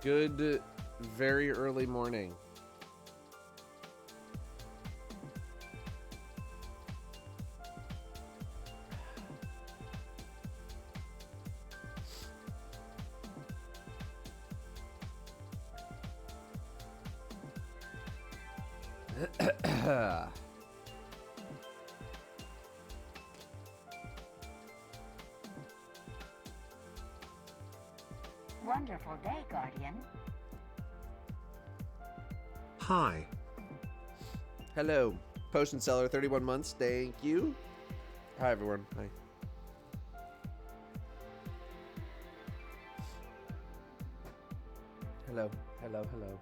Good, very early morning. Wonderful day, Guardian. Hi. Hello, potion seller, 31 months. Thank you. Hi, everyone. Hi. Hello, hello, hello.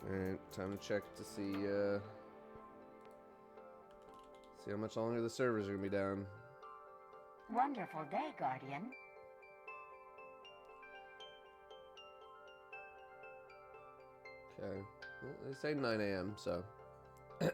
Alright, time to check to see how much longer the servers are gonna be down. Wonderful day, Guardian. Okay. Well, they say 9 a.m., so. I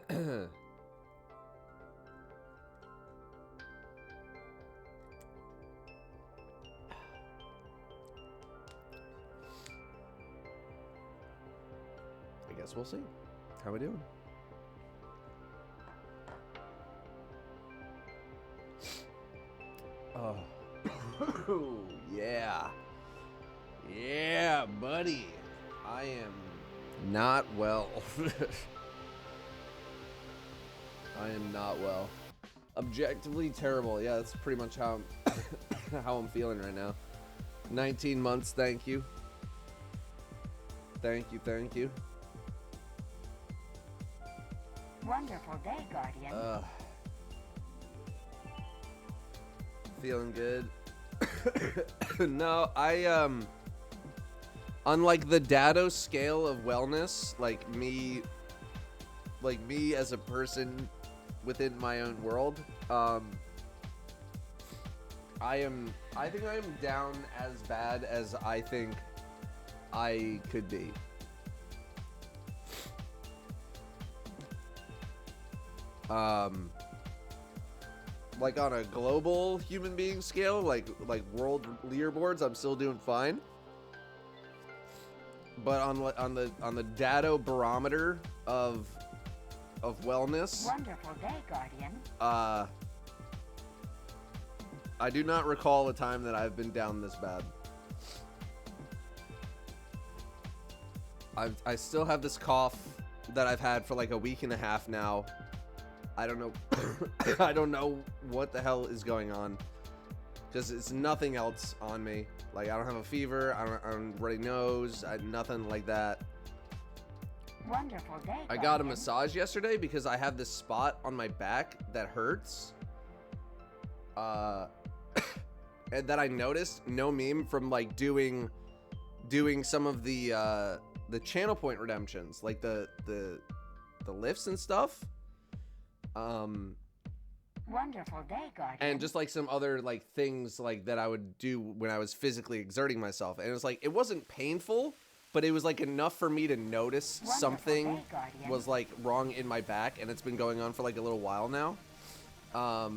guess we'll see. How we doing? Oh. Yeah. Yeah, buddy. I am not well. I am not well. Objectively terrible. Yeah, that's pretty much how I'm, how I'm feeling right now. 19 months, thank you. Thank you, thank you. Wonderful day, Guardian. Feeling good. No, unlike the Datto scale of wellness, like me as a person within my own world, I think I am down as bad as I think I could be. Like on a global human being scale, like world leaderboards, I'm still doing fine. But on the Datto barometer of wellness, Wonderful day, Guardian. I do not recall a time that I've been down this bad. I still have this cough that I've had for like a week and a half now. I don't know. I don't know what the hell is going on. Just it's nothing else on me. Like I don't have a fever. I don't runny nose. Nothing like that. Wonderful day, Guardian. I got a massage yesterday because I have this spot on my back that hurts. And that I noticed. No meme from like doing some of the channel point redemptions, like the lifts and stuff. Wonderful day, Guardian. And just like some other like things like that I would do when I was physically exerting myself. And it was like, it wasn't painful, but it was like enough for me to notice Wonderful something day, Guardian. was like wrong in my back. And it's been going on for like a little while now. So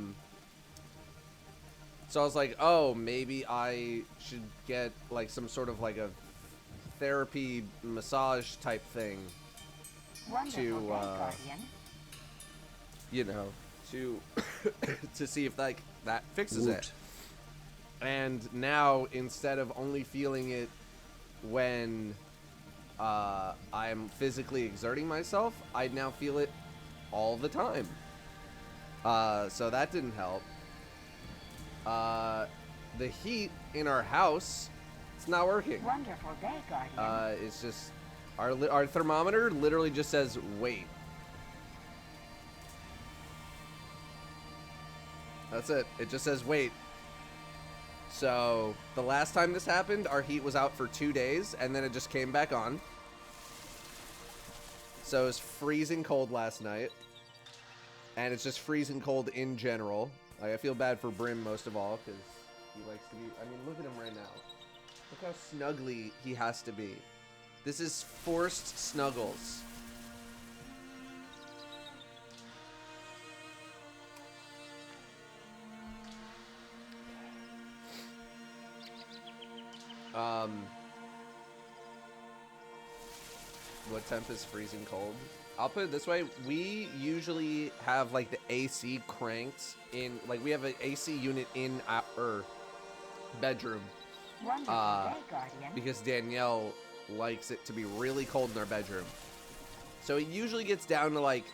I was like, oh, maybe I should get like some sort of like a therapy massage type thing. Wonderful to, day, Guardian. You know, to to see if like that fixes it. And now, instead of only feeling it when I'm physically exerting myself, I now feel it all the time. So that didn't help. The heat in our house, it's not working. Wonderful day, Guardian. It's just our thermometer literally just says wait. That's it. It just says wait. So the last time this happened, our heat was out for 2 days, and then it just came back on. So it was freezing cold last night, and it's just freezing cold in general. Like, I feel bad for Brim most of all, because he likes to be... I mean, look at him right now. Look how snuggly he has to be. This is forced snuggles. What temp is freezing cold? I'll put it this way. We usually have like the AC cranked in, like we have an AC unit in our bedroom. Wonderful day, Guardian. Because Danielle likes it to be really cold in our bedroom. So it usually gets down to like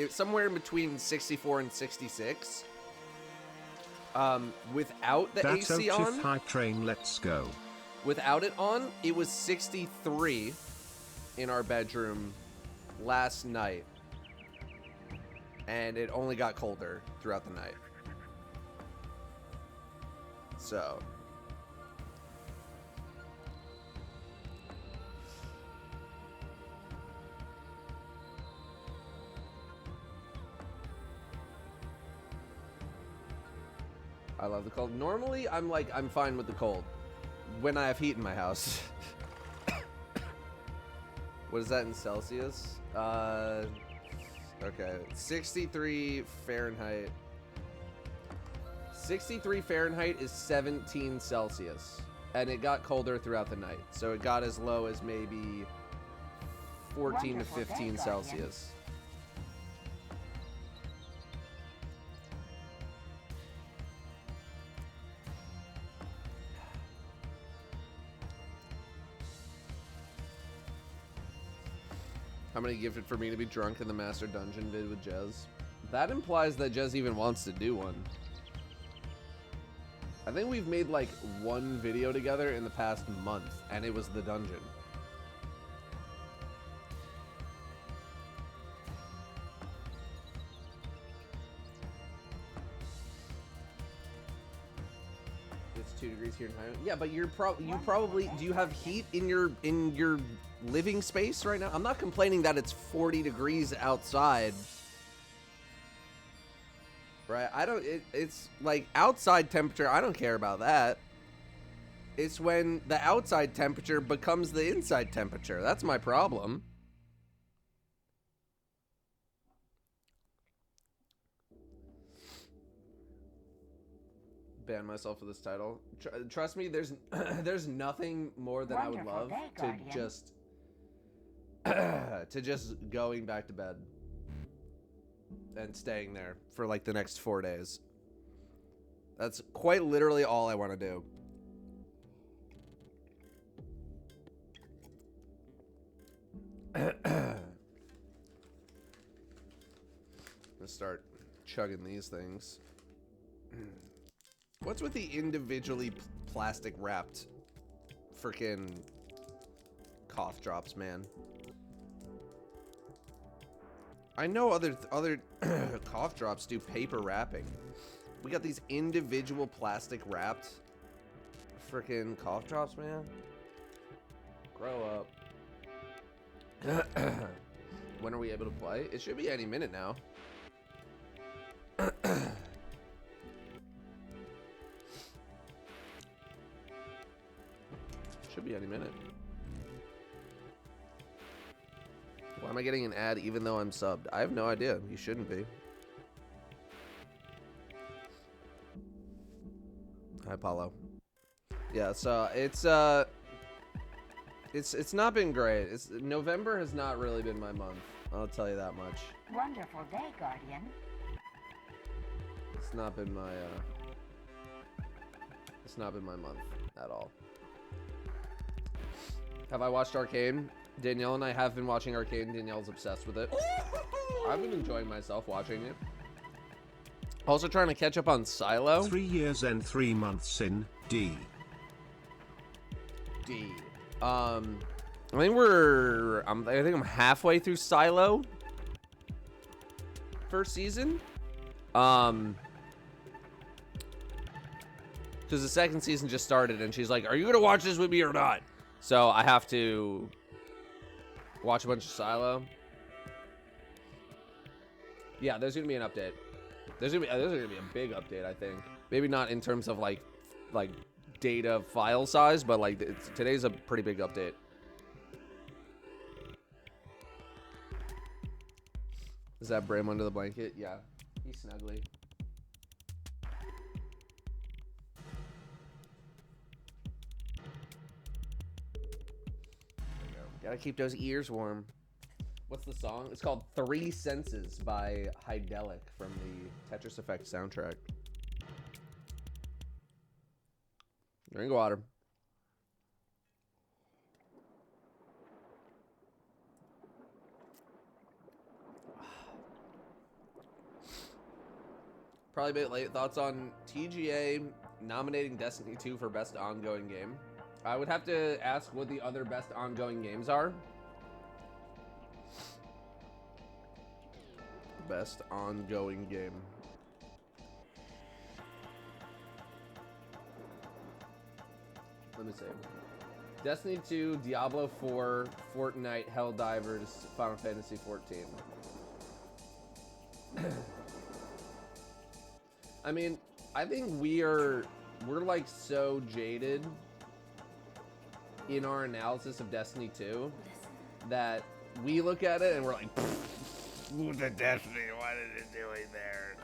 somewhere in between 64 and 66. Without the Datto AC on, high train, let's go. Without it on, it was 63 in our bedroom last night. And it only got colder throughout the night. So I love the cold. Normally, I'm fine with the cold when I have heat in my house. What is that in Celsius? Okay, 63 Fahrenheit. 63 Fahrenheit is 17 Celsius. And it got colder throughout the night. So it got as low as maybe 14 to 15 Celsius. How many gifted for me to be drunk in the Master Dungeon vid with Jez? That implies that Jez even wants to do one. I think we've made like one video together in the past month, and it was the dungeon. It's 2 degrees here in Highland. Yeah, but you probably do you have heat in your living space right now? I'm not complaining that it's 40 degrees outside. Right? It's like outside temperature, I don't care about that. It's when the outside temperature becomes the inside temperature. That's my problem. Ban myself for this title. Trust me, there's nothing more than I would love to just going back to bed and staying there for like the next 4 days. That's quite literally all I want to do. Let's start chugging these things. What's with the individually plastic wrapped freaking cough drops, man? I know other cough drops do paper wrapping. We got these individual plastic wrapped freaking cough drops, man. Grow up. When are we able to play? It should be any minute now. Should be any minute. Why am I getting an ad even though I'm subbed? I have no idea. You shouldn't be. Hi, Paulo. Yeah, so it's not been great. November has not really been my month. I'll tell you that much. Wonderful day, Guardian. It's not been my month at all. Have I watched Arcane? Danielle and I have been watching Arcane. Danielle's obsessed with it. I've been enjoying myself watching it. Also trying to catch up on Silo. 3 years and 3 months in D. I think I'm halfway through Silo. First season. Because the second season just started and she's like, "Are you gonna watch this with me or not?" So I have to watch a bunch of Silo. Yeah, there's gonna be an update. There's gonna be a big update, I think. Maybe not in terms of like data file size, but like today's a pretty big update. Is that Bram under the blanket? Yeah, he's snuggly. Gotta keep those ears warm. What's the song? It's called Three Senses by Hydelic from the Tetris Effect soundtrack. Drink water. Probably a bit late. Thoughts on TGA nominating Destiny 2 for Best Ongoing Game? I would have to ask what the other best ongoing games are. Best ongoing game. Let me see. Destiny 2, Diablo 4, Fortnite, Helldivers, Final Fantasy 14. I mean, I think we're like so jaded in our analysis of Destiny 2 that we look at it and we're like, ooh, the Destiny, what is it doing there?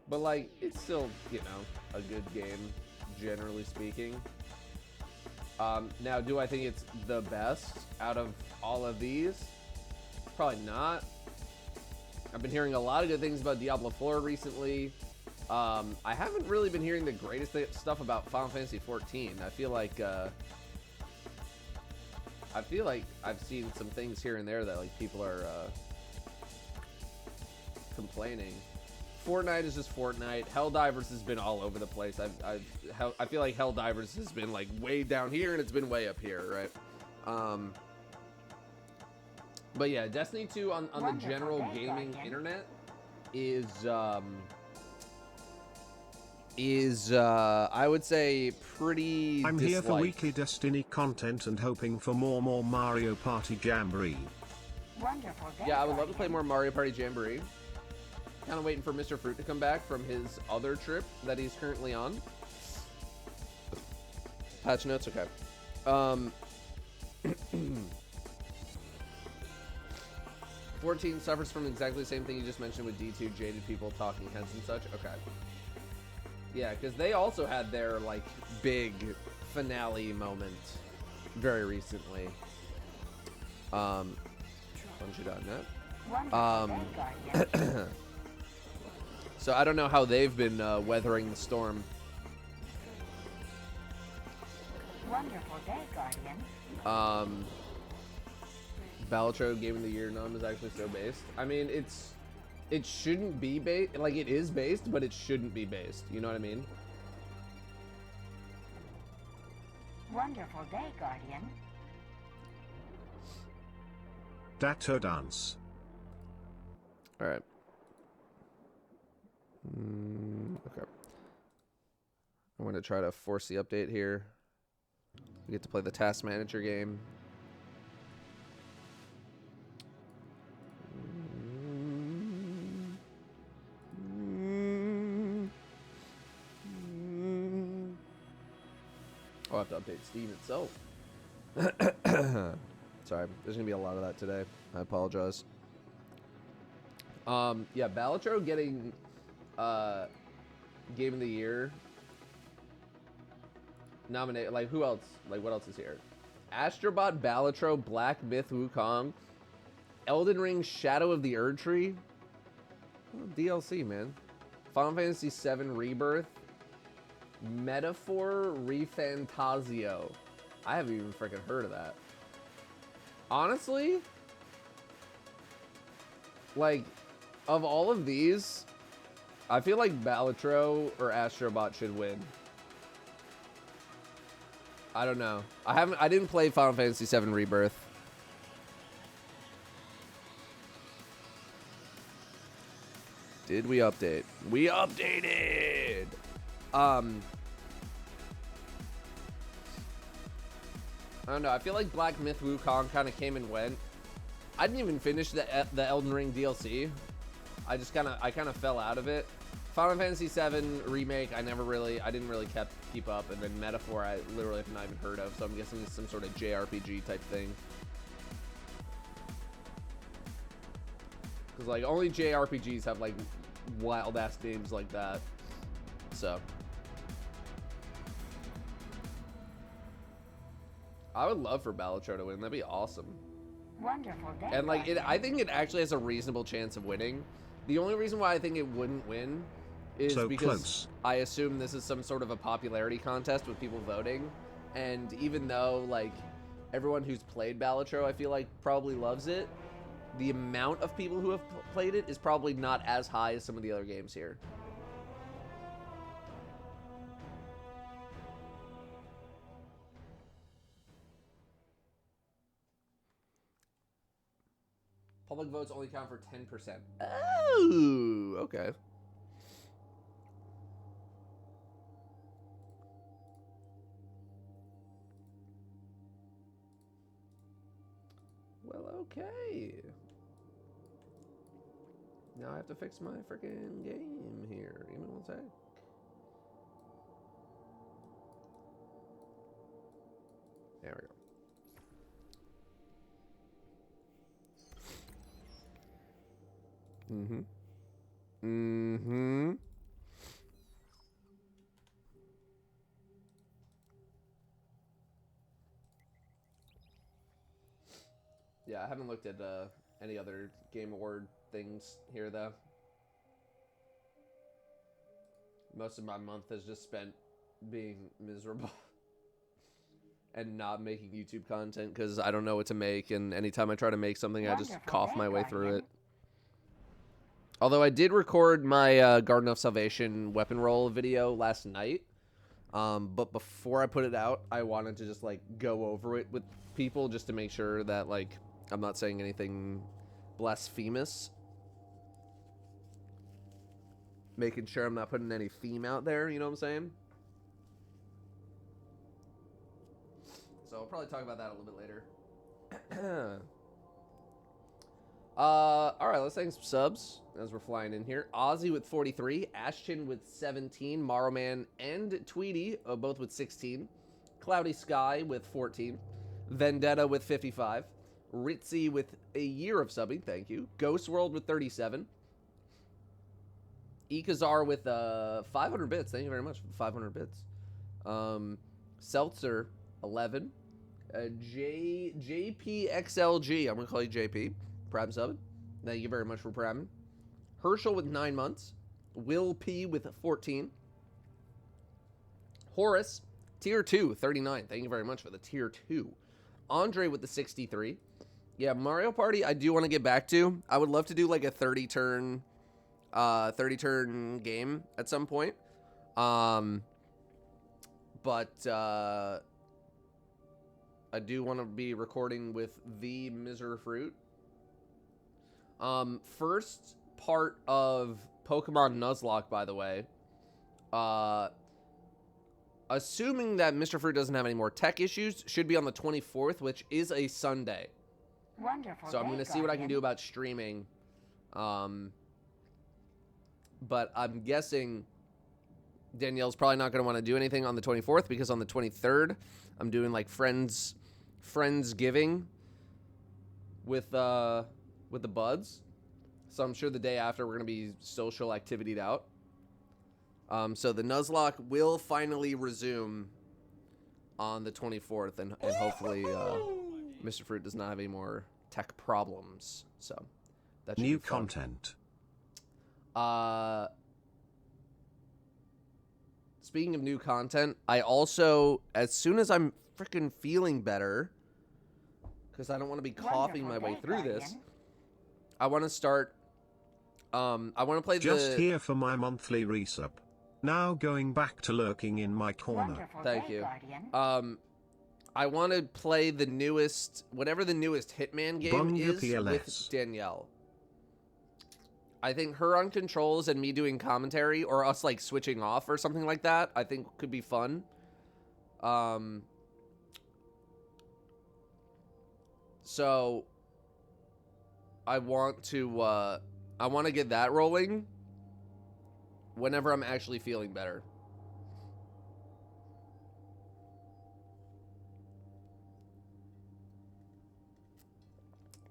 But like, it's still, you know, a good game, generally speaking. Now, do I think it's the best out of all of these? Probably not. I've been hearing a lot of good things about Diablo 4 recently. I haven't really been hearing the greatest stuff about Final Fantasy 14. I feel like I've seen some things here and there that like people are complaining. Fortnite is just Fortnite. Helldivers has been all over the place. I feel like Helldivers has been like way down here and it's been way up here, right? But yeah, Destiny 2 on the general gaming internet is I would say pretty I'm disliked. here for weekly Destiny content and hoping for more Mario Party Jamboree. Wonderful day, Yeah, I would love to Guardian. play more Mario Party Jamboree. Kind of waiting for Mr. Fruit to come back from his other trip that he's currently on. Patch notes, okay. 14 suffers from exactly the same thing you just mentioned with D2, jaded people talking heads and such. Okay. Yeah, because they also had their, like, big finale moment very recently. Bungie.net. Wonderful day, Guardian. So I don't know how they've been weathering the storm. Wonderful day, Guardian. Balatro Game of the Year nom is actually so based. I mean, it shouldn't be based. Like, it is based, but it shouldn't be based. You know what I mean? Wonderful day, Guardian. Datto dance. All right. Okay. I'm going to try to force the update here. We get to play the Task Manager game. I'll have to update Steam itself. Sorry, there's gonna be a lot of that today. I apologize. Yeah, Balatro getting Game of the Year nominated. Like, who else? Like, what else is here? Astrobot, Balatro, Black Myth Wukong, Elden Ring, Shadow of the Erdtree. Oh, DLC, man. Final Fantasy VII Rebirth, Metaphor Refantasio. I haven't even freaking heard of that. Honestly, like, of all of these, I feel like Balatro or Astrobot should win. I don't know. I didn't play Final Fantasy VII Rebirth. Did we update? We updated! I don't know. I feel like Black Myth Wukong kind of came and went. I didn't even finish the Elden Ring DLC. I kind of fell out of it. Final Fantasy VII Remake, I didn't really keep up. And then Metaphor, I literally have not even heard of. So I'm guessing it's some sort of JRPG type thing. Because, like, only JRPGs have, like, wild-ass names like that. So. I would love for Balatro to win. That'd be awesome. Wonderful day, And like Guardian. I think it actually has a reasonable chance of winning. The only reason why I think it wouldn't win is So because close. I assume this is some sort of a popularity contest with people voting. And even though like everyone who's played Balatro, I feel like probably loves it, the amount of people who have played it is probably not as high as some of the other games here. Public votes only count for 10%. Oh, okay. Well, okay. Now I have to fix my freaking game here. Give me one sec. There we go. Mm-hmm. Mm-hmm. Yeah, I haven't looked at any other Game Award things here, though. Most of my month has just spent being miserable and not making YouTube content because I don't know what to make, and anytime I try to make something, I just Wonderful cough day, my way through Guardian. it. Although I did record my Garden of Salvation weapon roll video last night, but before I put it out, I wanted to just like go over it with people just to make sure that like I'm not saying anything blasphemous. Making sure I'm not putting any theme out there, you know what I'm saying? So I'll probably talk about that a little bit later. Alright, let's thank some subs as we're flying in here. Ozzy with 43, Ashton with 17, Morrowman and Tweety, both with 16, Cloudy Sky with 14, Vendetta with 55, Ritzy with a year of subbing, thank you, Ghost World with 37, Ikazar with 500 bits, thank you very much for the 500 bits, Seltzer 11, JPXLG, I'm gonna call you JP. Prime subbing. Thank you very much for priming. Herschel with 9 months. Will P with 14. Horace, tier 2, 39. Thank you very much for the tier 2. Andre with the 63. Yeah, Mario Party I do want to get back to. I would love to do like a 30 turn game at some point. But I do want to be recording with the Miser Fruit. First part of Pokemon Nuzlocke, by the way, assuming that Mr. Fruit doesn't have any more tech issues, should be on the 24th, which is a Sunday. Wonderful So I'm day, going to see what I can do Guardian. about streaming. But I'm guessing Danielle's probably not going to want to do anything on the 24th because on the 23rd, I'm doing like Friendsgiving with the buds. So I'm sure the day after we're going to be social activitied out. So the Nuzlocke will finally resume on the 24th, and hopefully Mr. Fruit does not have any more tech problems. So that should New be fun. content. Speaking of new content, I also, as soon as I'm freaking feeling better, because I don't want to be coughing my way through this, I want to start. I want to play Just the. here for my monthly resub. Now going back to lurking in my corner. Wonderful Thank day, you. Guardian. I want to play the newest, whatever the newest Hitman game Bunga is PLS. with Danielle. I think her on controls and me doing commentary, or us like switching off or something like that, I think could be fun. So I want to get that rolling whenever I'm actually feeling better.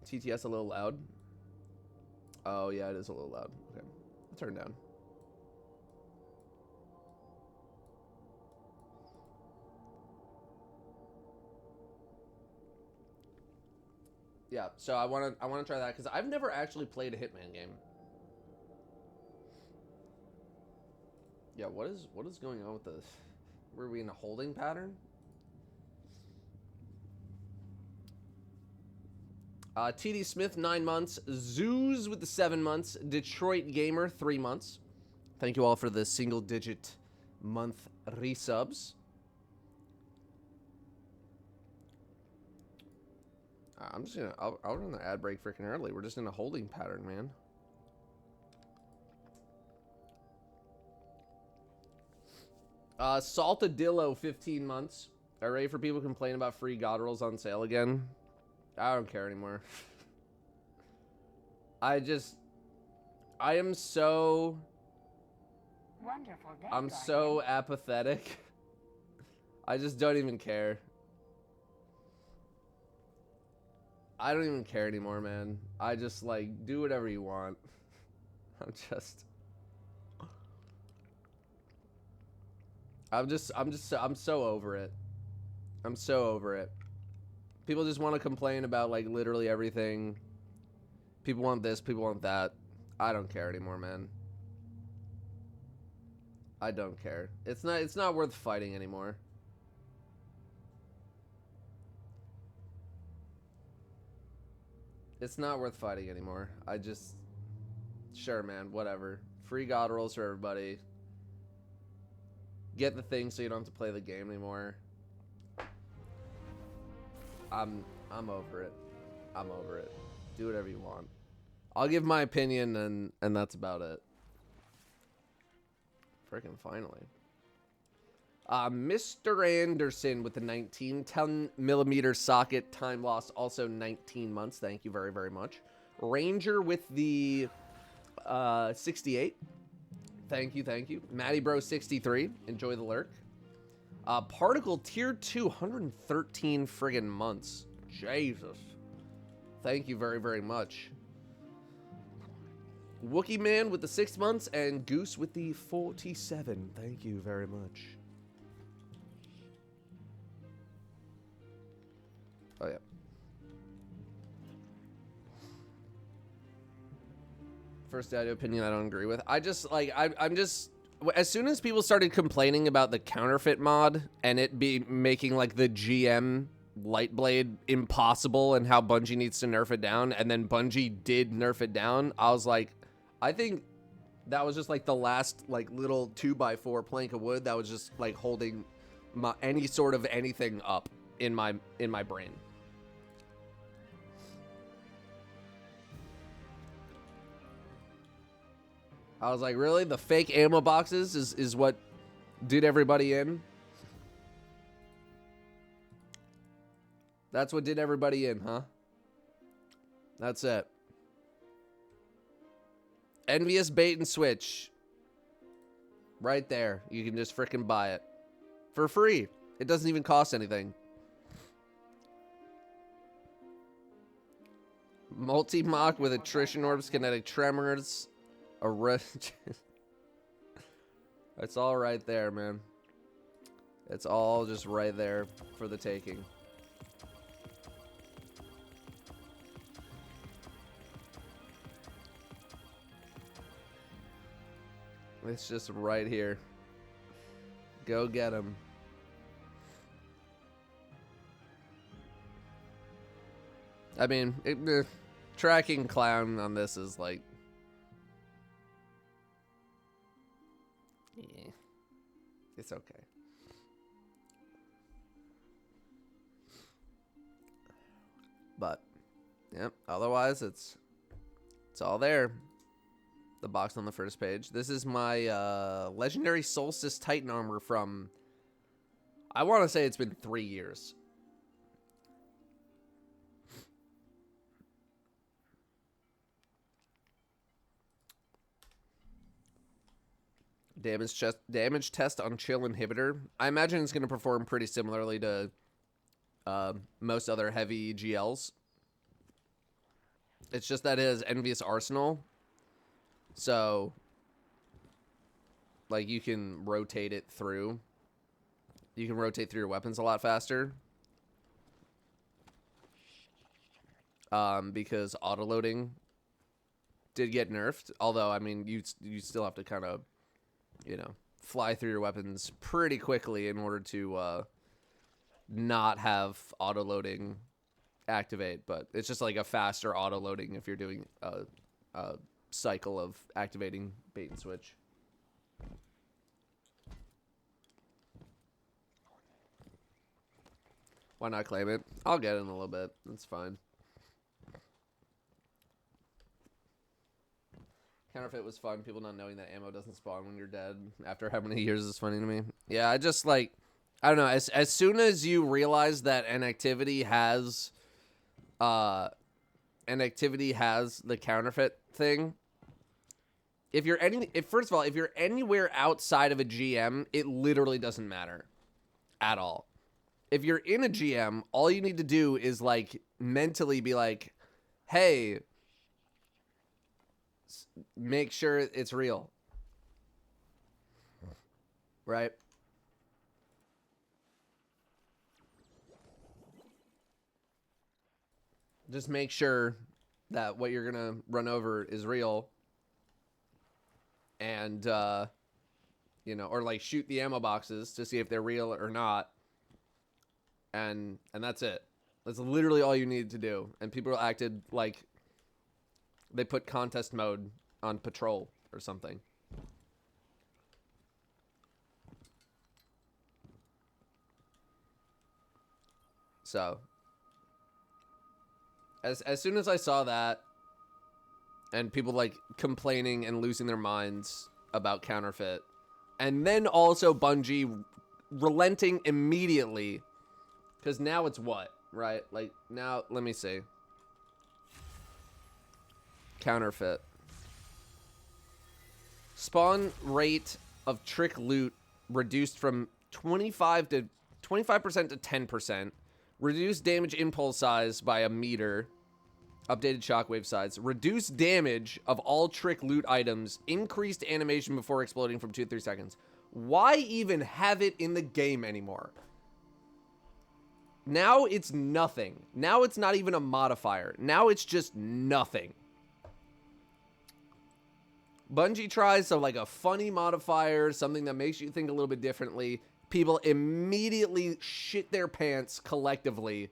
TTS a little loud. Oh yeah, it is a little loud. Okay, I'll turn it down. Yeah, so I want to try that because I've never actually played a Hitman game. Yeah, what is going on with this? Were we in a holding pattern? TD Smith 9 months, Zoos with the 7 months, Detroit Gamer 3 months. Thank you all for the single digit month resubs. I'm just gonna I'll run the ad break freaking early. We're just in a holding pattern, man. Saltadillo 15 months. Array for people complaining about free God rolls on sale again. I don't care anymore. I am so Wonderful day, I'm Guardian. so apathetic. I just don't even care. I don't even care anymore, man. I just like do whatever you want. I'm so over it. I'm so over it. People just want to complain about like literally everything. People want this, people want that. I don't care anymore, man. I don't care. It's not worth fighting anymore. It's not worth fighting anymore. Sure, man, whatever. Free God rolls for everybody. Get the thing so you don't have to play the game anymore. I'm over it. I'm over it. Do whatever you want. I'll give my opinion and that's about it. Freaking finally. Mr. Anderson with the 19 10mm socket, time loss also 19 months. Thank you very, very much. Ranger with the 68. Thank you, thank you. Matty Bro 63. Enjoy the lurk. Particle tier 2, 113 friggin' months. Jesus. Thank you very, very much. Wookie Man with the 6 months and Goose with the 47. Thank you very much. Oh, yeah. First audio opinion I don't agree with. I'm just... As soon as people started complaining about the counterfeit mod and it be making, like, the GM light blade impossible and how Bungie needs to nerf it down, and then Bungie did nerf it down, I was like, I think that was just, like, the last, like, little 2x4 plank of wood that was just, like, holding any sort of anything up in my brain. I was like, really? The fake ammo boxes is what did everybody in? That's what did everybody in, huh? That's it. Envious bait and switch. Right there. You can just frickin' buy it. For free. It doesn't even cost anything. Multi-mock with attrition orbs, kinetic tremors. It's all right there, man. It's all just right there for the taking. It's just right here. Go get him. I mean, tracking clown on this is like... Yeah. It's okay. But, yeah, otherwise it's all there. The box on the first page. This is my Legendary Solstice Titan armor from, I want to say it's been 3 years. Damage test on chill inhibitor. I imagine it's going to perform pretty similarly to most other heavy GLs. It's just that it has Envious Arsenal. So, like, you can rotate it through. You can rotate through your weapons a lot faster. because autoloading did get nerfed. Although, I mean, you still have to kind of, you know, fly through your weapons pretty quickly in order to not have autoloading activate. But it's just like a faster autoloading if you're doing a cycle of activating bait and switch. Why not claim it? I'll get it in a little bit. That's fine. Counterfeit was fun. People not knowing that ammo doesn't spawn when you're dead after how many years is funny to me. Yeah, I just like, I don't know. As soon as you realize that an activity has the counterfeit thing, first of all, if you're anywhere outside of a GM, it literally doesn't matter at all. If you're in a GM, all you need to do is like mentally be like, hey, make sure it's real. Right? Just make sure that what you're going to run over is real. And, you know, or like shoot the ammo boxes to see if they're real or not. And that's it. That's literally all you needed to do. And people acted like they put contest mode on patrol or something. So, as soon as I saw that, and people like complaining and losing their minds about counterfeit, and then also Bungie relenting immediately, because now it's what, right? Like, now, let me see. Counterfeit. Spawn rate of trick loot reduced from 25% to 10%. Reduced damage impulse size by a meter. Updated shockwave size. Reduced damage of all trick loot items. Increased animation before exploding from 2 to 3 seconds. Why even have it in the game anymore? Now it's nothing. Now it's not even a modifier. Now it's just nothing. Bungie tries so like a funny modifier, something that makes you think a little bit differently. People immediately shit their pants collectively.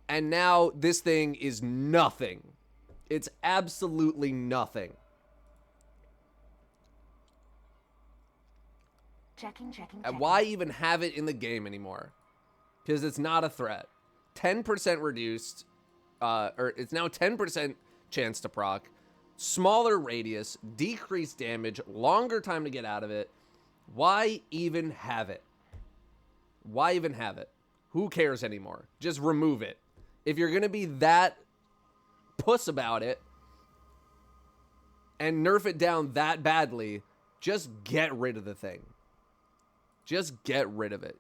And now this thing is nothing. It's absolutely nothing. Checking. And why even have it in the game anymore? Because it's not a threat. 10% reduced, or it's now 10% chance to proc. Smaller radius, decreased damage, longer time to get out of it. Why even have it? Why even have it? Who cares anymore? Just remove it. If you're going to be that puss about it and nerf it down that badly, just get rid of the thing. Just get rid of it.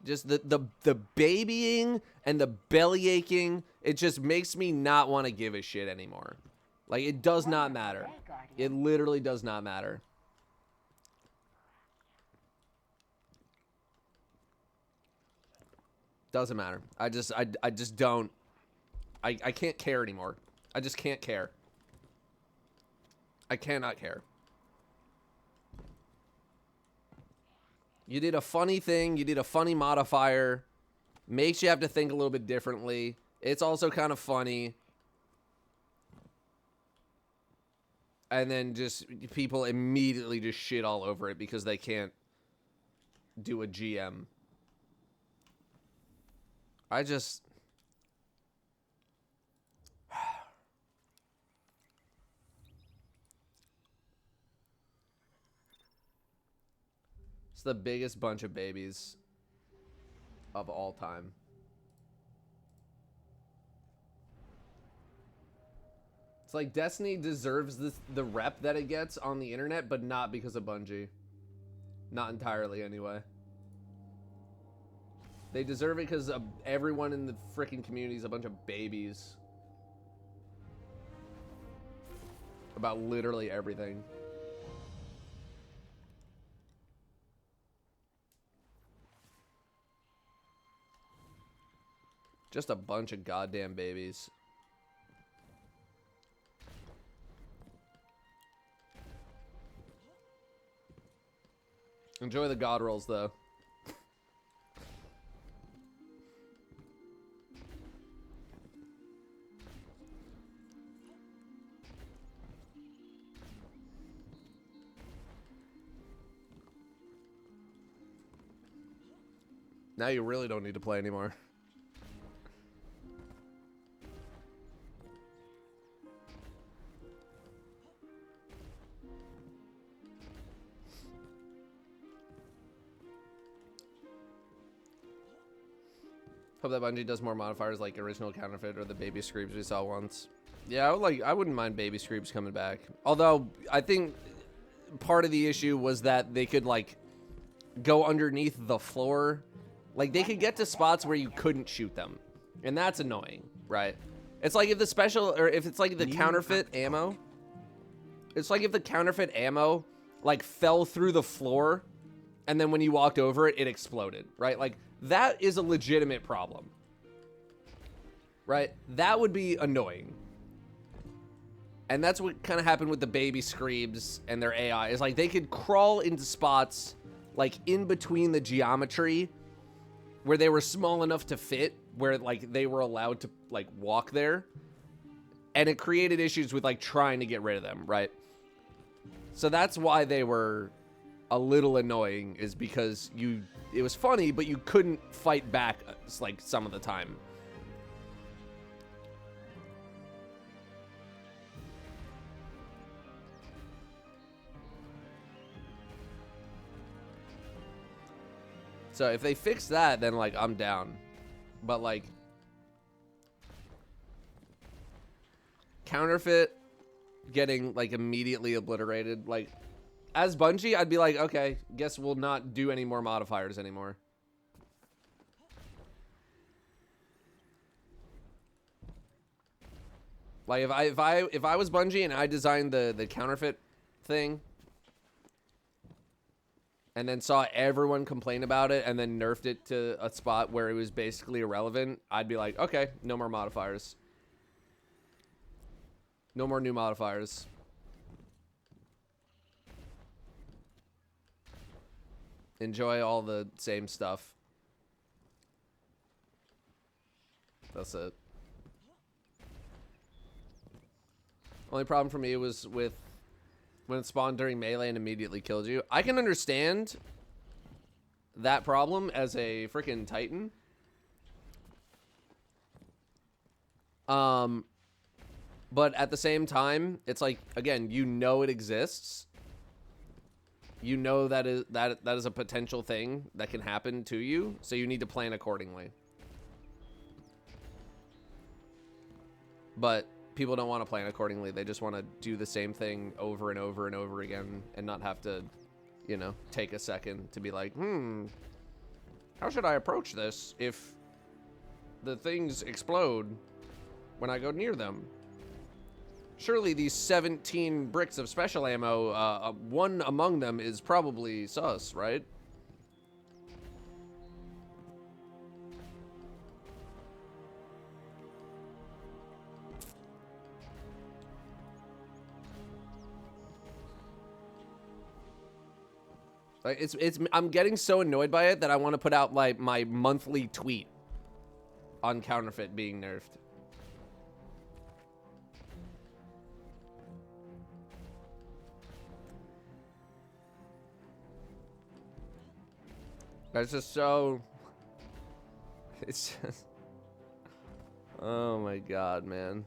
Just the babying and the belly aching, it just makes me not want to give a shit anymore. Like, it does not matter. It literally does not matter. Doesn't matter. I just don't. I can't care anymore. I just can't care. I cannot care. You did a funny thing. You did a funny modifier. Makes you have to think a little bit differently. It's also kind of funny. And then just people immediately just shit all over it because they can't do a GM. I just... It's the biggest bunch of babies of all time. It's like Destiny deserves the rep that it gets on the internet, but not because of Bungie. Not entirely, anyway. They deserve it because everyone in the freaking community is a bunch of babies. About literally everything. Just a bunch of goddamn babies. Enjoy the god rolls, though. Now you really don't need to play anymore. Hope that Bungie does more modifiers like original counterfeit or the baby screams we saw once. Yeah, I wouldn't mind baby screams coming back. Although I think part of the issue was that they could like go underneath the floor. Like they could get to spots where you couldn't shoot them. And that's annoying, right? It's like if the special, or if it's like the counterfeit ammo. It's like if the counterfeit ammo like fell through the floor and then when you walked over it, it exploded, right? Like that is a legitimate problem, right? That would be annoying. And that's what kind of happened with the baby screams and their AI. Is like they could crawl into spots like in between the geometry where they were small enough to fit, where like they were allowed to like walk there. And it created issues with like trying to get rid of them, right? So that's why they were a little annoying, is because it was funny, but you couldn't fight back like some of the time. So if they fix that, then like I'm down. But like counterfeit getting like immediately obliterated, like as Bungie, I'd be like, okay, guess we'll not do any more modifiers anymore. Like if I was Bungie and I designed the counterfeit thing and then saw everyone complain about it and then nerfed it to a spot where it was basically irrelevant, I'd be like, okay, no more modifiers. No more new modifiers. Enjoy all the same stuff. That's it. Only problem for me was with when it spawned during melee and immediately killed you. I can understand that problem as a freaking Titan. But at the same time, it's like, again, you know it exists. You know that is a potential thing that can happen to you, so you need to plan accordingly. But people don't want to plan accordingly. They just want to do the same thing over and over and over again and not have to, you know, take a second to be like, how should I approach this if the things explode when I go near them? Surely these 17 bricks of special ammo, one among them is probably sus, right? Like I'm getting so annoyed by it that I want to put out like my monthly tweet on counterfeit being nerfed. It's just so... It's just... Oh my god, man.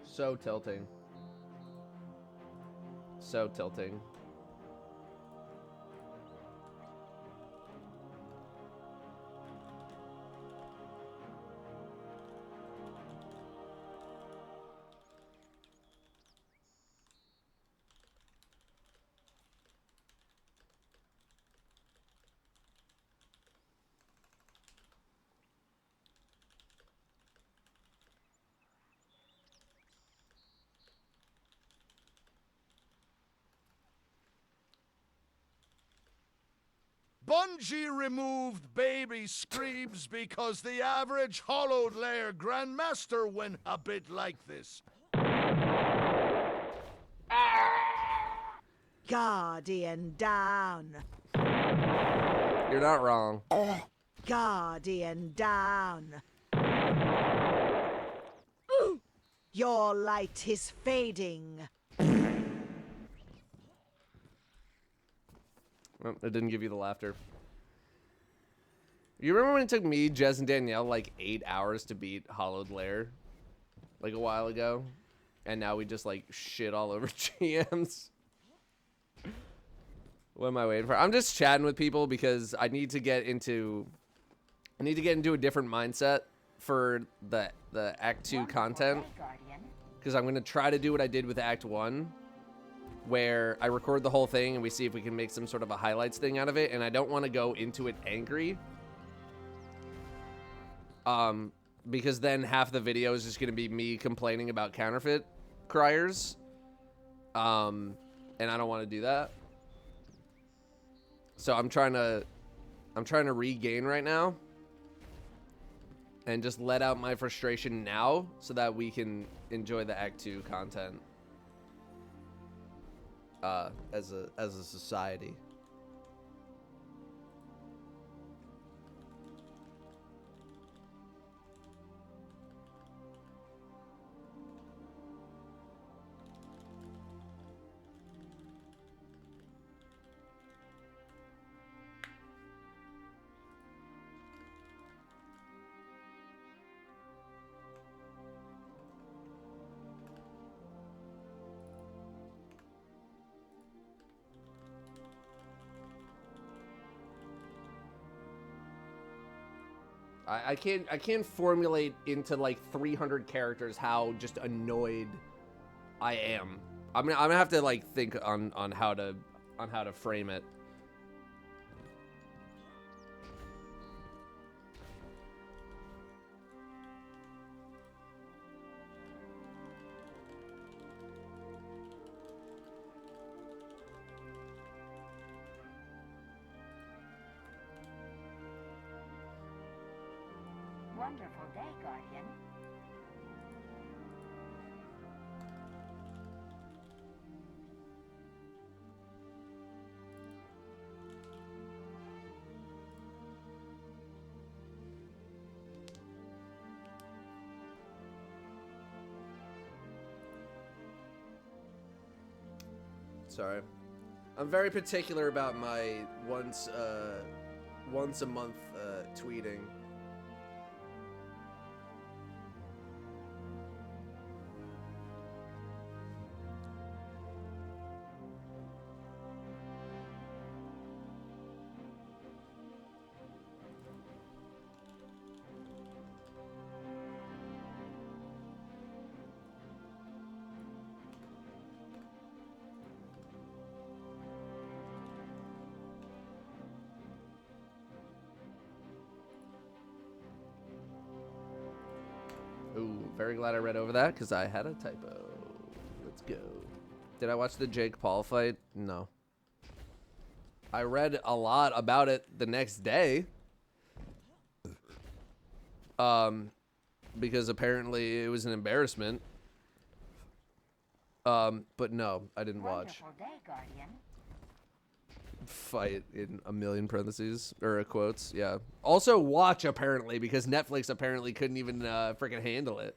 So tilting. So tilting. Bungie removed baby screams because the average hollowed layer Grandmaster went a bit like this. Guardian down. You're not wrong. Guardian down. Your light is fading. Well, it didn't give you the laughter. You remember when it took me, Jez, and Danielle like 8 hours to beat Hollowed Lair? Like a while ago? And now we just like shit all over GMs. What am I waiting for? I'm just chatting with people because I need to get into a different mindset for the Act 2 content. Because I'm going to try to do what I did with Act 1. Where I record the whole thing and we see if we can make some sort of a highlights thing out of it. And I don't want to go into it angry. Because then half the video is just going to be me complaining about counterfeit criers. And I don't want to do that. So I'm trying to regain right now. And just let out my frustration now so that we can enjoy the Act 2 content. As a society. I can't formulate into like 300 characters how just annoyed I am. I'm gonna have to like think on how to frame it. Wonderful day, Guardian. Sorry. I'm very particular about my once a month tweeting. Ooh, very glad I read over that because I had a typo. Let's go. Did I watch the Jake Paul fight? No. I read a lot about it the next day. Because apparently it was an embarrassment. But no, I didn't watch. Wonderful day, Guardian. Fight in a million parentheses or quotes. Yeah. Also watch apparently because Netflix apparently couldn't even freaking handle it.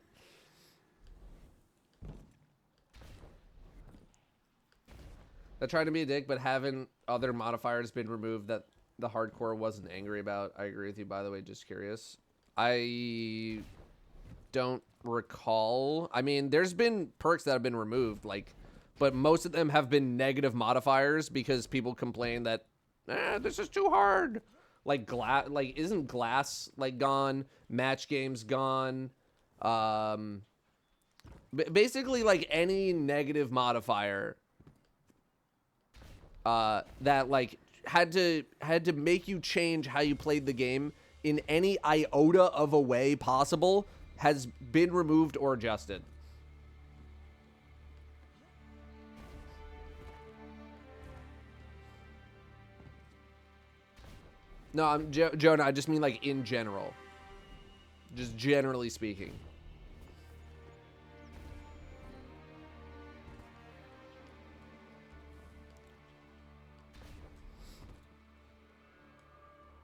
I tried to be a dick, but haven't other modifiers been removed that the hardcore wasn't angry about? I agree with you, by the way, just curious. I don't recall. I mean, there's been perks that have been removed, like, but most of them have been negative modifiers because people complain that this is too hard. Like isn't glass like gone? Match games gone. Basically like any negative modifier that like had to make you change how you played the game in any iota of a way possible has been removed or adjusted. No, Jonah, I just mean like in general. Just generally speaking.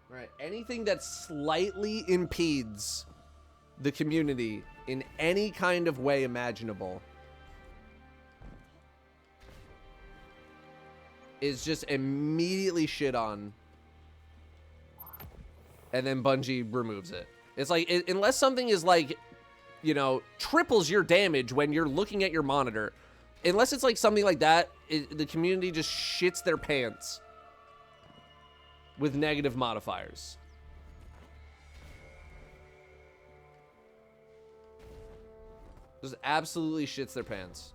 Right. Anything that slightly impedes the community in any kind of way imaginable is just immediately shit on, and then Bungie removes it. It's like, unless something is like, you know, triples your damage when you're looking at your monitor, unless it's like something like that, the community just shits their pants with negative modifiers. Just absolutely shits their pants.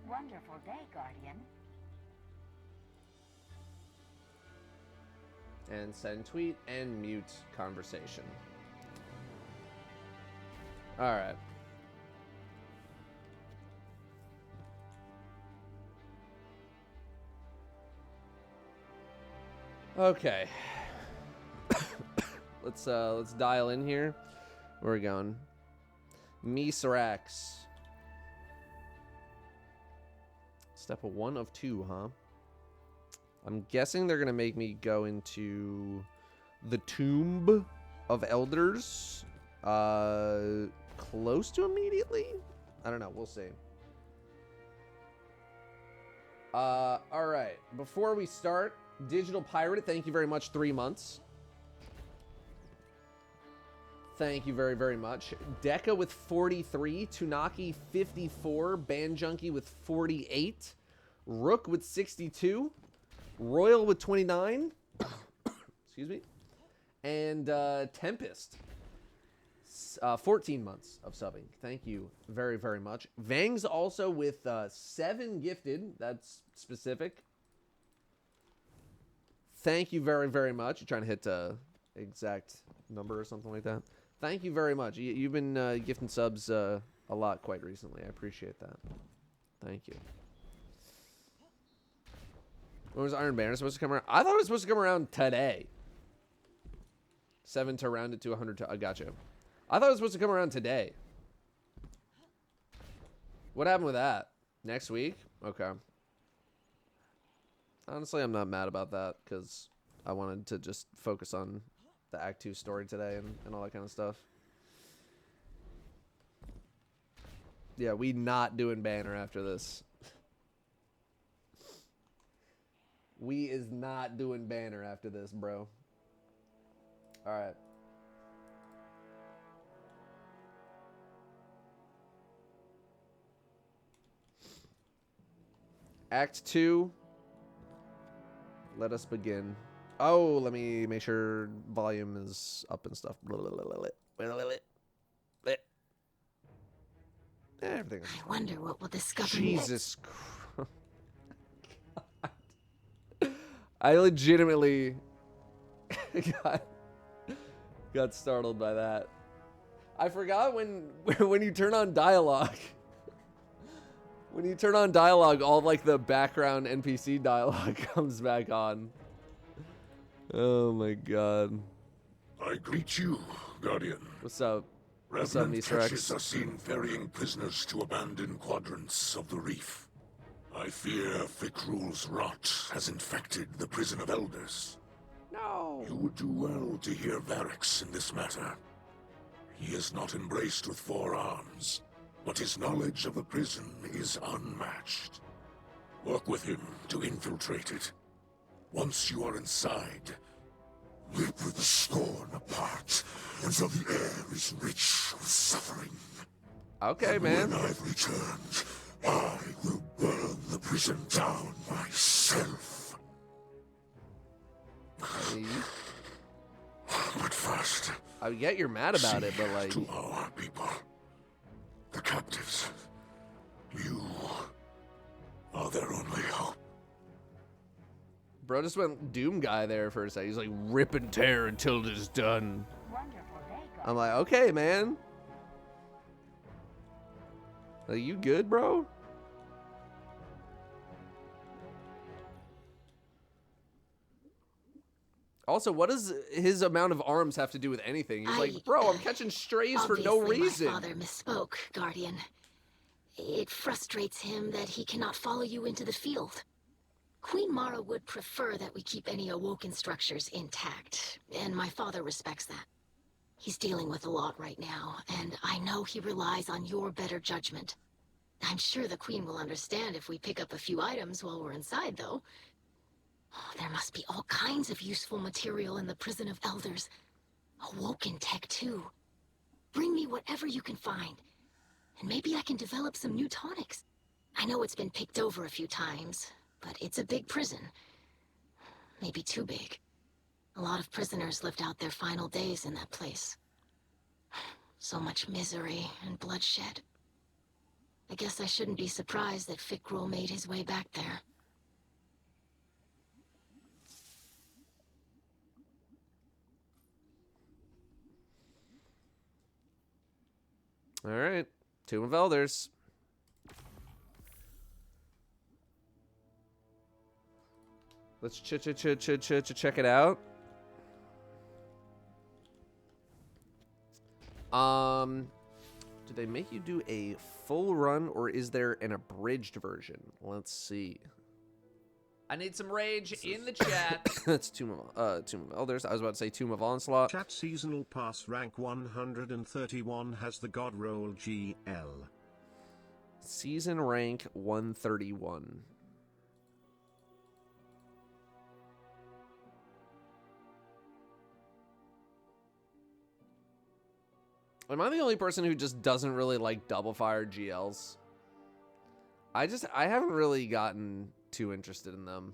Wonderful day, Guardian. And send tweet and mute conversation. All right. Okay. Let's dial in here. Where are we going? Misrax. Step 1 of 2, huh? I'm guessing they're gonna make me go into the Tomb of Elders close to immediately? I don't know, we'll see. Alright, before we start, Digital Pirate, thank you very much, 3 months. Thank you very, very much. Deca with 43, Tunaki 54, Ban Junkie with 48, Rook with 62, Royal with 29, excuse me, and Tempest, 14 months of subbing. Thank you very, very much. Vang's also with 7 gifted. That's specific. Thank you very, very much. You're trying to hit exact number or something like that. Thank you very much. You've been gifting subs a lot quite recently. I appreciate that. Thank you. When was Iron Banner supposed to come around? I thought it was supposed to come around today. 7 to round it to 100. I got you. I thought it was supposed to come around today. What happened with that? Next week? Okay. Honestly, I'm not mad about that because I wanted to just focus on the Act 2 story today and all that kind of stuff. Yeah, we not doing Banner after this. We is not doing Banner after this, bro. Alright. Act 2. Let us begin. Oh, let me make sure volume is up and stuff. Everything is I wonder what we'll discover Jesus Christ. I legitimately got startled by that. I forgot when you turn on dialogue. When you turn on dialogue, all like the background NPC dialogue comes back on. Oh my god. I greet you, Guardian. What's up? What's up, Revenant Mr. X? catches are seen ferrying prisoners to abandoned quadrants of the reef. I fear Fikruel's rot has infected the prison of elders. No. You would do well to hear Varix in this matter. He is not embraced with 4 arms, but his knowledge of the prison is unmatched. Work with him to infiltrate it. Once you are inside, Rip the scorn apart until the air is rich with suffering. Okay, man. When I've returned, I will burn the prison down myself. But first, I get you're mad about it, but like, to our people, the captives, you are their only hope. bro just went Doom guy there for a second. He's like, rip and tear until it is done. Wonderful day, Guardian. I'm like, okay, man. Are you good, bro? Also, what does his amount of arms have to do with anything? He's like, bro, I'm catching strays for no reason. My father misspoke, Guardian. It frustrates him that he cannot follow you into the field. Queen Mara would prefer that we keep any awoken structures intact, and my father respects that. He's dealing with a lot right now, and I know he relies on your better judgment. I'm sure the Queen will understand if we pick up a few items while we're inside, though. Oh, there must be all kinds of useful material in the Prison of Elders. Awoken tech, too. Bring me whatever you can find. And maybe I can develop some new tonics. I know it's been picked over a few times, but it's a big prison. Maybe too big. A lot of prisoners lived out their final days in that place. So much misery and bloodshed. I guess I shouldn't be surprised that Fikrul made his way back there. All right, Tomb of Elders. Let's check it out. Do they make you do a full run, or is there an abridged version? Let's see. I need some rage in the chat. That's Tomb of Elders. I was about to say Tomb of Onslaught. Chat seasonal pass rank 131 has the god roll GL. Season rank 131. Am I the only person who just doesn't really like double fire GLs? I haven't really gotten too interested in them.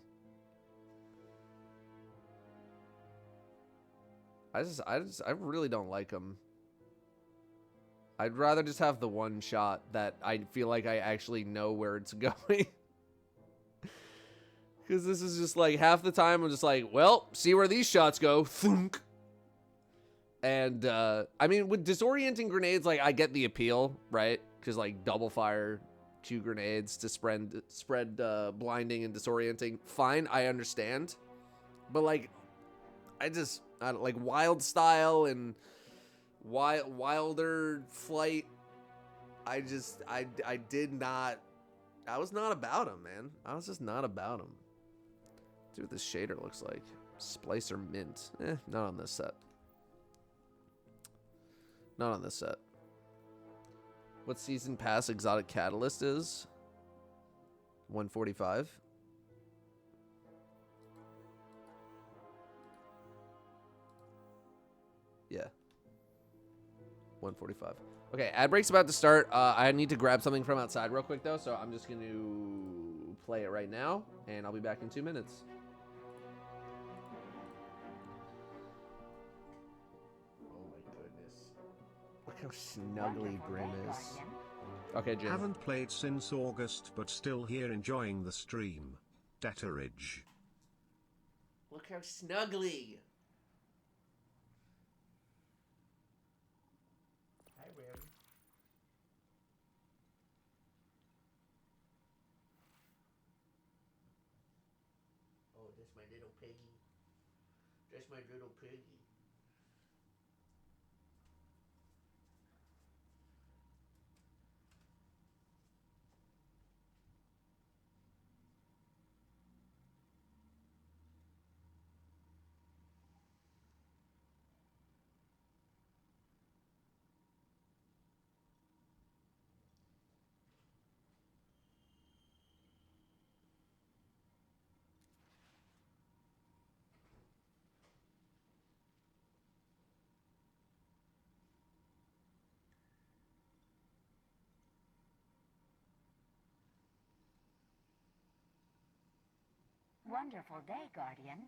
I really don't like them. I'd rather just have the one shot that I feel like I actually know where it's going. Because this is just like half the time I'm just like, well, see where these shots go. Thunk. And I mean, with disorienting grenades, like I get the appeal, right? Because like double fire 2 grenades to spread blinding and disorienting. Fine, I understand. But like, I don't like wild style and wilder flight. I was not about him, man. I was just not about him. See what this shader looks like. Splicer mint. Not on this set. Not on this set. What season pass exotic catalyst is? 145. Yeah. 145. Okay, ad break's about to start. I need to grab something from outside real quick, though, so I'm just going to play it right now, and I'll be back in 2 minutes. Look how snuggly Brim is. Okay, Jim. Haven't played since August, but still here enjoying the stream. Datteridge. Look how snuggly. Hi, Brim. Oh, that's my little piggy. That's my little piggy. wonderful day, Guardian.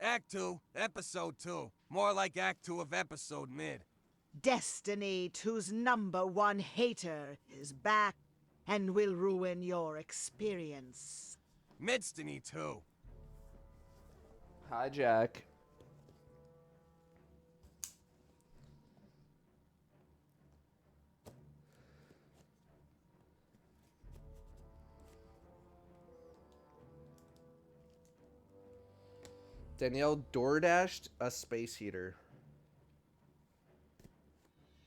Act 2, Episode 2. More like Act 2 of Episode Mid. Destiny, whose #1 hater, is back and will ruin your experience. Midstony 2. Hi, Jack. Danielle DoorDashed a space heater.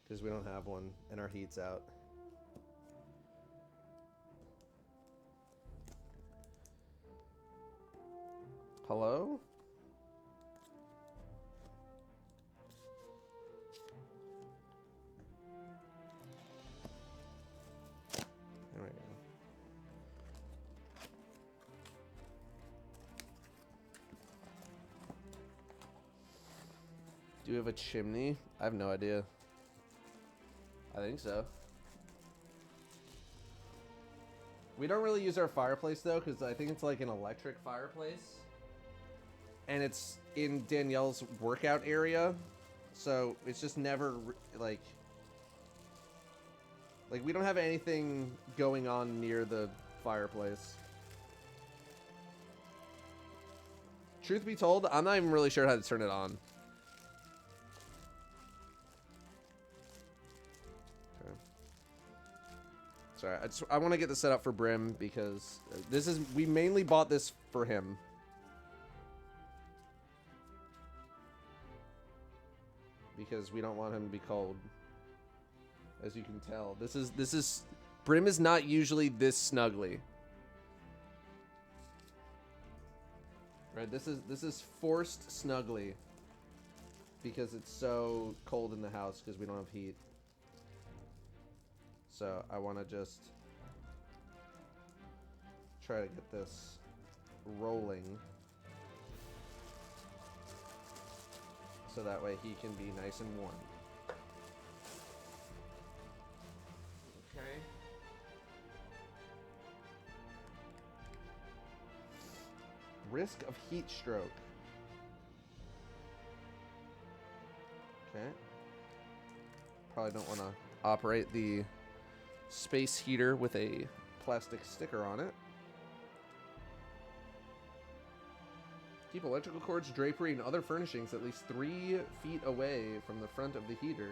Because we don't have one and our heat's out. Hello? There we go. Do you have a chimney? I have no idea. I think so. We don't really use our fireplace though, because I think it's like an electric fireplace. And it's in Danielle's workout area. So it's just never like we don't have anything going on near the fireplace. Truth be told, I'm not even really sure how to turn it on. Sorry, I want to get this set up for Brim because we mainly bought this for him. Because we don't want him to be cold. As you can tell, this is Brim is not usually this snuggly. Right, this is forced snuggly because it's so cold in the house because we don't have heat. So I want to just try to get this rolling so that way he can be nice and warm. Okay. Risk of heat stroke. Okay. Probably don't want to operate the space heater with a plastic sticker on it. Keep electrical cords, drapery, and other furnishings at least 3 feet away from the front of the heater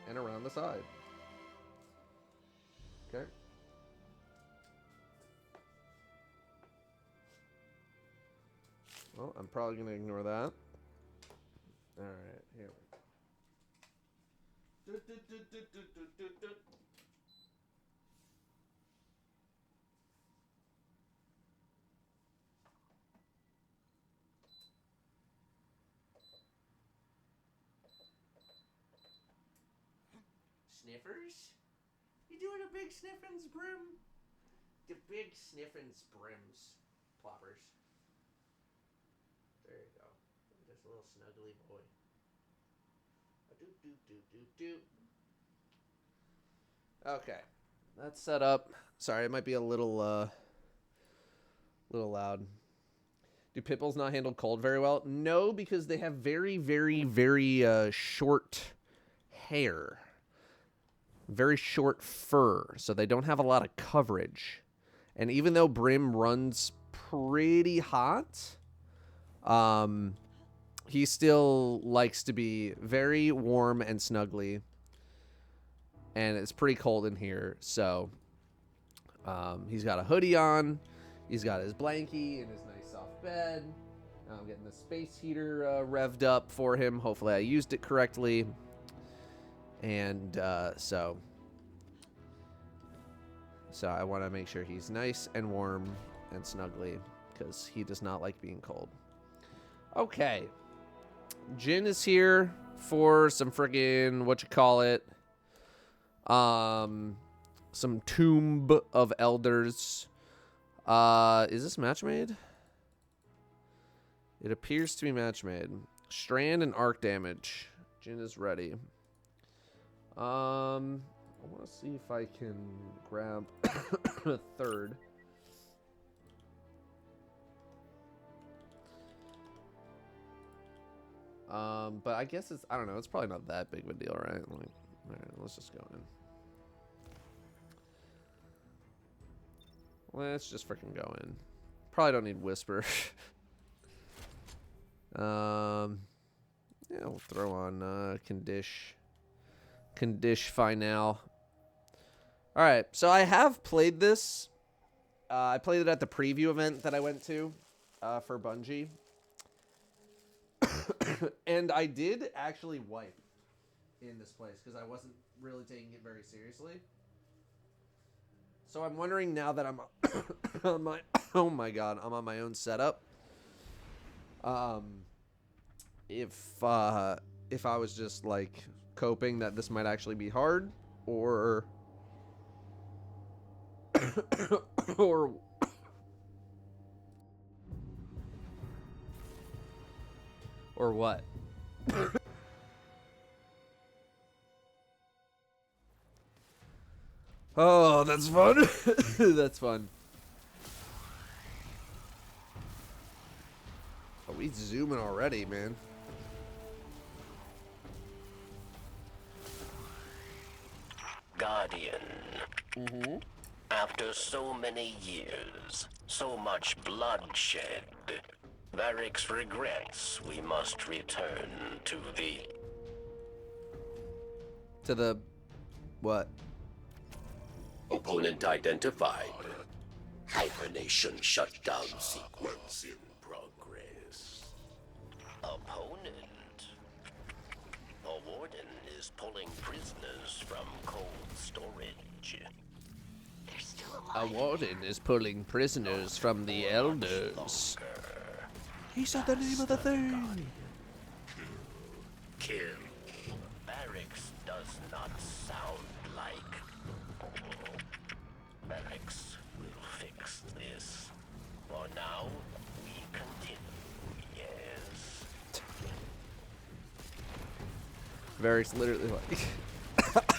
and around the side. Okay. Well, I'm probably going to ignore that. Alright, here we go. Sniffers? You doing a big sniffins, Brim? The big sniffins, Brims. Ploppers. There you go. Just a little snuggly boy. Okay. That's set up. Sorry, it might be a little loud. Do pit bulls not handle cold very well? No, because they have very, very, very short hair. Very short fur, so they don't have a lot of coverage. And even though Brim runs pretty hot, he still likes to be very warm and snuggly. And it's pretty cold in here, so he's got a hoodie on. He's got his blankie and his nice soft bed. Now I'm getting the space heater revved up for him. Hopefully I used it correctly. And so I want to make sure he's nice and warm and snuggly because he does not like being cold. Okay. Jin is here for some friggin' some Tomb of Elders. Is this match made? It appears to be match made. Strand and arc damage. Jin is ready. Well, I want to see if I can grab a third. But I guess it's, I don't know, it's probably not that big of a deal, right? Like, all right, let's just go in. Let's just freaking go in. Probably don't need Whisper. Yeah, we'll throw on Condish Final. Alright, so I have played this. I played it at the preview event that I went to for Bungie. And I did actually wipe in this place because I wasn't really taking it very seriously. So I'm wondering now that I'm on my oh my god, I'm on my own setup. If I was just like coping that this might actually be hard, or or what? Oh, that's fun. That's fun. Oh, we zooming already, man. Guardian. After so many years, so much bloodshed, Varix regrets we must return to the... To the... what? Opponent identified. Hibernation shutdown sequence in progress. Opponent? A warden is pulling prisoners from cold storage. They're still A alive. warden is pulling prisoners from the elders. He said the name of the thing. Kill. Varix does not sound like... Varix will fix this. For now, we continue, yes. Varix literally like...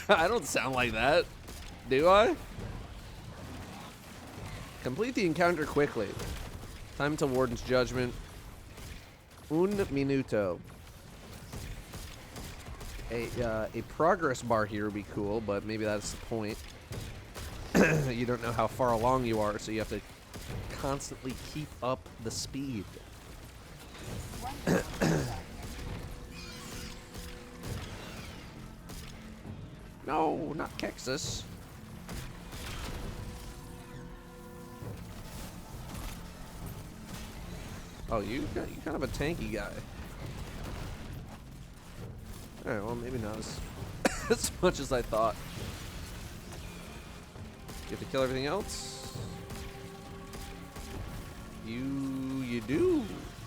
I don't sound like that. Do I? Complete the encounter quickly. Time to Warden's Judgment. Un minuto. A progress bar here would be cool, but maybe that's the point. You don't know how far along you are, so you have to constantly keep up the speed. No, not Kexus. Oh, you kind of a tanky guy. Alright, well, maybe not as, as much as I thought. You have to kill everything else? You do.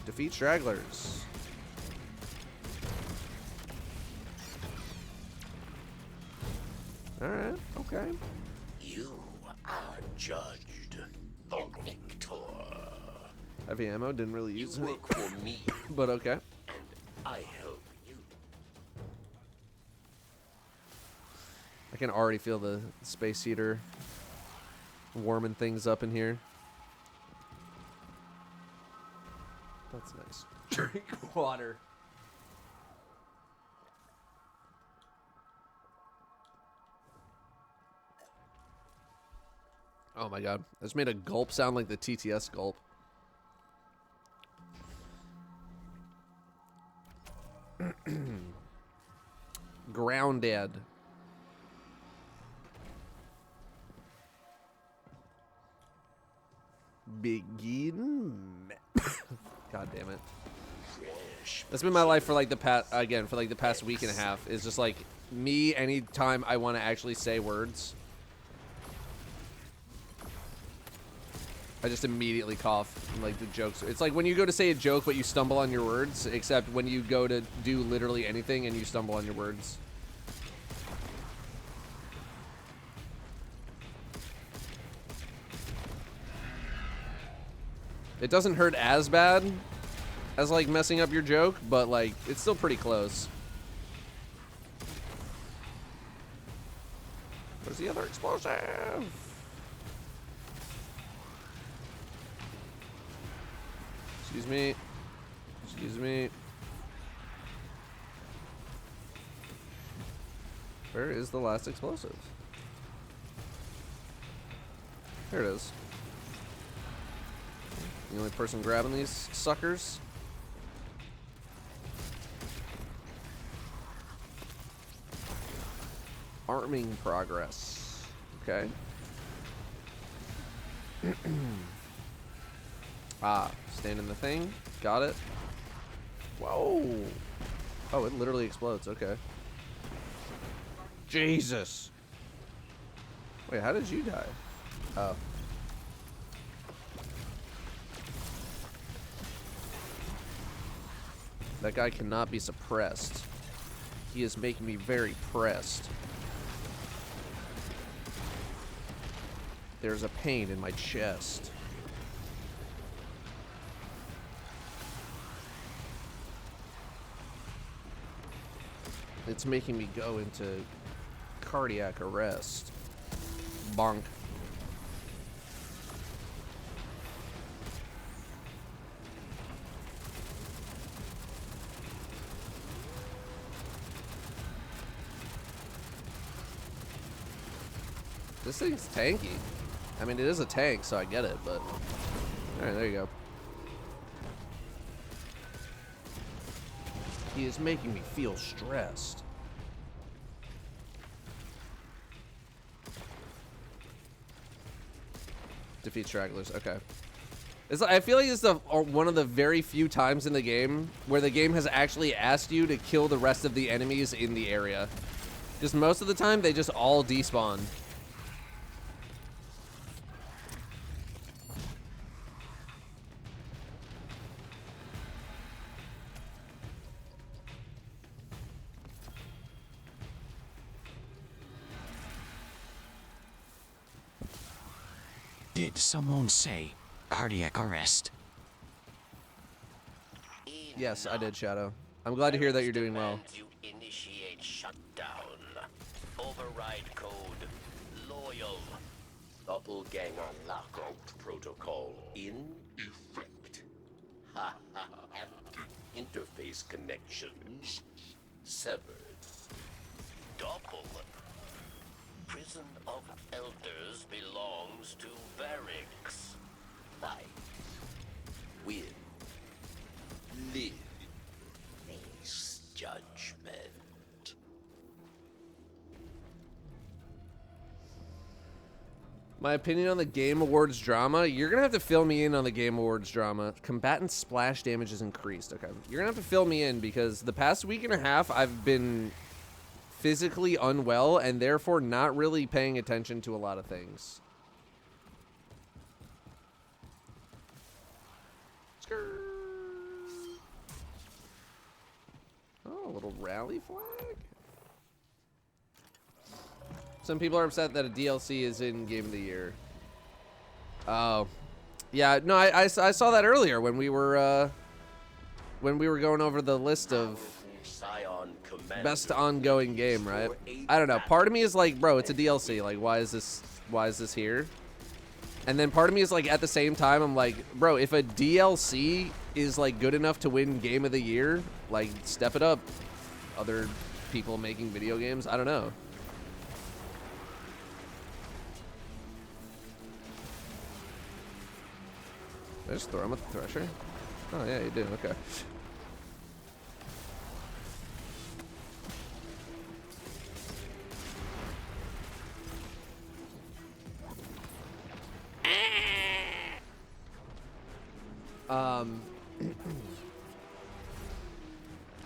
Defeat stragglers. Alright, okay. You are judged, the victor. Heavy ammo, didn't really use You it. work for me, But okay. and I help you. I can already feel the space heater warming things up in here. That's nice. Drink water. Oh my god. I just made a gulp sound like the TTS gulp. Grounded. Begin. God damn it. That's been my life for like the past week and a half. Is just like me anytime I want to actually say words. I just immediately cough, like the jokes. It's like when you go to say a joke, but you stumble on your words, except when you go to do literally anything and you stumble on your words. It doesn't hurt as bad as like messing up your joke, but like it's still pretty close. Where's the other explosive? Excuse me. Excuse me. Where is the last explosive? There it is. The only person grabbing these suckers. Arming progress. Okay. Ah, stand in the thing. Got it. Whoa. Oh, it literally explodes. Okay. Jesus. Wait, how did you die? Oh. That guy cannot be suppressed. He is making me very pressed. There's a pain in my chest. It's making me go into cardiac arrest. Bonk. This thing's tanky. I mean, it is a tank, so I get it, but... Alright, there you go. He is making me feel stressed. Defeat stragglers, okay. I feel like it's one of the very few times in the game where the game has actually asked you to kill the rest of the enemies in the area. Because most of the time, they just all despawn. Did someone say cardiac arrest? Yes, I did, Shadow. I'm glad to hear that you're doing well. You initiate shutdown. Override code loyal. Doppelganger lockout protocol in effect. Ha ha. Interface connections severed. Doppel. Prison of Elders belongs to Varix. Fight. Win. Live. Face judgment. My opinion on the Game Awards drama, you're gonna have to fill me in on the Game Awards drama. Combatant splash damage is increased. Okay, you're gonna have to fill me in because the past week and a half I've been physically unwell and therefore not really paying attention to a lot of things. Oh, a little rally flag. Some people are upset that a DLC is in Game of the Year. Oh, yeah. No, I saw that earlier when we were going over the list of best ongoing game, right? I don't know. Part of me is like, bro, it's a DLC. Like, why is this here? And then part of me is like, at the same time, I'm like, bro, if a DLC is like good enough to win Game of the Year, like, step it up. Other people making video games, I don't know. Did I just throw him at the thresher? Oh yeah, you do. Okay.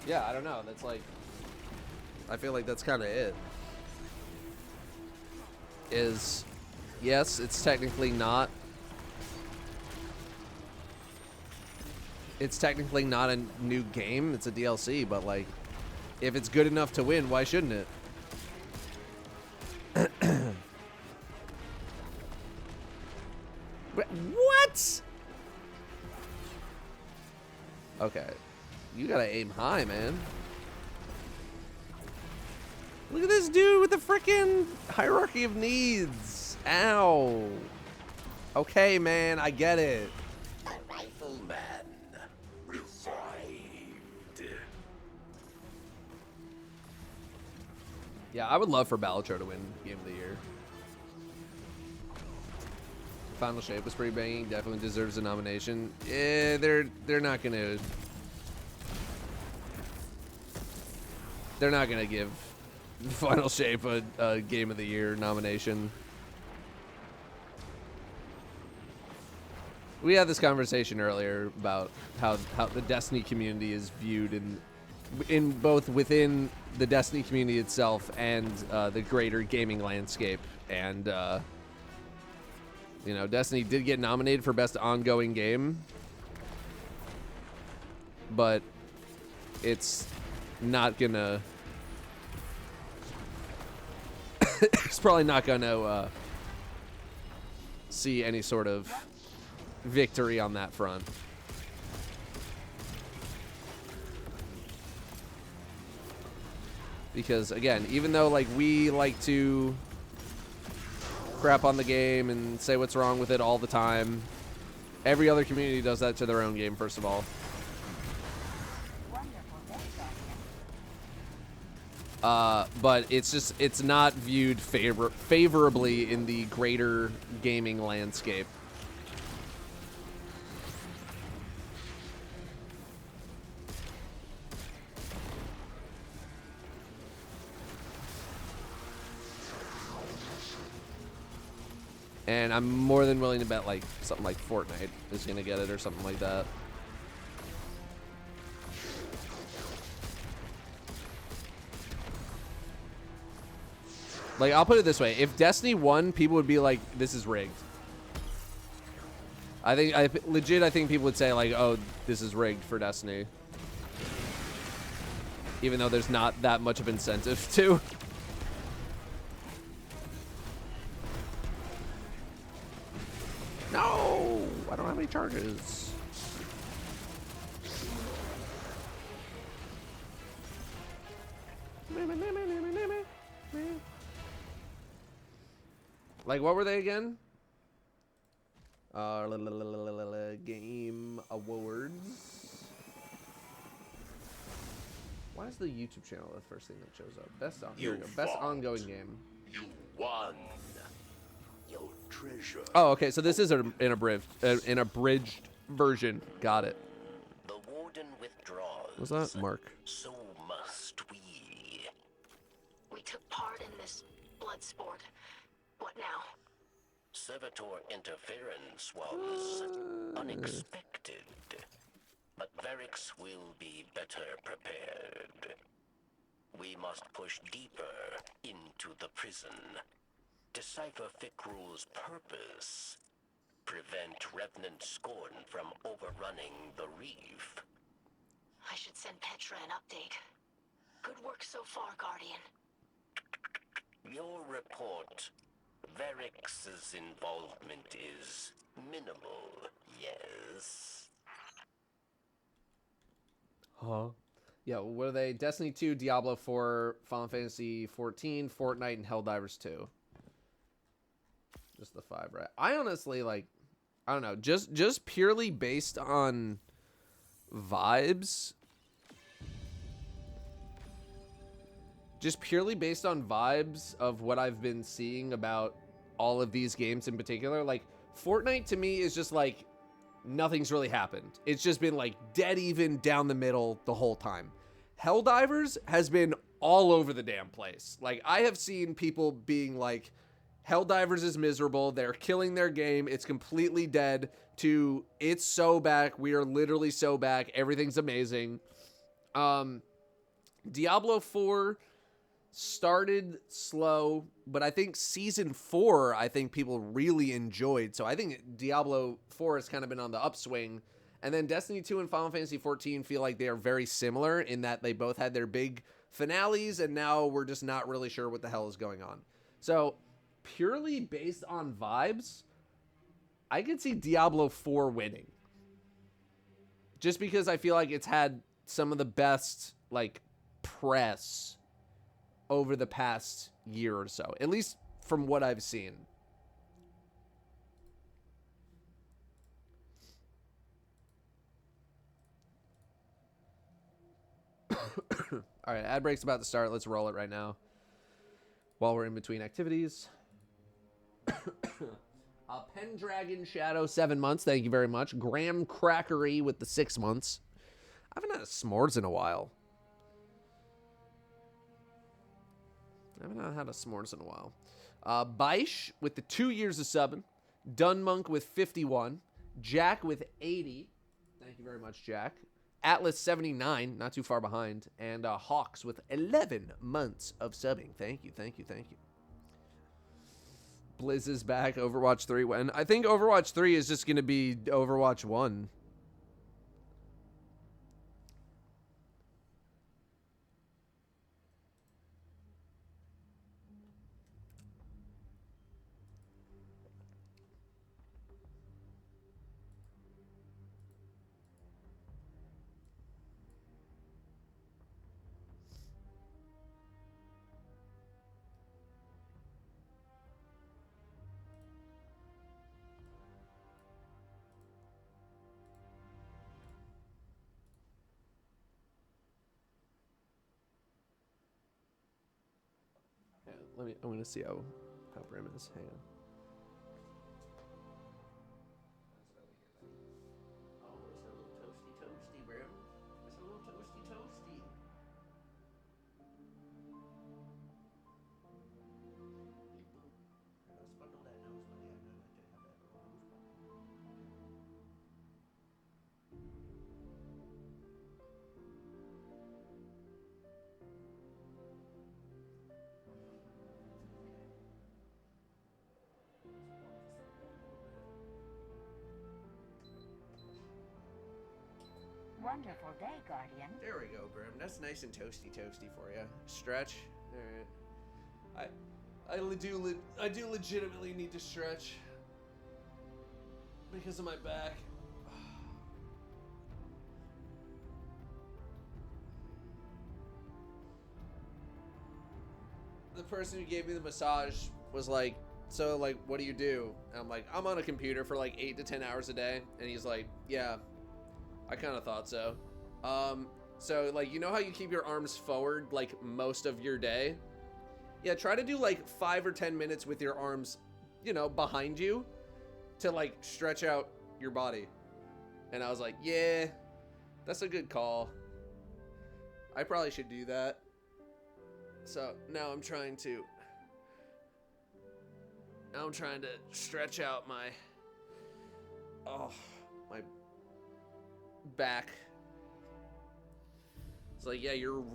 Yeah, I don't know. That's like, I feel like that's kind of it. Yes, it's technically not. It's technically not a new game. It's a DLC, but like, if it's good enough to win, why shouldn't it? What? Okay. You gotta aim high, man. Look at this dude with the frickin' hierarchy of needs. Ow. Okay, man, I get it. A rifleman revived. Yeah, I would love for Balatro to win Game of the Year. Final Shape was pretty banging. Definitely deserves a nomination. Yeah, they're not gonna. They're not gonna give Final Shape a Game of the Year nomination. We had this conversation earlier about how the Destiny community is viewed in both within the Destiny community itself and the greater gaming landscape. And you know, Destiny did get nominated for Best Ongoing Game, but it's not gonna. It's probably not gonna see any sort of victory on that front. Because again, even though like we like to crap on the game and say what's wrong with it all the time, every other community does that to their own game, first of all. But it's not viewed favorably in the greater gaming landscape. And I'm more than willing to bet like something like Fortnite is gonna get it or something like that. Like, I'll put it this way. If Destiny won, people would be like, this is rigged. I think people would say, like, oh, this is rigged for Destiny. Even though there's not that much of incentive to. No! I don't have any charges. Like, what were they again? Game awards. Why is the YouTube channel the first thing that shows up? Here we go. Best ongoing game. You won. Your treasure. Oh, okay. So this is an abridged version. Got it. The warden withdraws. What's that, Mark? So must we. We took part in this blood sport. What now? Servitor interference was unexpected, but Varix will be better prepared. We must push deeper into the prison, decipher Fikrul's purpose, prevent Revenant Scorn from overrunning the reef. I should send Petra an update. Good work so far, Guardian. Your report. Varix's involvement is minimal, yes. Huh? Yeah, what are they? Destiny 2, Diablo 4, Final Fantasy 14, Fortnite, and Helldivers 2. Just the 5, right? I honestly, like, I don't know. Just purely based on vibes. Just purely based on vibes of what I've been seeing about all of these games in particular. Like, Fortnite to me is just like, nothing's really happened. It's just been like dead even down the middle the whole time. Helldivers has been all over the damn place. Like, I have seen people being like, Helldivers is miserable. They're killing their game. It's completely dead, to it's so back. We are literally so back. Everything's amazing. Diablo 4 started slow, but I think Season 4, I think people really enjoyed. So I think Diablo 4 has kind of been on the upswing. And then Destiny 2 and Final Fantasy 14 feel like they are very similar in that they both had their big finales, and now we're just not really sure what the hell is going on. So purely based on vibes, I could see Diablo 4 winning. Just because I feel like it's had some of the best, like, press over the past year or so, at least from what I've seen. All right, ad break's about to start. Let's roll it right now while we're in between activities. Pendragon Shadow, 7 months. Thank you very much. Graham Crackery with the 6 months. I haven't had a s'mores in a while. Baish with the 2 years of subbing. Dunmonk with 51. Jack with 80. Thank you very much, Jack. Atlas 79, not too far behind. And Hawks with 11 months of subbing. Thank you, thank you, thank you. Blizz is back. Overwatch 3 when? I think Overwatch 3 is just going to be Overwatch 1. I'm gonna see how Brim is. Hang on. Oh, it's a little toasty, Brim. It's a little toasty. Let's bundle that nose, buddy. I know that to have that little nose bundle. Wonderful day, Guardian. There we go, Brim. That's nice and toasty for you. Stretch. All right. I do legitimately need to stretch because of my back. The person who gave me the massage was like, so like, what do you do? And I'm like, I'm on a computer for like 8 to 10 hours a day. And he's like, yeah, I kind of thought so. So like, you know how you keep your arms forward like most of your day? Yeah, try to do like 5 or 10 minutes with your arms, you know, behind you to like stretch out your body. And I was like, yeah, that's a good call. I probably should do that. So now I'm trying to stretch out my back. It's like, yeah, your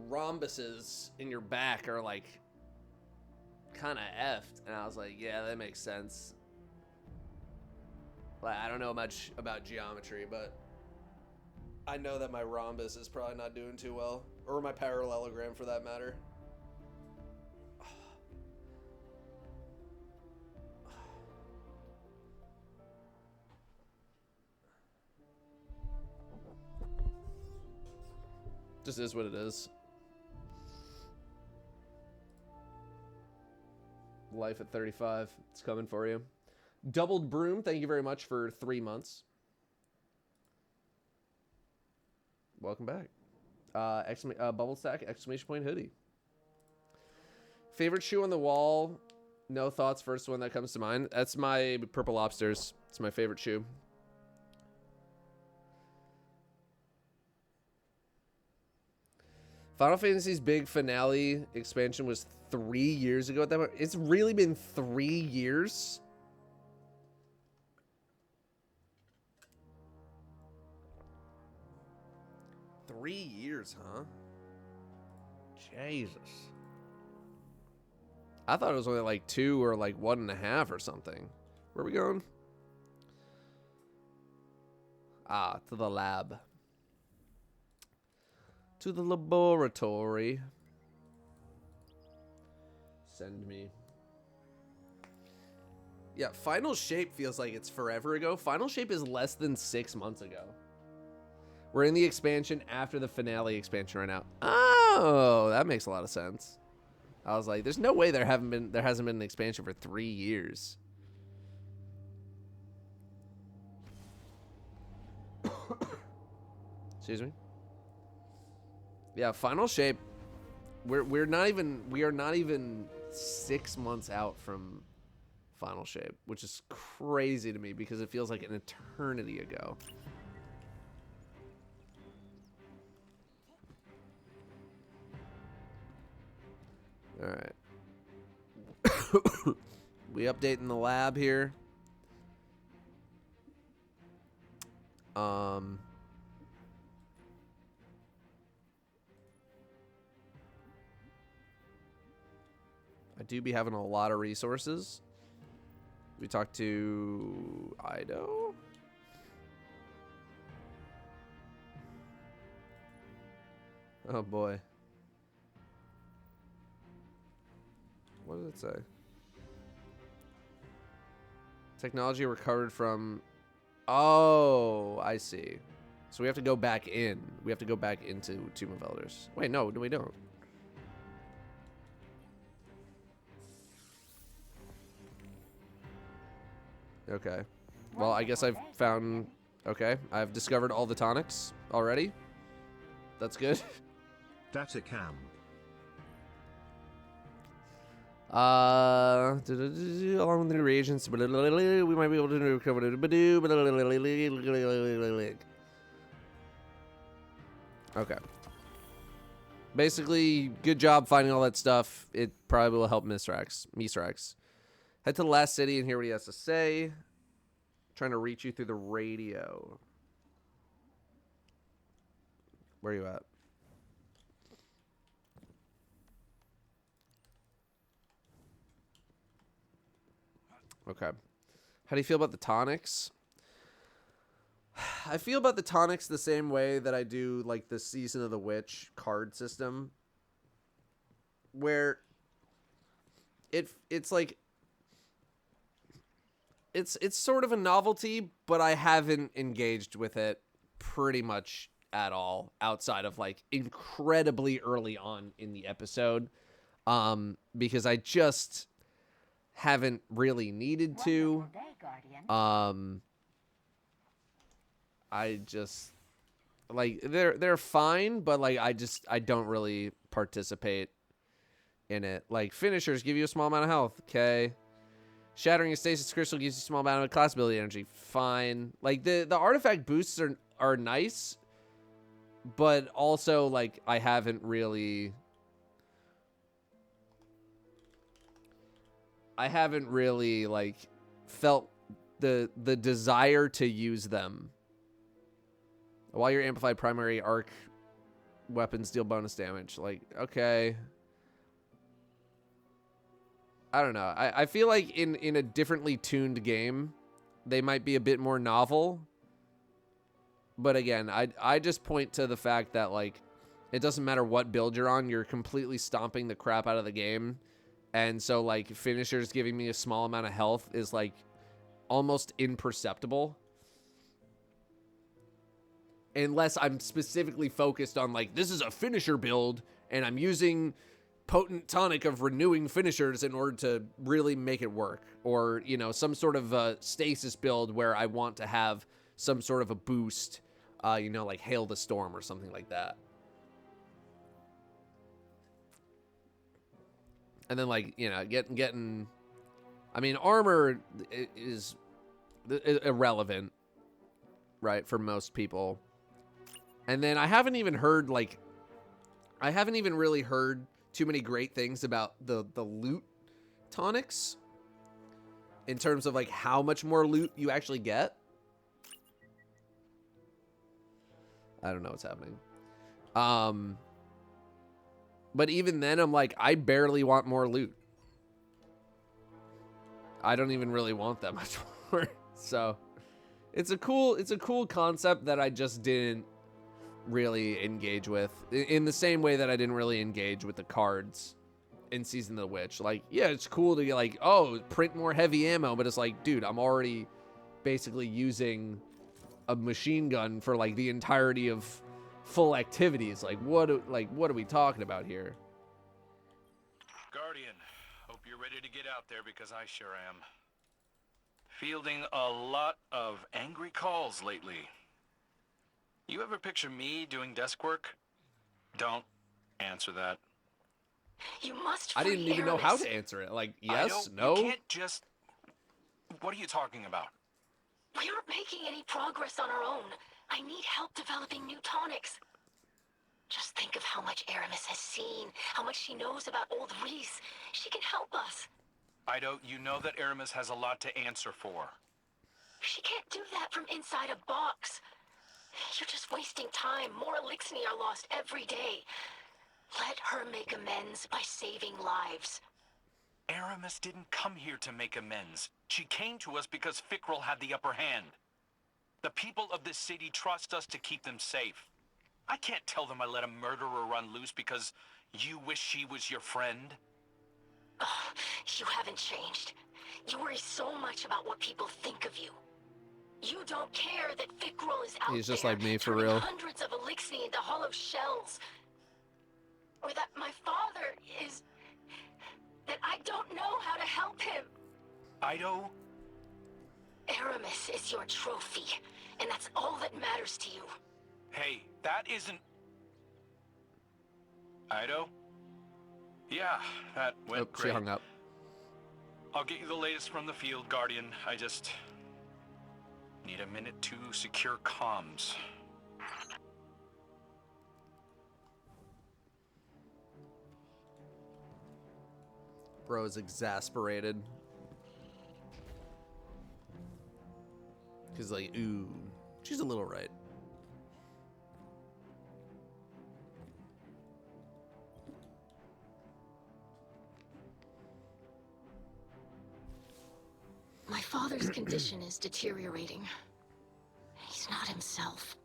rhombuses in your back are like kind of effed. And I was like, yeah, that makes sense. Like, I don't know much about geometry, but I know that my rhombus is probably not doing too well, or my parallelogram for that matter. Just is what it is. Life at 35. It's coming for you. Doubled Broom, thank you very much for 3 months. Welcome back. Bubble Stack, exclamation point hoodie. Favorite shoe on the wall? No thoughts. First one that comes to mind. That's my Purple Lobsters. It's my favorite shoe. Final Fantasy's big finale expansion was 3 years ago at that point. It's really been 3 years. Huh? Jesus. I thought it was only like 2 or like 1.5 or something. Where are we going? Ah, to the lab. To the laboratory. Send me. Yeah, Final Shape feels like it's forever ago. Final Shape is less than 6 months ago. We're in the expansion after the finale expansion right now. Oh, that makes a lot of sense. I was like, there's no way there hasn't been an expansion for 3 years. Excuse me. Yeah, Final Shape. We are not even 6 months out from Final Shape, which is crazy to me because it feels like an eternity ago. All right. We updating the lab here. I do be having a lot of resources. We talked to Ido. Oh boy. What does it say? Technology recovered from... Oh, I see. So we have to go back in. We have to go back into Tomb of Elders. Wait, no, we don't. Okay. Well, I guess I've found... Okay, I've discovered all the tonics already. That's good. Data cam. Along with the reagents, we might be able to recover it. Okay. Basically, good job finding all that stuff. It probably will help Misrax. Head to the last city and hear what he has to say. Trying to reach you through the radio. Where are you at? Okay. How do you feel about the tonics? I feel about the tonics the same way that I do like the Season of the Witch card system. Where it's like it's sort of a novelty, but I haven't engaged with it pretty much at all outside of like incredibly early on in the episode. Because I just haven't really needed to. I just like they're fine, but like I don't really participate in it. Like finishers give you a small amount of health, okay. Shattering a stasis crystal gives you a small amount of class ability energy, fine. Like the artifact boosts are nice, but also like I haven't really like felt the desire to use them. While your amplified primary arc weapons deal bonus damage. Like, okay. I don't know. I feel like in a differently tuned game, they might be a bit more novel. But again, I just point to the fact that like it doesn't matter what build you're on, you're completely stomping the crap out of the game. And so like finishers giving me a small amount of health is like almost imperceptible. Unless I'm specifically focused on like, this is a finisher build and I'm using potent tonic of renewing finishers in order to really make it work. Or, you know, some sort of stasis build where I want to have some sort of a boost, you know, like Hail the Storm or something like that. And then like, you know, getting, I mean, armor is irrelevant, right, for most people. And then I haven't even heard like, I haven't even really heard too many great things about the loot tonics in terms of like how much more loot you actually get. I don't know what's happening. But even then I'm like, I barely want more loot. I don't even really want that much more. So it's a cool concept that I just didn't really engage with in the same way that I didn't really engage with the cards in Season of the Witch. Like, yeah, it's cool to get like, oh, print more heavy ammo, but it's like, dude, I'm already basically using a machine gun for like the entirety of full activities. Like what are we talking about here? Guardian, hope you're ready to get out there because I sure am. Fielding a lot of angry calls lately. You ever picture me doing desk work? Don't answer that. You must I free didn't even know how Aramis. to answer it. Like, yes, no. You can't just... What are you talking about? We aren't making any progress on our own. I need help developing new tonics. Just think of how much Aramis has seen, how much she knows about old Reese. She can help us. Ido, you know that Aramis has a lot to answer for. She can't do that from inside a box. You're just wasting time. More Elixni are lost every day. Let her make amends by saving lives. Aramis didn't come here to make amends. She came to us because Fikrul had the upper hand. The people of this city trust us to keep them safe. I can't tell them I let a murderer run loose because you wish she was your friend. Oh, you haven't changed. You worry so much about what people think of you. You don't care that Fikrul is out He's just there like me, for turning real. hundreds of Elixni into hollow shells. Or that my father is... that I don't know how to help him. Ido? Aramis is your trophy, and that's all that matters to you. Hey, that isn't... Ido? Yeah, that went She great. hung up. I'll get you the latest from the field, Guardian. I just... need a minute to secure comms. Bro is exasperated. Cause like, ooh, she's a little right. My father's condition is deteriorating. He's not himself.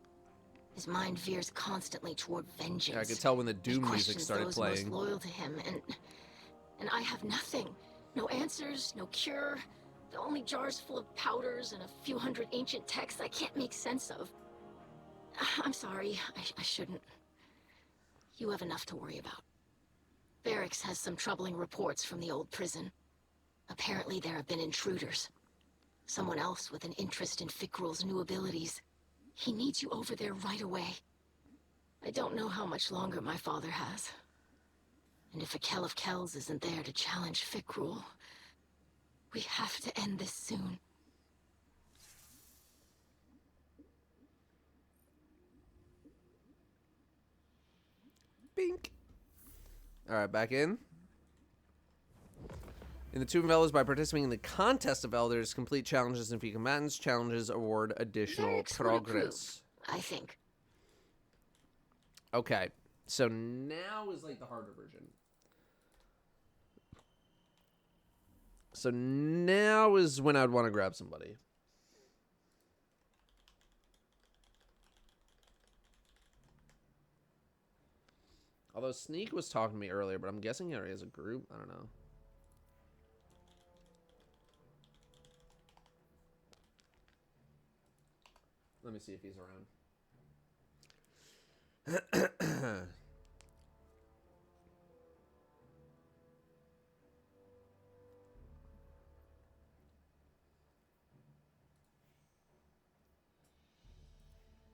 His mind veers constantly toward vengeance. Yeah, I could tell when the Doom He music questions started those playing. most loyal to him, and I have nothing. No answers, no cure. The only jars full of powders and a few hundred ancient texts I can't make sense of. I'm sorry, I shouldn't. You have enough to worry about. Barracks has some troubling reports from the old prison. Apparently there have been intruders. Someone else with an interest in Fikrul's new abilities. He needs you over there right away. I don't know how much longer my father has. And if a Kell of Kells isn't there to challenge Fikrul, we have to end this soon. Bink. All right, back in. In the Tomb of Elders, by participating in the Contest of Elders, complete challenges and defeat combatants. Challenges award additional Barracks would progress. approve, I think. Okay, so now is like the harder version. So now is when I'd want to grab somebody. Although Sneak was talking to me earlier, but I'm guessing he already has a group. I don't know. Let me see if he's around.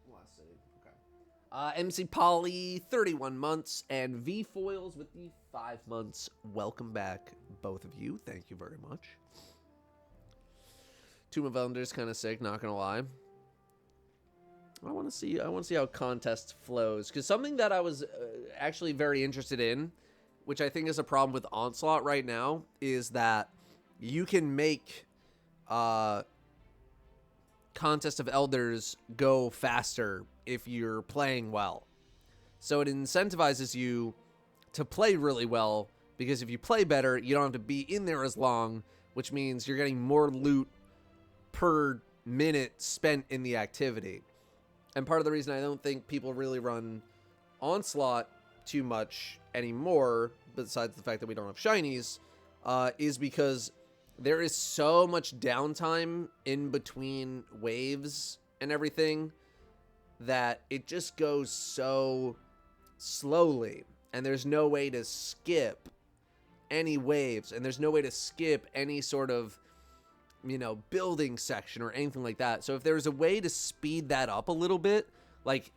Let's see. Okay. MC Polly, 31 months, and V Foils with the 5 months. Welcome back, both of you. Thank you very much. Tomb of Elders kind of sick, not gonna lie. I want to see how contest flows, because something that I was actually very interested in, which I think is a problem with Onslaught right now, is that you can make Contest of Elders go faster if you're playing well. So it incentivizes you to play really well, because if you play better, you don't have to be in there as long, which means you're getting more loot per minute spent in the activity. And part of the reason I don't think people really run Onslaught too much anymore, besides the fact that we don't have shinies, is because there is so much downtime in between waves and everything that it just goes so slowly, and there's no way to skip any waves, and there's no way to skip any sort of, you know, building section or anything like that. So if there's a way to speed that up a little bit, like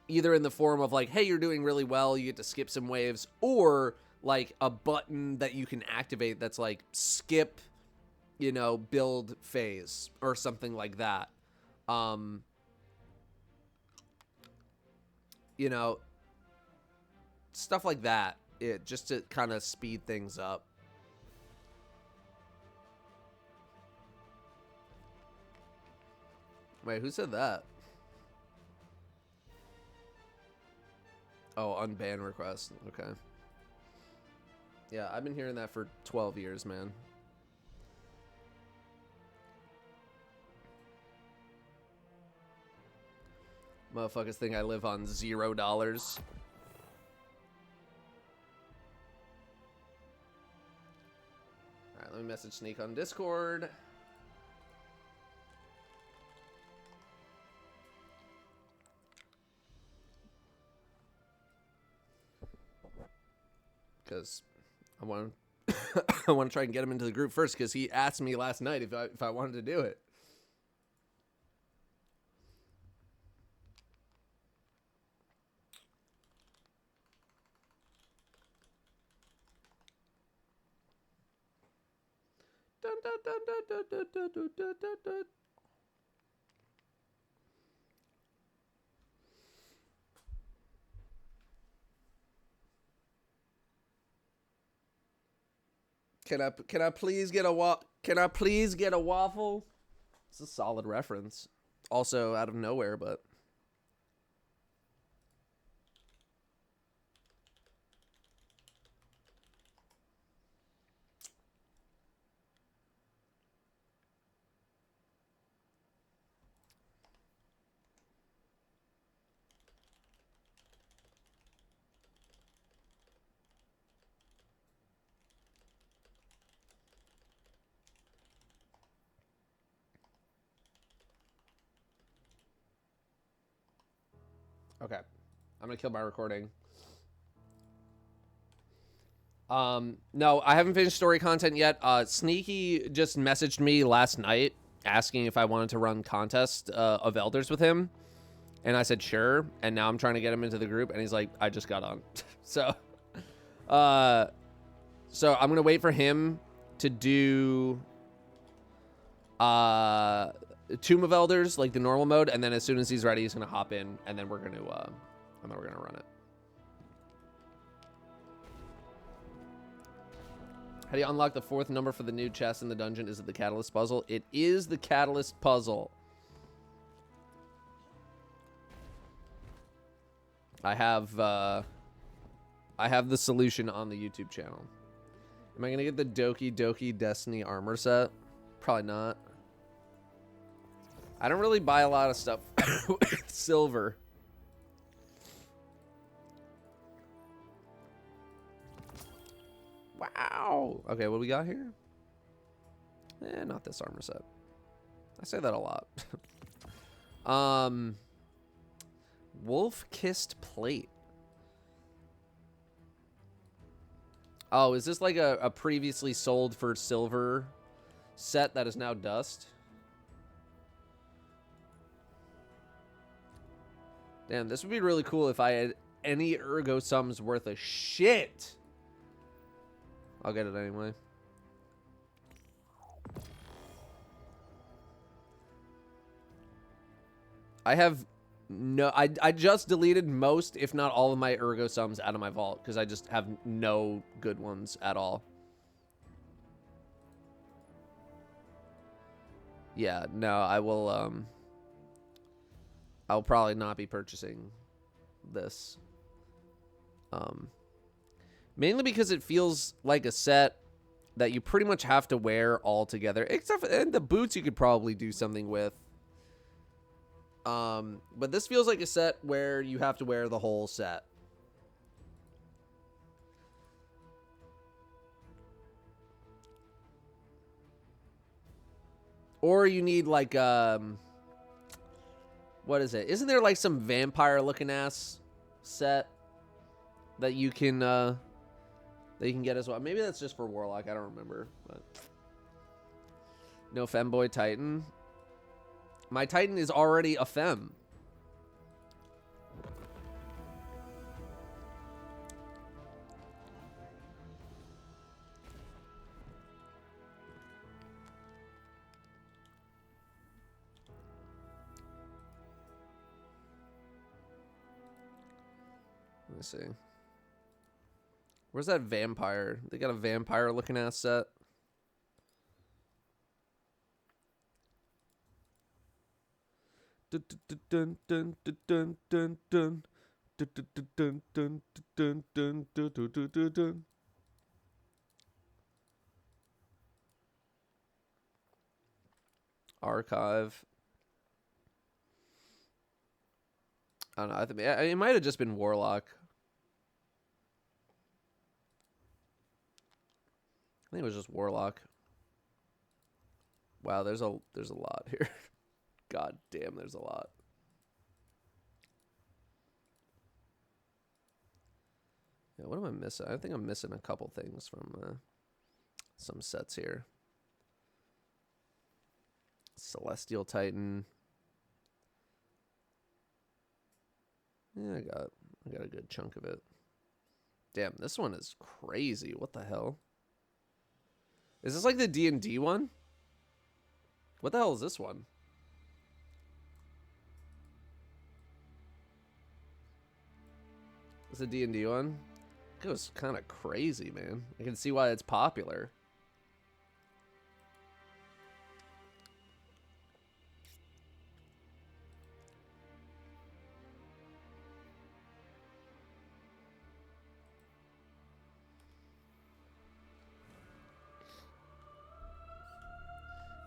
either in the form of like, hey, you're doing really well, you get to skip some waves, or like a button that you can activate that's like skip, you know, build phase or something like that. You know, stuff like that, it just to kind of speed things up. Wait, who said that? Oh, unban request. Okay. Yeah, I've been hearing that for 12 years, man. Motherfuckers think I live on $0. Alright, let me message Sneak on Discord. Because I want to I want to try and get him into the group first, because he asked me last night if I wanted to do it. Dun, dun, dun, dun, dun, dun, dun, dun, dun, dun. Can I please get a waffle? It's a solid reference. Also out of nowhere, but okay. I'm gonna kill my recording. No, I haven't finished story content yet. Sneaky just messaged me last night asking if I wanted to run contest of elders with him, and I said sure. And now I'm trying to get him into the group, and he's like, I just got on. So I'm gonna wait for him to do Tomb of Elders, like the normal mode, and then as soon as he's ready, he's gonna hop in, and then we're gonna run it. How do you unlock the 4th number for the new chest in the dungeon? Is it the Catalyst puzzle? It is the Catalyst puzzle. I have the solution on the YouTube channel. Am I gonna get the Doki Doki Destiny armor set? Probably not. I don't really buy a lot of stuff with silver. Wow. Okay, what do we got here? Not this armor set. I say that a lot. Wolf-kissed plate. Oh, is this like a previously sold for silver set that is now dust? Damn, this would be really cool if I had any ergo sums worth of shit. I'll get it anyway. I have no... I just deleted most, if not all, of my ergo sums out of my vault, because I just have no good ones at all. Yeah, no, I will, I'll probably not be purchasing this. Mainly because it feels like a set that you pretty much have to wear all together. Except for, and the boots you could probably do something with. But this feels like a set where you have to wear the whole set. Or you need like, What is it? Isn't there like some vampire looking ass set that you can get as well? Maybe that's just for Warlock. I don't remember. But no femboy Titan. My Titan is already a femme. Let me see. Where's that vampire? They got a vampire looking ass set. Archive. I don't know. I think it might have just been Warlock. I think it was just Warlock. Wow, there's a lot here. God damn, there's a lot. Yeah, what am I missing? I think I'm missing a couple things from some sets here. Celestial Titan. Yeah, I got a good chunk of it. Damn, this one is crazy. What the hell? Is this like the D&D one? What the hell is this one? Is the D&D one? It goes kind of crazy, man. I can see why it's popular.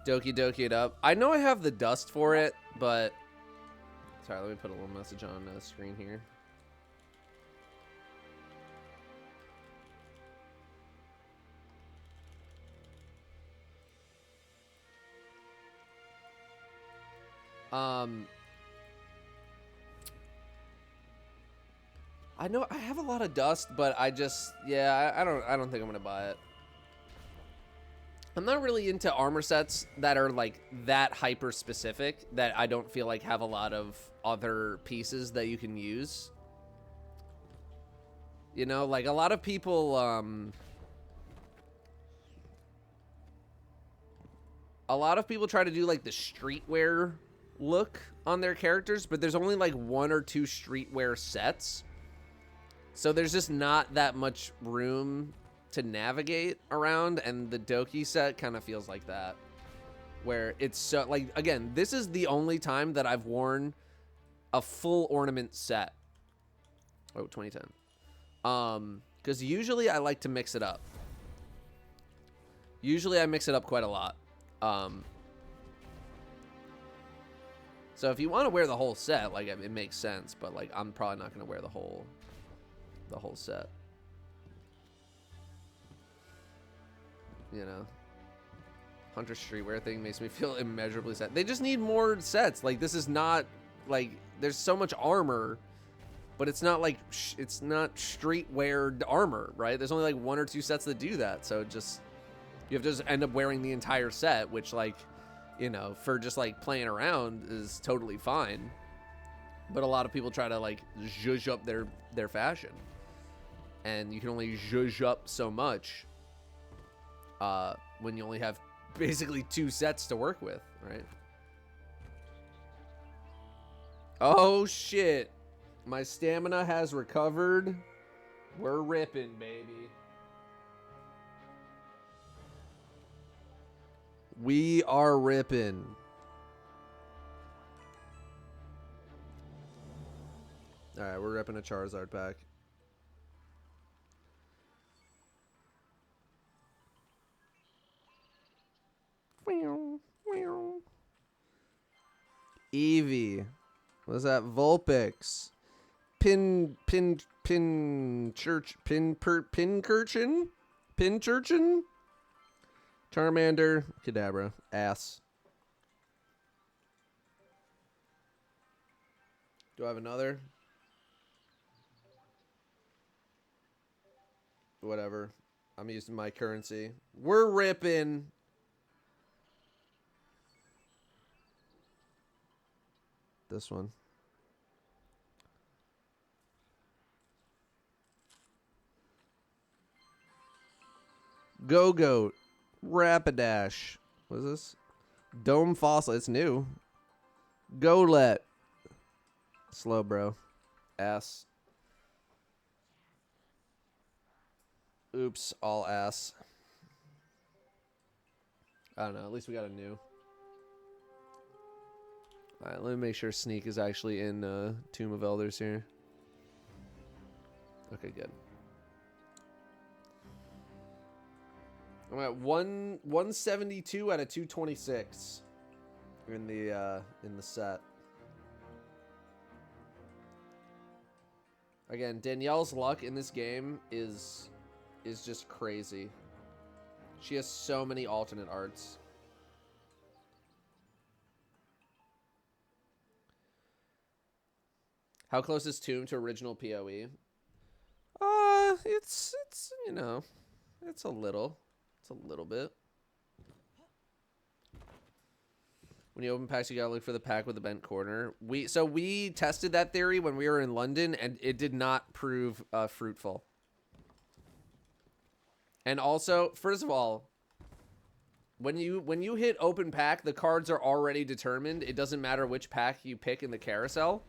Doki Doki it up. I know I have the dust for it, but... Sorry, let me put a little message on the screen here. I know I have a lot of dust, but I just... Yeah, I don't think I'm gonna buy it. I'm not really into armor sets that are like that hyper specific that I don't feel like have a lot of other pieces that you can use. You know, like a lot of people, try to do like the streetwear look on their characters, but there's only like 1 or 2 streetwear sets. So there's just not that much room to navigate around, and the Doki set kind of feels like that, where it's so like, again, this is the only time that I've worn a full ornament set. Oh, 2010. Because usually I like to mix it up. Usually I mix it up quite a lot. So if you want to wear the whole set, like, it makes sense, but like I'm probably not going to wear the whole set. You know, Hunter Streetwear thing makes me feel immeasurably sad. They just need more sets. Like, this is not like, there's so much armor, but it's not like it's not streetwear armor, right? There's only like 1 or 2 sets that do that. So just, you have to just end up wearing the entire set, which, like, you know, for just like playing around is totally fine. But a lot of people try to like zhuzh up their fashion, and you can only zhuzh up so much when you only have basically 2 sets to work with, right? Oh shit, my stamina has recovered. We're ripping, baby. We are ripping. All right, we're ripping a Charizard pack. Eevee. What's that? Vulpix. Pincurchin? Charmander. Kadabra. Ass. Do I have another? Whatever. I'm using my currency. We're ripping. This one. Go Goat. Rapidash. What is this? Dome Fossil. It's new. Golet. Slow, bro. Ass. Oops. All ass. I don't know. At least we got a new. Alright, let me make sure Sneak is actually in Tomb of Elders here. Okay, good. I'm at 172 out of 226 in the set. Again, Danielle's luck in this game is just crazy. She has so many alternate arts. How close is Tomb to original PoE? It's you know, it's a little bit. When you open packs, you gotta look for the pack with the bent corner. We tested that theory when we were in London, and it did not prove fruitful. And also, first of all, when you hit open pack, the cards are already determined. It doesn't matter which pack you pick in the carousel.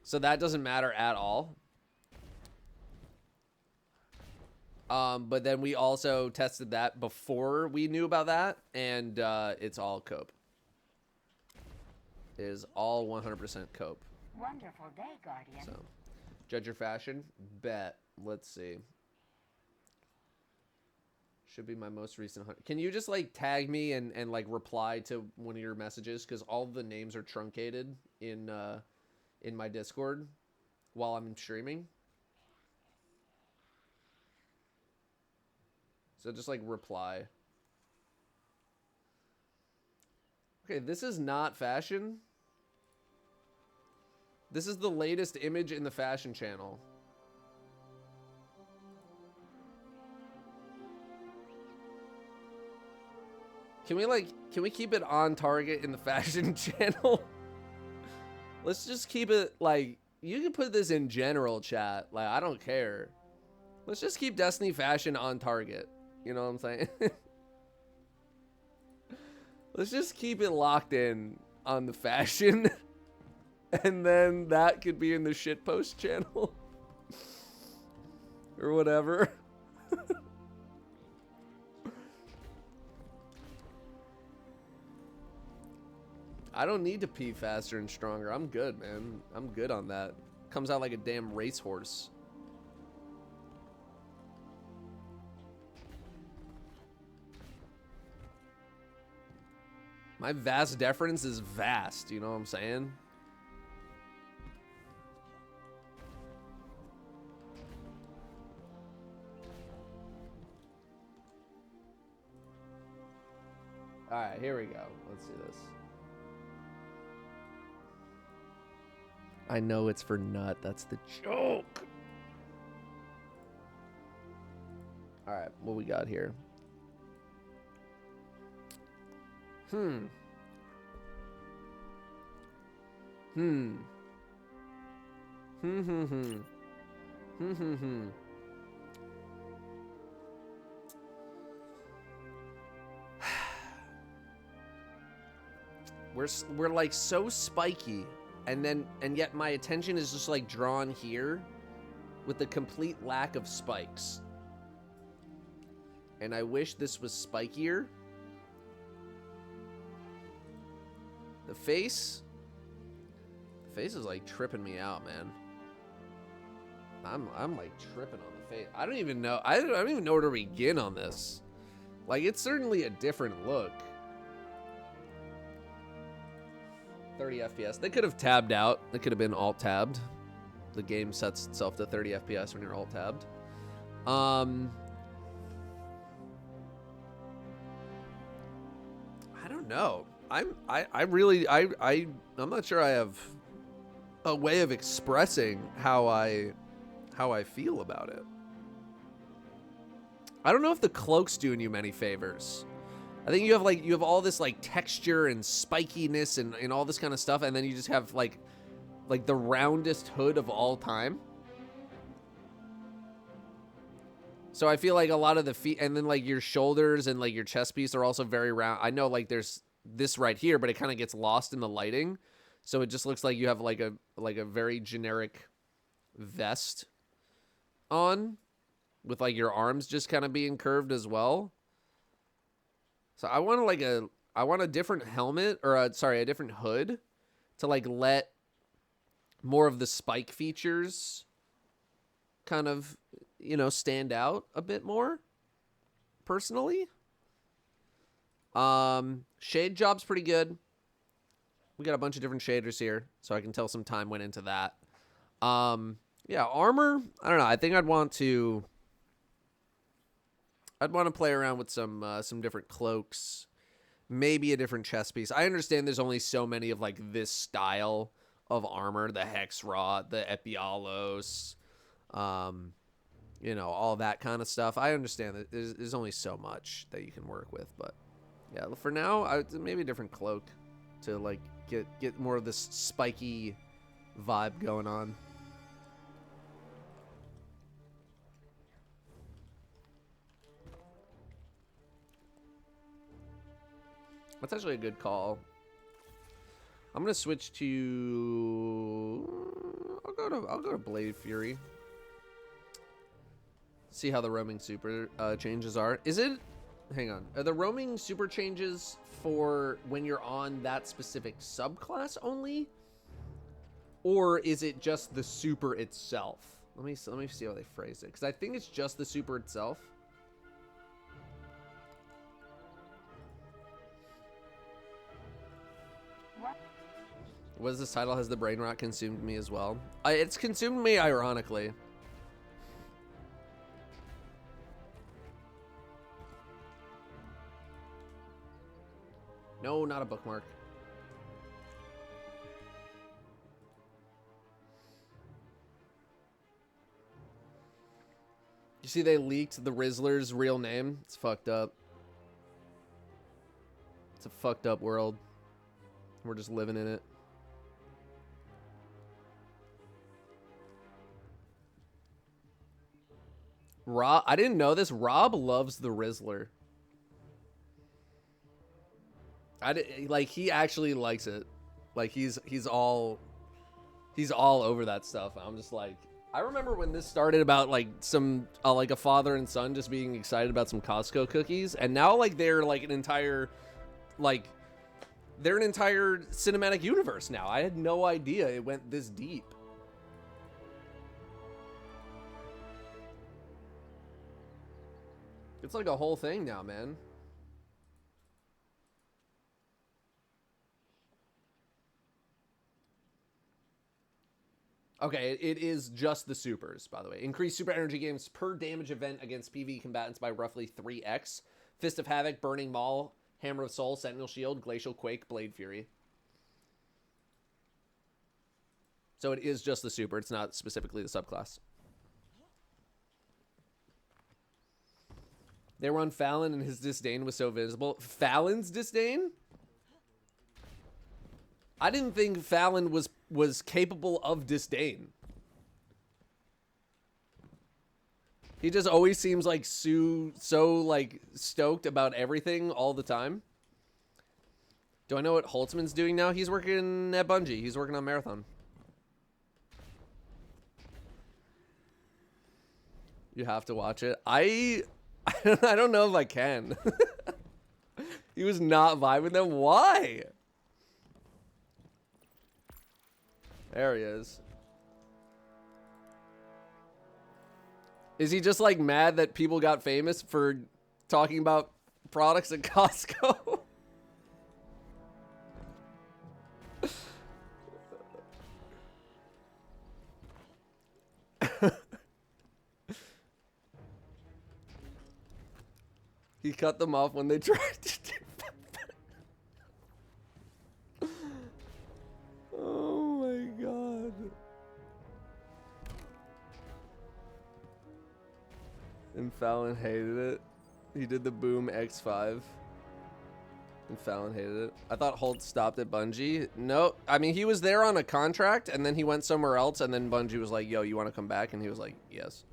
So that doesn't matter at all. But then we also tested that before we knew about that, and it's all cope. It is all 100% cope. Wonderful day, Guardian. So, judge your fashion? Bet. Let's see. Should be my most recent hunt. Can you just like tag me and like reply to one of your messages? Because all the names are truncated in my Discord while I'm streaming. So just like reply. Okay, this is not fashion. This is the latest image in the fashion channel. Can we keep it on target in the fashion channel? Let's just keep it like, you can put this in general chat. Like, I don't care. Let's just keep Destiny fashion on target. You know what I'm saying? Let's just keep it locked in on the fashion. And then that could be in the shitpost channel. Or whatever. I don't need to pee faster and stronger. I'm good, man. I'm good on that. Comes out like a damn racehorse. My vast deference is vast, you know what I'm saying? Alright, here we go. Let's see this. I know it's for nut. That's the joke. Alright, what we got here? We're like so spiky, and yet my attention is just like drawn here with the complete lack of spikes. And I wish this was spikier. The face is like tripping me out, man. I'm like tripping on the face. I don't even know. I don't even know where to begin on this. Like, it's certainly a different look. 30 FPS. They could have tabbed out. They could have been alt tabbed. The game sets itself to 30 FPS when you're alt tabbed. I don't know. I'm not sure I have a way of expressing how I feel about it. I don't know if the cloak's doing you many favors. I think you have all this like texture and spikiness and all this kind of stuff, and then you just have like the roundest hood of all time. So I feel like a lot of the feet, and then like your shoulders and like your chest piece are also very round. I know like there's this right here, but it kind of gets lost in the lighting. So it just looks like you have like a very generic vest on with like your arms just kind of being curved as well. So I want a different helmet, or a different hood to like let more of the spike features kind of, stand out a bit more, personally. Shade job's pretty good. We got a bunch of different shaders here, so I can tell some time went into that. Yeah, armor, I don't know. I think I'd want to play around with some different cloaks, maybe a different chest piece. I understand there's only so many of like this style of armor, the Hex Rot, the Epialos, all that kind of stuff. I understand that there's only so much that you can work with, but yeah, for now, maybe a different cloak to like get more of this spiky vibe going on. That's actually a good call. I'm gonna switch to. I'll go to Blade Fury. See how the roaming super changes are. Is it? Hang on. Are the roaming super changes for when you're on that specific subclass only, or is it just the super itself? Let me see how they phrase it, because I think it's just the super itself. What is this title? Has the brain rot consumed me as well? It's consumed me ironically. No, not a bookmark. You see they leaked the Rizzler's real name? It's fucked up. It's a fucked up world. We're just living in it. Rob, I didn't know this. Rob loves the Rizzler. Like he actually likes it. Like he's all over that stuff. I'm just like, I remember when this started about like some like a father and son just being excited about some Costco cookies, and now like they're like an entire cinematic universe now. I had no idea it went this deep. It's like a whole thing now, man. Okay, it is just the supers, by the way. Increase super energy gains per damage event against PvE combatants by roughly 3x. Fist of Havoc, Burning Maul, Hammer of Soul, Sentinel Shield, Glacial Quake, Blade Fury. So it is just the super. It's not specifically the subclass. They were on Fallon and his disdain was so visible. Fallon's disdain? I didn't think Fallon was capable of disdain. He just always seems like so like stoked about everything all the time. Do I know what Holtzman's doing now? He's working at Bungie. He's working on Marathon. You have to watch it. I don't know if I can. He was not vibing them. Why? There he is. Is he just like mad that people got famous for talking about products at Costco? He cut them off when they tried to do that. Oh my god. And Fallon hated it. He did the Boom X5. And Fallon hated it. I thought Holt stopped at Bungie. No, I mean, he was there on a contract, and then he went somewhere else, and then Bungie was like, yo, you want to come back? And he was like, yes.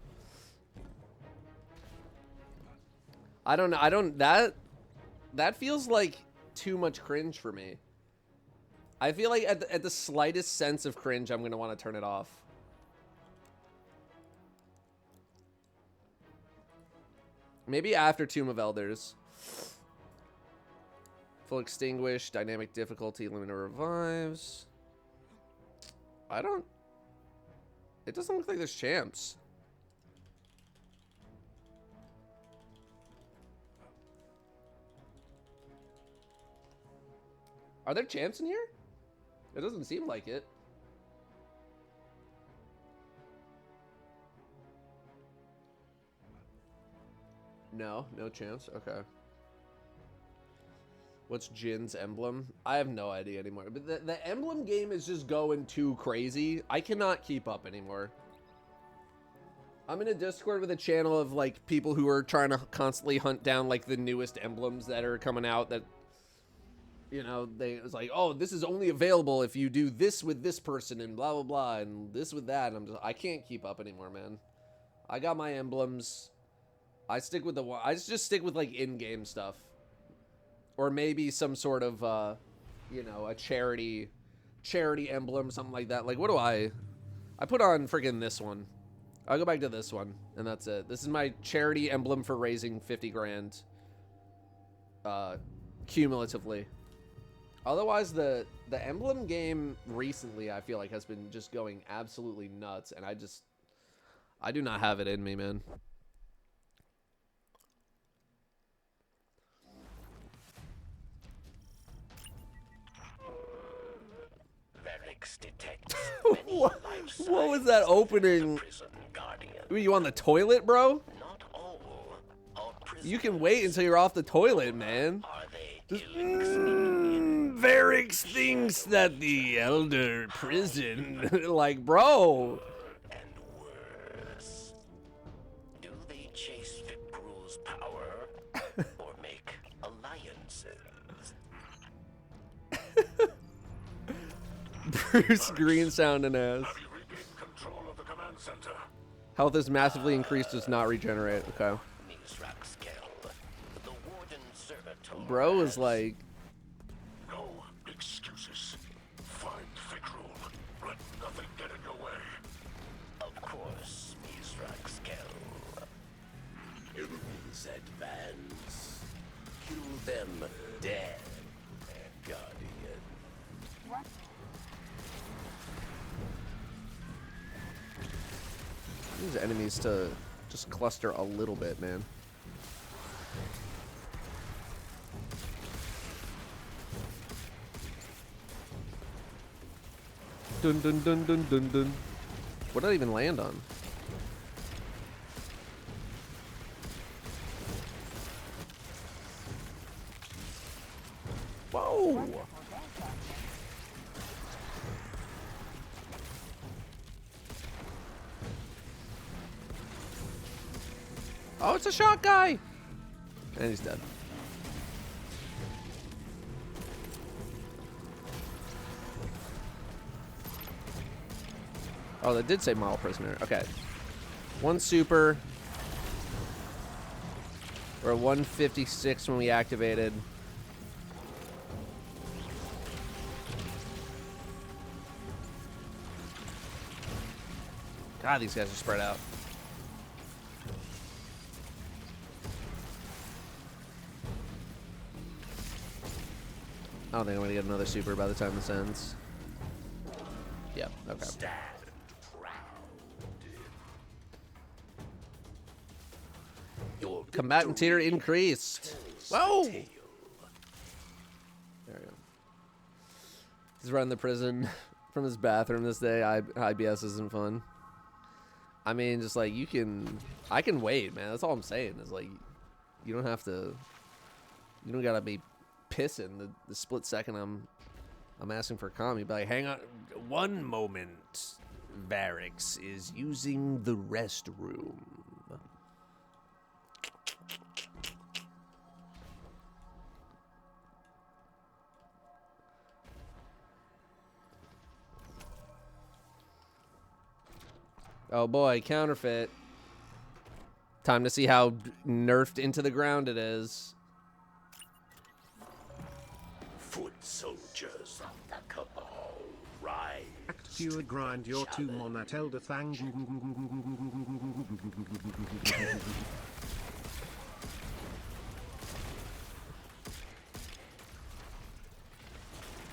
I don't know. That feels like too much cringe for me. I feel like at the slightest sense of cringe, I'm going to want to turn it off. Maybe after Tomb of Elders. Full extinguish, dynamic difficulty, limiter revives. It doesn't look like there's champs. Are there champs in here? It doesn't seem like it. No champs. Okay. What's Jin's emblem? I have no idea anymore. But the emblem game is just going too crazy. I cannot keep up anymore. I'm in a Discord with a channel of like people who are trying to constantly hunt down like the newest emblems that are coming out that, you know, it's like, oh, this is only available if you do this with this person and blah, blah, blah, and this with that. And I can't keep up anymore, man. I got my emblems. I just stick with like in-game stuff. Or maybe some sort of, you know, a charity emblem, something like that. Like, what do I put on friggin' this one. I'll go back to this one, and that's it. This is my charity emblem for raising 50 grand, cumulatively. Otherwise, the emblem game recently, I feel like, has been just going absolutely nuts, and I do not have it in me, man. What was that opening? Were you on the toilet, bro? You can wait until you're off the toilet, man. Varix thinks that the Elder Prison, like, bro. And worse. Do they chase Fikrul's power or make alliances? Bruce Green sounding ass. Health is massively increased, does not regenerate. Okay. Bro is like. No excuses. Find Fikrul. Let nothing get in your way. Of course, Mizraxkel. Enemies advance. Kill them dead, Guardian. What? These enemies to just cluster a little bit, man. Dun dun dun dun dun dun. What did I even land on? Whoa! Oh, it's a shot guy! And he's dead. Oh, that did say model prisoner. Okay. One super. We're at 156 when we activated. God, these guys are spread out. I don't think I'm gonna get another super by the time this ends. Yep, okay. Combatant tier increased. Whoa! There we go. He's running the prison from his bathroom this day. IBS isn't fun. I mean, just like I can wait, man. That's all I'm saying. Is like, you don't have to. You don't gotta be pissing the split second I'm asking for a comment. You'd be like, hang on, one moment. Varix is using the restroom. Oh boy, counterfeit. Time to see how nerfed into the ground it is. Foot soldiers of the Cabal, rise. Act pure grind your tomb on that elder thang.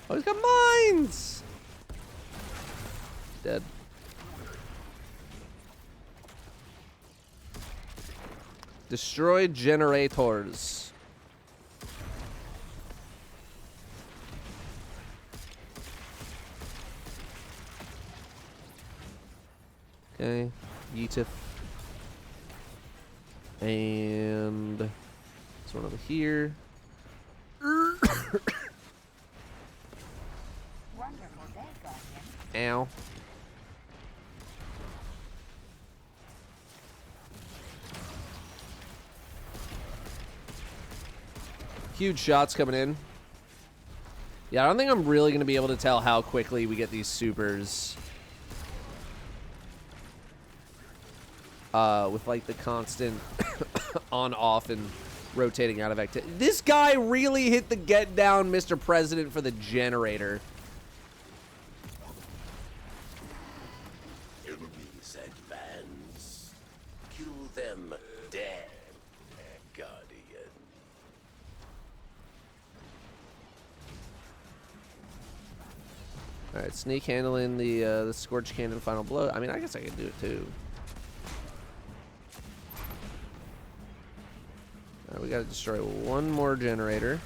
Oh, he's got mines! Dead. Destroy generators. Okay, Yeetif. And this one over here. Wonderful day, Guardian. Ow. Huge shots coming in. Yeah, I don't think I'm really going to be able to tell how quickly we get these supers. With like the constant on off and rotating out of activity. This guy really hit the get down, Mr. President, for the generator. Enemies advance. Kill them dead, Guardian. Alright, sneak handling the Scorch Cannon final blow. I mean, I guess I could do it too. Alright, we gotta destroy one more generator.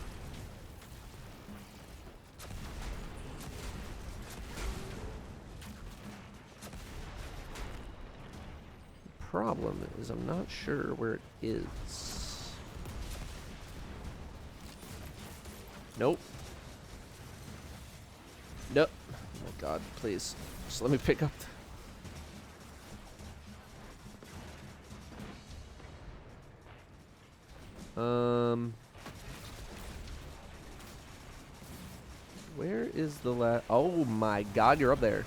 The problem is I'm not sure where it is. Nope. Nope. Oh my god, please. Just let me pick up where is the last? Oh my god, you're up there.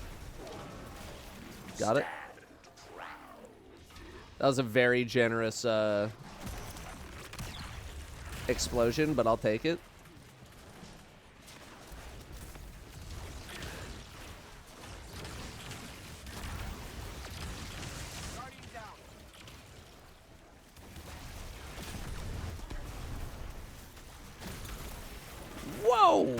Got it. That was a very generous explosion, but I'll take it. Whoa!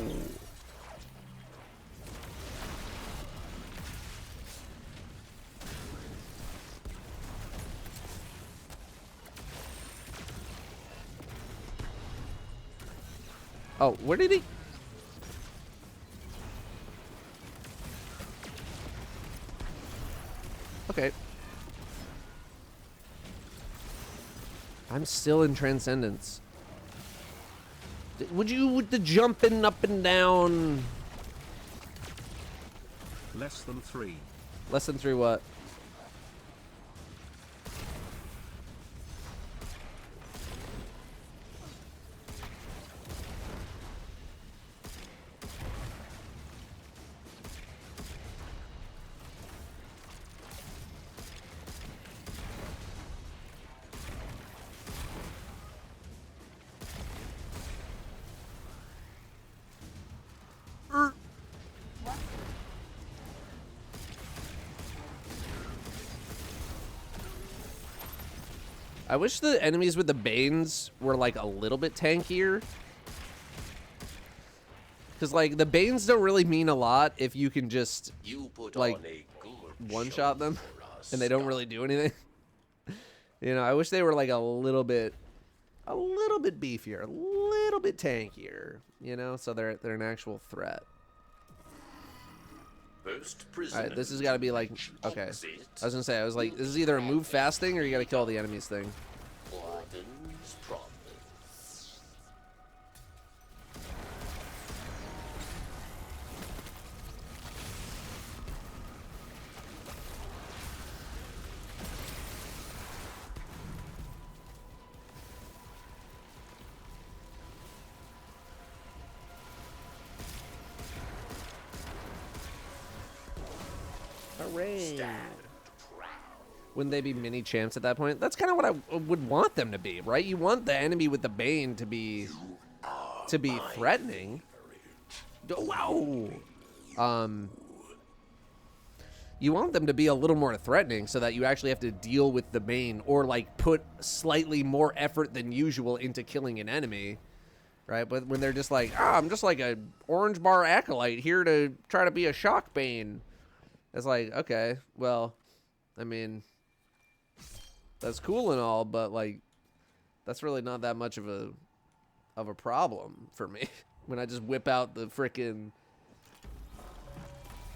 Oh, where did he? Okay. I'm still in Transcendence. Would you, with the jumping up and down? Less than 3. Less than 3 what? I wish the enemies with the Banes were like a little bit tankier. Because like the Banes don't really mean a lot if you can just like one-shot them and they don't really do anything. You know, I wish they were like a little bit beefier, a little bit tankier, you know, so they're an actual threat. Alright, this has got to be like, okay. I was gonna say, I was like, this is either a move fast thing or you gotta kill all the enemies thing. Hooray! Wouldn't they be mini champs at that point? That's kind of what I would want them to be, right? You want the enemy with the Bane to be threatening. Wow. You want them to be a little more threatening so that you actually have to deal with the Bane or like put slightly more effort than usual into killing an enemy, right? But when they're just like, I'm just like a orange bar acolyte here to try to be a shock Bane, it's like, okay, well, I mean, that's cool and all, but like, that's really not that much of a problem for me when I just whip out the frickin'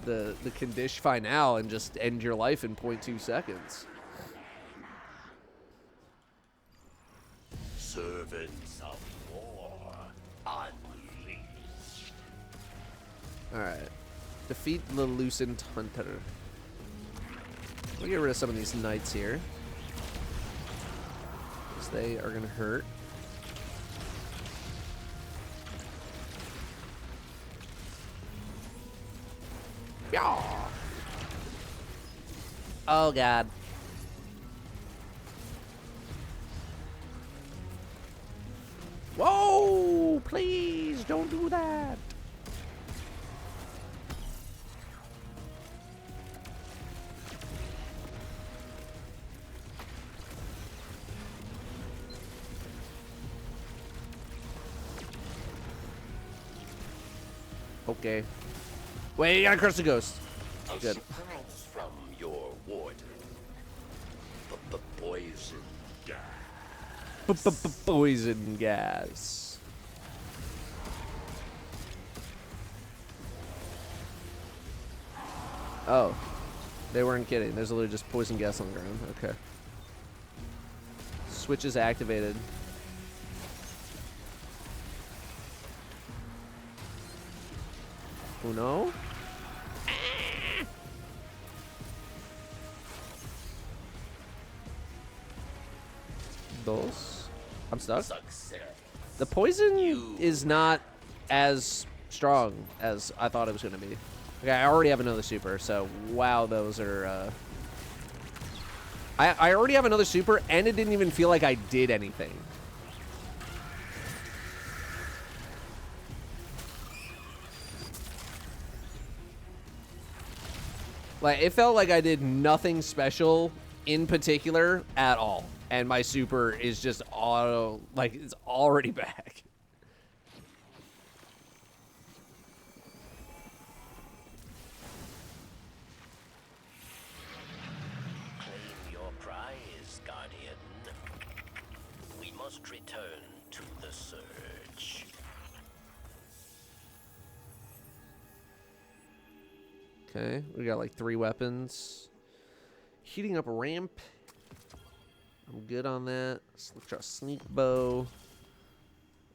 the condition finale and just end your life in 0.2 seconds. Servants of war unleashed. All right, defeat the Lucent Hunter. We'll get rid of some of these knights here, because they are gonna hurt. Oh god. Whoa, please don't do that. Okay. Wait, you gotta curse the ghost. Good. Surprise from your warden. The poison gas. Poison gas. Oh. They weren't kidding. There's literally just poison gas on the ground. Okay. Switch is activated. Uno. Dos. I'm stuck. The poison is not as strong as I thought it was going to be. Okay, I already have another super, so wow, those are... I already have another super, and it didn't even feel like I did anything. Like, it felt like I did nothing special in particular at all. And my super is just auto, like, it's already back. Claim your prize, Guardian. We must return to the Surge. Okay, we got like 3 weapons. Heating up a ramp. I'm good on that. Let's try sneak bow.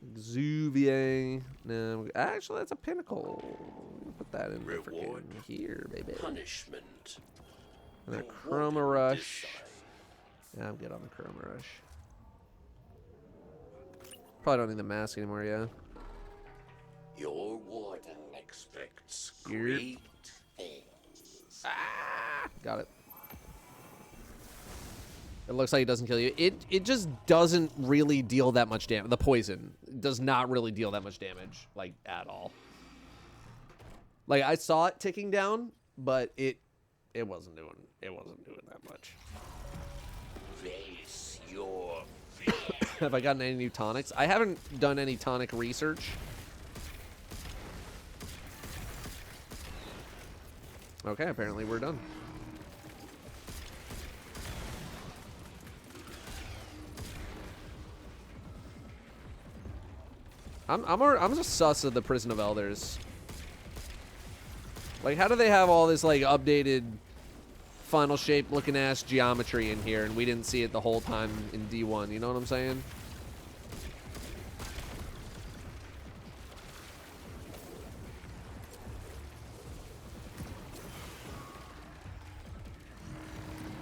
Exuvier. No, actually, that's a pinnacle. Put that in Reward here, baby. Punishment. And a chroma rush. Yeah, I'm good on the chroma rush. Probably don't need the mask anymore, yeah. Your warden expects Yep. great things. Got it. It looks like it doesn't kill you. It just doesn't really deal that much damage. The poison does not really deal that much damage, like, at all. Like, I saw it ticking down, but it wasn't doing that much. Face your fear. Have I gotten any new tonics? I haven't done any tonic research. Okay, apparently we're done. I'm just sus of the Prison of Elders. Like, how do they have all this, like, updated final shape looking ass geometry in here and we didn't see it the whole time in D1, you know what I'm saying?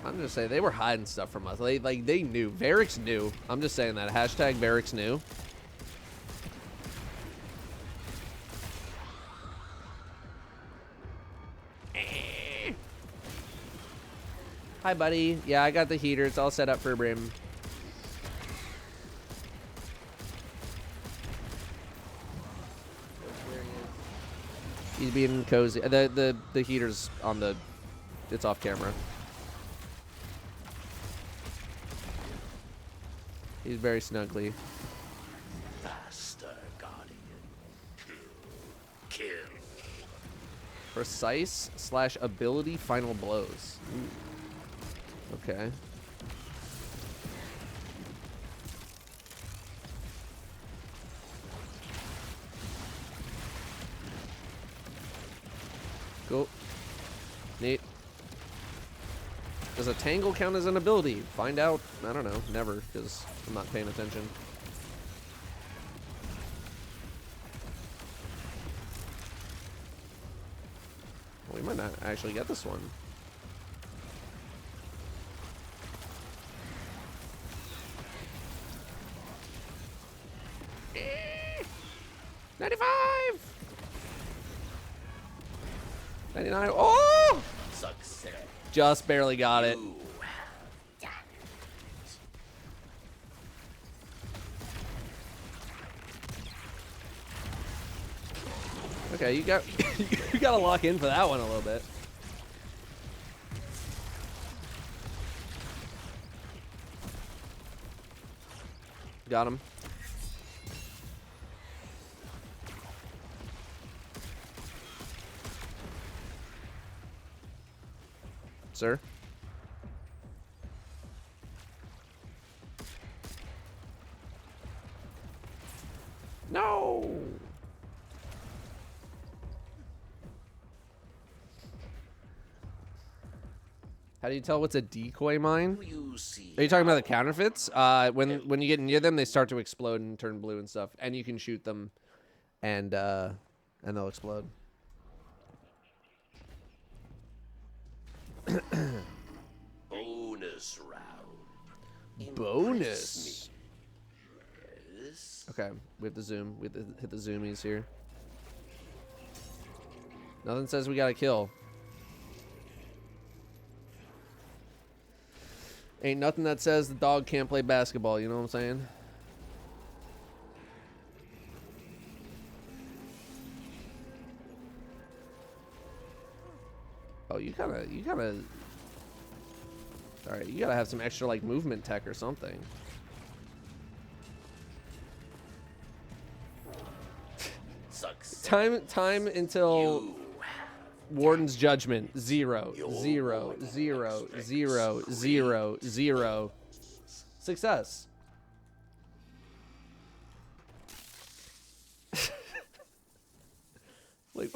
I'm just saying, they were hiding stuff from us. They knew. Varix knew. I'm just saying that. Hashtag Varix knew. Hi, buddy. Yeah, I got the heater. It's all set up for Brim. He's being cozy. The heater's on the... It's off camera. He's very snuggly. Faster, Guardian. Kill. Precise / ability final blows. Ooh. Okay. Cool. Neat. Does a tangle count as an ability? Find out. I don't know. Never, because I'm not paying attention. We might not actually get this one. Eh, 95! 99. Oh! Success. Just barely got it. Okay, you got you gotta lock in for that one a little bit. Got him. Sir? No! How do you tell what's a decoy mine? Are you talking about the counterfeits? When you get near them, they start to explode and turn blue and stuff, and you can shoot them, and they'll explode. Bonus round. Bonus. Yes. Okay, we have to zoom. We have to hit the zoomies here. Nothing says we gotta kill. Ain't nothing that says the dog can't play basketball, you know what I'm saying? Oh, you gotta... Alright, you gotta have some extra, like, movement tech or something. Time until Warden's Judgment. 0, 0, 0, 0, 0, 0. Success. Like,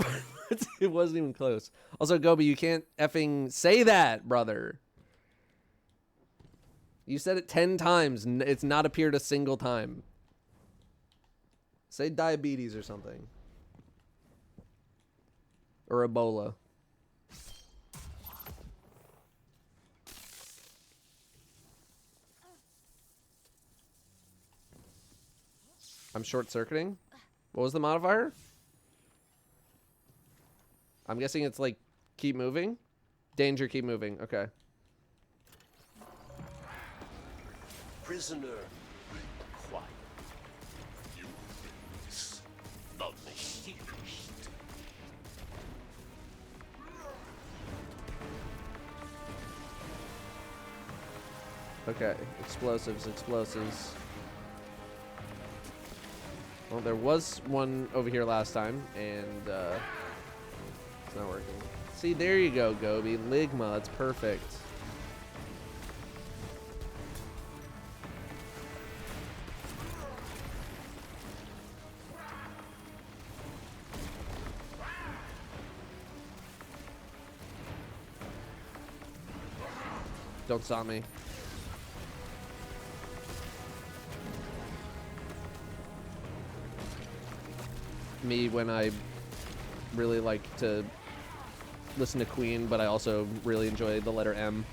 it wasn't even close. Also, Gobi, you can't effing say that, brother. You said it 10 times. It's not appeared a single time. Say diabetes or something. Or Ebola. I'm short-circuiting? What was the modifier? I'm guessing it's like, keep moving? Danger, keep moving. Okay. Prisoner required. Use the machinist. Okay. Explosives, explosives. Well, there was one over here last time, and it's not working. See, there you go, Gobi. Ligma, that's perfect. Don't stop me. Me when I really like to listen to Queen, but I also really enjoy the letter M.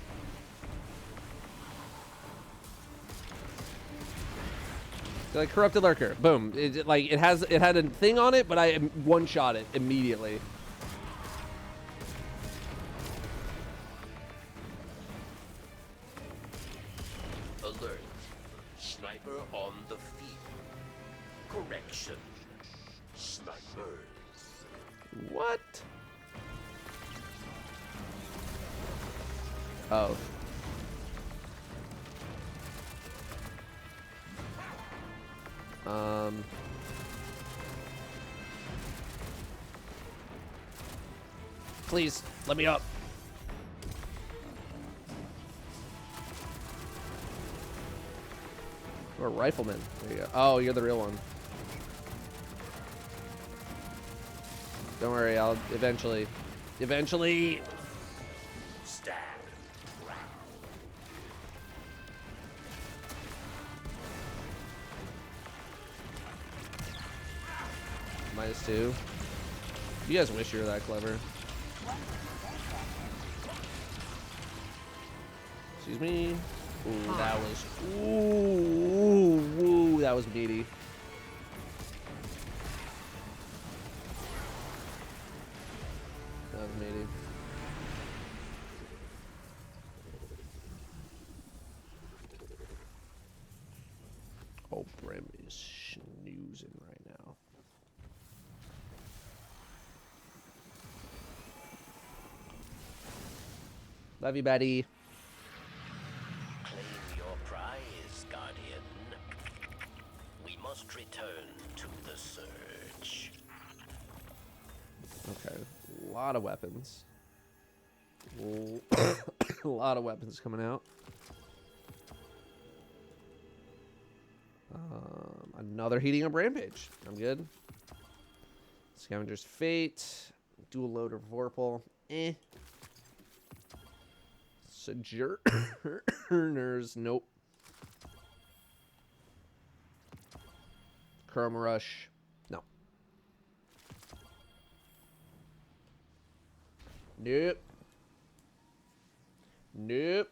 Like Corrupted Lurker, boom! It had a thing on it, but I one-shot it immediately. sniper on the field. Correction. Snipers. What? Oh. Please, let me up. Or a rifleman. There you go. Oh, you're the real one. Don't worry, I'll eventually. Stab. -2. You guys wish you were that clever. Excuse me. Ooh, that was. Ooh, that was meaty. That was meaty. Oh, Brim is snoozing right now. Love you, buddy. Claim your prize, Guardian. We must return to the search. Okay, a lot of weapons. A lot of weapons coming out. Another heating up rampage. I'm good. Scavenger's Fate. Dual loader Vorpal. Eh. Sojourners. Nope. Chroma Rush. No. Nope. Nope.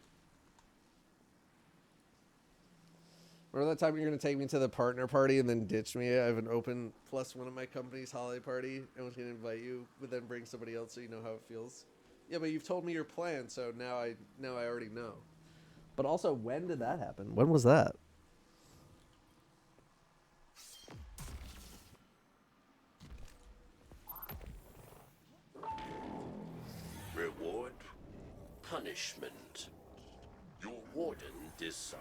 Remember that time you're going to take me to the partner party and then ditch me? I have an open +1 at my company's holiday party and was going to invite you, but then bring somebody else so you know how it feels. Yeah, but you've told me your plan, so now I already know. But also, when did that happen? When was that? Reward, punishment. Your warden decide.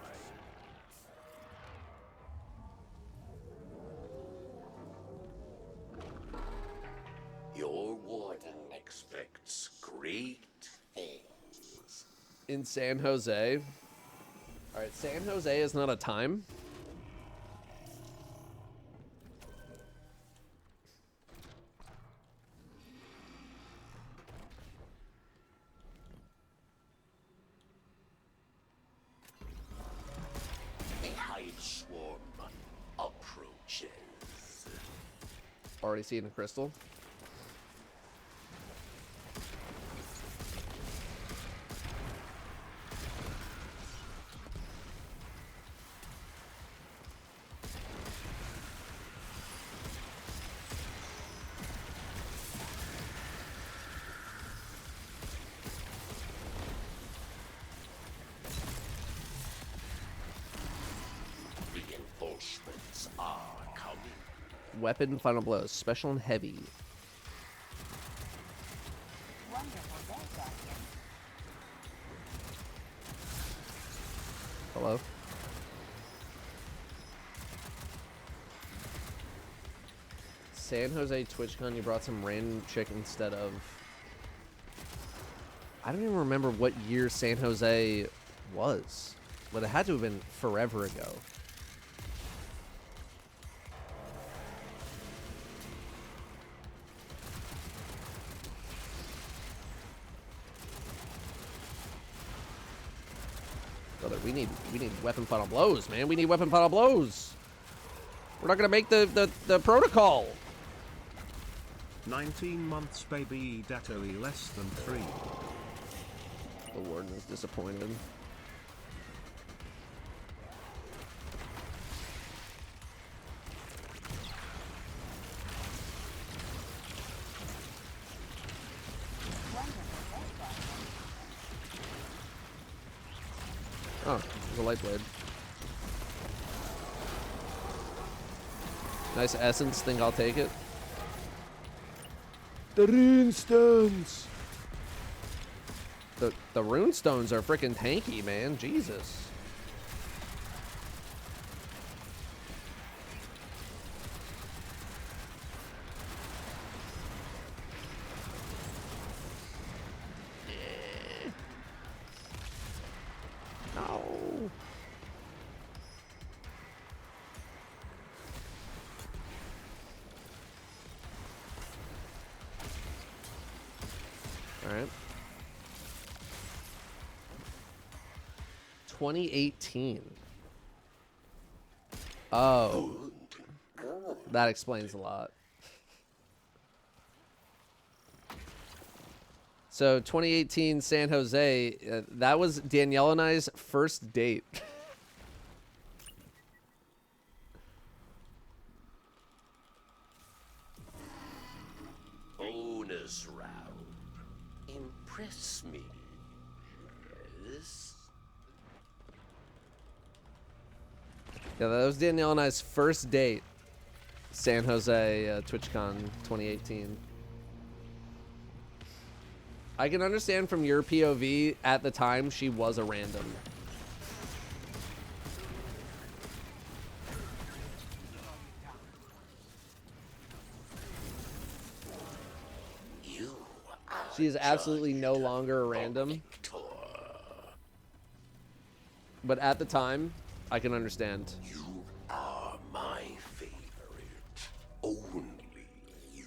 Your warden expects great things. In San Jose. Alright, San Jose is not a time. A hive swarm approaches. Already seen a crystal. Reinforcements are coming. Weapon, final blows. Special and heavy. Wonderful day, Guardian. Hello? San Jose TwitchCon, you brought some random chick instead of... I don't even remember what year San Jose was. But it had to have been forever ago. Brother, we need weapon final blows, man. We need weapon final blows. We're not gonna make the protocol. 19 months, baby. Datto less than 3. The warden is disappointed. Oh, there's a light blade. Nice essence. Think I'll take it. The rune stones. The rune stones are freaking tanky, man. Jesus. No. All right. 2018. Oh. That explains a lot. So 2018 San Jose, that was Danielle and I's first date. Bonus round. Impress me. Yes. Yeah, that was Danielle and I's first date. San Jose TwitchCon 2018. I can understand from your POV, at the time, she was a random. She is absolutely no longer a random. But at the time, I can understand. You are my favorite. Only you.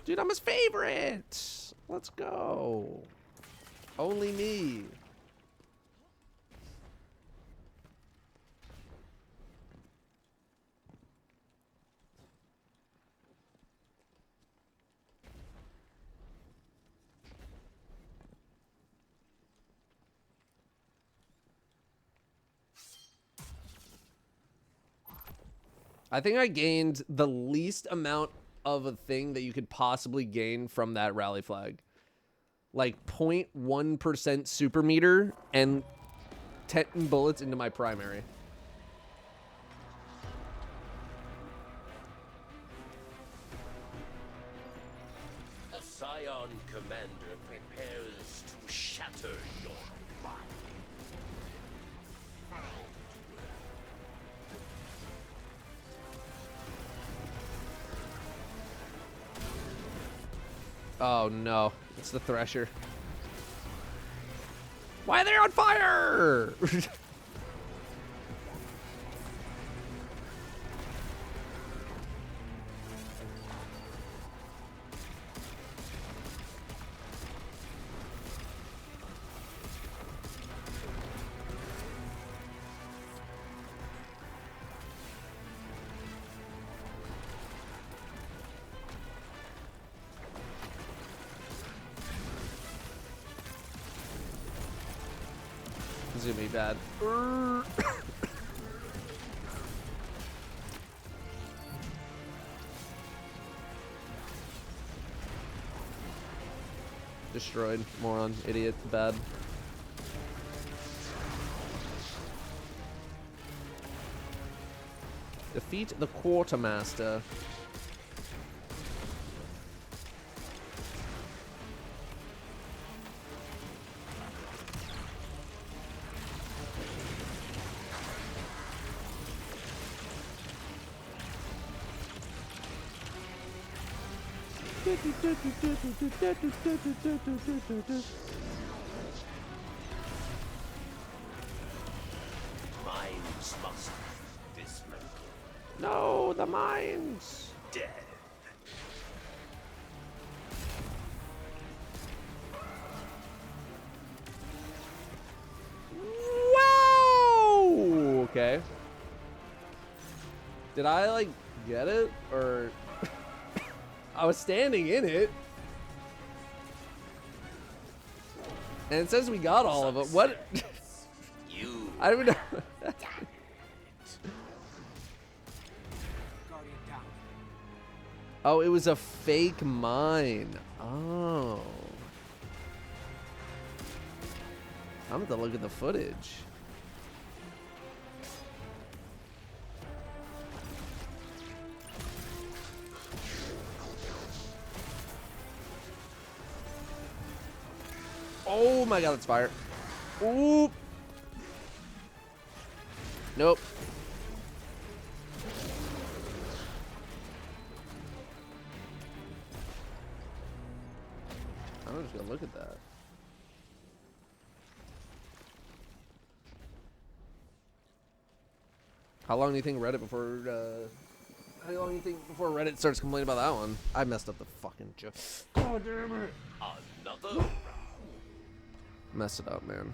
Dude, I'm his favorite. Let's go. Only me. I think I gained the least amount of a thing that you could possibly gain from that rally flag. Like 0.1% super meter and 10 bullets into my primary. A Scion commander prepares to shatter your body. Oh no, it's the Thresher. Why are they on fire? This is gonna be bad. Destroyed. Moron. Idiot. Bad. Defeat the Quartermaster. Mines must be dismantled. No, the mines. Dead. Wow. Okay. Did I like get it or I was standing in it? And it says we got all of it. What? You. I don't even know. Oh, it was a fake mine. Oh. I'm gonna look at the footage. Oh my god, that's fire. Ooh. Nope. I'm just gonna look at that. How long do you think Reddit before? How long do you think before Reddit starts complaining about that one? I messed up the fucking joke. God damn it! Another round. Mess it up, man.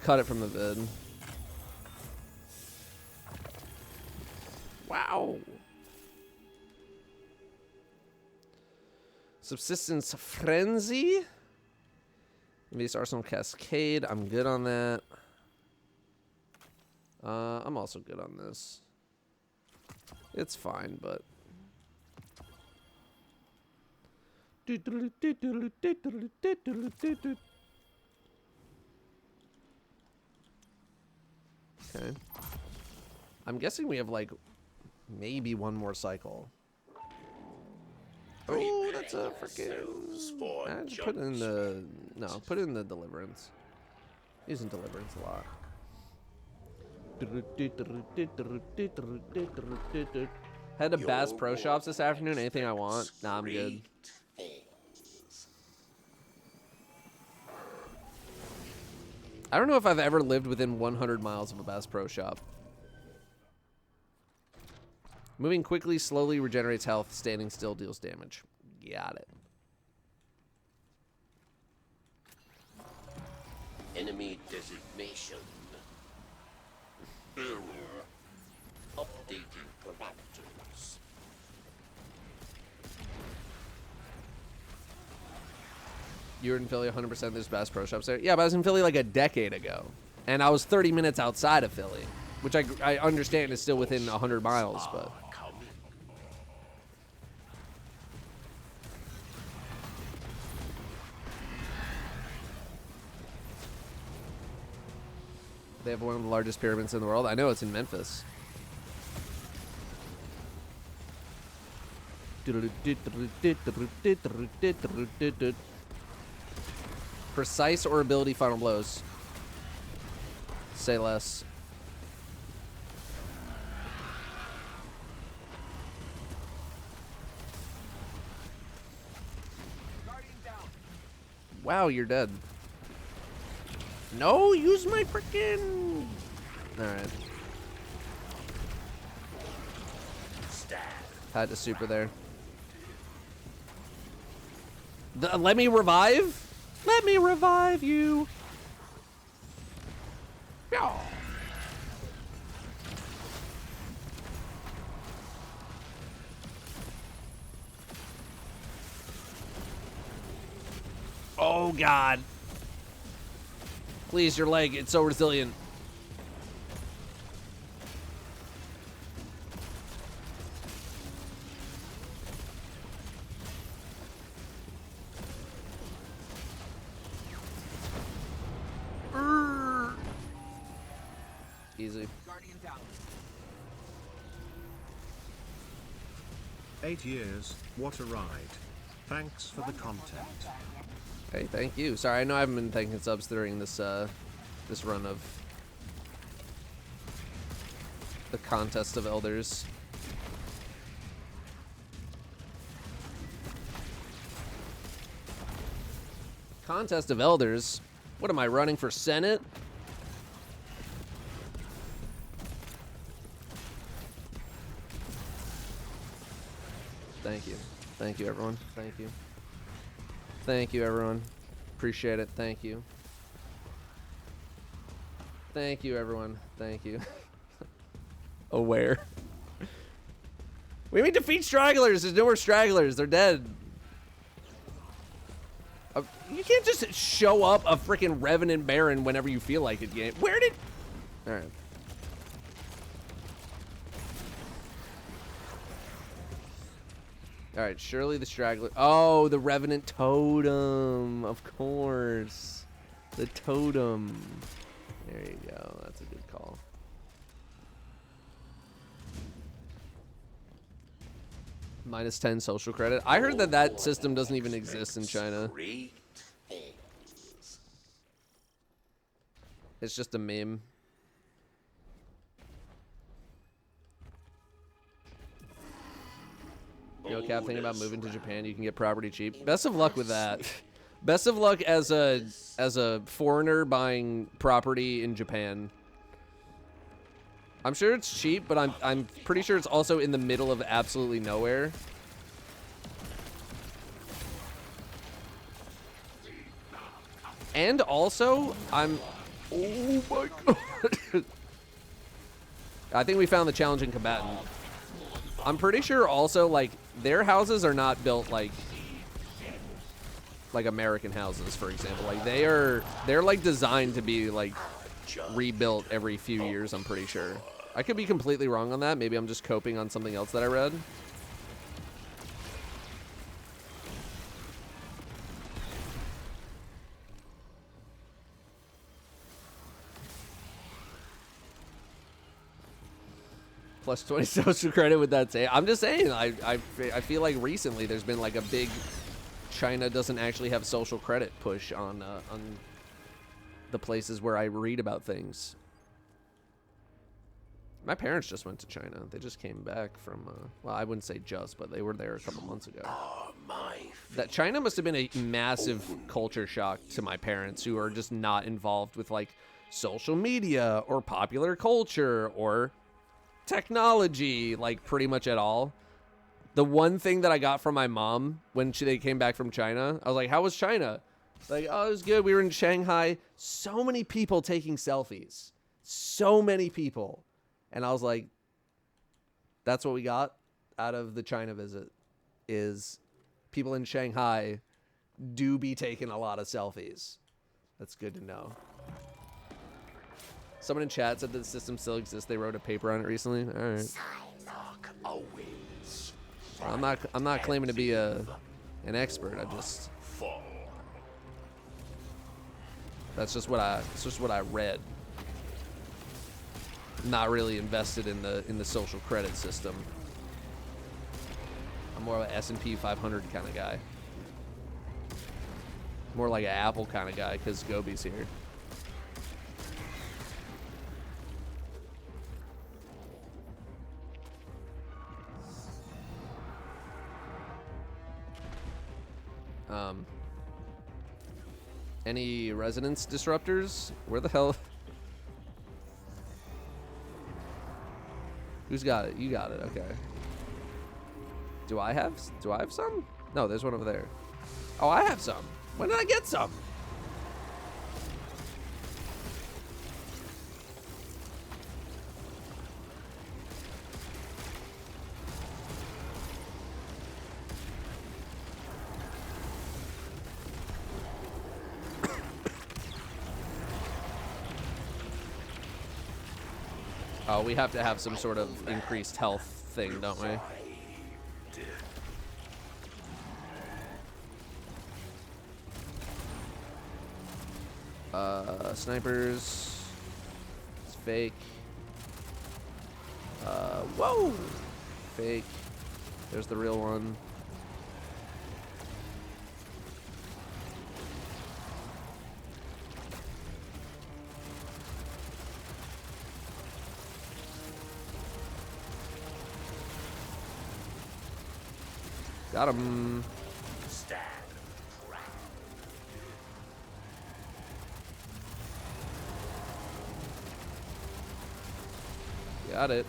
Cut it from the vid. Wow. Subsistence Frenzy. Invade Arsenal Cascade. I'm good on that. I'm also good on this. It's fine, but. Okay. I'm guessing we have like maybe one more cycle. Oh, that's a freaking. I just put it in the put it in the Deliverance. Using Deliverance a lot. Head to Bass Pro Shops this afternoon. Anything I want? Nah, I'm good. I don't know if I've ever lived within 100 miles of a Bass Pro Shop. Moving quickly, slowly regenerates health. Standing still deals damage. Got it. Enemy designation. Error. Updating parameters. You were in Philly 100%. There's Bass Pro Shops there. Yeah, but I was in Philly like a decade ago. And I was 30 minutes outside of Philly. Which I understand is still within 100 miles, but... They have one of the largest pyramids in the world. I know it's in Memphis. Precise or ability final blows? Say less. Wow, you're dead. No, use my freaking. All right. Had to super there. Let me revive. Let me revive you. Yeah. Oh God. Please, your leg. It's so resilient. Easy. 8 years, what a ride. Thanks for the content. Hey, thank you. Sorry, I know I haven't been thanking subs during this this run of the Contest of Elders. Contest of Elders? What am I running for Senate? Thank you. Thank you, everyone. Thank you. Thank you, everyone. Appreciate it. Thank you. Thank you, everyone. Thank you. Aware. We mean defeat stragglers. There's no more stragglers. They're dead. You can't just show up a freaking Revenant Baron whenever you feel like it, game. Where did... Alright. Alright, surely the straggler... Oh, the Revenant Totem. Of course. The Totem. There you go. That's a good call. Minus 10 social credit. I heard that that system doesn't even exist in China. It's just a meme. Yo, Cap, thinking about moving to Japan, you can get property cheap. Best of luck with that. Best of luck as a foreigner buying property in Japan. I'm sure it's cheap, but I'm pretty sure it's also in the middle of absolutely nowhere. And also, oh my god. I think we found the challenging combatant. I'm pretty sure also, like, their houses are not built like American houses, for example. Like, they're like designed to be like rebuilt every few years, I'm pretty sure. I could be completely wrong on that. Maybe I'm just coping on something else that I read. Plus 20 social credit with that say. I'm just saying, I feel like recently there's been like a big China doesn't actually have social credit push on the places where I read about things. My parents just went to China. They just came back from, well, I wouldn't say just, but they were there a couple months ago. That China must have been a massive culture shock to my parents, who are just not involved with like social media or popular culture or technology, like, pretty much at all. The one thing that I got from my mom when they came back from China, I was like, how was China? Like, oh, it was good. We were in Shanghai. So many people taking selfies. So many people. And I was like, that's what we got out of the China visit, is people in Shanghai do be taking a lot of selfies. That's good to know. Someone in chat said that the system still exists. They wrote a paper on it recently. All right. I'm not claiming to be an expert. That's just what I read. Not really invested in the social credit system. I'm more of an S&P 500 kind of guy. More like an Apple kind of guy because Gobi's here. Any resonance disruptors? Where the hell? Who's got it? You got it. Okay. Do I have some? No, there's one over there. Oh, I have some. When did I get some? Oh, we have to have some sort of increased health thing, don't we? Snipers. It's fake. Whoa! Fake. There's the real one. Got him. Got it.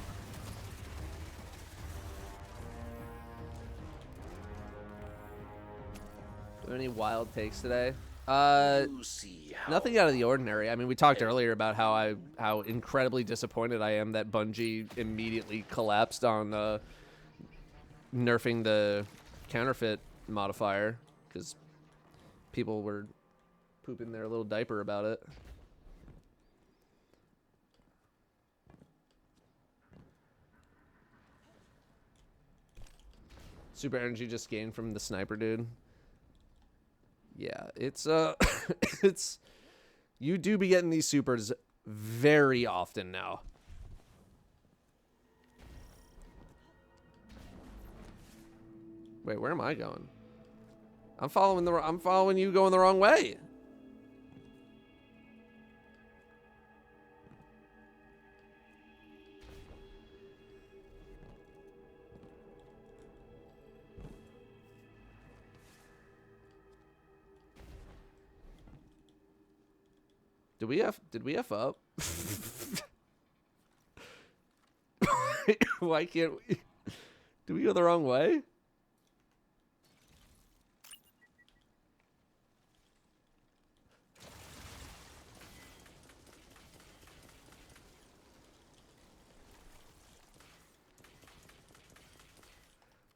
Do we have any wild takes today? Nothing out of the ordinary. I mean, we talked earlier about how incredibly disappointed I am that Bungie immediately collapsed on nerfing the counterfeit modifier because people were pooping their little diaper about it. Super energy just gained from the sniper dude. Yeah, it's it's, you do be getting these supers very often now. Wait, where am I going? I'm following you going the wrong way. Did we F up? Why can't we? Do we go the wrong way?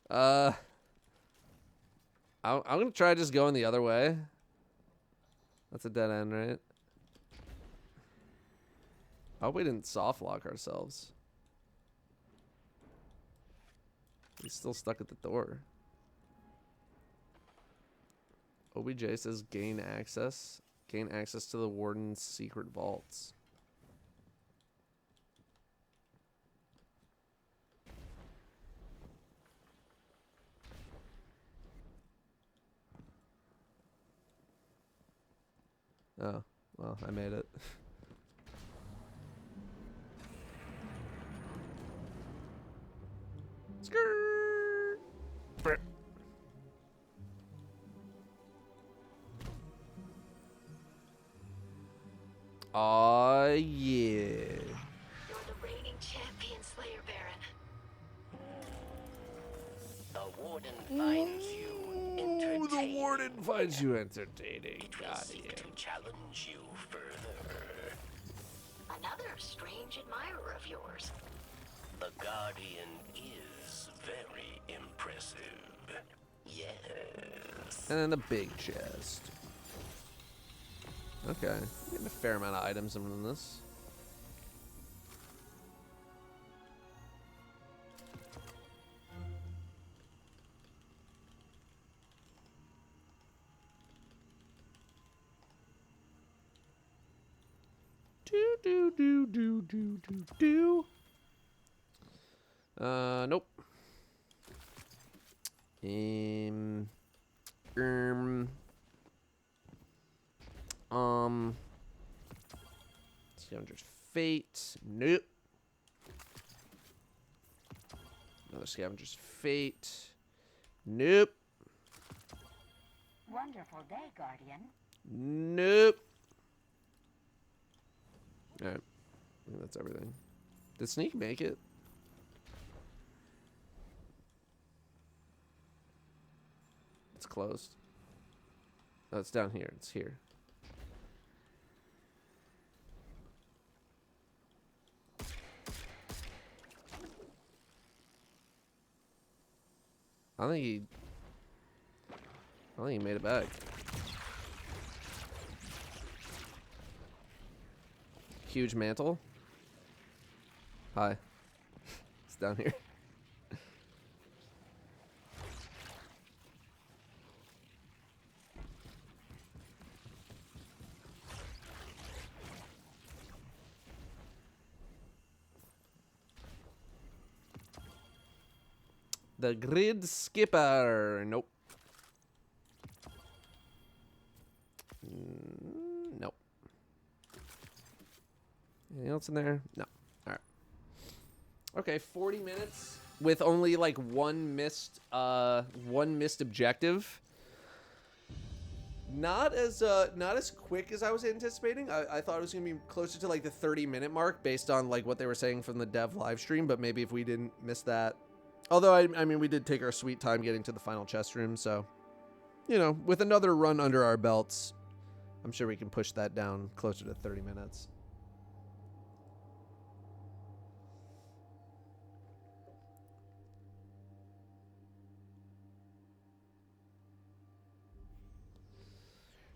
I'm gonna try just going the other way. That's a dead end, right? I hope we didn't soft lock ourselves. He's still stuck at the door. OBJ says gain access. Gain access to the warden's secret vaults. Oh, well, I made it. Skirt. Aw, yeah. You're the reigning champion, Slayer Baron. The warden finds you entertaining. The warden finds you entertaining. It will seek to challenge you further. Another strange admirer of yours. The Guardian is very impressive. Yes. And then the big chest. Okay, getting a fair amount of items in this. Do. Nope. Scavenger's Fate. Nope. Another Scavenger's Fate. Nope. Wonderful day, Guardian. Nope. Alright. I think that's everything. Did Sneak make it? It's closed. Oh, it's down here. It's here. I don't think he made it back. Huge mantle. Hi. It's down here. The grid skipper. Nope. Nope. Anything else in there? No. All right. Okay, 40 minutes with only like one missed objective. Not as quick as I was anticipating. I thought it was gonna be closer to like the 30-minute mark based on like what they were saying from the dev live stream, but maybe if we didn't miss that. Although I mean we did take our sweet time getting to the final chest room, so you know, with another run under our belts, I'm sure we can push that down closer to 30 minutes.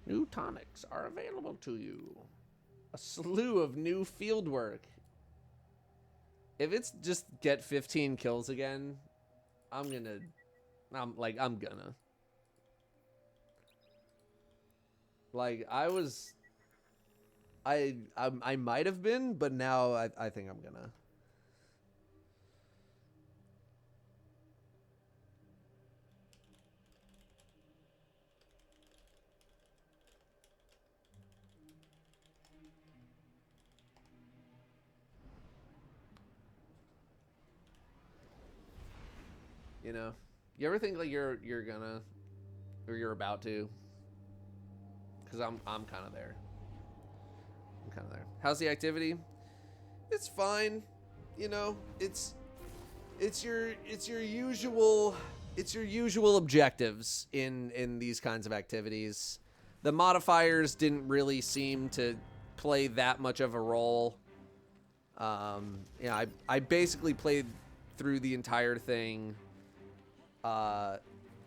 New tonics are available to you. A slew of new field work. If it's just get 15 kills again, I'm gonna. Like, I might have been, but now I think I'm gonna. You know, you ever think like you're gonna, or you're about to? Because I'm kind of there. I'm kind of there. How's the activity? It's fine. You know, it's your usual objectives in these kinds of activities. The modifiers didn't really seem to play that much of a role. Yeah, I basically played through the entire thing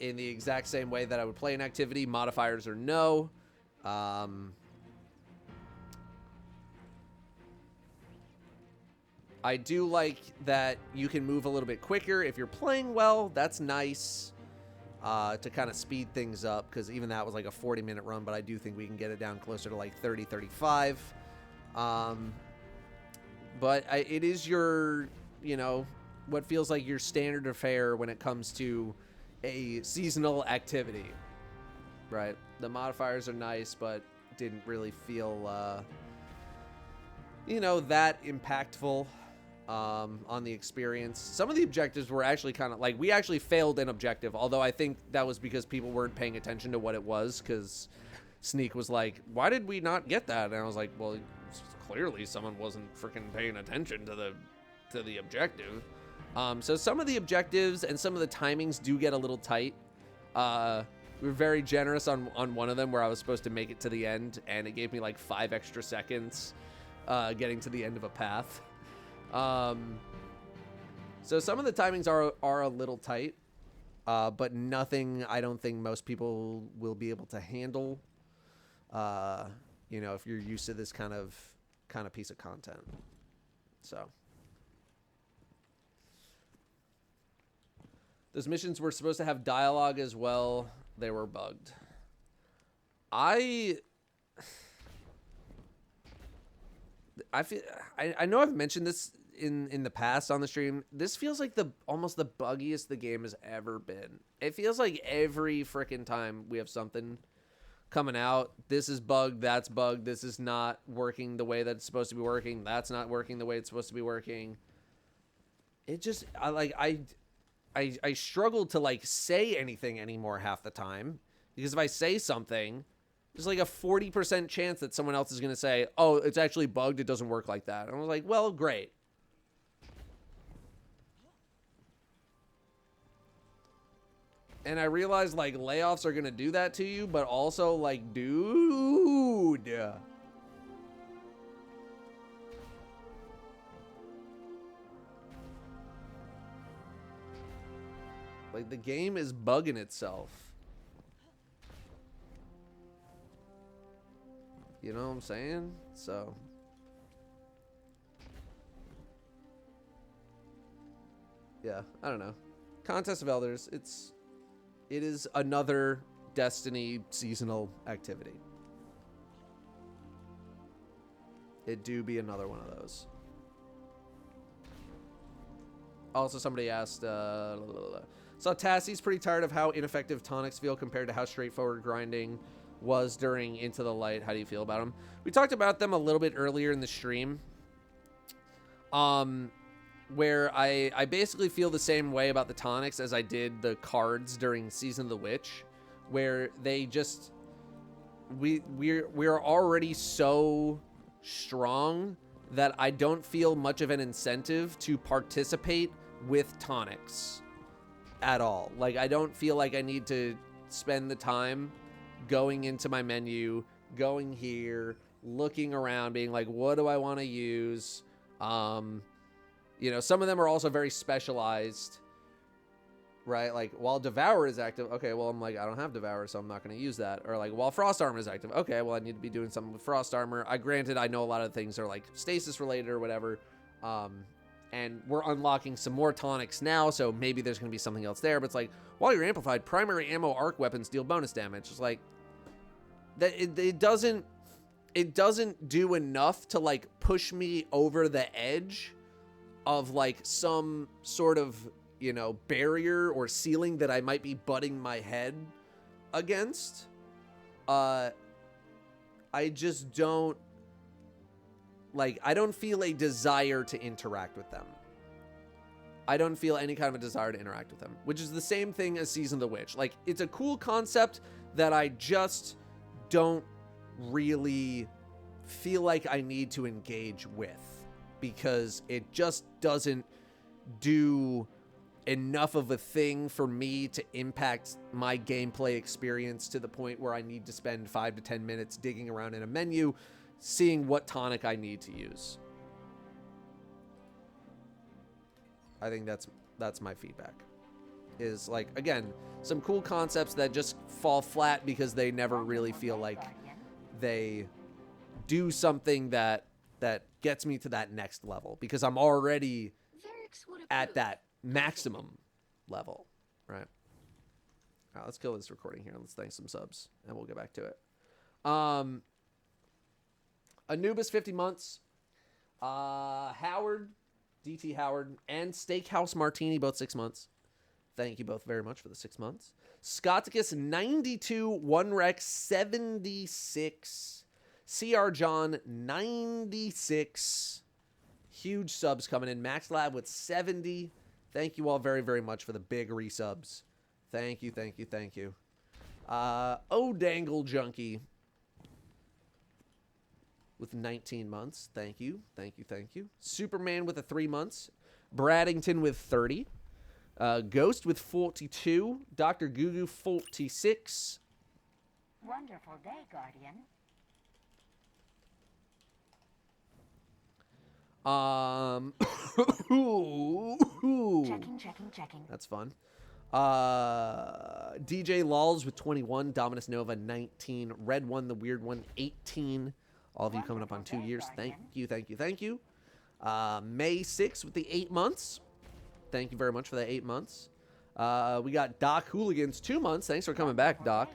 in the exact same way that I would play an activity. Modifiers are no. I do like that you can move a little bit quicker if you're playing well. That's nice to kind of speed things up, because even that was like a 40-minute run, but I do think we can get it down closer to like 30, 35. But it is your, you know, what feels like your standard affair when it comes to a seasonal activity, right? The modifiers are nice, but didn't really feel, you know, that impactful on the experience. Some of the objectives were actually kind of like, we actually failed an objective, although I think that was because people weren't paying attention to what it was, because Sneak was like, why did we not get that? And I was like, well, clearly someone wasn't freaking paying attention to the objective. So some of the objectives and some of the timings do get a little tight. We were very generous on one of them where I was supposed to make it to the end, and it gave me like 5 extra seconds getting to the end of a path. So some of the timings are a little tight, but nothing I don't think most people will be able to handle. You know, if you're used to this kind of piece of content. So those missions were supposed to have dialogue as well. They were bugged. I feel I know I've mentioned this in the past on the stream. This feels like almost the buggiest the game has ever been. It feels like every freaking time we have something coming out, this is bugged, that's bugged, this is not working the way that it's supposed to be working, that's not working the way it's supposed to be working. It just I struggle to like say anything anymore half the time, because if I say something, there's like a 40% chance that someone else is going to say, oh, it's actually bugged, it doesn't work like that. And I was like, well, great. And I realized like layoffs are going to do that to you, but also like, dude. Like, the game is bugging itself. You know what I'm saying? So yeah, I don't know. Contest of Elders, it is another Destiny seasonal activity. It do be another one of those. Also, somebody asked, so Tassie's pretty tired of how ineffective tonics feel compared to how straightforward grinding was during Into the Light. How do you feel about them? We talked about them a little bit earlier in the stream. Where I basically feel the same way about the tonics as I did the cards during Season of the Witch, where they just we're already so strong that I don't feel much of an incentive to participate with tonics at all. Like, I don't feel like I need to spend the time going into my menu, going here, looking around, being like, what do I want to use? You know, some of them are also very specialized, right? Like, while Devour is active, okay, well, I'm like, I don't have Devour, so I'm not going to use that. Or like, while Frost Armor is active, okay, well, I need to be doing something with Frost Armor. Granted, I know a lot of things are like stasis related or whatever. And we're unlocking some more tonics now, so maybe there's going to be something else there. But it's like, while you're amplified, primary ammo arc weapons deal bonus damage. It's like, that it doesn't do enough to like push me over the edge of like some sort of, you know, barrier or ceiling that I might be butting my head against. I just don't, like, I don't feel a desire to interact with them. I don't feel any kind of a desire to interact with him, which is the same thing as Season of the Witch. Like, it's a cool concept that I just don't really feel like I need to engage with, because it just doesn't do enough of a thing for me to impact my gameplay experience to the point where I need to spend 5 to 10 minutes digging around in a menu, seeing what tonic I need to use. I think that's my feedback. Is, like, again, some cool concepts that just fall flat because they never really feel like they do something that gets me to that next level, because I'm already at that maximum level, right? All right, let's kill this recording here. Let's thank some subs, and we'll get back to it. Anubis, 50 months. Howard, DT Howard, and Steakhouse Martini, both 6 months. Thank you both very much for the 6 months. Scotticus, 92. One Rex, 76. CR John, 96. Huge subs coming in. Max Lab with 70. Thank you all very, very much for the big resubs. Thank you, thank you, thank you. O'Dangle Junkie with 19 months. Thank you, thank you, thank you. Superman with 3 months. Braddington with 30. Ghost with 42. Dr. Gugu, 46. Wonderful day, Guardian. Checking. That's fun. DJ Lols with 21. Dominus Nova, 19. Red One, the weird one, 18. All of you coming up on 2 years. Thank you, thank you, thank you. May 6 with the 8 months. Thank you very much for that 8 months. We got Doc Hooligans, 2 months. Thanks for coming back, Doc.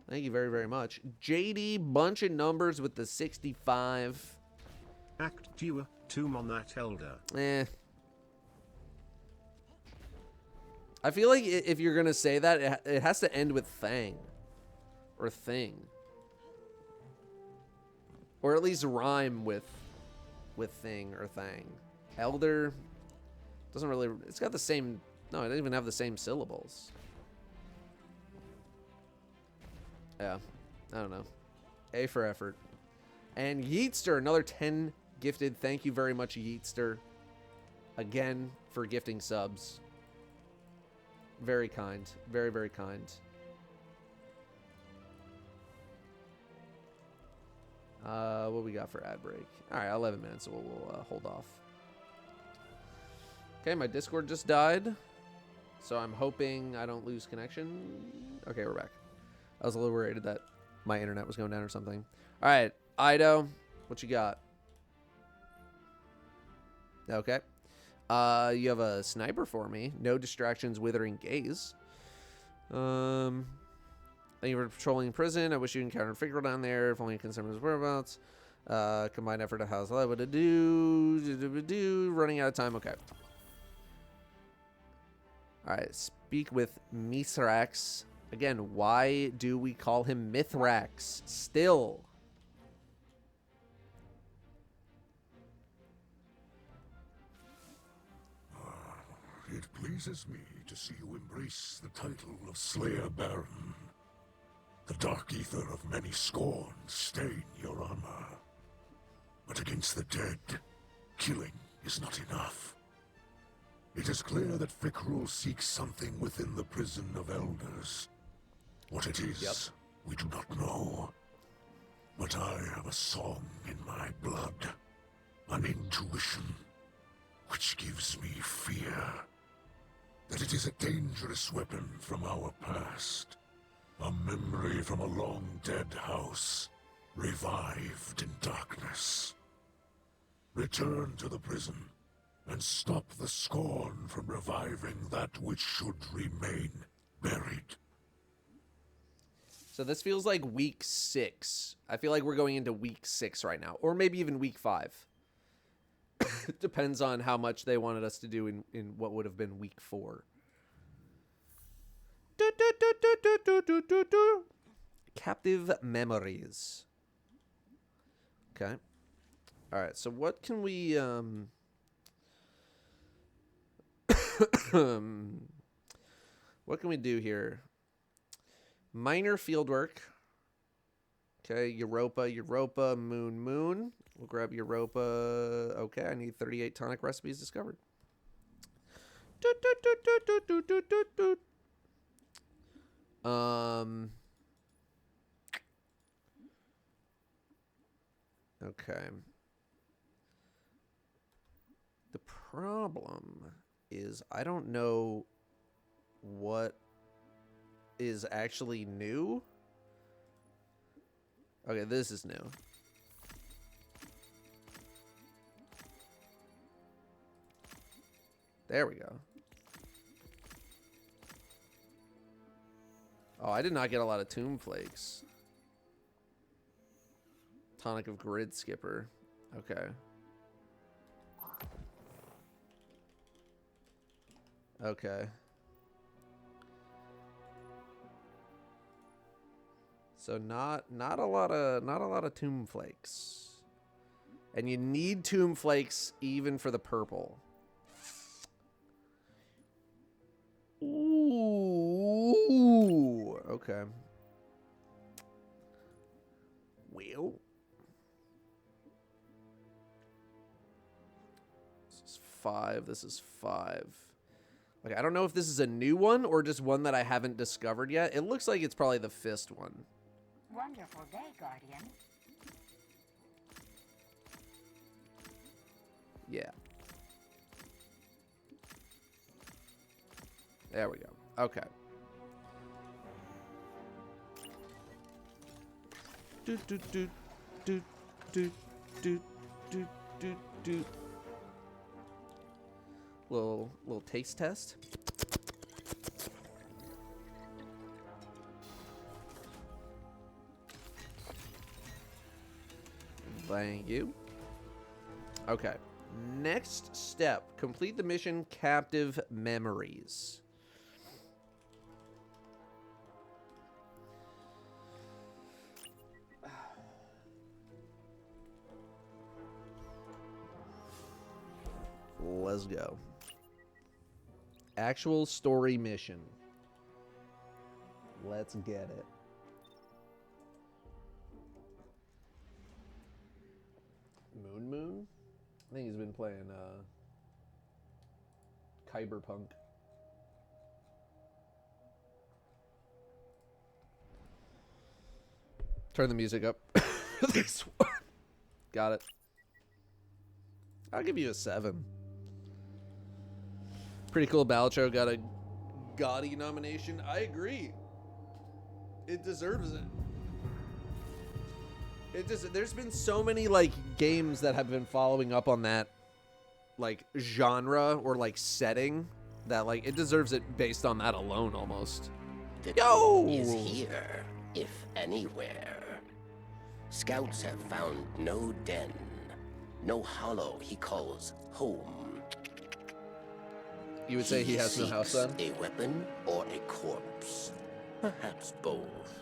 Thank you very, very much. JD, bunch of numbers with the 65. Act Dua, tomb on that elder. I feel like if you're going to say that, it has to end with Thang. Or Thing. Or at least rhyme with Thing or Thang. Elder doesn't really... It's got the same... No, it doesn't even have the same syllables. Yeah. I don't know. A for effort. And Yeetster, another 10 gifted. Thank you very much, Yeetster. Again, for gifting subs. Very kind. Very, very kind. What we got for ad break? All right, 11 minutes, so we'll hold off. Okay, my Discord just died, so I'm hoping I don't lose connection. Okay, we're back. I was a little worried that my internet was going down or something. All right, Ido, what you got? Okay. You have a sniper for me. No distractions, withering gaze. Thank you for patrolling prison. I wish you encountered Fickle down there. If only concerned with his whereabouts. Combined effort to house what to do. Running out of time. Okay. Alright. Speak with Mithrax. Again, why do we call him Mithrax? Still. It pleases me to see you embrace the title of Slayer Baron. The dark ether of many scorns stain your armor. But against the dead, killing is not enough. It is clear that Fikrul seeks something within the prison of elders. What it is, we do not know. But I have a song in my blood. An intuition, which gives me fear. That it is a dangerous weapon from our past. A memory from a long-dead house, revived in darkness. Return to the prison, and stop the scorn from reviving that which should remain buried. So this feels like week 6. I feel like we're going into week 6 right now. Or maybe even week 5. It depends on how much they wanted us to do in what would have been week 4. Captive memories. Okay. All right. So what can we What can we do here? Minor fieldwork. Okay, Europa, Moon. We'll grab Europa. Okay, I need 38 tonic recipes discovered. Okay. The problem is I don't know what is actually new. Okay, this is new. There we go. Oh, I did not get a lot of Tomb Flakes. Tonic of Grid Skipper. Okay. Okay. So not a lot of Tomb Flakes. And you need Tomb Flakes even for the purple. Ooh. Okay. Well. This is 5. This is 5. Like, I don't know if this is a new one or just one that I haven't discovered yet. It looks like it's probably the fist one. Wonderful day, Guardian. Yeah. There we go. Okay. Do do do do do do do do do. Little taste test. Thank you. Okay. Next step. Complete the mission Captive Memories. Let's go. Actual story mission. Let's get it. Moon? I think he's been playing Cyberpunk. Turn the music up. This one. Got it. I'll give you a 7. Pretty cool. Balcho got a Gotti nomination. I agree. It deserves it. There's been so many like games that have been following up on that like genre or like setting that like it deserves it based on that alone almost. The Yo! is here, if anywhere. Scouts have found no den, no hollow he calls home. You would say he has no house then? A weapon or a corpse, perhaps both.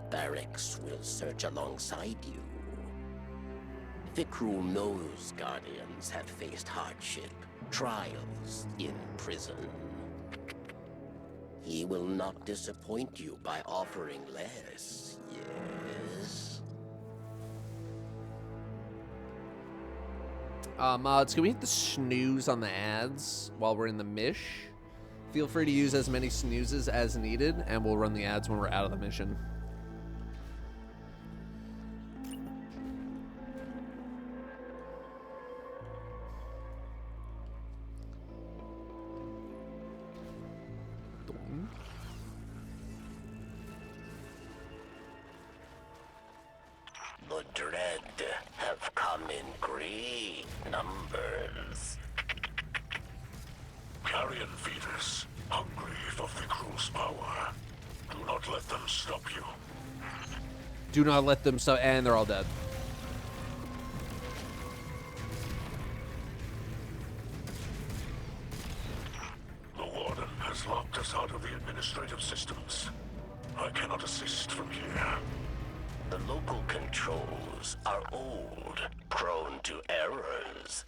Barracks will search alongside you. Fikru knows Guardians have faced hardship, trials in prison. He will not disappoint you by offering less, yes? Mods, can we hit the snooze on the ads while we're in the mish? Feel free to use as many snoozes as needed, and we'll run the ads when we're out of the mission. The dread have come in great numbers. Carrion feeders, hungry for Fikru's power. Do not let them stop you. Do not let them stop. And they're all dead. The Warden has locked us out of the administrative systems. I cannot assist from here. The local controls are old, prone to errors.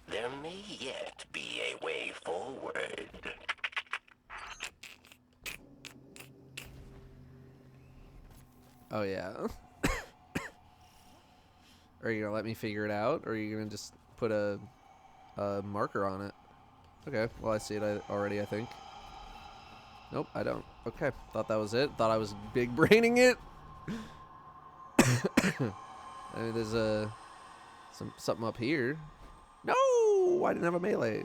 There may yet be a way forward. Oh, yeah. Are you gonna let me figure it out, or are you gonna just put a marker on it? Okay, well, I see it already, I think. Nope, I don't. Okay, thought that was it. Thought I was big braining it. I mean, there's something up here. No, I didn't have a melee.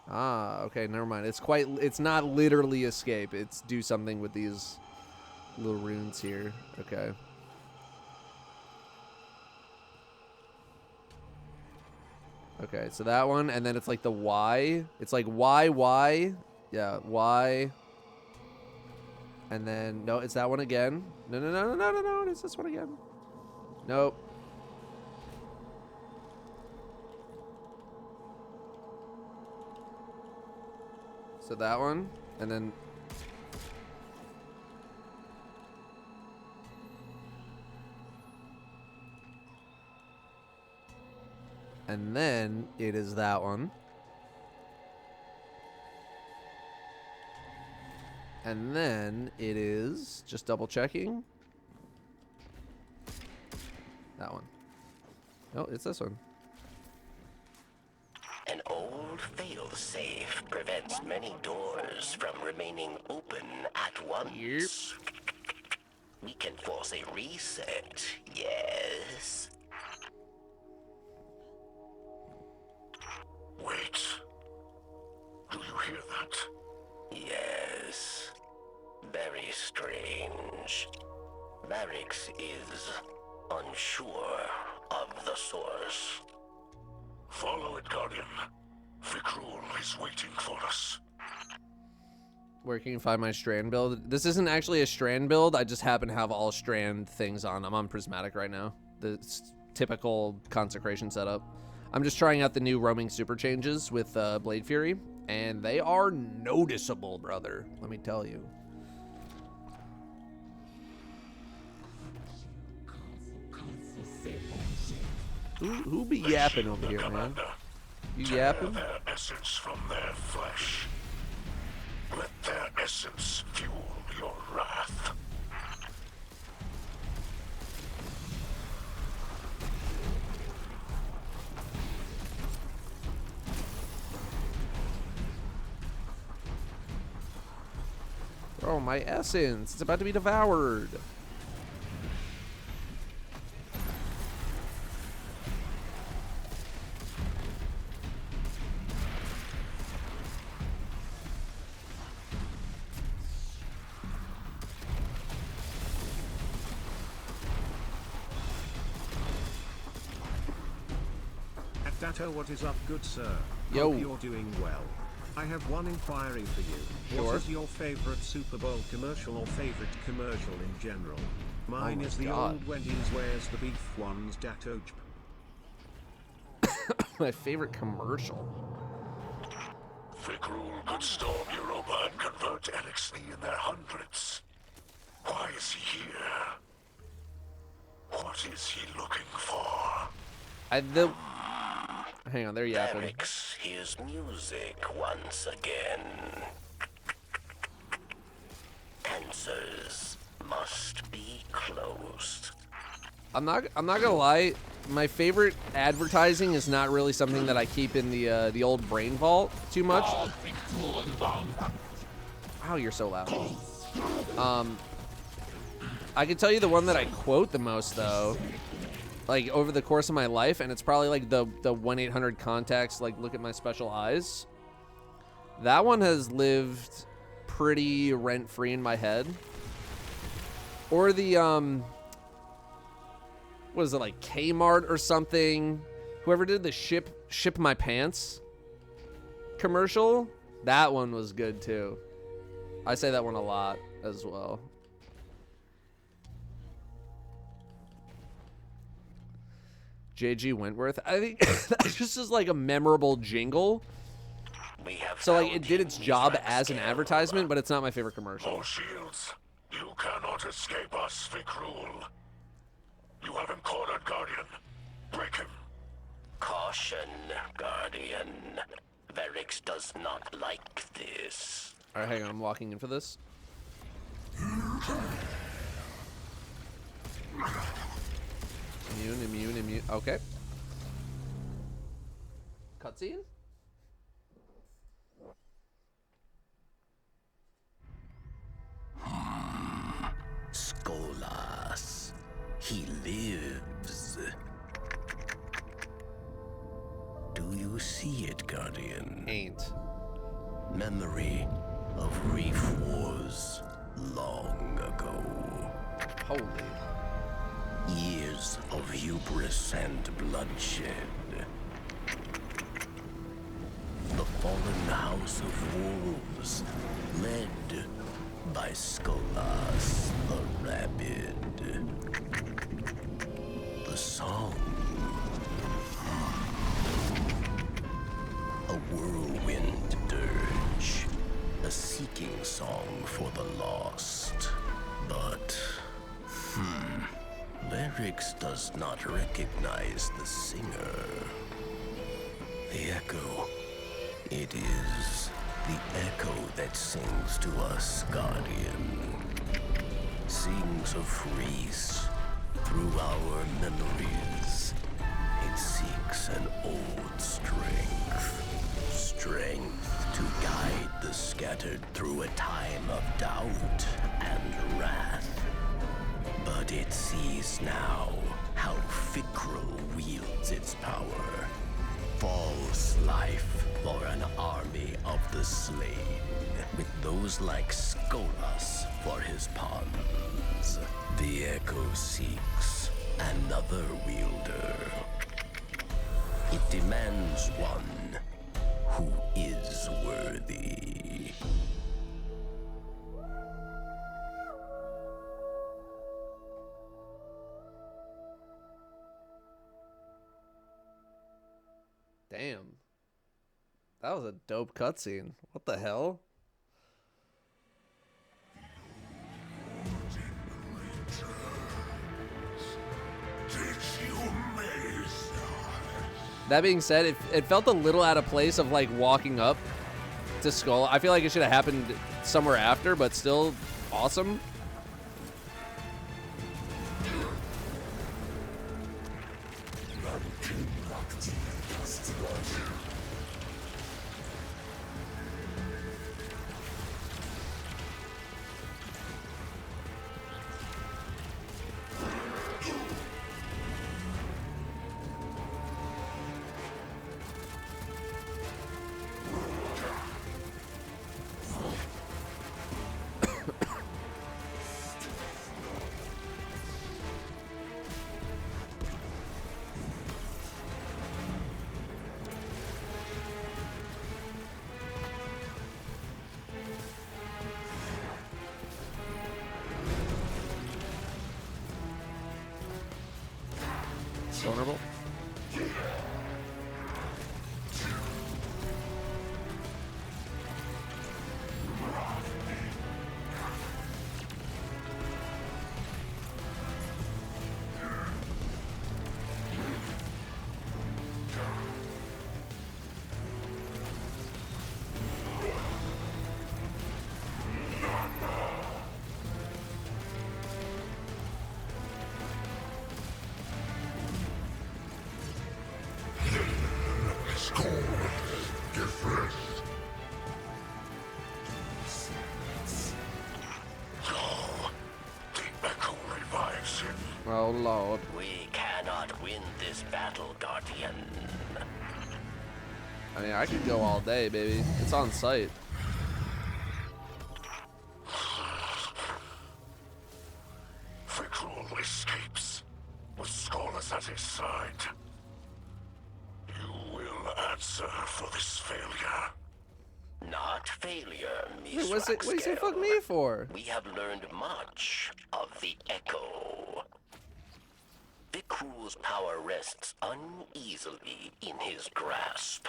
Ah, okay, never mind. It's not literally escape. It's do something with these little runes here. Okay. Okay, so that one, and then it's like the Y. It's like Y. Yeah, Y. And then, no, it's that one again. No, it's this one again. Nope. So that one, and then... And then it is that one. And then it is, just double checking. That one. No, it's this one. An old failsafe prevents many doors from remaining open at once. Yep. We can force a reset, yes. Wait. Do you hear that? Yes. Very strange. Varix is unsure of the source. Follow it, Guardian. Fikrul is waiting for us. Where can you find my strand build? This isn't actually a strand build. I just happen to have all strand things on. I'm on Prismatic right now. The typical consecration setup. I'm just trying out the new roaming super changes with Blade Fury, and they are noticeable, brother. Let me tell you. Who be yapping over here, man? You yapping? Their essence from their flesh. Let their essence fuel your wrath. Oh, my essence. It's about to be devoured. Datto, what is up, good sir? Yo. Hope you're doing well. I have one inquiry for you. Sure. What is your favorite Super Bowl commercial or favorite commercial in general? Mine my is the God. old Wendy's Where's the Beef ones, Datto. My favorite commercial. Fikrul could storm Europa and convert NXT in their hundreds. Why is he here? What is he looking for? Hang on, they're yapping. Varix hears music once again. Answers must be close. I'm not gonna lie. My favorite advertising is not really something that I keep in the old brain vault too much. Wow, you're so loud. I can tell you the one that I quote the most though, like over the course of my life, and it's probably like the 1-800 contacts. Like, look at my special eyes. That one has lived pretty rent free in my head. Or the what is it, like Kmart or something? Whoever did the ship my pants commercial, that one was good too. I say that one a lot as well. JG Wentworth. I think that just is like a memorable jingle. So like it did its job as an advertisement, but it's not my favorite commercial. Oh, Shields, you cannot escape us, Fikrul. You haven't cornered Guardian. Bring attention, Guardian. Varix does not like this. Alright, hang on, I'm walking in for this. Immune. Okay. Cutscene? Skolas. He lives. Do you see it, Guardian? Ain't. Memory of Reef Wars long ago. Holy. Years of hubris and bloodshed. The fallen house of wolves, led by Skolas the Rabid. The song. A whirlwind dirge. A seeking song for the lost. But, Varix does not recognize the singer. The echo. It is the echo that sings to us, Guardian. Sings of Reese through our memories. It seeks an old strength. Strength to guide the scattered through a time of doubt and wrath. But it sees now how Fikrul wields its power. False life for an army of the slain, with those like Skolas for his pawns. The Echo seeks another wielder. It demands one who is worthy. Damn. That was a dope cutscene. What the hell? That being said, it felt a little out of place of like walking up to Skull. I feel like it should have happened somewhere after, but still awesome. Vulnerable. Oh Lord. We cannot win this battle, Guardian. I mean, I could go all day, baby. It's on site. Fikrul escapes with Skolas at his side. You will answer for this failure. Not failure, Wait, what do you say fuck me for? We have learned much of the Echo. Fikrul's power rests uneasily in his grasp.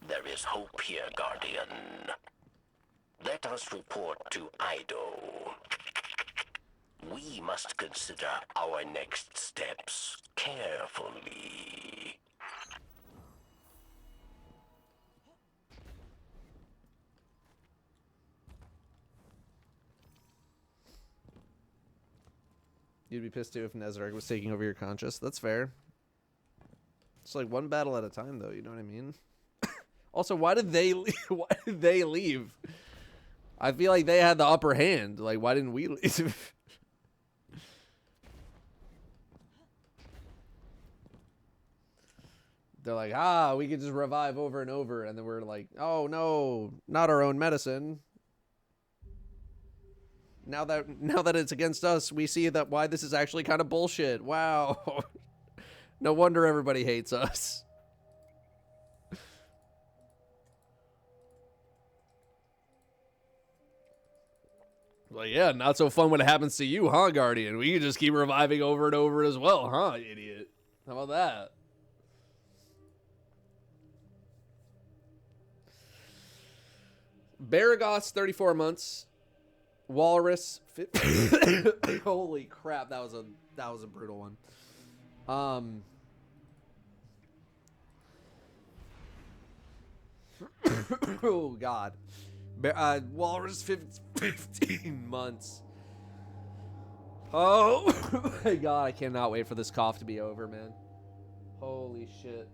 There is hope here, Guardian. Let us report to Ido. We must consider our next steps carefully. You'd be pissed too if Nezarek was taking over your conscious. That's fair. It's like one battle at a time, though. You know what I mean? Also, why did they leave? Why did they leave? I feel like they had the upper hand. Like, why didn't we leave? They're like, we could just revive over and over, and then we're like, oh no, not our own medicine. Now that it's against us, we see that why this is actually kind of bullshit. Wow. No wonder everybody hates us. Like, yeah, not so fun when it happens to you, huh, Guardian? We can just keep reviving over and over as well, huh, idiot? How about that? Baragos, 34 months. Walrus, holy crap, that was a brutal one. Oh god. Walrus, 15 months. Oh my god, I cannot wait for this cough to be over, man. Holy shit.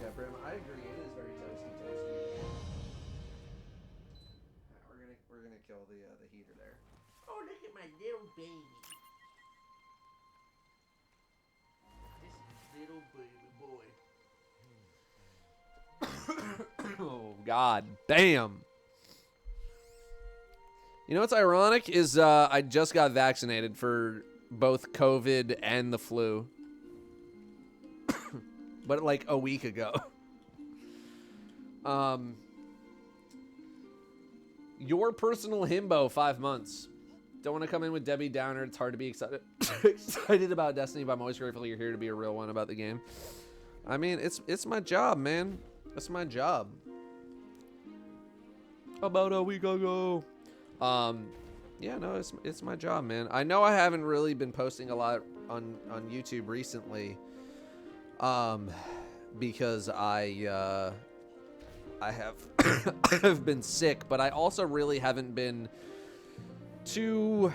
Yeah, Brim, I agree. It is very toasty. We're gonna kill the heater there. Oh, look at my little baby. This little baby boy. Oh god damn. You know what's ironic is I just got vaccinated for both COVID and the flu. But like a week ago. Your personal himbo, 5 months. Don't want to come in with Debbie Downer. It's hard to be excited about Destiny, but I'm always grateful you're here to be a real one about the game. I mean, it's my job, man. That's my job. About a week ago. Yeah, no, it's my job, man. I know I haven't really been posting a lot on YouTube recently. Because I have I've been sick, but I also really haven't been too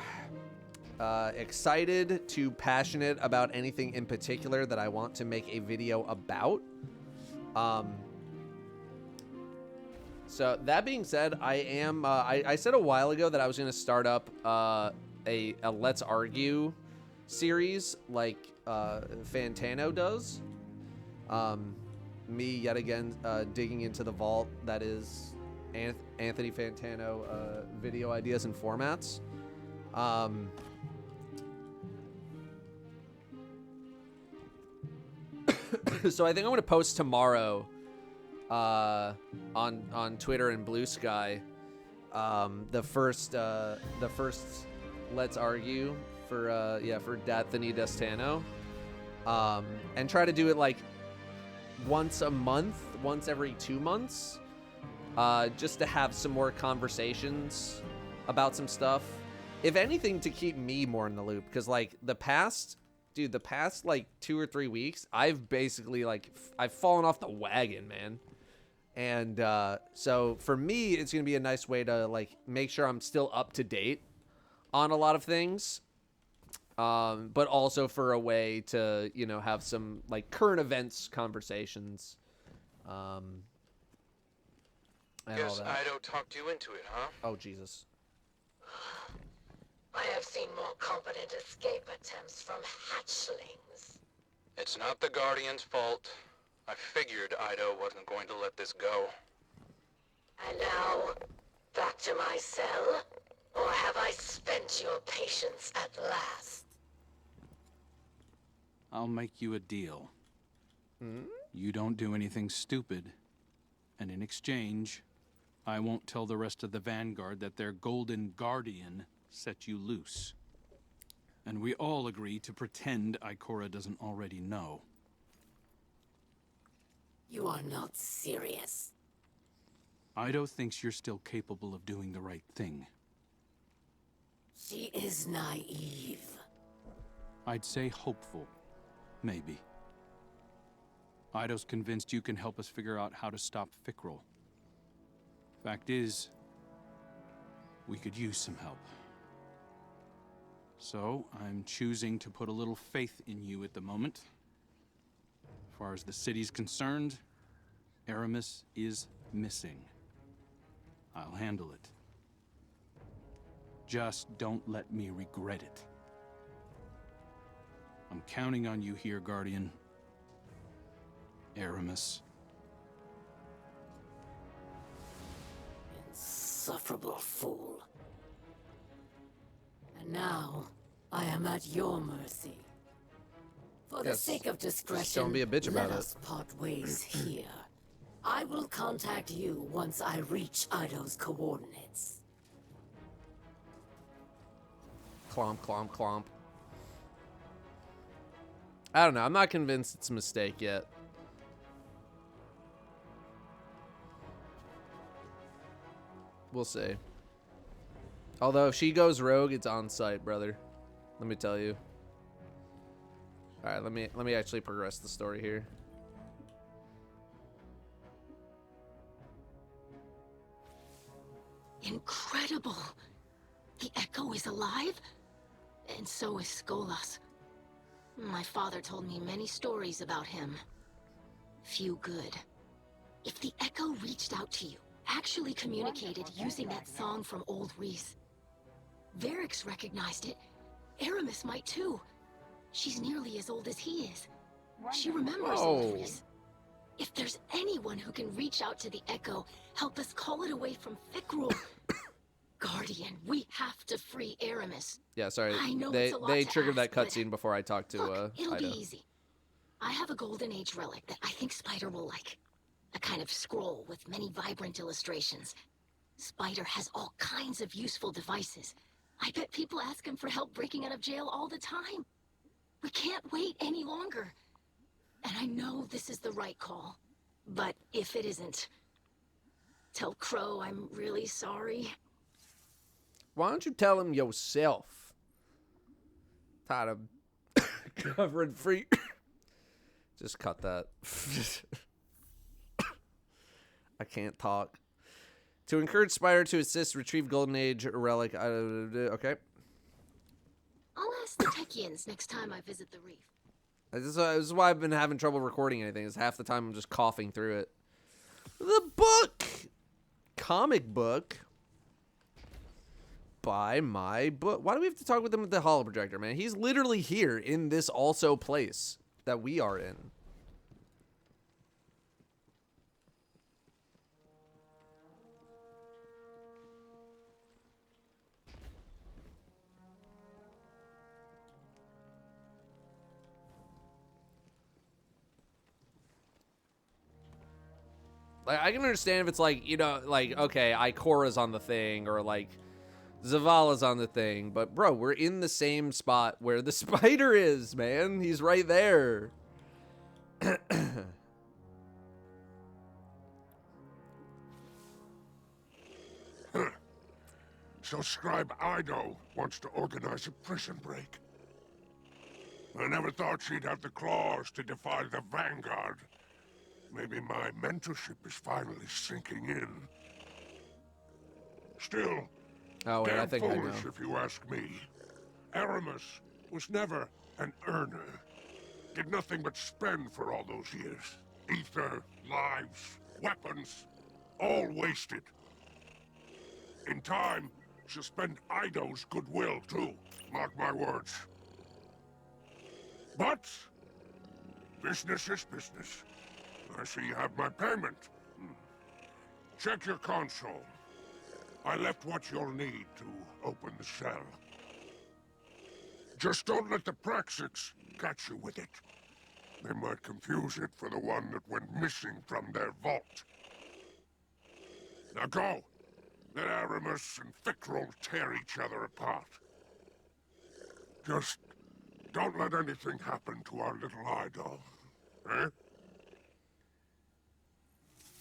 excited, too passionate about anything in particular that I want to make a video about. So that being said, I am I said a while ago that I was going to start up a Let's Argue series like Fantano does. Me yet again digging into the vault that is Anthony Fantano video ideas and formats. So I think I'm going to post tomorrow on Twitter and Blue Sky the first Let's Argue for Anthony Destano, and try to do it like once a month, once every 2 months, just to have some more conversations about some stuff. If anything, to keep me more in the loop, because like the past like 2 or 3 weeks, I've basically I've fallen off the wagon, man. And so for me, it's gonna be a nice way to like make sure I'm still up to date on a lot of things. But also for a way to, you know, have some like current events conversations. And Guess all that. Ido talked you into it, huh? Oh, Jesus. I have seen more competent escape attempts from hatchlings. It's not the Guardian's fault. I figured Ido wasn't going to let this go. And now, back to my cell? Or have I spent your patience at last? I'll make you a deal. You don't do anything stupid. And in exchange, I won't tell the rest of the Vanguard that their Golden Guardian set you loose. And we all agree to pretend Ikora doesn't already know. You are not serious. Ido thinks you're still capable of doing the right thing. She is naive. I'd say hopeful. Maybe. Ido's convinced you can help us figure out how to stop Fikrul. Fact is, we could use some help. So, I'm choosing to put a little faith in you at the moment. As far as the city's concerned, Aramis is missing. I'll handle it. Just don't let me regret it. I'm counting on you here, Guardian. Aramis. Insufferable fool. And now, I am at your mercy. For the sake of discretion, just don't be a bitch about let it. us part ways here. I will contact you once I reach Ido's coordinates. Clomp, clomp, clomp. I don't know. I'm not convinced it's a mistake yet. We'll see. Although if she goes rogue, it's on site, brother. Let me tell you. All right, let me actually progress the story here. Incredible. The Echo is alive, and so is Skolas. My father told me many stories about him. Few good. If the Echo reached out to you, actually communicated using that song from Old Reese, Varix recognized it. Aramis might too. She's nearly as old as he is. She remembers Old Reese. If there's anyone who can reach out to the Echo, help us call it away from Fikrul. Guardian, we have to free Aramis. Yeah, sorry. I know They it's a lot they to triggered ask, that but cutscene before I talked to look, it'll be Ida. easy. I have a Golden Age relic that I think Spider will like. A kind of scroll with many vibrant illustrations. Spider has all kinds of useful devices. I bet people ask him for help breaking out of jail all the time. We can't wait any longer. And I know this is the right call. But if it isn't, tell Crow I'm really sorry. Why don't you tell him yourself? Tired of covering free. Just cut that. I can't talk. To encourage Spire to assist retrieve Golden Age relic. Okay. I'll ask the Techians next time I visit the reef. This is why I've been having trouble recording anything. Is half the time I'm just coughing through it. The book, comic book by my book. Why do we have to talk with him with the holo projector, man? He's literally here in this also place that we are in. Like, I can understand if it's like, you know, like, okay, Ikora's on the thing, or like Zavala's on the thing, but bro, we're in the same spot where the spider is, man. He's right there. So Scribe Ido wants to organize a prison break. I never thought she'd have the claws to defy the Vanguard. Maybe my mentorship is finally sinking in. Still, oh, wait, damn I think I know. foolish if you ask me. Aramis was never an earner. Did nothing but spend for all those years. Ether, lives, weapons, all wasted. In time, she'll spend Ido's goodwill, too. Mark my words. But business is business. I see you have my payment. Check your console. I left what you'll need to open the cell. Just don't let the Praxics catch you with it. They might confuse it for the one that went missing from their vault. Now go. Let Aramis and Fikrul tear each other apart. Just don't let anything happen to our little idol. Eh?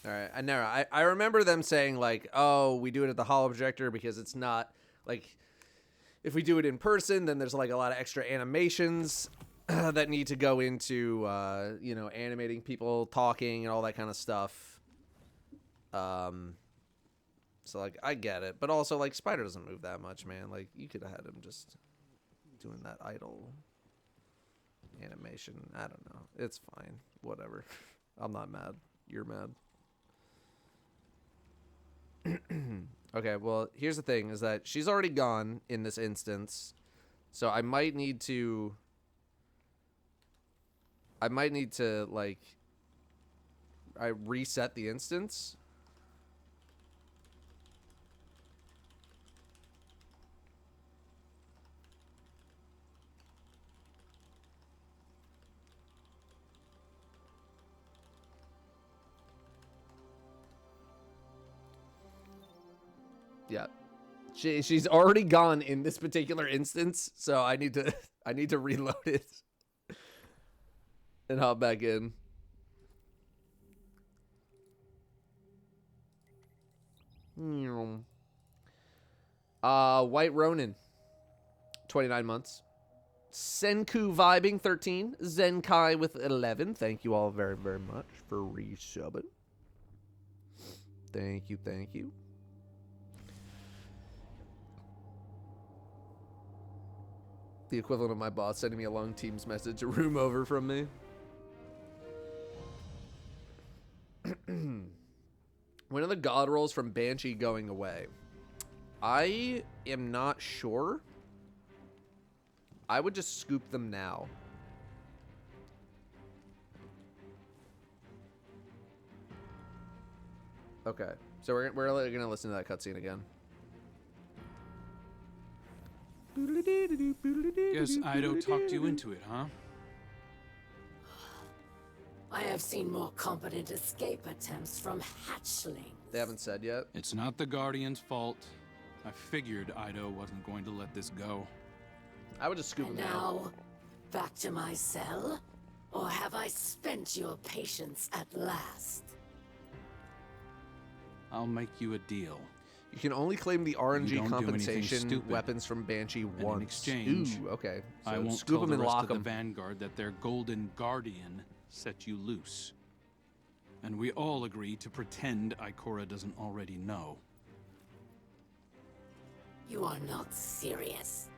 All right, I remember them saying like, oh, we do it at the holo projector because it's not like, if we do it in person, then there's like a lot of extra animations that need to go into, you know, animating people talking and all that kind of stuff. So like, I get it, but also like Spider doesn't move that much, man. Like, you could have had him just doing that idle animation. I don't know. It's fine. Whatever. I'm not mad. You're mad. Okay, well, here's the thing, is that she's already gone in this instance. So I might need to, like, I reset the instance. Yeah. She's already gone in this particular instance, so I need to reload it and hop back in. White Ronin, 29 months. Senku vibing 13. Zenkai with 11. Thank you all very, very much for resubbing. Thank you, thank you. The equivalent of my boss sending me a long Teams message a room over from me. When are the god rolls from Banshee going away? I am not sure. I would just scoop them now. Okay, so we're gonna listen to that cutscene again. Guess Ido talked you into it, huh? I have seen more competent escape attempts from hatchlings. They haven't said yet. It's not the Guardian's fault. I figured Ido wasn't going to let this go. I would just scoop And them out. now, back to my cell? Or have I spent your patience at last? I'll make you a deal. You can only claim the You RNG don't do compensation anything stupid. weapons from Banshee And once. in exchange, Ooh, okay. So I won't scoop tell them the and rest lock of the them. Vanguard that their golden guardian set you loose. And we all agree to pretend Ikora doesn't already know. You are not serious.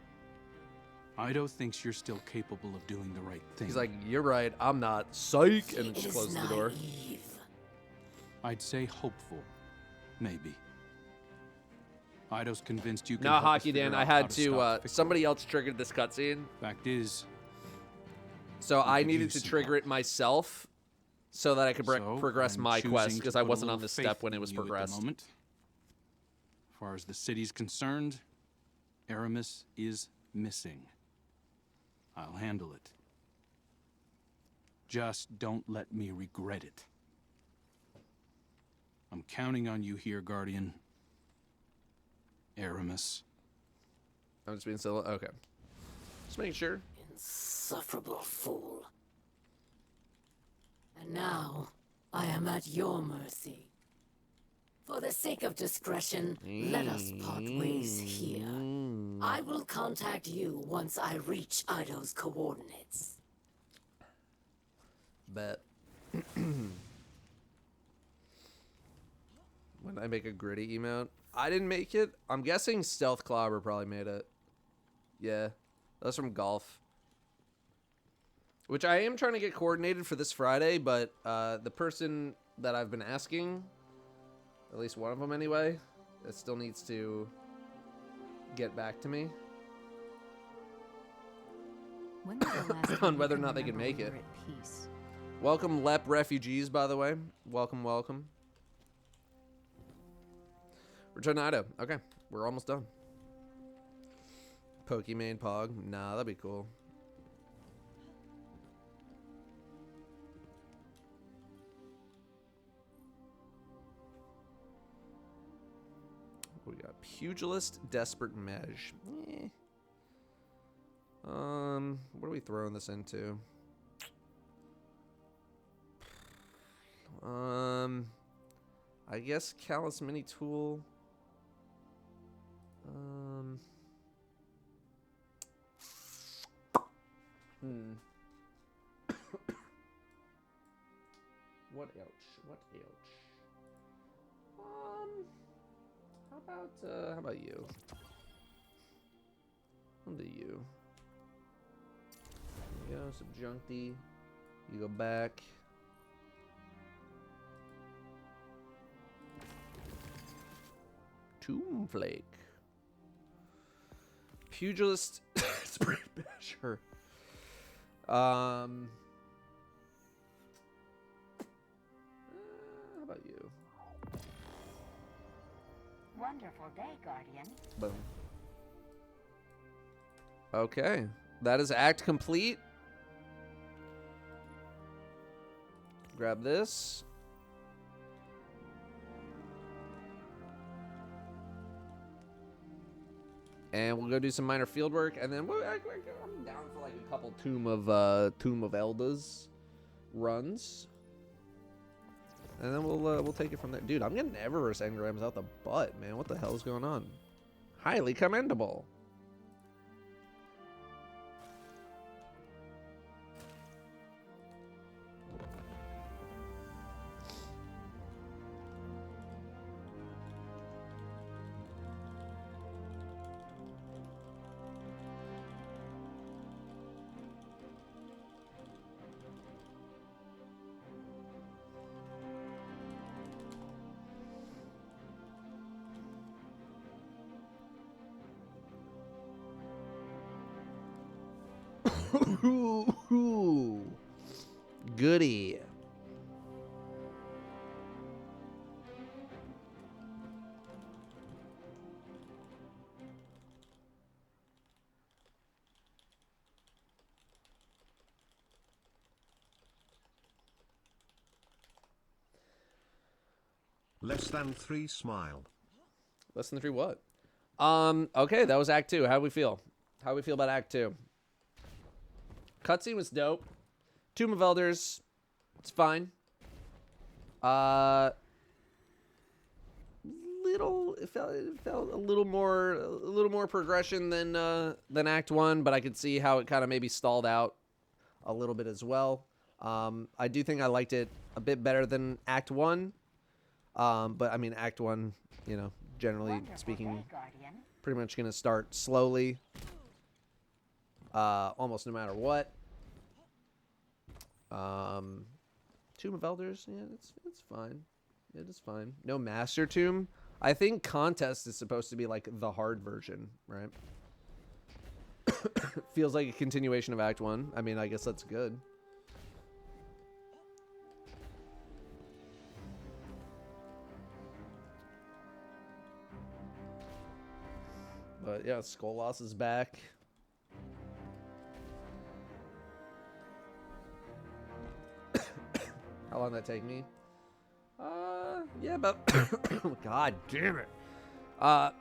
Ido thinks you're still capable of doing the right thing. He's like, you're right, I'm not. Psych! And just closes the door. I'd say hopeful. Maybe. Ido's convinced you can Nah, help us Hockey figure Dan, out I how had to to, stop somebody else triggered this cutscene. Fact is, So I could needed use to some trigger it myself so that I could So, progress I'm my choosing quest, to because I put a wasn't on little this faith step when it in was you at the progressed. moment. As far as the city's concerned, Aramis is missing. I'll handle it. Just don't let me regret it. I'm counting on you here, Guardian. Aramis. I'm just being silly. Okay. Just making sure. Insufferable fool. And now, I am at your mercy. For the sake of discretion, let us part ways here. I will contact you once I reach Ido's coordinates. Bet. When I make a gritty emote, I didn't make it. I'm guessing Stealth Clobber probably made it. Yeah, that's from Golf. Which I am trying to get coordinated for this Friday, but the person that I've been asking, at least one of them anyway, it still needs to get back to me When was the last on time whether or you not they can remember make we it. were at peace? Welcome, Lep refugees, by the way. Welcome, welcome. Return to Ido. Okay, we're almost done. Pokemon Pog. Nah, that'd be cool. We got Pugilist, Desperate Mesh. Eh. What are we throwing this into? I guess Callus Mini Tool. What else? What else? How about you? I'll do you. You know, subjuncty. You go back. Tombflake. Pugilist. Spring Basher. How about you? Wonderful day, Guardian. Boom. Okay. That is act complete. Grab this. And we'll go do some minor field work, and then I'm down for like a couple Tomb of Elders runs, and then we'll take it from there. Dude, I'm getting Eververse engrams out the butt, man. What the hell is going on? Highly commendable. Goody. Less than 3 smile. Less than 3 what? Okay, that was Act 2. How do we feel? How do we feel about Act 2? Cutscene was dope. Tomb of Elders, it's fine. It felt a little more progression than Act 1, but I could see how it kind of maybe stalled out a little bit as well. I do think I liked it a bit better than Act 1. But I mean, Act 1, you know, generally speaking, pretty much gonna start slowly, almost no matter what. Tomb of Elders, yeah, it's fine. It is fine. No Master Tomb. I think Contest is supposed to be like the hard version, right? Feels like a continuation of Act 1. I mean, I guess that's good. But yeah, Skolas is back. How long did that take me? Yeah, about... God damn it. How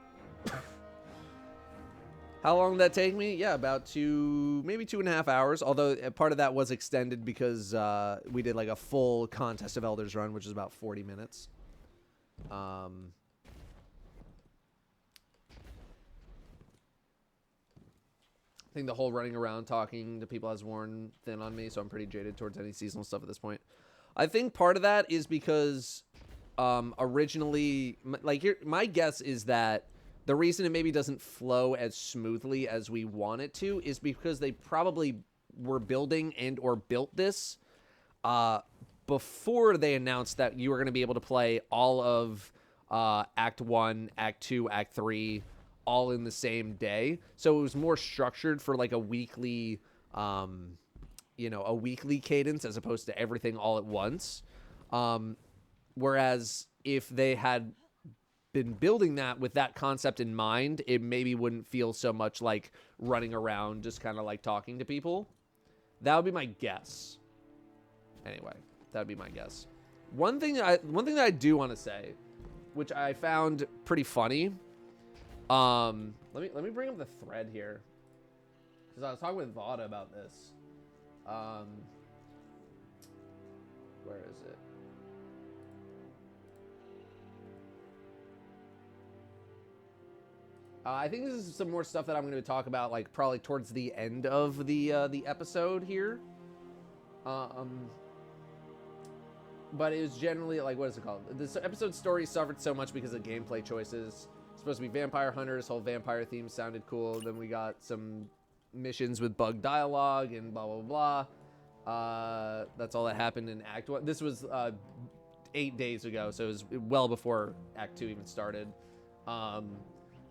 long did that take me? Yeah, about maybe 2.5 hours. Although part of that was extended because we did like a full Contest of Elders run, which is about 40 minutes. I think the whole running around talking to people has worn thin on me, so I'm pretty jaded towards any seasonal stuff at this point. I think part of that is because originally, my guess is that the reason it maybe doesn't flow as smoothly as we want it to is because they probably were building and or built this before they announced that you were going to be able to play all of Act 1, Act 2, Act 3 all in the same day. So it was more structured for like a weekly, a weekly cadence as opposed to everything all at once. Whereas if they had been building that with that concept in mind, it maybe wouldn't feel so much like running around, just kind of like talking to people. That would be my guess. Anyway, that would be my guess. One thing that I do want to say, which I found pretty funny. Let me bring up the thread here, because I was talking with Vada about this. Where is it? I think this is some more stuff that I'm going to talk about, like probably towards the end of the episode here. But it was generally like, what is it called? This episode story suffered so much because of gameplay choices. It's supposed to be vampire hunters. Whole vampire theme sounded cool. Then we got some missions with bug dialogue and blah blah blah. That's all that happened in Act 1. This was 8 days ago, so it was well before Act 2 even started.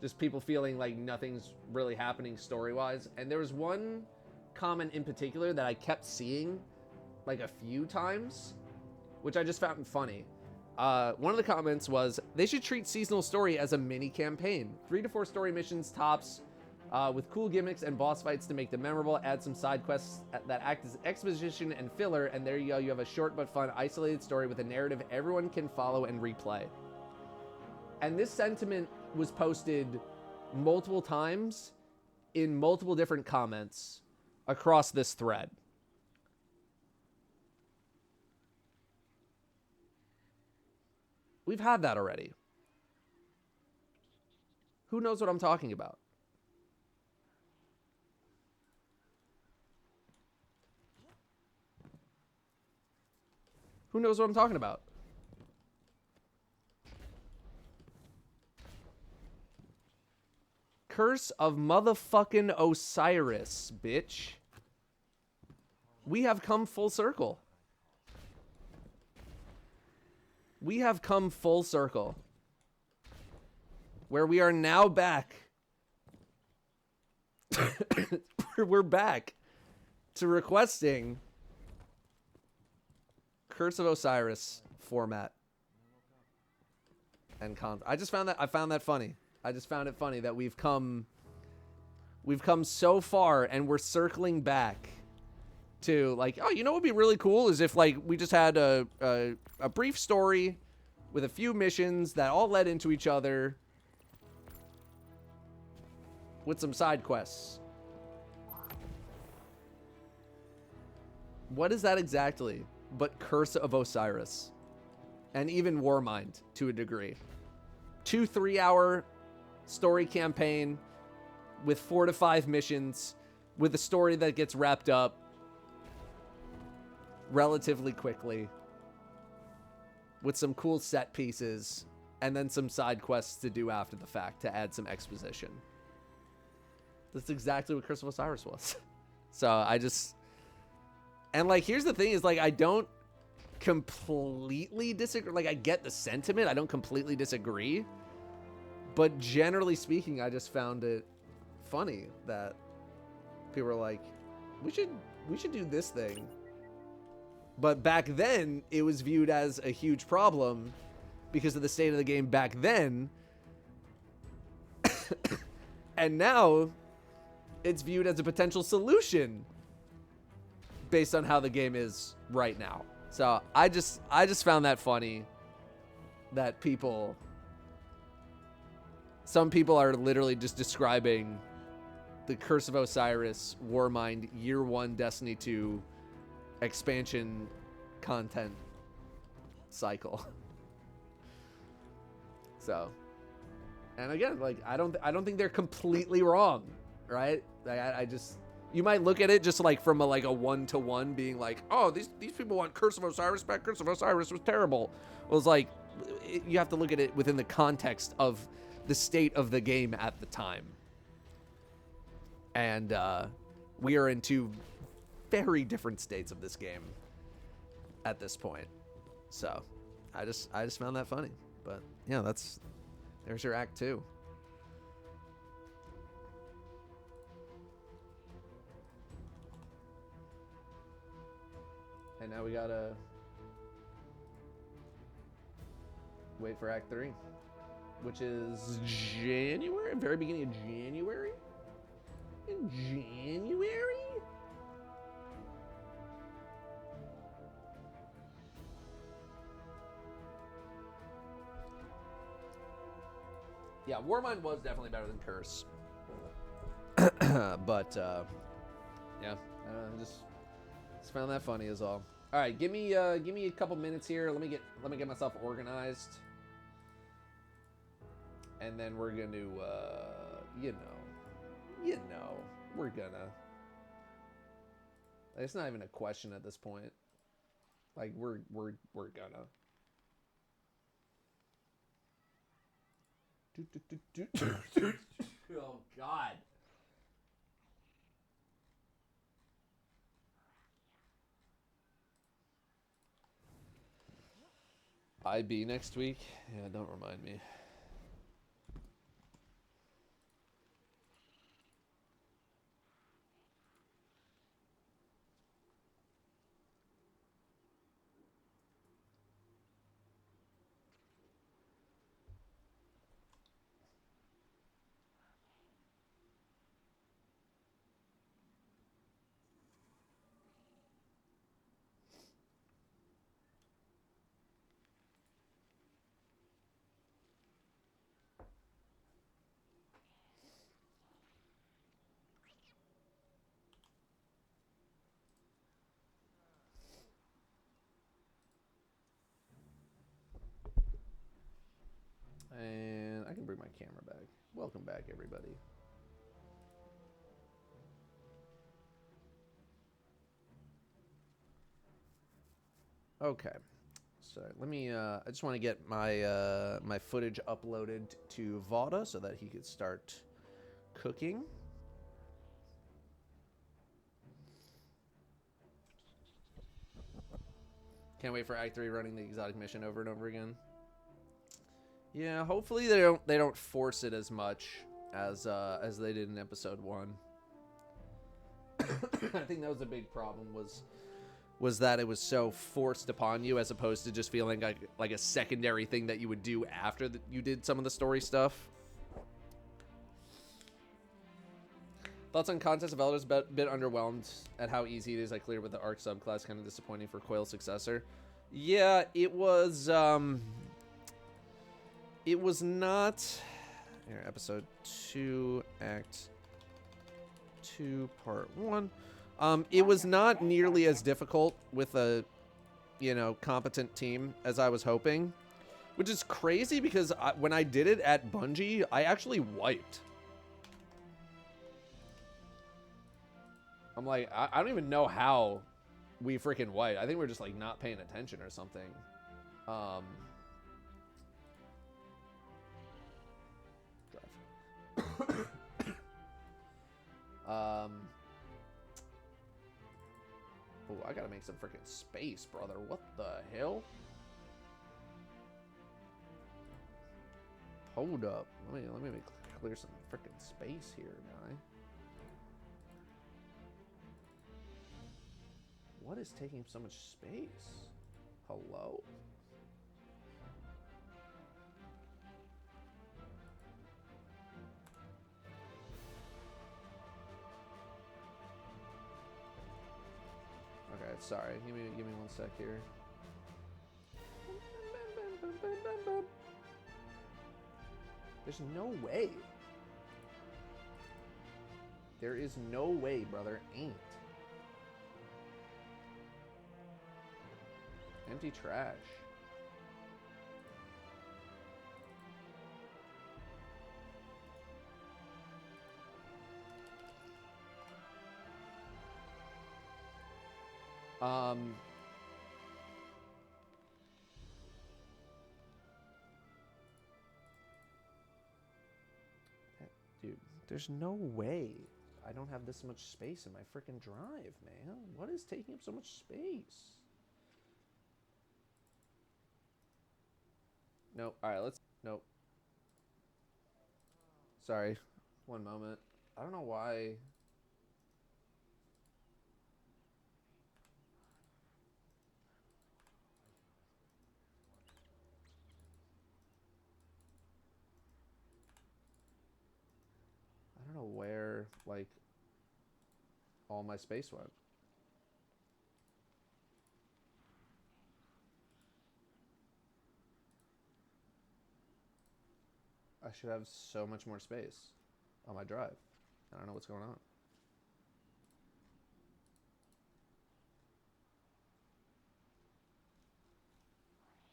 Just people feeling like nothing's really happening story-wise. And there was one comment in particular that I kept seeing like a few times, which I just found funny. One of the comments was, they should treat seasonal story as a mini campaign. 3 to 4 story missions tops, with cool gimmicks and boss fights to make them memorable. Add some side quests that act as exposition and filler, and there you go. You have a short but fun, isolated story with a narrative everyone can follow and replay. And this sentiment was posted multiple times in multiple different comments across this thread. We've had that already. Who knows what I'm talking about? Who knows what I'm talking about? Curse of motherfucking Osiris, bitch. We have come full circle. We have come full circle. Where we are now back. We're back to requesting Curse of Osiris format and content. I found that funny. I just found it funny that we've come so far and we're circling back to like, oh, you know what would be really cool is if like we just had a brief story with a few missions that all led into each other with some side quests. What is that exactly but Curse of Osiris? And even Warmind to a degree. 2 3-hour story campaign with 4 to 5 missions with a story that gets wrapped up relatively quickly with some cool set pieces and then some side quests to do after the fact to add some exposition. That's exactly what Curse of Osiris was. So I just... And like, here's the thing is like, I don't completely disagree. Like, I get the sentiment. I don't completely disagree. But generally speaking, I just found it funny that people were like, we should do this thing. But back then, it was viewed as a huge problem because of the state of the game back then. And now, it's viewed as a potential solution based on how the game is right now. So I just found that funny that some people are literally just describing the Curse of Osiris Warmind Year 1 Destiny 2 expansion content cycle. So, and again, like I don't think they're completely wrong, right? Like I just, you might look at it just like from a 1-to-1 being like, oh, these people want Curse of Osiris back. Curse of Osiris was terrible. Well, it's like you have to look at it within the context of the state of the game at the time. And we are in 2 very different states of this game at this point. So I just found that funny. But yeah, there's your Act 2. And now we gotta wait for Act 3, which is January, very beginning of January? In January? Yeah, Warmind was definitely better than Curse. But, yeah, just found that funny is all. All right, give me a couple minutes here. Let me get myself organized, and then we're gonna, we're gonna. It's not even a question at this point. Like we're gonna. Oh God. IB next week? Yeah, don't remind me. And I can bring my camera back. Welcome back, everybody. Okay, so let me. I just want to get my my footage uploaded to Vada so that he could start cooking. Can't wait for Act 3 running the exotic mission over and over again. Yeah, hopefully they don't force it as much as they did in episode 1. I think that was a big problem was that it was so forced upon you as opposed to just feeling like a secondary thing that you would do after you did some of the story stuff. Thoughts on Contest of Elders? Bit underwhelmed at how easy it is. I cleared with the Arc subclass. Kind of disappointing for Coil's successor. Yeah, it was not. Here, episode 2, Act 2, Part 1. It was not nearly as difficult with a, competent team as I was hoping, which is crazy because when I did it at Bungie, I actually wiped. I'm like, I don't even know how we freaking wiped. I think we're just like not paying attention or something. Oh, I gotta make some freaking space, brother. What the hell? Hold up. Let me clear some freaking space here, guy. What is taking up so much space? Hello? Okay, sorry. Give me 1 sec here. There's no way. There is no way, brother. Ain't. Empty trash. Dude, there's no way I don't have this much space in my freaking drive, man. What is taking up so much space? Nope. All right, let's... Nope. Sorry. One moment. I don't know why... I don't know where, like, all my space went. I should have so much more space on my drive. I don't know what's going on.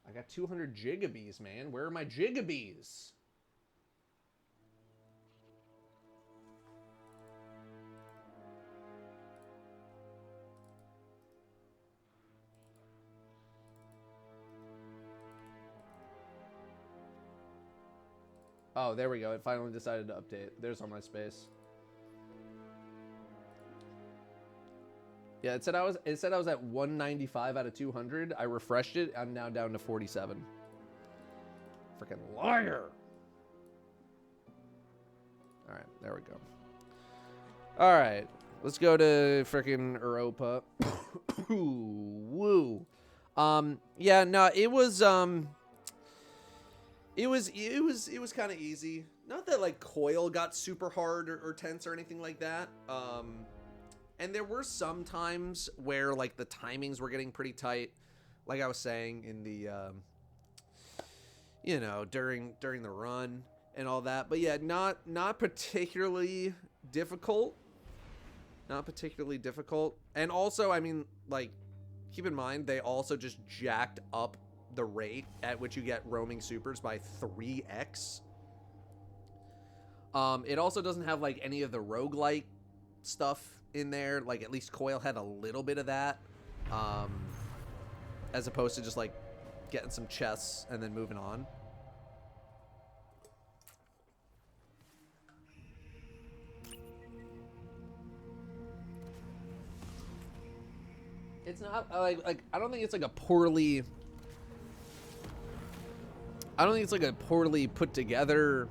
I got 200 gigabees, man. Where are my gigabees? Oh, there we go. It finally decided to update. There's all my space. Yeah, it said I was at 195 out of 200. I refreshed it. I'm now down to 47. Freaking liar. All right, there we go. All right, let's go to freaking Europa. Woo. Yeah, no, it was kind of easy. Not that like Coil got super hard or tense or anything like that. And there were some times where like the timings were getting pretty tight, like I was saying in the you know, during the run and all that. But yeah, not particularly difficult. Not particularly difficult. And also, I mean, like, keep in mind, they also just jacked up the rate at which you get roaming supers by 3x. It also doesn't have, like, any of the roguelike stuff in there. Like, at least Coil had a little bit of that. As opposed to just, like, getting some chests and then moving on. It's not like I don't think it's like a poorly put together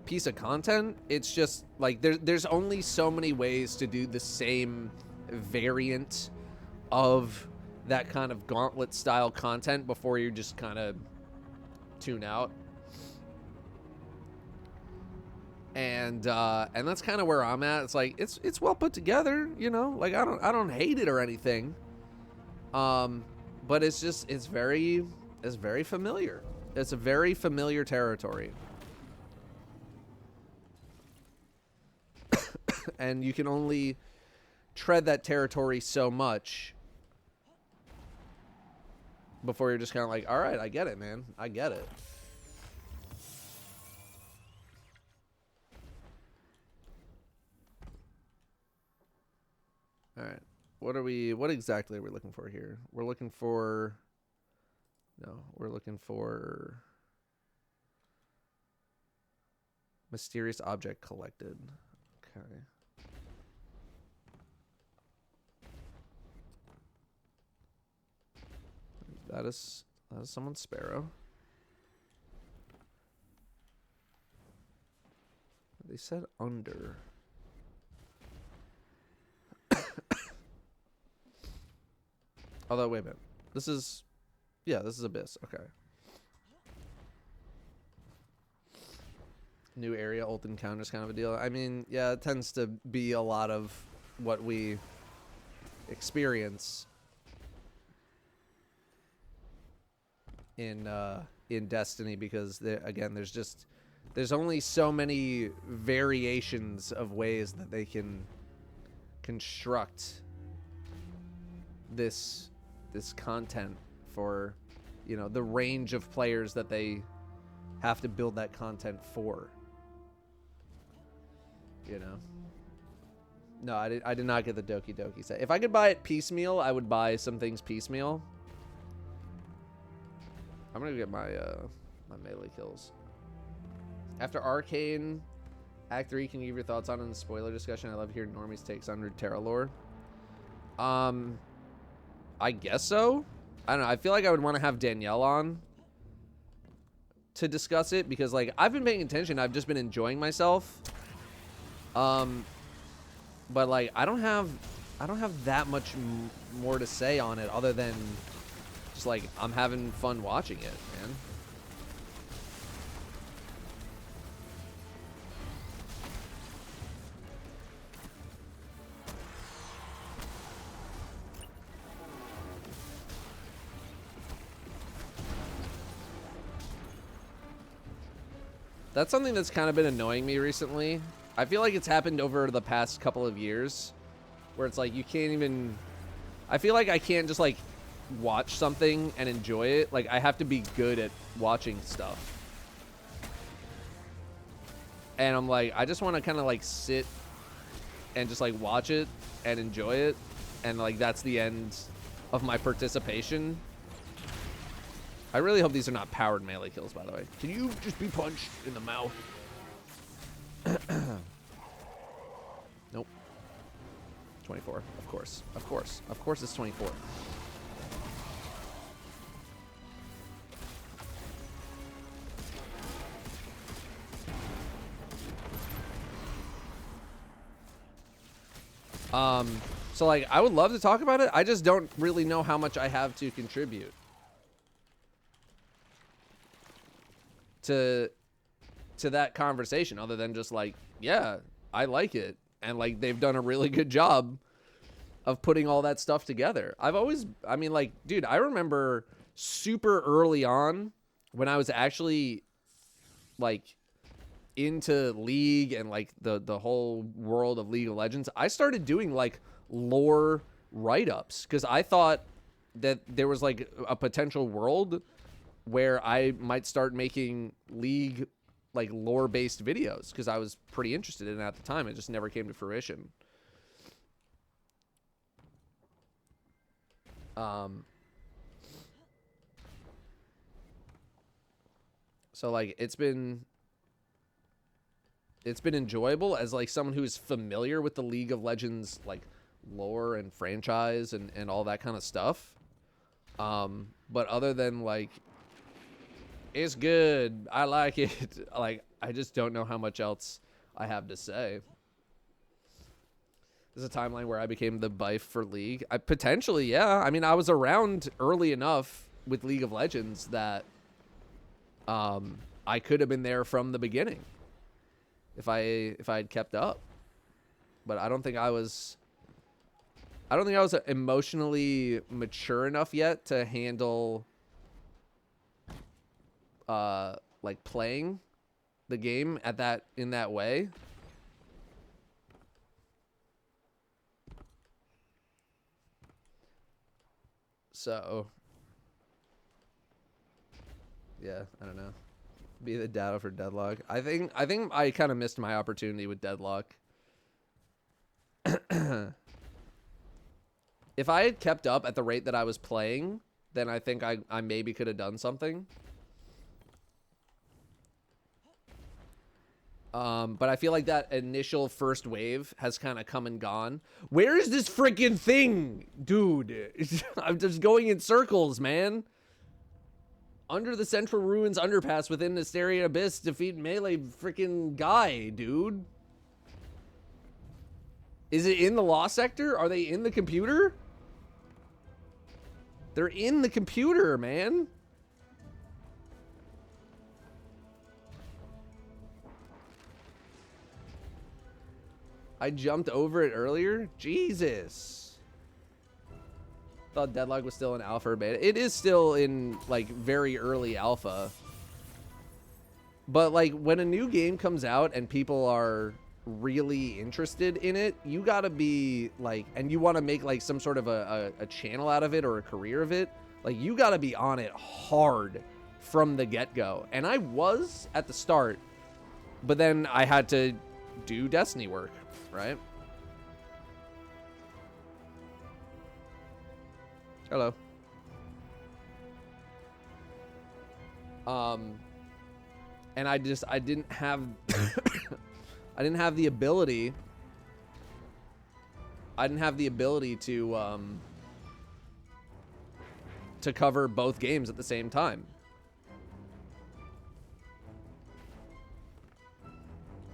piece of content. It's just like there's only so many ways to do the same variant of that kind of gauntlet style content before you just kind of tune out. And that's kind of where I'm at. It's like it's well put together, you know? Like I don't hate it or anything. But it's very familiar. It's a very familiar territory. And you can only tread that territory so much before you're just kind of like, all right, I get it, man. I get it. All right. What exactly are we looking for here? We're looking for mysterious object collected. Okay. That is someone's sparrow. They said under. Although, wait a minute. This is Abyss. Okay. New area, old encounters kind of a deal. I mean, yeah, it tends to be a lot of what we experience in Destiny because, there's only so many variations of ways that they can construct this content for, you know, the range of players that they have to build that content for. You know? No, I did not get the Doki Doki set. If I could buy it piecemeal, I would buy some things piecemeal. I'm gonna get my my melee kills. After Arcane Act 3, can you give your thoughts on it in the spoiler discussion? I love hearing Normie's takes on Terra lore. I guess so. I don't know. I feel like I would want to have Danielle on to discuss it because, like, I've been paying attention. I've just been enjoying myself. But like, I don't have that much more to say on it other than just like I'm having fun watching it, man. That's something that's kind of been annoying me recently. I feel like it's happened over the past couple of years where it's like you can't even... I feel like I can't just like watch something and enjoy it. Like I have to be good at watching stuff. And I'm like, I just want to kind of like sit and just like watch it and enjoy it. And like that's the end of my participation. I really hope these are not powered melee kills, by the way. Can you just be punched in the mouth? Nope. 24, of course. Of course. Of course it's 24. So like, I would love to talk about it. I just don't really know how much I have to contribute to that conversation, other than just like, yeah, I like it, and like they've done a really good job of putting all that stuff together. I mean, like, dude, I remember super early on when I was actually like into League and like the whole world of League of Legends, I started doing like lore write-ups because I thought that there was like a potential world where I might start making League like lore-based videos because I was pretty interested in it at the time. It just never came to fruition. So like it's been enjoyable as like someone who's familiar with the League of Legends like lore and franchise and all that kind of stuff. But other than like, it's good, I like it, like I just don't know how much else I have to say. There's a timeline where I became the bife for League. Potentially, yeah. I mean, I was around early enough with League of Legends that I could have been there from the beginning if I had kept up. But I don't think I was emotionally mature enough yet to handle like playing the game in that way. So yeah, I don't know. Be the Datto for Deadlock. I think I kind of missed my opportunity with Deadlock. If I had kept up at the rate that I was playing, then I think I maybe could have done something. But I feel like that initial first wave has kind of come and gone. Where is this freaking thing, dude? I'm just going in circles, man. Under the Central Ruins underpass within the Styrian Abyss, defeat melee freaking guy, dude. Is it in the Lost Sector? Are they in the computer? They're in the computer, man. I jumped over it earlier? Jesus. Thought Deadlock was still in alpha or beta. It is still in like very early alpha. But like when a new game comes out and people are really interested in it, you gotta be like, and you want to make like some sort of a channel out of it or a career of it, like you gotta be on it hard from the get-go. And I was at the start, but then I had to do Destiny work, right? Hello. And I didn't have I didn't have the ability to cover both games at the same time.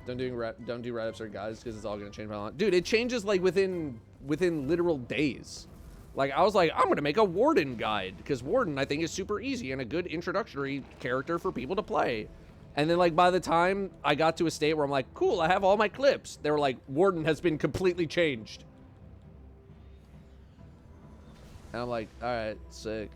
Don't do write-ups or guides because it's all gonna change by long. Dude, it changes like within literal days. Like I was like, I'm gonna make a Warden guide because Warden I think is super easy and a good introductory character for people to play. And then like by the time I got to a state where I'm like, cool, I have all my clips, they were like, Warden has been completely changed. And I'm like, all right, sick.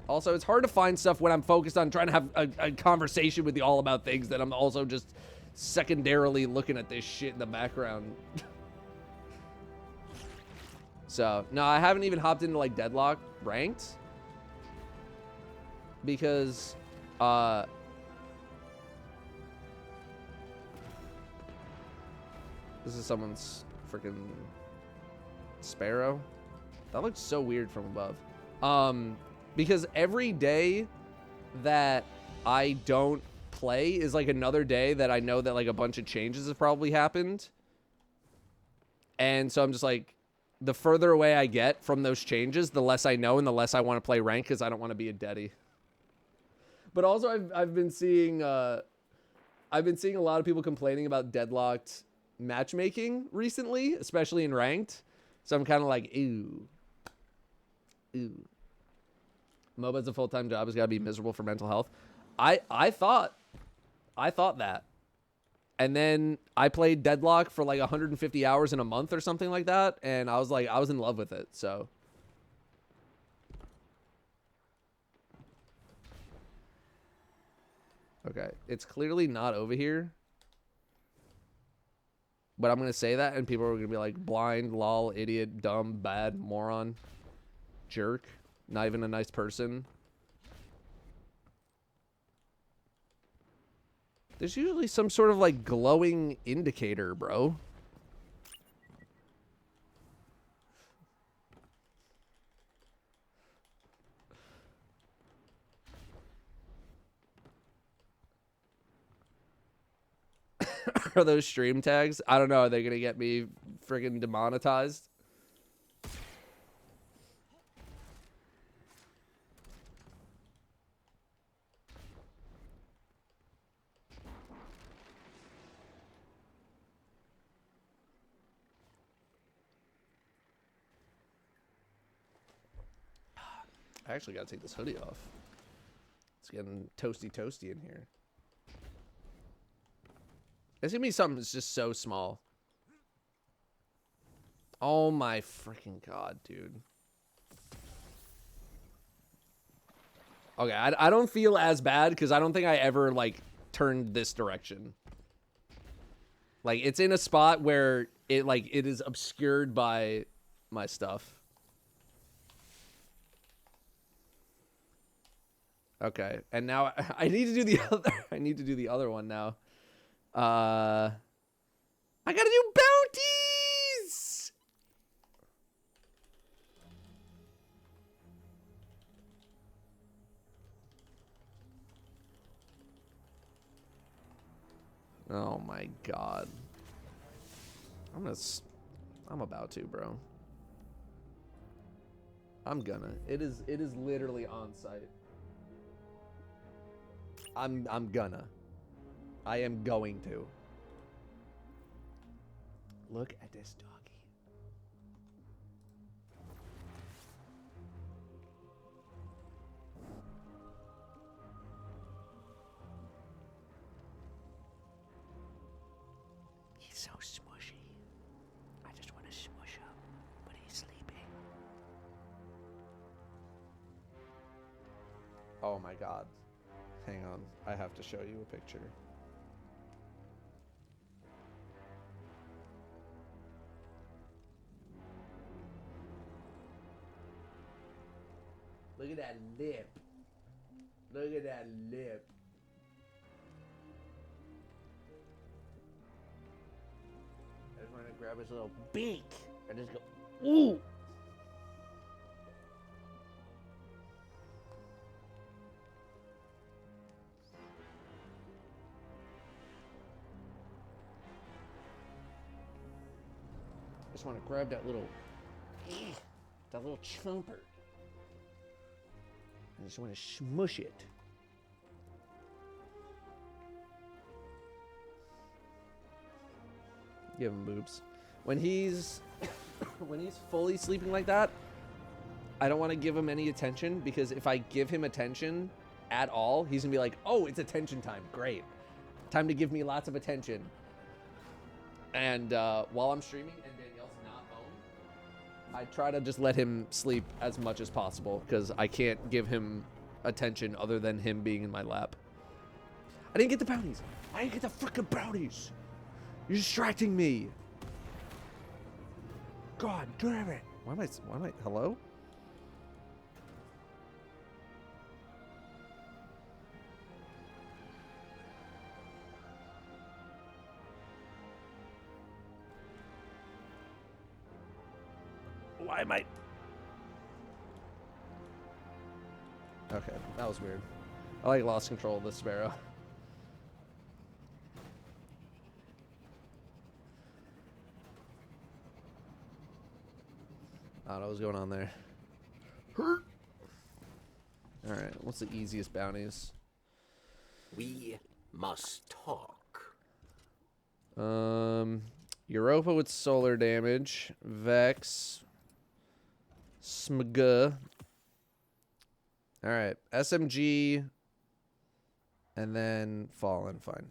Also, it's hard to find stuff when I'm focused on trying to have a conversation with you all about things that I'm also just secondarily looking at this shit in the background. So, no, I haven't even hopped into, like, Deadlock ranked. Because, this is someone's freaking Sparrow. That looks so weird from above. Because every day that I don't play is like another day that I know that like a bunch of changes have probably happened. And so I'm just like, the further away I get from those changes, the less I know and the less I want to play rank because I don't want to be a deadie. But also I've been seeing a lot of people complaining about Deadlocked matchmaking recently, especially in ranked. So I'm kind of like, ooh. MOBA's a full-time job. It's got to be miserable for mental health. I thought that. And then I played Deadlock for like 150 hours in a month or something like that. And I was in love with it. So. Okay. It's clearly not over here. But I'm going to say that and people are going to be like blind, lol, idiot, dumb, bad, moron, jerk, not even a nice person. There's usually some sort of like glowing indicator, bro. Are those stream tags? I don't know. Are they going to get me friggin' demonetized? I actually got to take this hoodie off. It's getting toasty in here. It's gonna be something that's just so small. Oh my freaking god, dude. Okay, I don't feel as bad because I don't think I ever, like, turned this direction. Like, it's in a spot where it is obscured by my stuff. Okay, and now I need to do the other. I need to do the other one now. I gotta do bounties. Oh my god. I'm about to, bro. I'm gonna. It is literally on site. I'm gonna. I am going to. Look at this doggy. He's so smushy. I just want to smush him, but he's sleeping. Oh my god. Hang on, I have to show you a picture. Look at that lip. Look at that lip. I just want to grab his little beak and just go, ooh. Just want to grab that little chomper. I just want to smush it. Give him boobs. When he's fully sleeping like that, I don't want to give him any attention because if I give him attention at all, he's gonna be like, "Oh, it's attention time. Great, time to give me lots of attention." And while I'm streaming and Danielle's not home, I try to just let him sleep as much as possible because I can't give him attention other than him being in my lap. I didn't get the brownies. I didn't get the freaking brownies. You're distracting me. God damn it. Why am I, hello? Why am I? Okay, that was weird. I like lost control of this sparrow. I don't know what's going on there. Alright, what's the easiest bounties? We must talk. Europa with solar damage. Vex. Smg. Alright. SMG. And then Fallen. Fine.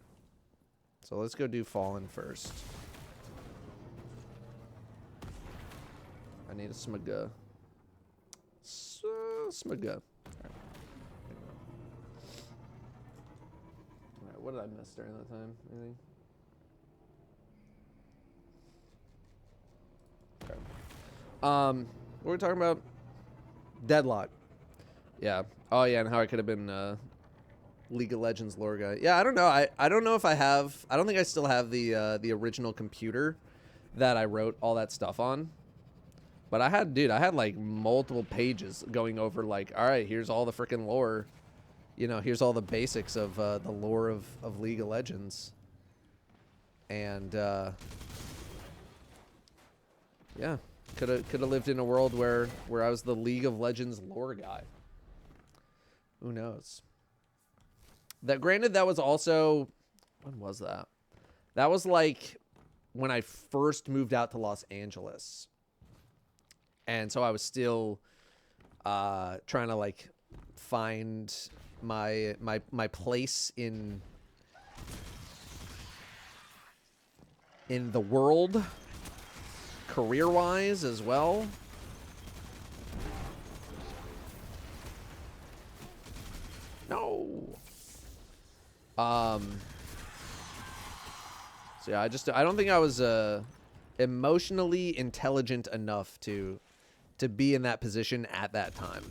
So let's go do Fallen first. I need a Smg. Smg. Alright. What did I miss during that time? Anything? Okay. What were we talking about? Deadlock. Yeah. Oh yeah, and how I could have been League of Legends lore guy. Yeah, I don't know. I don't know if I have. I don't think I still have the original computer that I wrote all that stuff on. But I had like multiple pages going over like, all right, here's all the freaking lore. You know, here's all the basics of the lore of League of Legends. And yeah, could have lived in a world where I was the League of Legends lore guy. Who knows? That granted, that was also, when was that? That was like when I first moved out to Los Angeles. And so I was still trying to like find my place in the world, career-wise as well. No. So yeah, I don't think I was emotionally intelligent enough to be in that position at that time.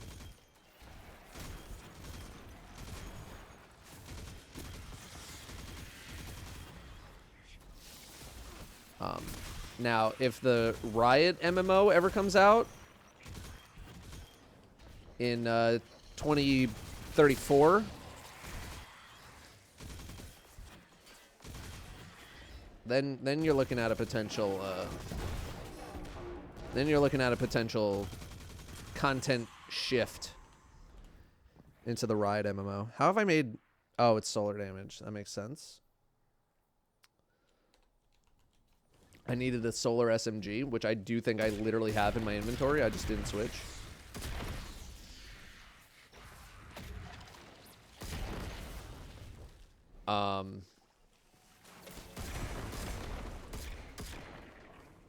Now, if the Riot MMO ever comes out in 2034, then you're looking at a potential content shift into the Riot MMO. How have I made? Oh, it's solar damage. That makes sense. I needed a solar SMG, which I do think I literally have in my inventory. I just didn't switch.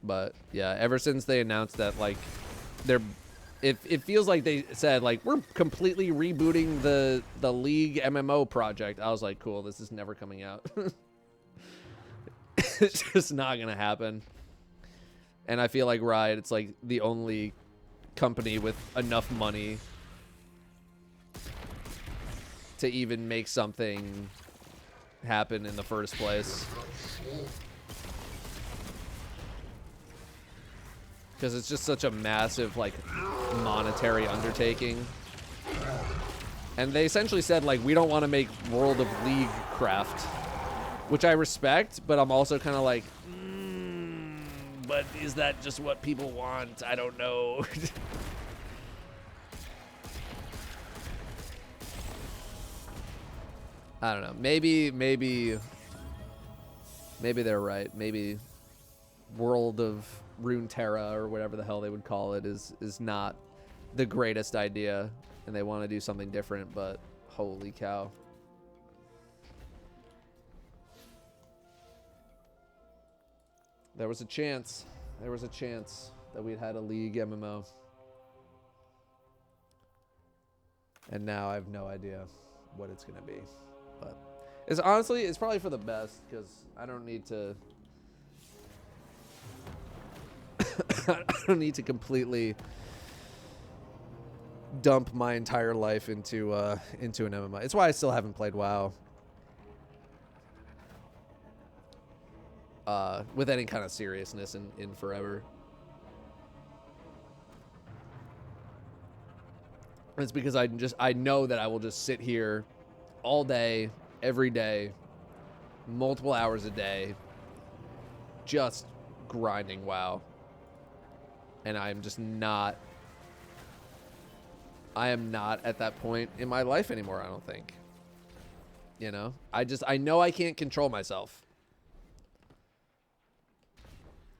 But yeah, ever since they announced that, like, it feels like they said, like, we're completely rebooting the League MMO project. I was like, cool, this is never coming out. It's just not gonna happen. And I feel like Riot, it's like the only company with enough money to even make something happen in the first place. Because it's just such a massive, like, monetary undertaking. And they essentially said, like, we don't want to make World of League craft. Which I respect, but I'm also kind of like, but is that just what people want? I don't know. I don't know. Maybe they're right. Maybe World of Runeterra or whatever the hell they would call it is not the greatest idea, and they want to do something different. But holy cow. There was a chance that we'd had a League MMO. And now I have no idea what it's going to be. But it's probably for the best, because I don't need to I don't need to completely dump my entire life into an MMO. It's why I still haven't played WoW. With any kind of seriousness in forever. It's because I know that I will just sit here all day, every day, multiple hours a day, just grinding WoW. And I am not at that point in my life anymore, I don't think. You know? I know I can't control myself.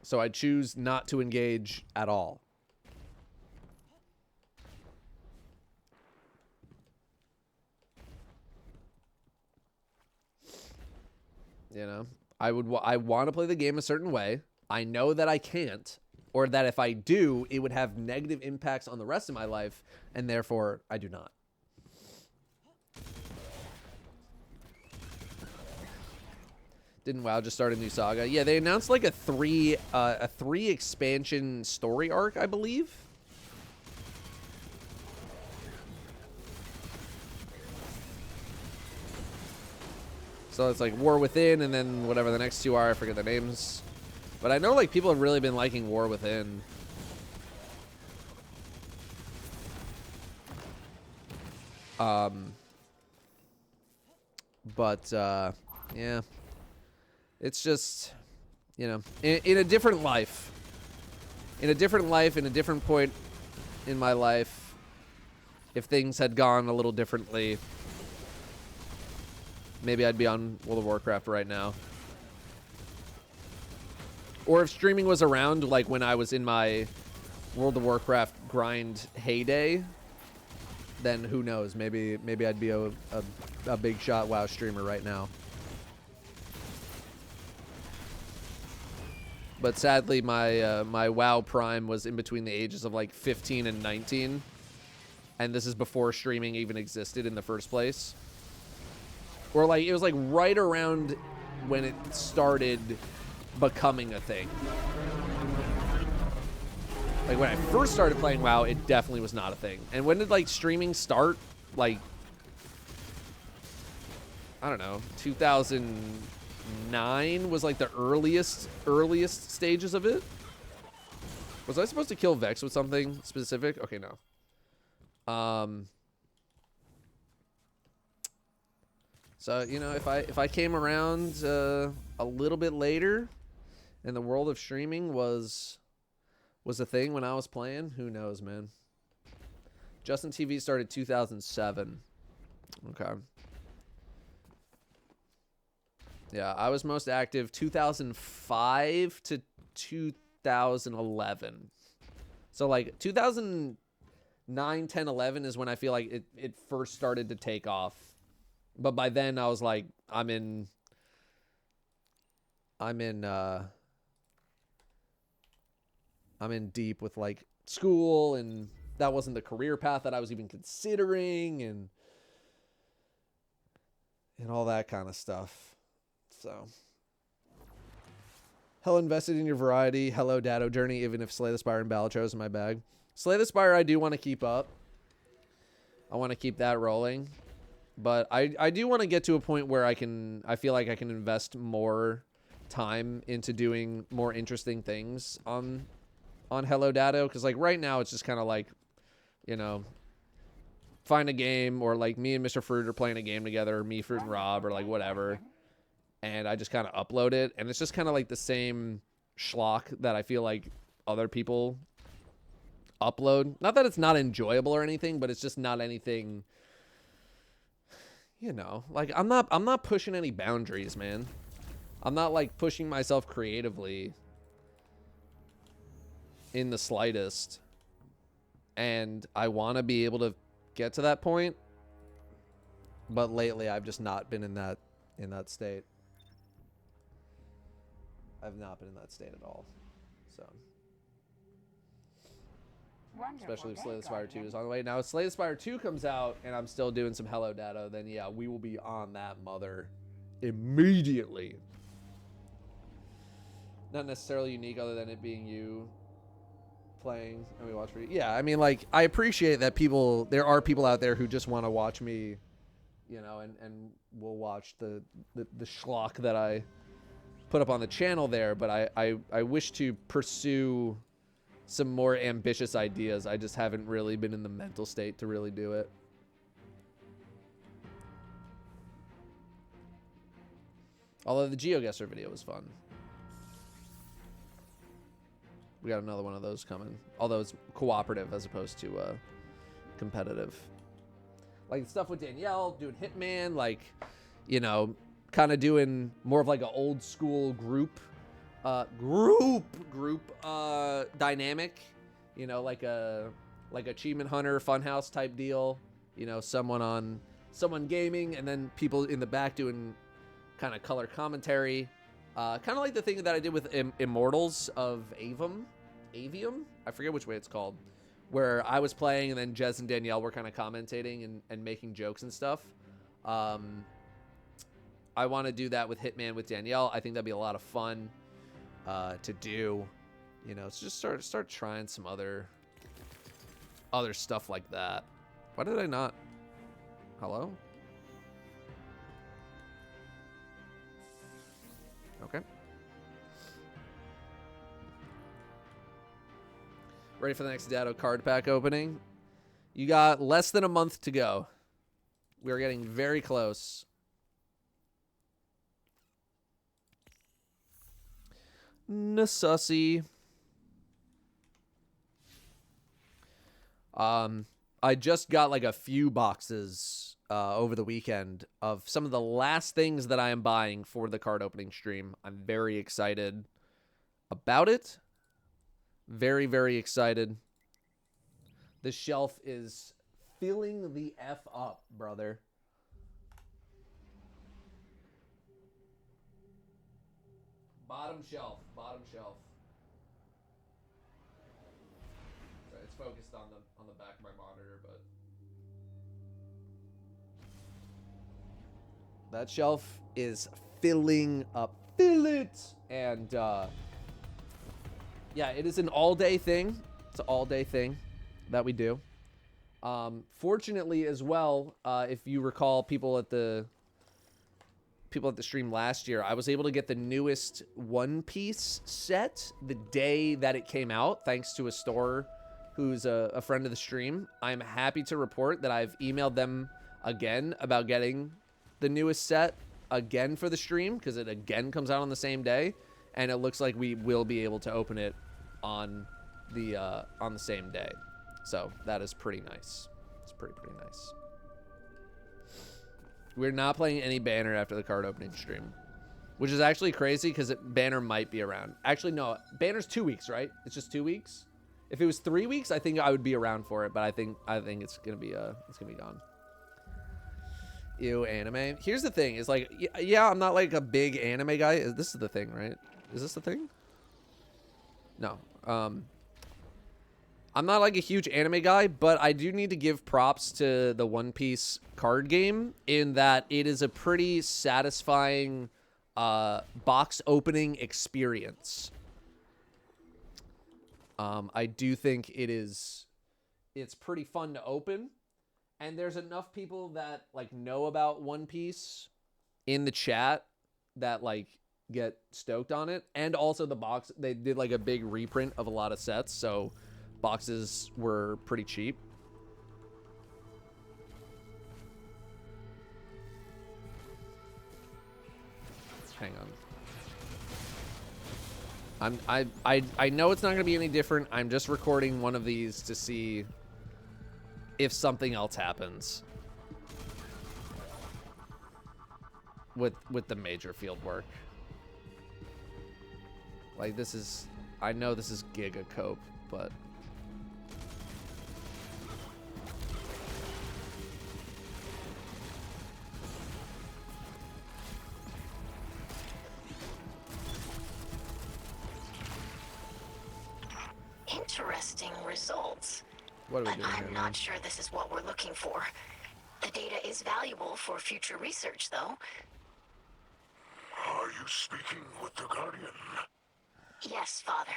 So I choose not to engage at all. You know, I want to play the game a certain way. I know that I can't, or that if I do, it would have negative impacts on the rest of my life, and therefore I do not. Didn't WoW just start a new saga? Yeah, they announced like a three expansion story arc, I believe. So it's like War Within, and then whatever the next two are, I forget their names. But I know like people have really been liking War Within. Yeah. It's just, you know, in a different life. In a different life, in a different point in my life, if things had gone a little differently, maybe I'd be on World of Warcraft right now. Or if streaming was around, like when I was in my World of Warcraft grind heyday, then who knows? Maybe I'd be a big shot WoW streamer right now. But sadly, my WoW prime was in between the ages of like 15 and 19. And this is before streaming even existed in the first place. Or like, it was like right around when it started becoming a thing. Like when I first started playing WoW, it definitely was not a thing. And when did like streaming start? Like, I don't know, 2009 was like the earliest stages of it. Was I supposed to kill Vex with something specific? Okay, no. So, you know, if I came around a little bit later and the world of streaming was a thing when I was playing, who knows, man. Justin TV started 2007. Okay. Yeah, I was most active 2005 to 2011. So like 2009, 10, 11 is when I feel like it first started to take off. But by then I was like, I'm in deep with like school, and that wasn't the career path that I was even considering, and all that kind of stuff. So, hell invested in your variety. Hello, Datto Journey, even if Slay the Spire and Balatro is in my bag. Slay the Spire I do want to keep up. I want to keep that rolling. But I do want to get to a point where I feel like I can invest more time into doing more interesting things on Hello Datto. Because like right now it's just kind of like, you know, find a game, or like me and Mr. Fruit are playing a game together, or me, Fruit, and Rob, or like whatever. And I just kind of upload it. And it's just kind of like the same schlock that I feel like other people upload. Not that it's not enjoyable or anything, but it's just not anything... You know, like I'm not pushing any boundaries, man. I'm not like pushing myself creatively in the slightest. And I want to be able to get to that point. But lately I've just not been in that state. I've not been in that state at all. So especially if Slay the Spire 2 is on the way. Now, if Slay the Spire 2 comes out and I'm still doing some Hello Datto, then yeah, we will be on that mother immediately. Not necessarily unique other than it being you playing and we watch for you. Yeah, I mean, like, I appreciate that there are people out there who just want to watch me, you know, and will watch the schlock that I put up on the channel there, but I wish to pursue some more ambitious ideas. I just haven't really been in the mental state to really do it. Although the GeoGuessr video was fun. We got another one of those coming. Although it's cooperative as opposed to competitive. Like stuff with Danielle, doing Hitman, like, you know, kind of doing more of like an old school group group dynamic, you know, like achievement hunter funhouse type deal, you know, someone gaming and then people in the back doing kind of color commentary, kind of like the thing that I did with Immortals of Avium, I forget which way it's called, where I was playing and then Jez and Danielle were kind of commentating and making jokes and stuff. I want to do that with Hitman with Danielle. I think that'd be a lot of fun to do, you know. So just start trying some other stuff like that. Why did I not? Hello? Okay. Ready for the next Datto card pack opening? You got less than a month to go. We're getting very close. Nasussy. I just got like a few boxes over the weekend of some of the last things that I am buying for the card opening stream. I'm very excited about it. Very, very excited. The shelf is filling the F up, brother. Bottom shelf. Sorry, it's focused on the back of my monitor, but that shelf is filling up. Fill it! And yeah, it is an all-day thing. It's an all-day thing that we do. Fortunately, as well, if you recall, people at the stream last year, I was able to get the newest One Piece set the day that it came out, thanks to a store who's a friend of the stream. I'm happy to report that I've emailed them again about getting the newest set again for the stream, because it again comes out on the same day, and it looks like we will be able to open it on the same day. So that is pretty nice. It's pretty nice. We're not playing any Banner after the card opening stream, which is actually crazy because Banner might be around. Actually, no, Banner's 2 weeks, right? It's just 2 weeks. If it was 3 weeks, I think I would be around for it, but I think it's gonna be gone. Ew, anime. Here's the thing: is like, yeah, I'm not like a big anime guy. This is the thing, right? Is this the thing? No. I'm not like a huge anime guy, but I do need to give props to the One Piece card game in that it is a pretty satisfying box opening experience. I do think it's pretty fun to open, and there's enough people that like know about One Piece in the chat that like get stoked on it. And also the box, they did like a big reprint of a lot of sets, so boxes were pretty cheap. Hang on. I know it's not gonna be any different. I'm just recording one of these to see if something else happens with the major field work. Like, this is, I know this is Giga Cope, but Interesting results. what are we But doing here I'm now? not sure this is what we're looking for. The data is valuable for future research, though. Are you speaking with the Guardian? Yes, Father.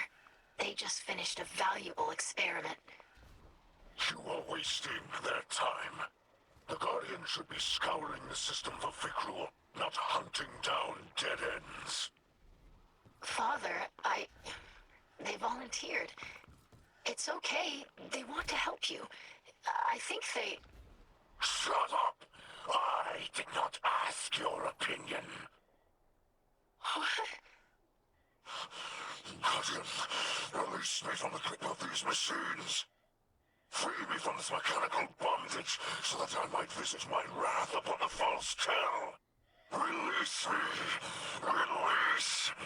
They just finished a valuable experiment. You are wasting their time. The Guardian should be scouring the system for Fikrul, not hunting down dead ends. Father, they volunteered. It's okay. They want to help you. I think they... Shut up! I did not ask your opinion. What? Guardian, release me from the grip of these machines. Free me from this mechanical bondage so that I might visit my wrath upon the false tale. Release me! Release me!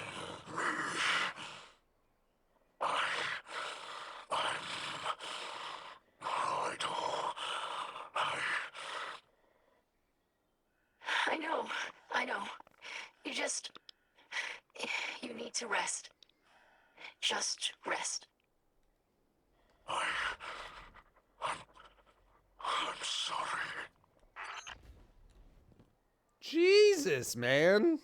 I know. You just... You need to rest. Just rest. I'm sorry. Jesus, man.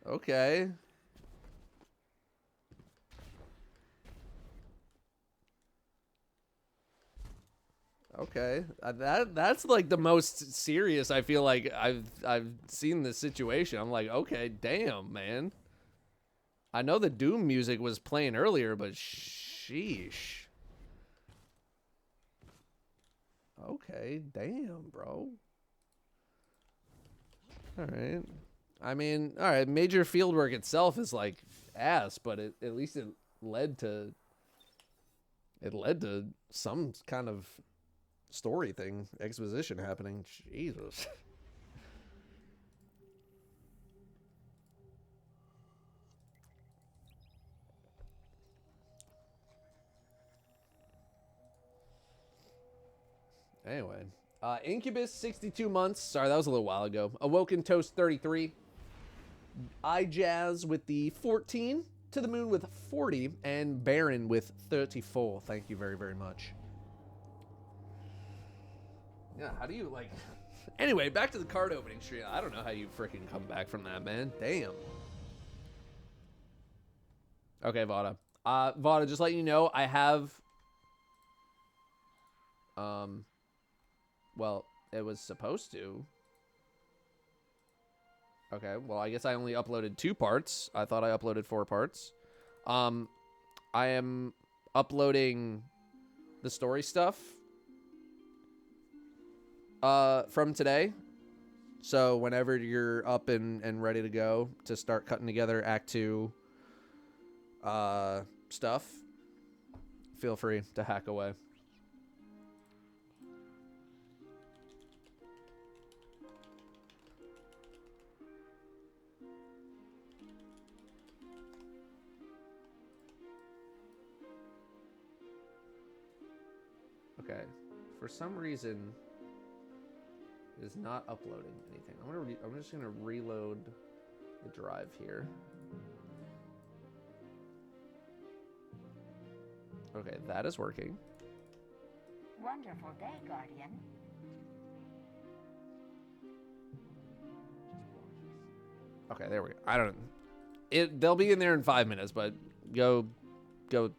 Okay. Okay, that's like the most serious I feel like I've seen this situation. I'm like, okay, damn, man. I know the Doom music was playing earlier, but sheesh. Okay, damn, bro. All right. I mean, all right. Major field work itself is like ass, but at least it led to some kind of story thing, exposition happening. Jesus. Anyway, Incubus 62 months. Sorry, that was a little while ago. Awoken Toast 33. iJazz with the 14. To the Moon with 40. And Baron with 34. Thank you very, very much. Yeah, how do you, like... Anyway, back to the card opening stream. I don't know how you freaking come back from that, man. Damn. Okay, Vada. Vada, just letting you know, I have... Well, it was supposed to. Okay, well, I guess I only uploaded 2 parts. I thought I uploaded 4 parts. I am uploading the story stuff from today. So whenever you're up and ready to go to start cutting together Act 2 stuff, feel free to hack away. Okay, for some reason, it is not uploading anything. I'm just gonna reload the drive here. Okay, that is working. Wonderful day, Guardian. Okay, there we go. I don't. They'll be in there in 5 minutes, but go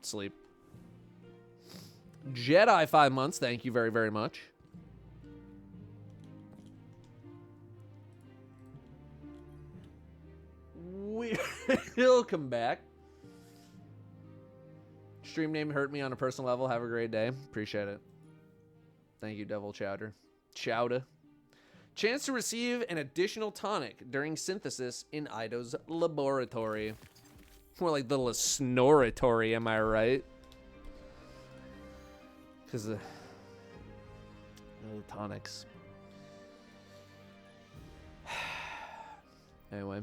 sleep. Jedi 5 months. Thank you very, very much. We'll come back. Stream name hurt me on a personal level. Have a great day. Appreciate it. Thank you, Devil Chowder. Chowder. Chance to receive an additional tonic during synthesis in Ido's laboratory. More like the snoratory, am I right? Because the tonics. Anyway.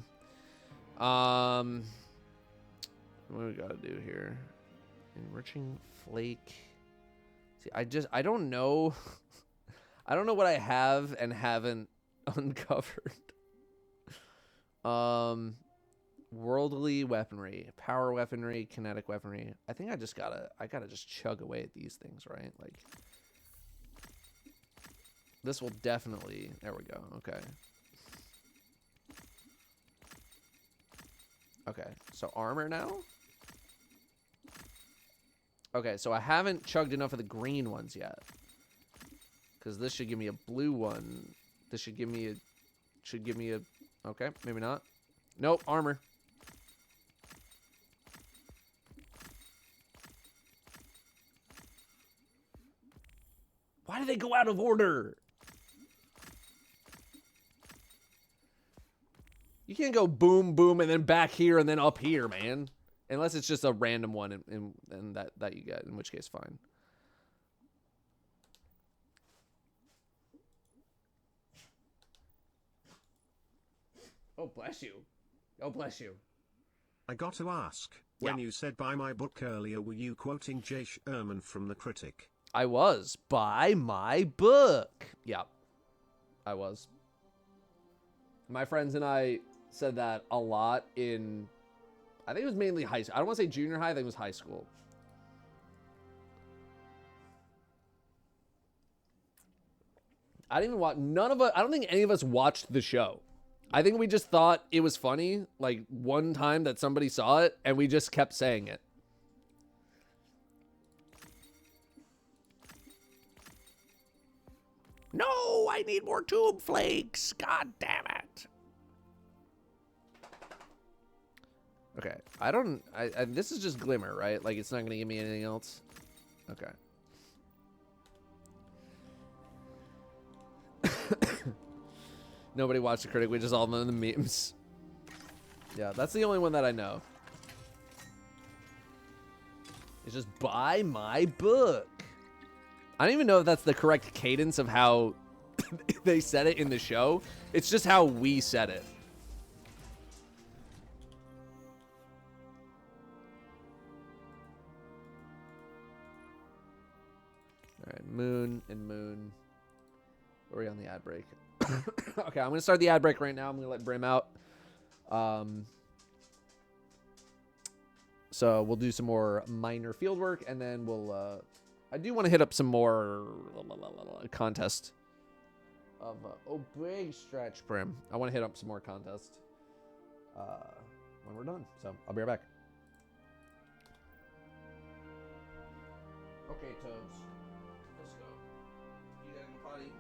What do we gotta do here? Enriching flake. See, I don't know. I don't know what I have and haven't uncovered. Worldly weaponry, power weaponry, kinetic weaponry. I think I gotta just chug away at these things, right? Like, this will definitely, there we go, okay. Okay, so armor now? Okay, so I haven't chugged enough of the green ones yet. Because this should give me a blue one. This should give me a, okay, maybe not. Nope, armor. Why do they go out of order? You can't go boom, boom, and then back here and then up here, man. Unless it's just a random one and that you get, in which case, fine. Oh, bless you. Oh, bless you. I got to ask, when you said buy my book earlier, were you quoting Jay Sherman from The Critic? I was. Buy my book. Yeah, I was. My friends and I said that a lot in, I think it was mainly high school. I don't want to say junior high, I think it was high school. I didn't even watch, none of us, I don't think any of us watched the show. I think we just thought it was funny, like one time that somebody saw it, and we just kept saying it. No, I need more tube flakes. God damn it. Okay, I this is just Glimmer, right? Like, it's not gonna give me anything else? Okay. Nobody watched The Critic, we just all know the memes. Yeah, that's the only one that I know. It's just buy my book. I don't even know if that's the correct cadence of how they said it in the show. It's just how we said it. All right, Moon and Moon. Where are we on the ad break? Okay, I'm going to start the ad break right now. I'm going to let Brim out. So we'll do some more minor field work, and then we'll... I do want to hit up some more contest of... oh, big stretch, Brim. I want to hit up some more contest when we're done. So I'll be right back. Okay, Toads. Let's go. You gotta go potty.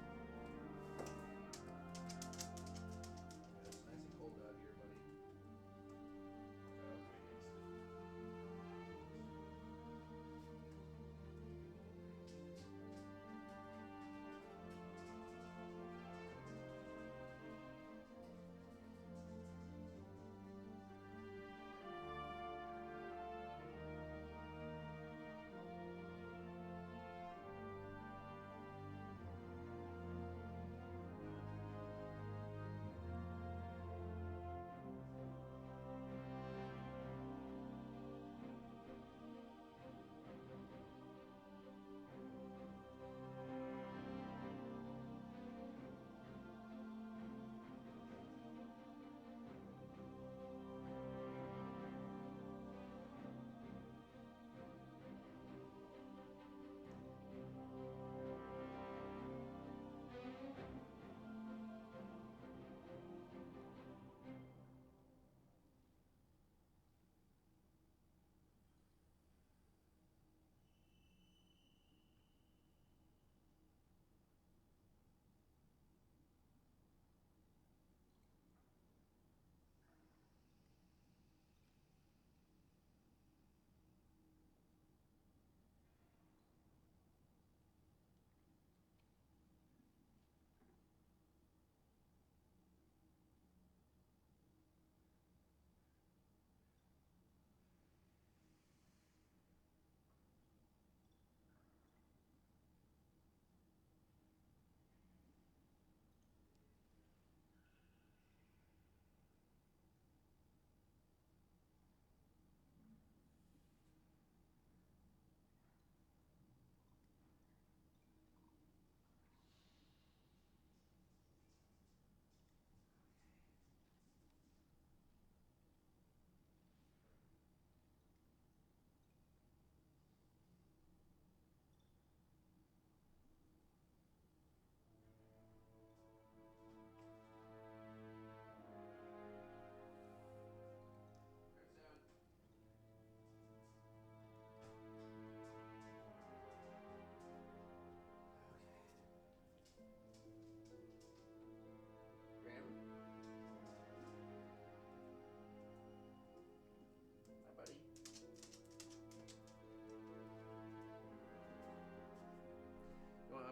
It's nice and cold out here, buddy.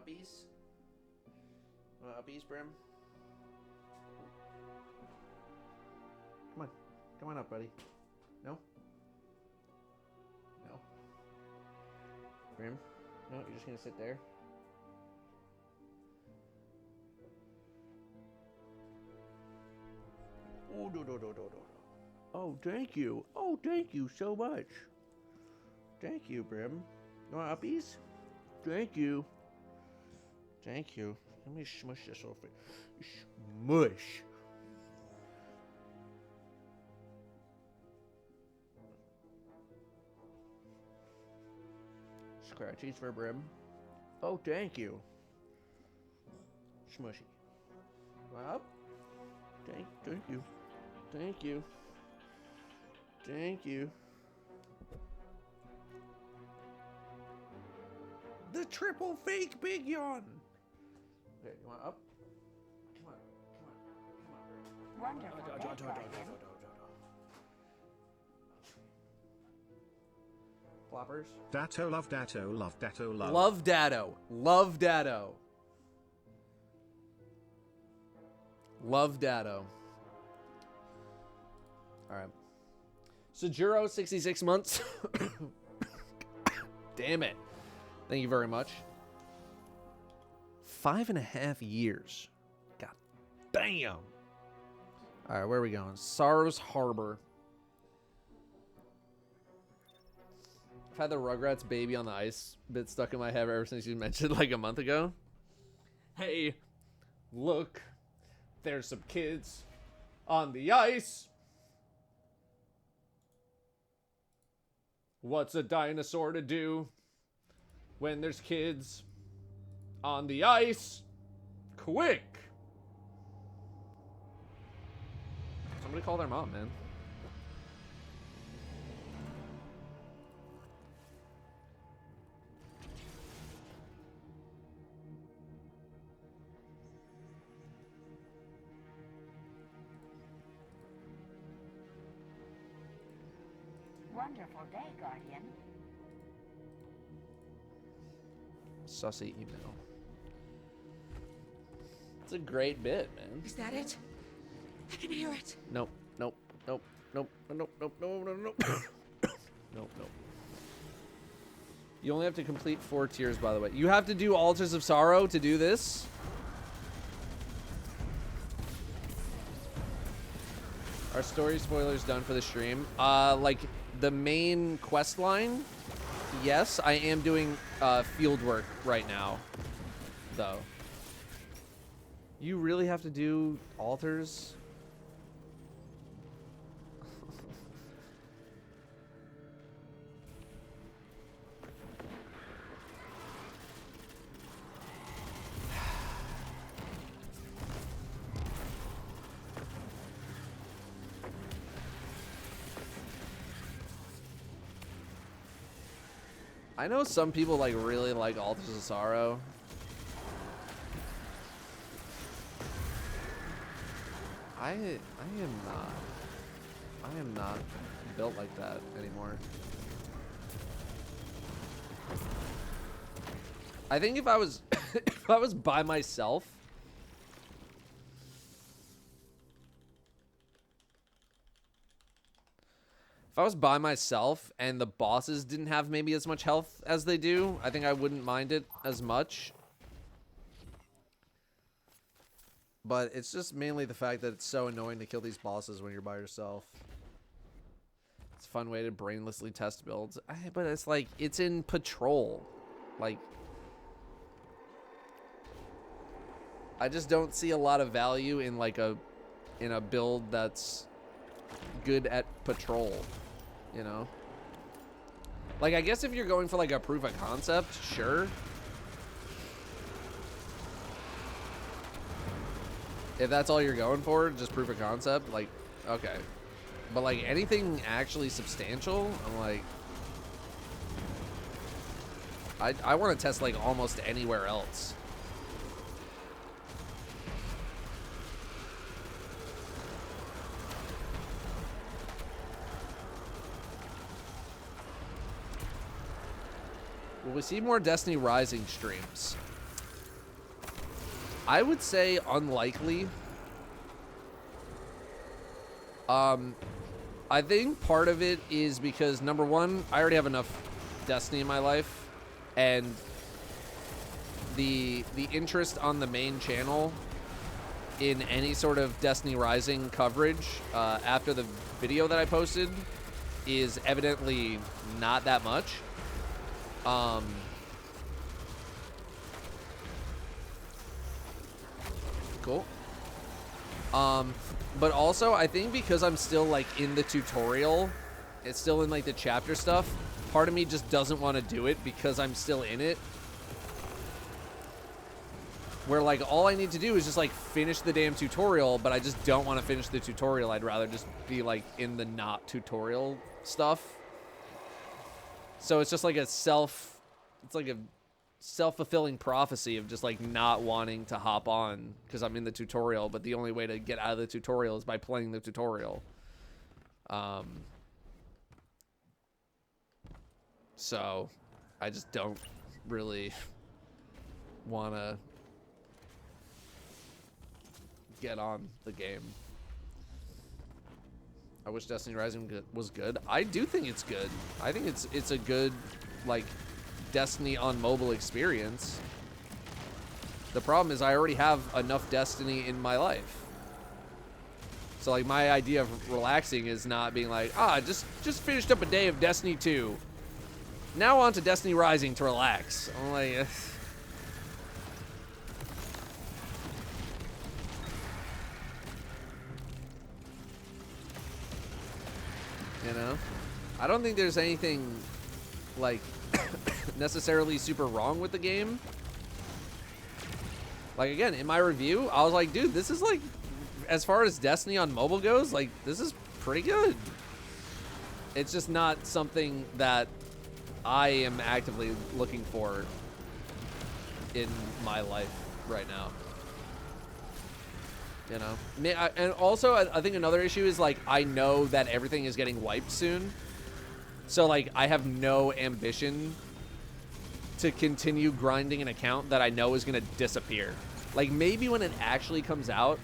Uppies? Uppies, Brim? Come on. Come on up, buddy. No? No? Brim? No, you're just gonna sit there? Oh Oh, thank you. Oh, thank you so much. Thank you, Brim. You want uppies? Thank you. Thank you. Let me smush this off it. Smush. Scratchies for Brim. Oh, thank you. Smushy. Up. Thank you. Thank you. Thank you. The triple fake big yawn. Okay, you want up? Come on. Wonderful day, Guardian. Floppers. Datto love Datto love Datto love. Love Datto. Love Datto. Love Datto. Alright. Sejuro, 66 months. Damn it. Thank you very much. 5.5 years. God damn. Alright, where are we going? Sorrow's Harbor. I've had the Rugrats baby on the ice bit stuck in my head ever since you mentioned like a month ago. Hey, look. There's some kids on the ice. What's a dinosaur to do when there's kids on the ice? Quick! Somebody call their mom, man. Wonderful day, Guardian. Sussy email. It's a great bit, man. Is that it? I can hear it. Nope. Nope. Nope. Nope. Nope. Nope. Nope. Nope. Nope. Nope. Nope. You only have to complete 4 tiers, by the way. You have to do Altars of Sorrow to do this. Are story spoilers done for the stream? Like the main quest line, yes. I am doing field work right now, though. You really have to do altars? I know some people like really like Altars of Sorrow. I am not built like that anymore. I think if I was if I was by myself, and the bosses didn't have maybe as much health as they do, I think I wouldn't mind it as much. But it's just mainly the fact that it's so annoying to kill these bosses when you're by yourself. It's a fun way to brainlessly test builds. But it's like, it's in patrol. Like, I just don't see a lot of value in like in a build that's good at patrol, you know? Like, I guess if you're going for like a proof of concept, sure. If that's all you're going for, just proof of concept, like, okay. But like anything actually substantial, I'm like, I want to test like almost anywhere else. Will we see more Destiny Rising streams? I would say unlikely. I think part of it is because, number one, I already have enough Destiny in my life, and the interest on the main channel in any sort of Destiny Rising coverage after the video that I posted is evidently not that much. Cool. But also, I think because I'm still, like, in the tutorial, it's still in, like, the chapter stuff, part of me just doesn't want to do it because I'm still in it. Where, like, all I need to do is just, like, finish the damn tutorial, but I just don't want to finish the tutorial. I'd rather just be, like, in the not tutorial stuff. So it's just like it's like a self-fulfilling prophecy of just, like, not wanting to hop on because I'm in the tutorial, but the only way to get out of the tutorial is by playing the tutorial. So I just don't really want to get on the game. I wish Destiny Rising was good. I do think it's good. I think it's a good, like, Destiny on mobile experience. The problem is I already have enough Destiny in my life. So, like, my idea of relaxing is not being like, just finished up a day of Destiny 2. Now on to Destiny Rising to relax. I'm like, you know? I don't think there's anything, like, necessarily super wrong with the game. Like, again, in my review, I was like, dude, this is, like, as far as Destiny on mobile goes, like, this is pretty good. It's just not something that I am actively looking for in my life right now. You know? And also, I think another issue is, like, I know that everything is getting wiped soon. So, like, I have no ambition to continue grinding an account that I know is going to disappear. Like, maybe when it actually comes out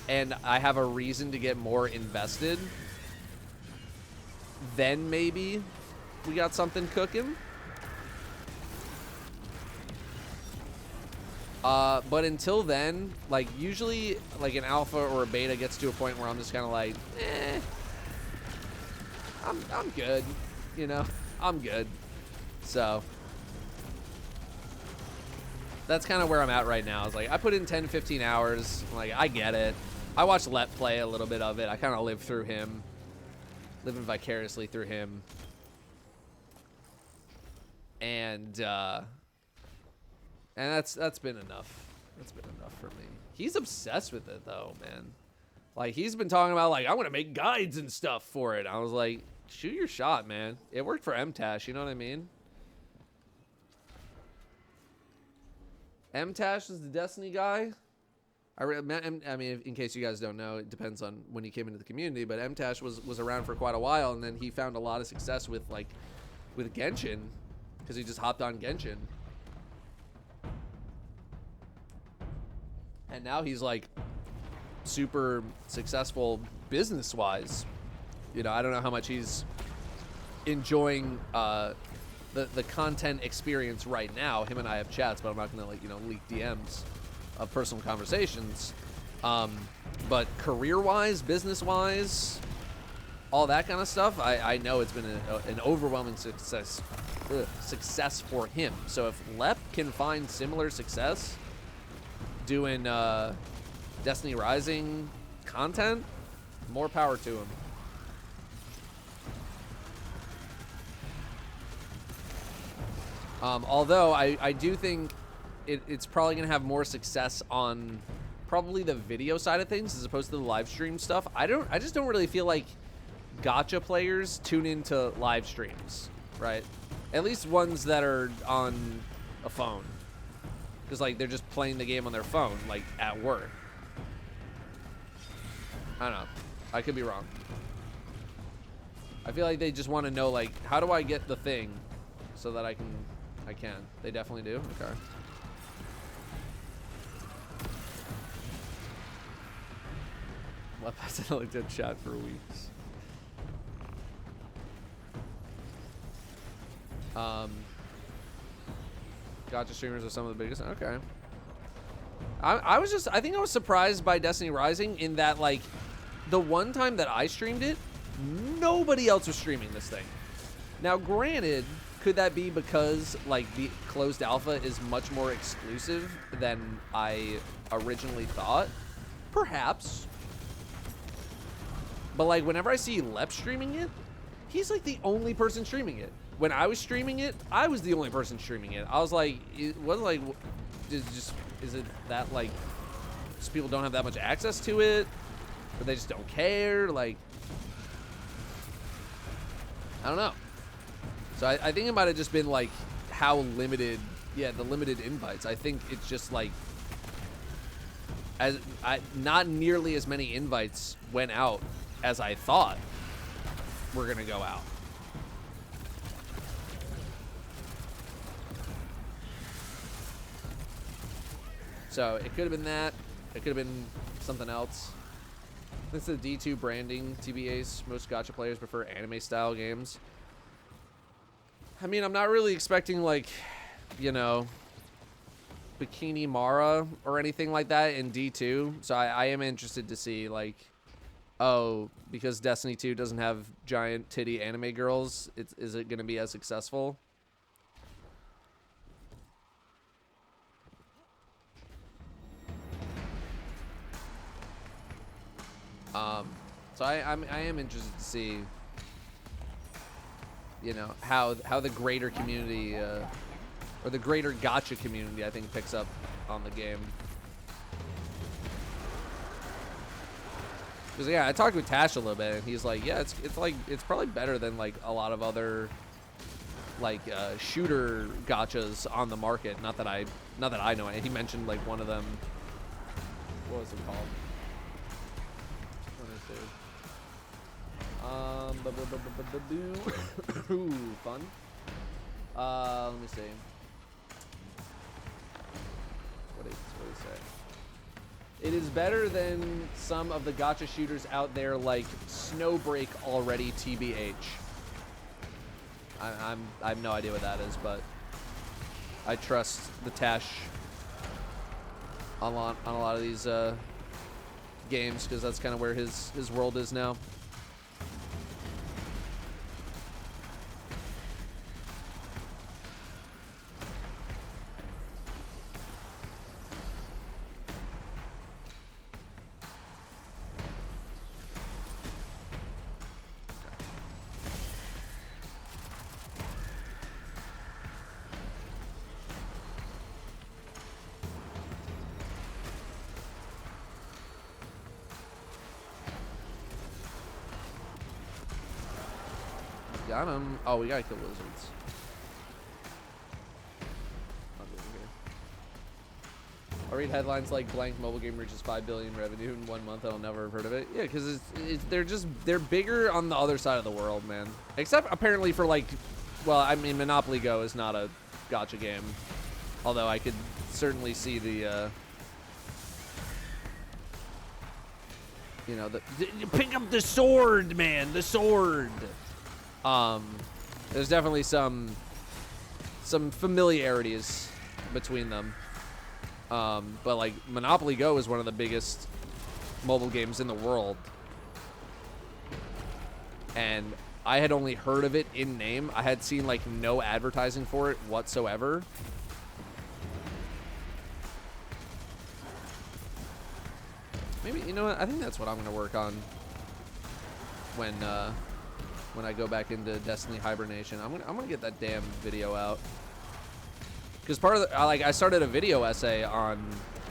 and I have a reason to get more invested, then maybe we got something cooking. But until then, like, usually, like, an alpha or a beta gets to a point where I'm just kind of like, I'm good, you know? I'm good. So that's kind of where I'm at right now. It's like, I put in 10, 15 hours. I'm like, I get it. I watched Let play a little bit of it. I kind of lived through him. Living vicariously through him. And that's been enough. That's been enough for me. He's obsessed with it, though, man. Like, he's been talking about, like, I want to make guides and stuff for it. I was like, shoot your shot, man. It worked for MTash, you know what I mean? MTash is the Destiny guy. I mean, in case you guys don't know, it depends on when he came into the community, but MTash was around for quite a while, and then he found a lot of success with Genshin, because he just hopped on Genshin. And now he's, like, super successful business-wise. You know, I don't know how much he's enjoying the content experience right now. Him and I have chats, but I'm not going to, like, you know, leak DMs of personal conversations. But career-wise, business-wise, all that kind of stuff, I know it's been an overwhelming success for him. So if Lep can find similar success doing Destiny Rising content, more power to him. Although I do think it's probably going to have more success on probably the video side of things as opposed to the live stream stuff. I just don't really feel like gacha players tune into live streams, right? At least ones that are on a phone. Because, like, they're just playing the game on their phone, like, at work. I don't know. I could be wrong. I feel like they just want to know, like, how do I get the thing so that I can. They definitely do? Okay. Left accidentally did chat for weeks. Gacha streamers are some of the biggest. Okay. I think I was surprised by Destiny Rising in that, like, the one time that I streamed it, nobody else was streaming this thing. Now, granted, could that be because, like, the closed alpha is much more exclusive than I originally thought? Perhaps. But, like, whenever I see Lep streaming it, he's, like, the only person streaming it. When I was streaming it, I was the only person streaming it. I was like, it wasn't like, is it that, like, just people don't have that much access to it? Or they just don't care? Like, I don't know. So I think it might have just been, like, how limited, the limited invites. I think it's just, like, not nearly as many invites went out as I thought were going to go out. So it could have been that. It could have been something else. This is the D2 branding, TBAs. Most gacha players prefer anime-style games. I mean, I'm not really expecting, like, you know, Bikini Mara or anything like that in D2. So I am interested to see, like, oh, because Destiny 2 doesn't have giant titty anime girls, is it going to be as successful? So I am interested to see, you know, how the greater community, or the greater gacha community, I think, picks up on the game. Because, yeah, I talked with Tash a little bit, and he's like, yeah, it's probably better than, like, a lot of other, like, shooter gachas on the market. Not that I know it. He mentioned, like, one of them. What was it called? Ooh, fun. Let me see. What did he say? It is better than some of the gacha shooters out there, like Snowbreak already, TBH. I have no idea what that is, but I trust the Tash on a lot of these games, because that's kind of where his world is now. Got him. Oh, we gotta kill lizards. I'll read headlines like blank mobile game reaches 5 billion revenue in 1 month. I'll never have heard of it. Yeah, because they're bigger on the other side of the world, man. Except apparently for, like, well, I mean, Monopoly Go is not a gacha game. Although I could certainly see the you know, pick up the sword, man, the sword. There's definitely some familiarities between them. But like Monopoly Go is one of the biggest mobile games in the world. And I had only heard of it in name. I had seen like no advertising for it whatsoever. Maybe, you know what? I think that's what I'm going to work on when I go back into Destiny hibernation. I'm gonna get that damn video out. Because part of the, I started a video essay on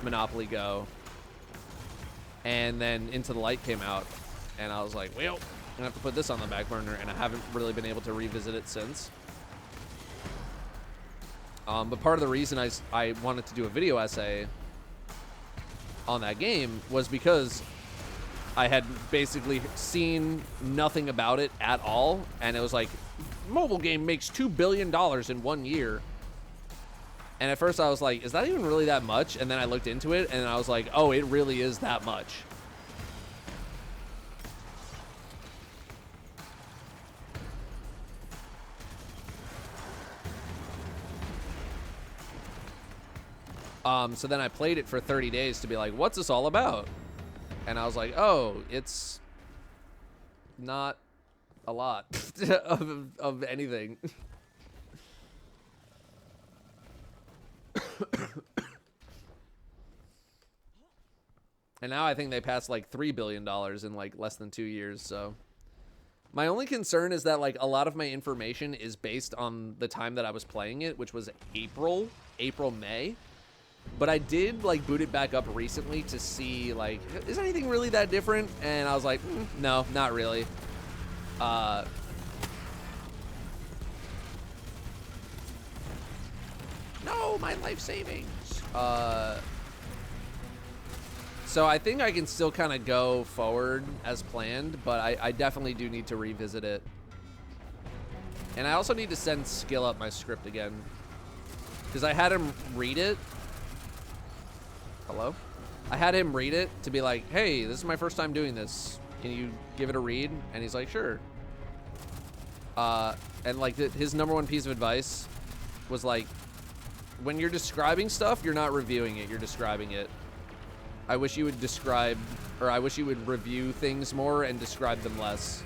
Monopoly Go, and then Into the Light came out, and I was like, well, I'm gonna have to put this on the back burner, and I haven't really been able to revisit it since. But part of the reason I wanted to do a video essay on that game was because I had basically seen nothing about it at all, and it was like, mobile game makes $2 billion in 1 year. And at first I was like, is that even really that much? And then I looked into it, and I was like, oh, it really is that much. So then I played it for 30 days to be like, what's this all about? And I was like, oh, it's not a lot of anything. And now I think they passed like $3 billion in like less than 2 years, so. My only concern is that like a lot of my information is based on the time that I was playing it, which was April, May. But I did like boot it back up recently to see like, is anything really that different? And I was like, no, not really. No, my life savings. So I think I can still kind of go forward as planned, but I definitely do need to revisit it. And I also need to send Skill up my script again, because I had him read it. Hello? I had him read it to be like, hey, this is my first time doing this. Can you give it a read? And he's like, sure. And like his #1 piece of advice was like, when you're describing stuff, you're not reviewing it, you're describing it. I wish you would describe, or I wish you would review things more and describe them less.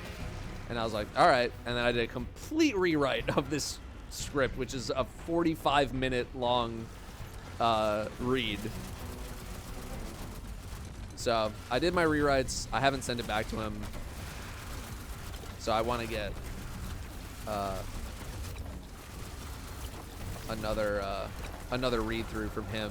And I was like, all right. And then I did a complete rewrite of this script, which is a 45-minute long read. So I did my rewrites. I haven't sent it back to him. So I want to get another read through from him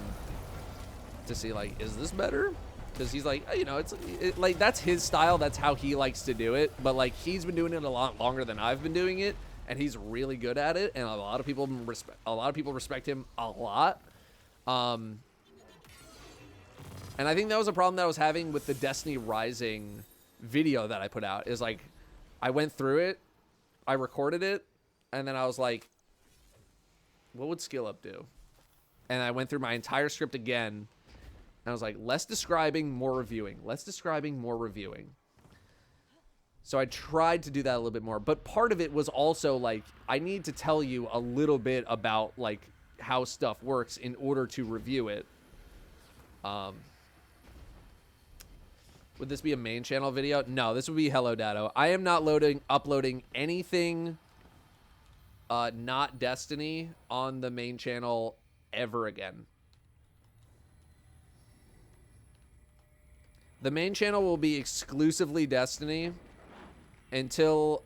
to see like, is this better? Because he's like, you know, it's like that's his style, that's how he likes to do it, but like he's been doing it a lot longer than I've been doing it, and he's really good at it, and a lot of people respect him a lot. And I think that was a problem that I was having with the Destiny Rising video that I put out, is like I went through it, I recorded it, and then I was like, what would Skill Up do? And I went through my entire script again. And I was like, less describing, more reviewing. Less describing, more reviewing. So I tried to do that a little bit more. But part of it was also like, I need to tell you a little bit about like how stuff works in order to review it. Would this be a main channel video? No, this would be Hello Datto. I am not uploading anything not Destiny on the main channel ever again. The main channel will be exclusively Destiny until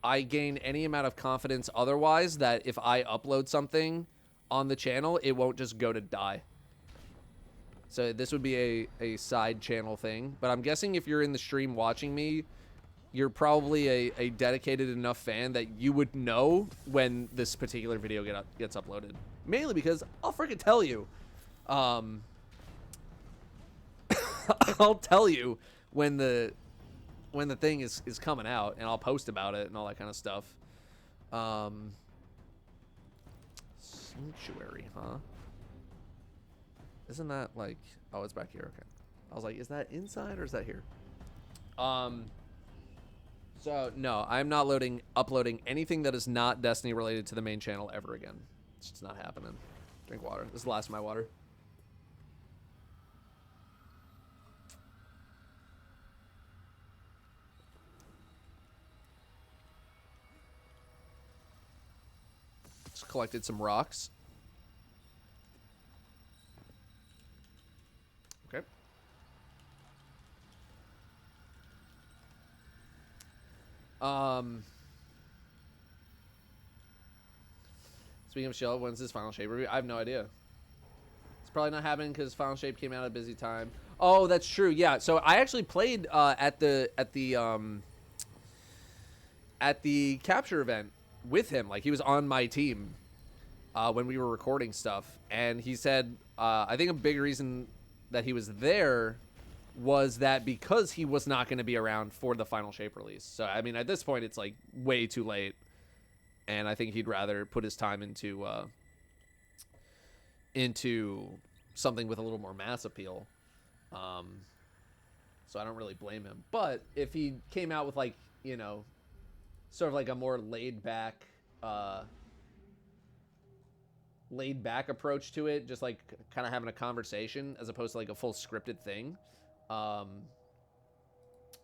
I gain any amount of confidence otherwise that if I upload something on the channel, it won't just go to die. So this would be a side channel thing. But I'm guessing if you're in the stream watching me, you're probably a dedicated enough fan that you would know when this particular video gets uploaded. Mainly because I'll freaking tell you. I'll tell you when the thing is coming out, and I'll post about it and all that kind of stuff. Sanctuary, huh? Isn't that like, oh, it's back here. Okay. I was like, is that inside or is that here? So no, I'm not uploading anything that is not Destiny related to the main channel ever again. It's just not happening. Drink water. This is the last of my water. Just collected some rocks. Okay. Speaking of Shell, when's his Final Shape review? I have no idea. It's probably not happening because Final Shape came out at a busy time. Oh, that's true. Yeah. So I actually played at the capture event with him. Like, he was on my team when we were recording stuff, and he said I think a big reason that he was there was that because he was not going to be around for the Final Shape release. So I mean, at this point, it's like way too late, and I think he'd rather put his time into something with a little more mass appeal. So I don't really blame him. But if he came out with, like, you know, sort of like a more laid back laid back approach to it, just like kind of having a conversation as opposed to like a full scripted thing.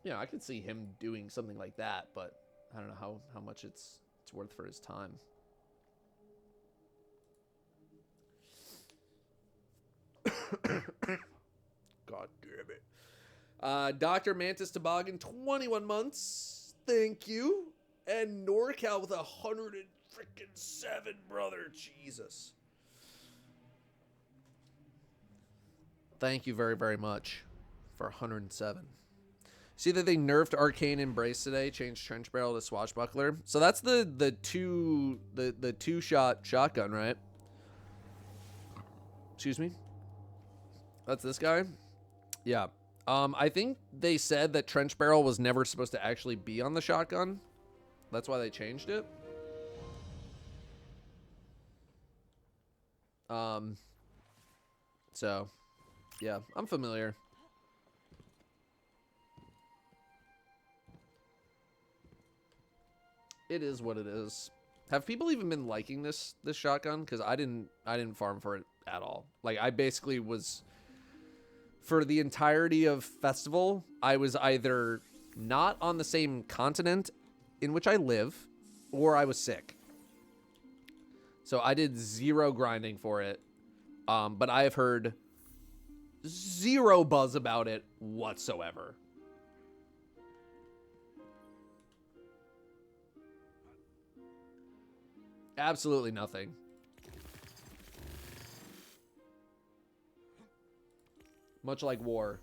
You know, I could see him doing something like that, but I don't know how much it's worth for his time. God damn it. Dr. Mantis Toboggan, 21 months. Thank you. And NorCal with 107, brother. Jesus. Thank you very, very much for 107. See that they nerfed Arcane Embrace today, changed Trench Barrel to Swashbuckler. So that's the two-shot shotgun, right? Excuse me? That's this guy? Yeah. I think they said that Trench Barrel was never supposed to actually be on the shotgun. That's why they changed it. So, yeah, I'm familiar. It is what it is. Have people even been liking this shotgun? Because I didn't farm for it at all. Like, I basically was, for the entirety of Festival, I was either not on the same continent in which I live, or I was sick. So I did zero grinding for it. But I have heard zero buzz about it whatsoever. Absolutely nothing. Much like war.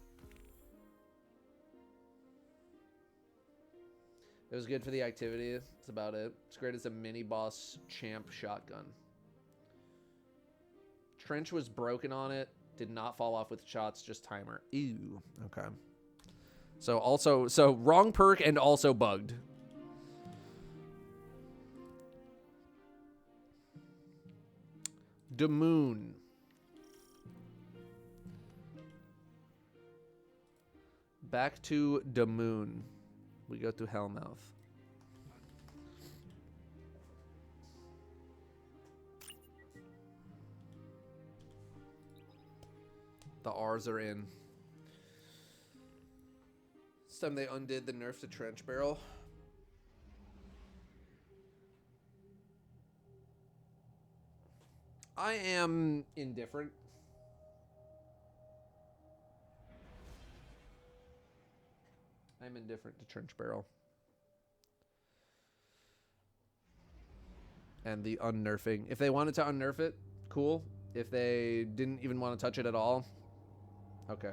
It was good for the activity. That's about it. It's great as a mini boss champ shotgun. Trench was broken on it. Did not fall off with shots, just timer. Ew. Okay. So wrong perk and also bugged. Damoon. Back to Damoon. We go to Hellmouth. The R's are in. This time they undid the nerf to Trench Barrel. I am indifferent. I'm indifferent to Trench Barrel. And the unnerfing. If they wanted to unnerf it, cool. If they didn't even want to touch it at all, okay.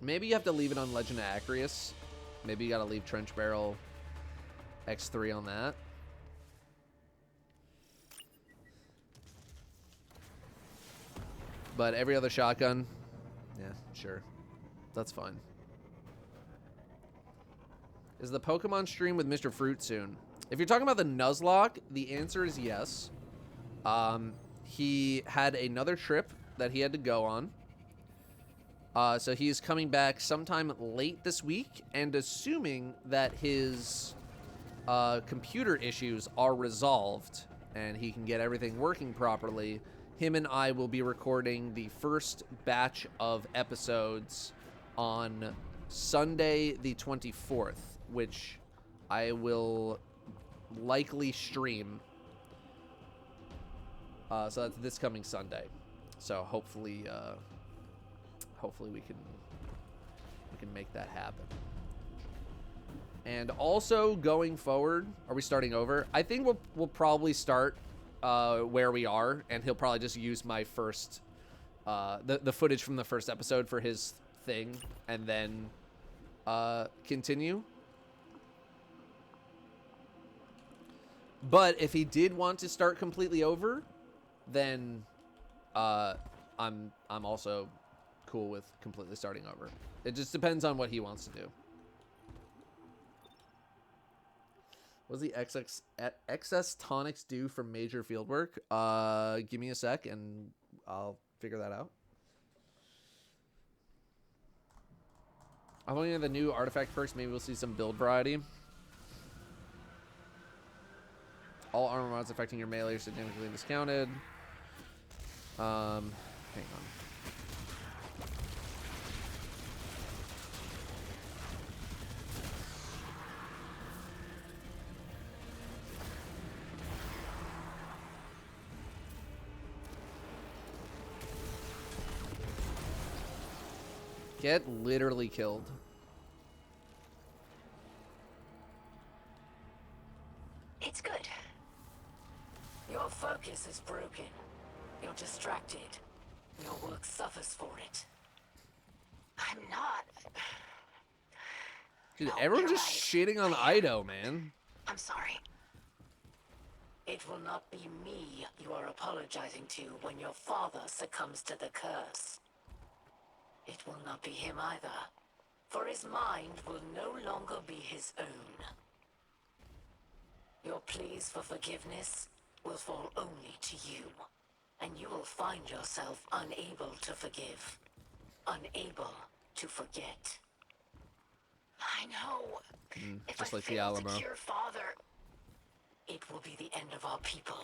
Maybe you have to leave it on Legend of Acreus. Maybe you gotta leave Trench Barrel X3 on that. But every other shotgun, yeah, sure. That's fine. Is the Pokemon stream with Mr. Fruit soon? If you're talking about the Nuzlocke, the answer is yes. He had another trip that he had to go on. So he's coming back sometime late this week, and assuming that his computer issues are resolved and he can get everything working properly, him and I will be recording the first batch of episodes on Sunday the 24th, which I will likely stream. So that's this coming Sunday. So hopefully we can make that happen. And also going forward, are we starting over? I think we'll probably start where we are, and he'll probably just use my first the footage from the first episode for his thing, and then continue. But if he did want to start completely over, then I'm also cool with completely starting over. It just depends on what he wants to do. What does the excess tonics do for major fieldwork? Give me a sec and I'll figure that out. I'm looking at the new artifact perks. Maybe we'll see some build variety. All armor mods affecting your melee are significantly discounted. Hang on. Get literally killed. It's good. Your focus is broken. You're distracted. Your work suffers for it. I'm not. Dude, No, everyone's you're just right. shitting on Ido, man. I'm sorry. It will not be me you are apologizing to when your father succumbs to the curse. It will not be him either, for his mind will no longer be his own. Your pleas for forgiveness will fall only to you, and you will find yourself unable to forgive, unable to forget. I know. If just I like the fail to Alamo. cure Father, it will be the end of our people.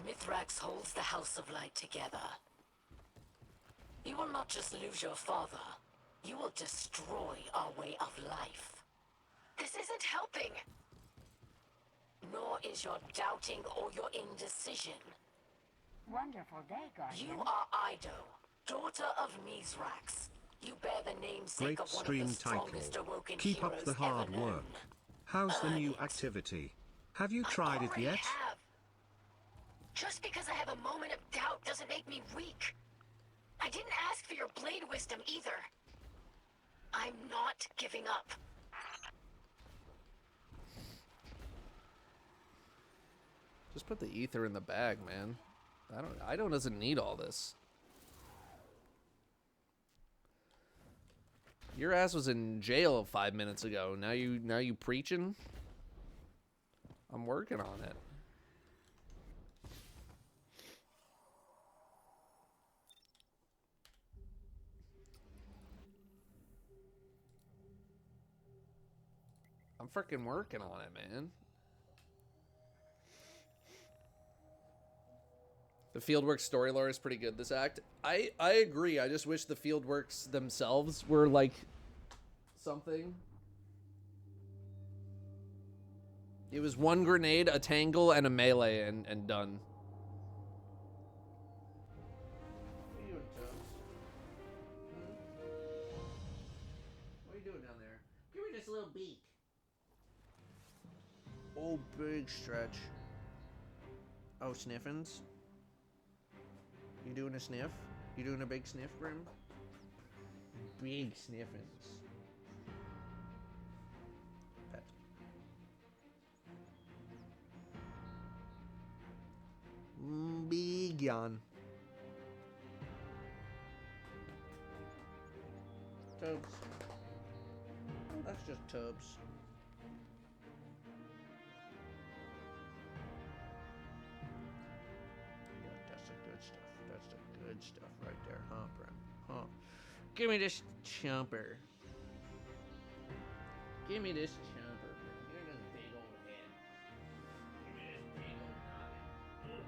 Mithrax holds the House of Light together. You will not just lose your father, you will destroy our way of life. this isn't helping. Nor is your doubting or your indecision. Wonderful day, Guardian. You are Ido, daughter of Mithrax. You bear the namesake Great of one of stream the title. strongest awoken Keep up heroes the hard ever known. work. How's the Earn new it. activity? Have you tried it Already yet? have. Just because I have a moment of doubt doesn't make me weak. I didn't ask for your blade wisdom either. I'm not giving up. Just put the ether in the bag, man. Ido doesn't need all this. Your ass was in jail 5 minutes ago. Now you preaching? I'm working on it. I'm freaking working on it, man. The Fieldworks story lore is pretty good this act. I agree. I just wish the Fieldworks themselves were like something. It was one grenade, a tangle, and a melee, and done. What are you doing, Tubbs? What are you doing down there? Give me this little beak. Oh, big stretch. Oh, sniffins? You doing a sniff? You doing a big sniff, Grim? Big sniffins. Pet. Big yawn. Tubbs. Oh, that's just Tubbs. That's the good stuff right there, huh, Brim? Huh? Give me this chomper. Give me this chomper, Brim. Give me this big old head. Give me this big old noggin.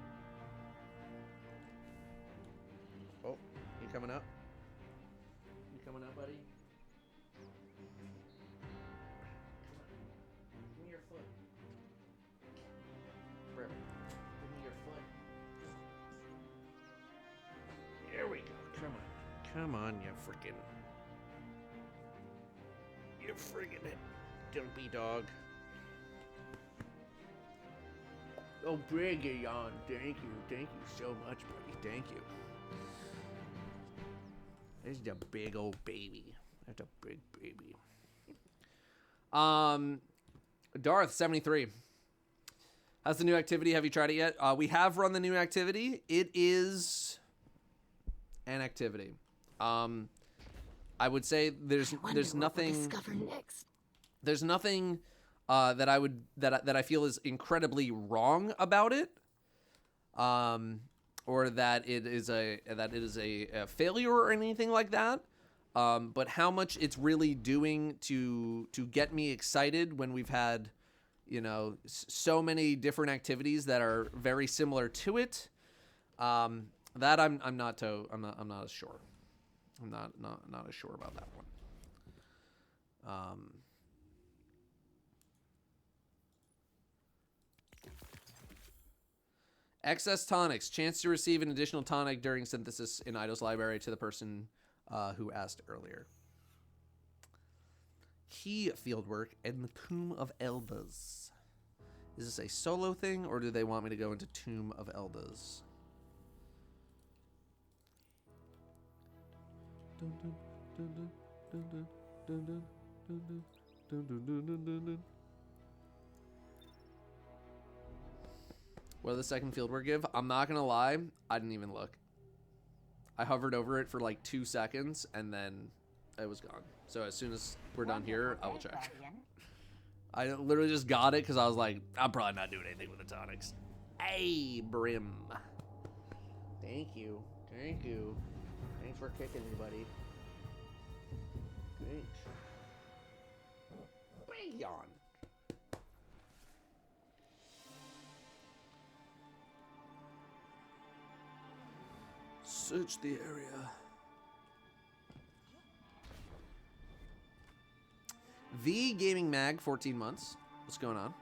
Oh, you coming up? You coming up, buddy? Give me your foot. Brim, give me your foot. There we go. Come on. Come on, you freaking. You friggin' it. Dumpy dog. Oh, bring it on. Thank you. Thank you so much, buddy. Thank you. This is a big old baby. That's a big baby. Darth 73. How's the new activity? Have you tried it yet? We have run the new activity. It is an activity. I would say there's nothing. We'll discover next. There's nothing that I feel is incredibly wrong about it, or that it is a failure or anything like that. But how much it's really doing to get me excited when we've had, you know, so many different activities that are very similar to it. That I'm not as sure. I'm not as sure about that one. Excess tonics. Chance to receive an additional tonic during synthesis in Ido's library to the person who asked earlier. Key fieldwork and the Tomb of Elders. Is this a solo thing, or do they want me to go into Tomb of Elders? What did the second fieldwork give? I'm not gonna lie, I didn't even look. I hovered over it for like 2 seconds and then it was gone. So as soon as we're done here, I will check. I literally just got it because I was like, I'm probably not doing anything with the tonics. Hey, Brim. Thank you. Thank you. Thanks for kicking me, buddy. Thanks. Bam. Search the area. V Gaming Mag, 14 months. What's going on?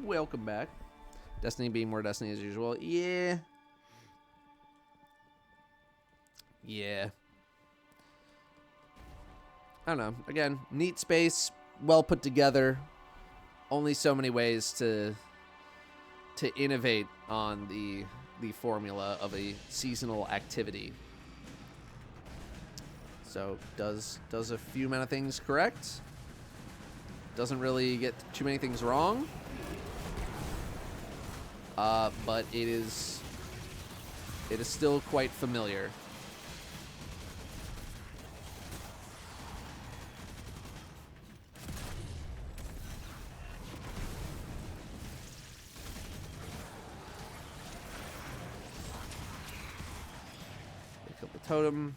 Welcome back. Destiny being more Destiny as usual. Yeah. Yeah. I don't know. Again, neat space, well put together. Only so many ways to innovate on the formula of a seasonal activity. So does a few amount of things correct. Doesn't really get too many things wrong. But it is still quite familiar. Pick up the totem.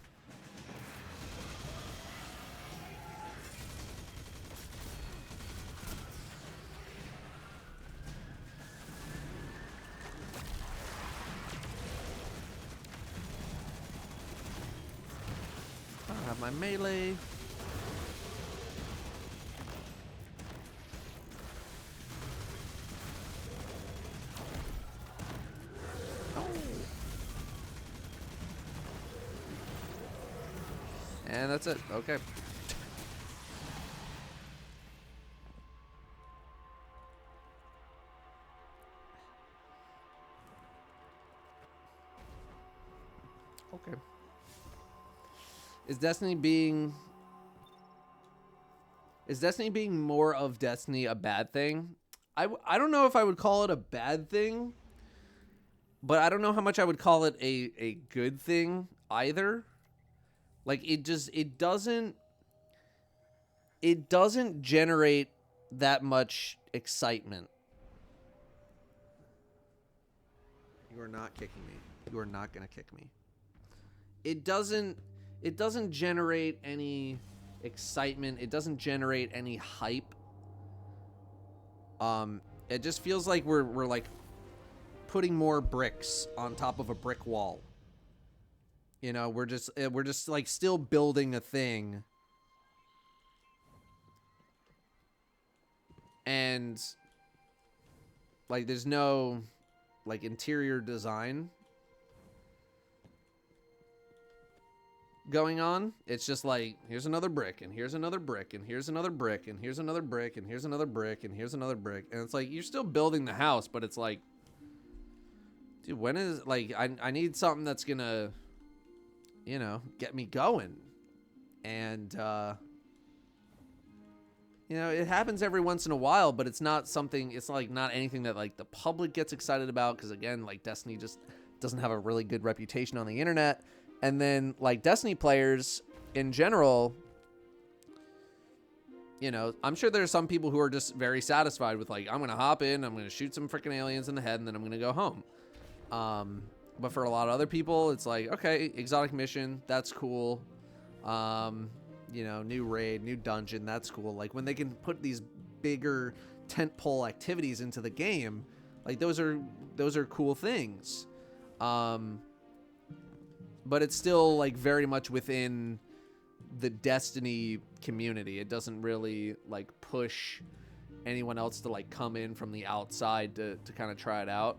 My melee. Oh. And that's it. Okay. Okay. Is Destiny being more of Destiny a bad thing? I don't know if I would call it a bad thing, but I don't know how much I would call it a good thing either. Like it doesn't generate that much excitement. You are not kicking me. You are not going to kick me. It doesn't generate any excitement. It doesn't generate any hype. It just feels like we're like putting more bricks on top of a brick wall. You know, we're just like still building a thing. And like there's no like interior design going on. It's just like, here's another brick, and here's another brick, and here's another brick, and here's another brick, and here's another brick, and here's another brick. And it's like, you're still building the house, but it's like, dude, when is, like, I need something that's gonna, you know, get me going. And, you know, it happens every once in a while, but it's not something, it's like not anything that like the public gets excited about. Because again, like Destiny just doesn't have a really good reputation on the internet. And then, like, Destiny players in general, you know, I'm sure there's some people who are just very satisfied with, like, I'm going to hop in, I'm going to shoot some freaking aliens in the head, and then I'm going to go home. But for a lot of other people, it's like, okay, exotic mission, that's cool. You know, new raid, new dungeon, that's cool. Like, when they can put these bigger, tentpole activities into the game, like those are cool things. But it's still like very much within the Destiny community. It doesn't really like push anyone else to like come in from the outside to kind of try it out.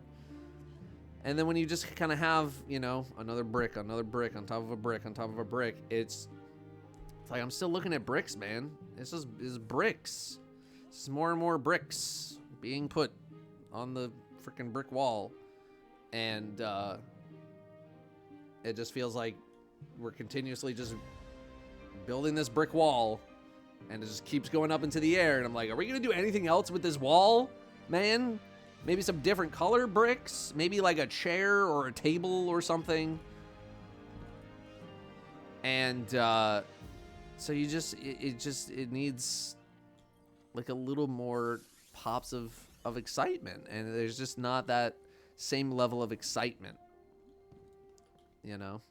And then when you just kind of have, you know, another brick on top of a brick on top of a brick, it's like I'm still looking at bricks, man. This is bricks. This is more and more bricks being put on the freaking brick wall. And it just feels like we're continuously just building this brick wall, and it just keeps going up into the air. And I'm like, are we gonna do anything else with this wall, man? Maybe some different color bricks, maybe like a chair or a table or something. And so you just it needs like a little more pops of excitement, and there's just not that same level of excitement, you know.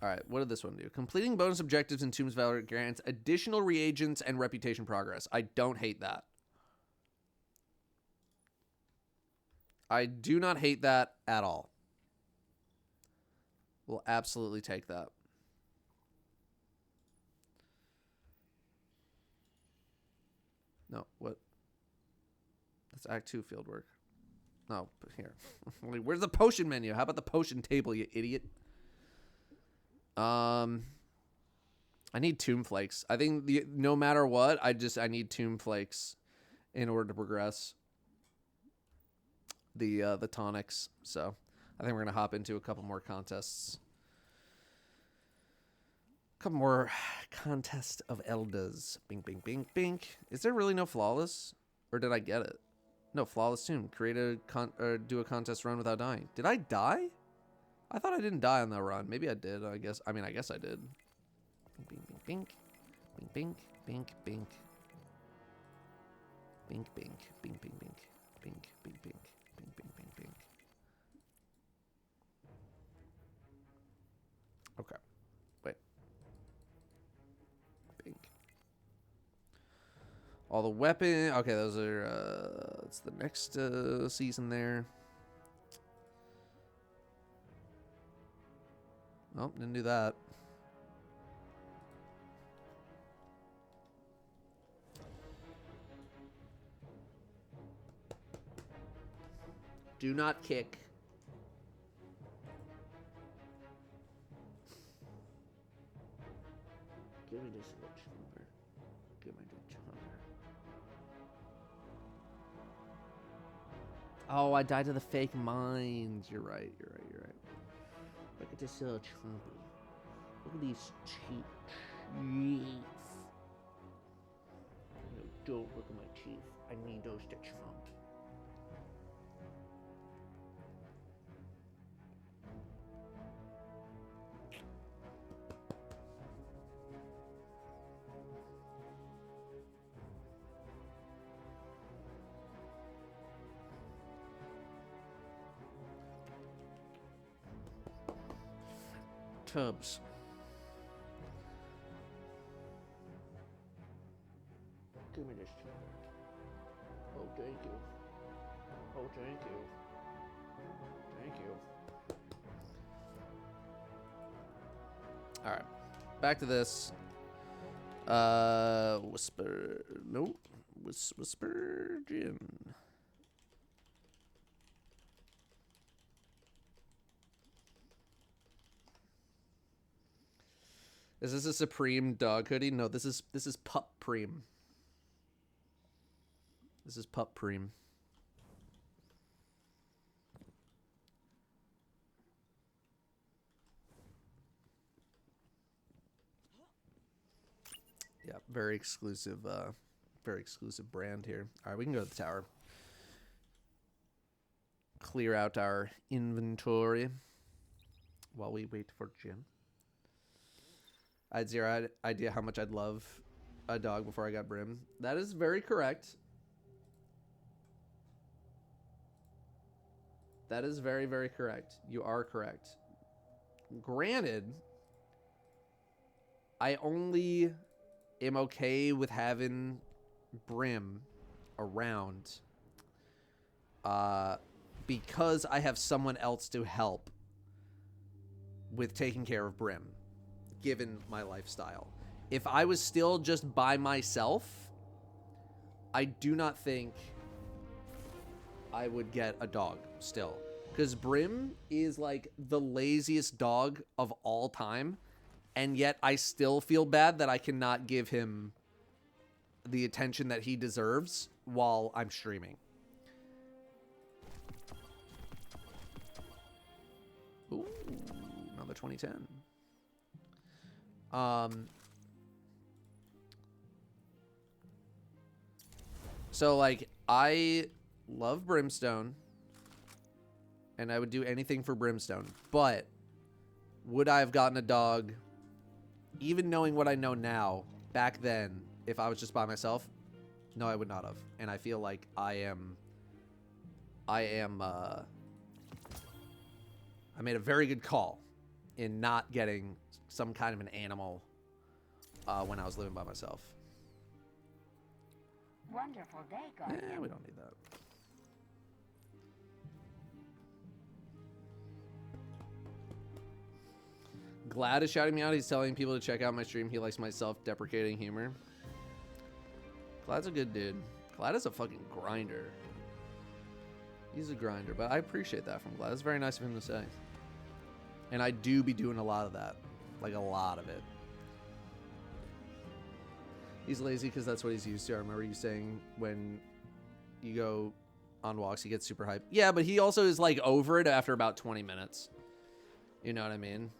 All right, what did this one do? Completing bonus objectives in Tombs Valor grants additional reagents and reputation progress. I don't hate that. I do not hate that at all. We'll absolutely take that. No, what? That's Act 2 field work. No, here. Where's the potion menu? How about the potion table, you idiot? I need tomb flakes. I think no matter what, I need tomb flakes in order to progress the tonics. So I think we're gonna hop into a couple more contests. Couple more contest of elders. Bink, bink, bink, bink. Is there really no flawless, or did I get it? No, flawless tomb. Create do a contest run without dying. Did I die? I thought I didn't die on that run. Maybe I did. I guess I did. Bink, bink, bink, bink, bink, bink, bink, bink, bink, bink, bink, bink, bink, bink, bink, bink, bink, bink, bink. Okay. Wait. Bink. All the weapon. Okay, those are. It's the next season there. Oh, didn't do that. Do not kick. Give me this little chomper. Give me the chomper. Oh, I died to the fake mines. You're right. Look at this little chompy. Look at these cheeks. No, don't look at my teeth. I need those to chomp. Tubs. Give me this tub. Oh, thank you. Oh, thank you. Thank you. All right, back to this. Whisper. Nope. Whisper Gym. Is this a Supreme dog hoodie? No, this is Pup Preem. This is Pup Preem. Yeah, very exclusive brand here. All right, we can go to the tower. Clear out our inventory while we wait for Jim. I had zero idea how much I'd love a dog before I got Brim. That is very correct. That is very, very correct. You are correct. Granted, I only am okay with having Brim around because I have someone else to help with taking care of Brim, given my lifestyle. If I was still just by myself, I do not think I would get a dog still. Because Brim is like the laziest dog of all time, and yet I still feel bad that I cannot give him the attention that he deserves while I'm streaming. Ooh, another 2010. So like I love Brimstone and I would do anything for Brimstone, but would I have gotten a dog even knowing what I know now back then if I was just by myself? No, I would not have. And I feel like I made a very good call in not getting some kind of an animal when I was living by myself. Wonderful day, Guardian. We don't need that. Glad is shouting me out. He's telling people to check out my stream. He likes my self-deprecating humor. Glad's a good dude. Glad is a fucking grinder. He's a grinder, but I appreciate that from Glad. It's very nice of him to say. And I do be doing a lot of that. Like, a lot of it. He's lazy because that's what he's used to. I remember you saying when you go on walks, he gets super hyped. Yeah, but he also is, like, over it after about 20 minutes. You know what I mean?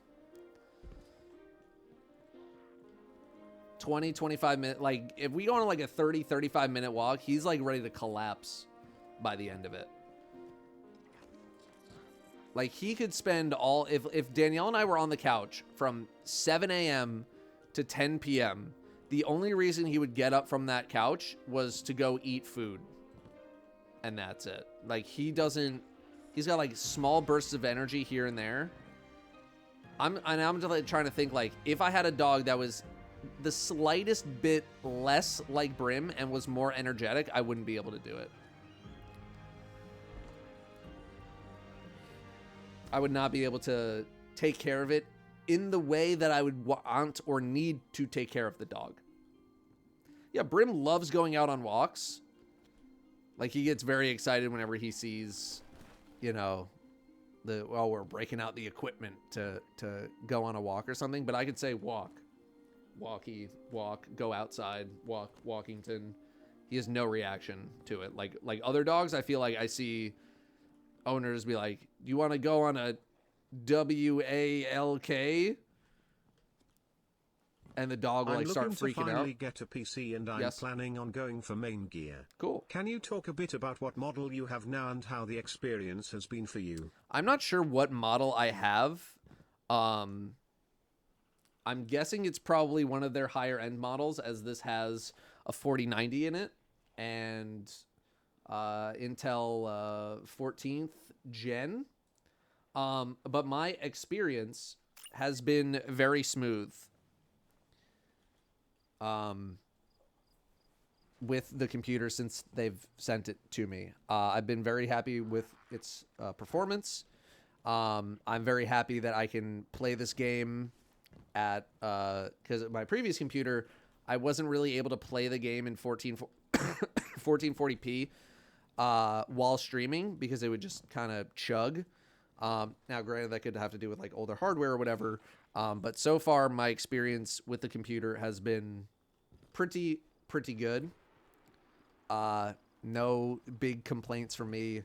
20, 25 minutes. Like, if we go on, like, a 30, 35-minute walk, he's, like, ready to collapse by the end of it. Like, he could spend all... If Danielle and I were on the couch from 7 a.m. to 10 p.m., the only reason he would get up from that couch was to go eat food. And that's it. Like, he doesn't... He's got, like, small bursts of energy here and there. I'm just, like, trying to think, like, if I had a dog that was the slightest bit less like Brim and was more energetic, I wouldn't be able to do it. I would not be able to take care of it in the way that I would want or need to take care of the dog. Yeah, Brim loves going out on walks. Like, he gets very excited whenever he sees, you know, we're breaking out the equipment to go on a walk or something. But I could say walk, go outside, Walkington. He has no reaction to it. Like other dogs, I feel like I see owners be like, do you want to go on a WALK? And the dog will, like, start freaking out. I'm looking to finally get a PC and I'm planning on going for main gear. Cool. Can you talk a bit about what model you have now and how the experience has been for you? I'm not sure what model I have. I'm guessing it's probably one of their higher end models, as this has a 4090 in it and Intel 14th gen. But my experience has been very smooth with the computer since they've sent it to me. I've been very happy with its performance. I'm very happy that I can play this game at because my previous computer, I wasn't really able to play the game in 1440p while streaming because it would just kind of chug. Now, granted, that could have to do with, like, older hardware or whatever. But so far, my experience with the computer has been pretty good. No big complaints from me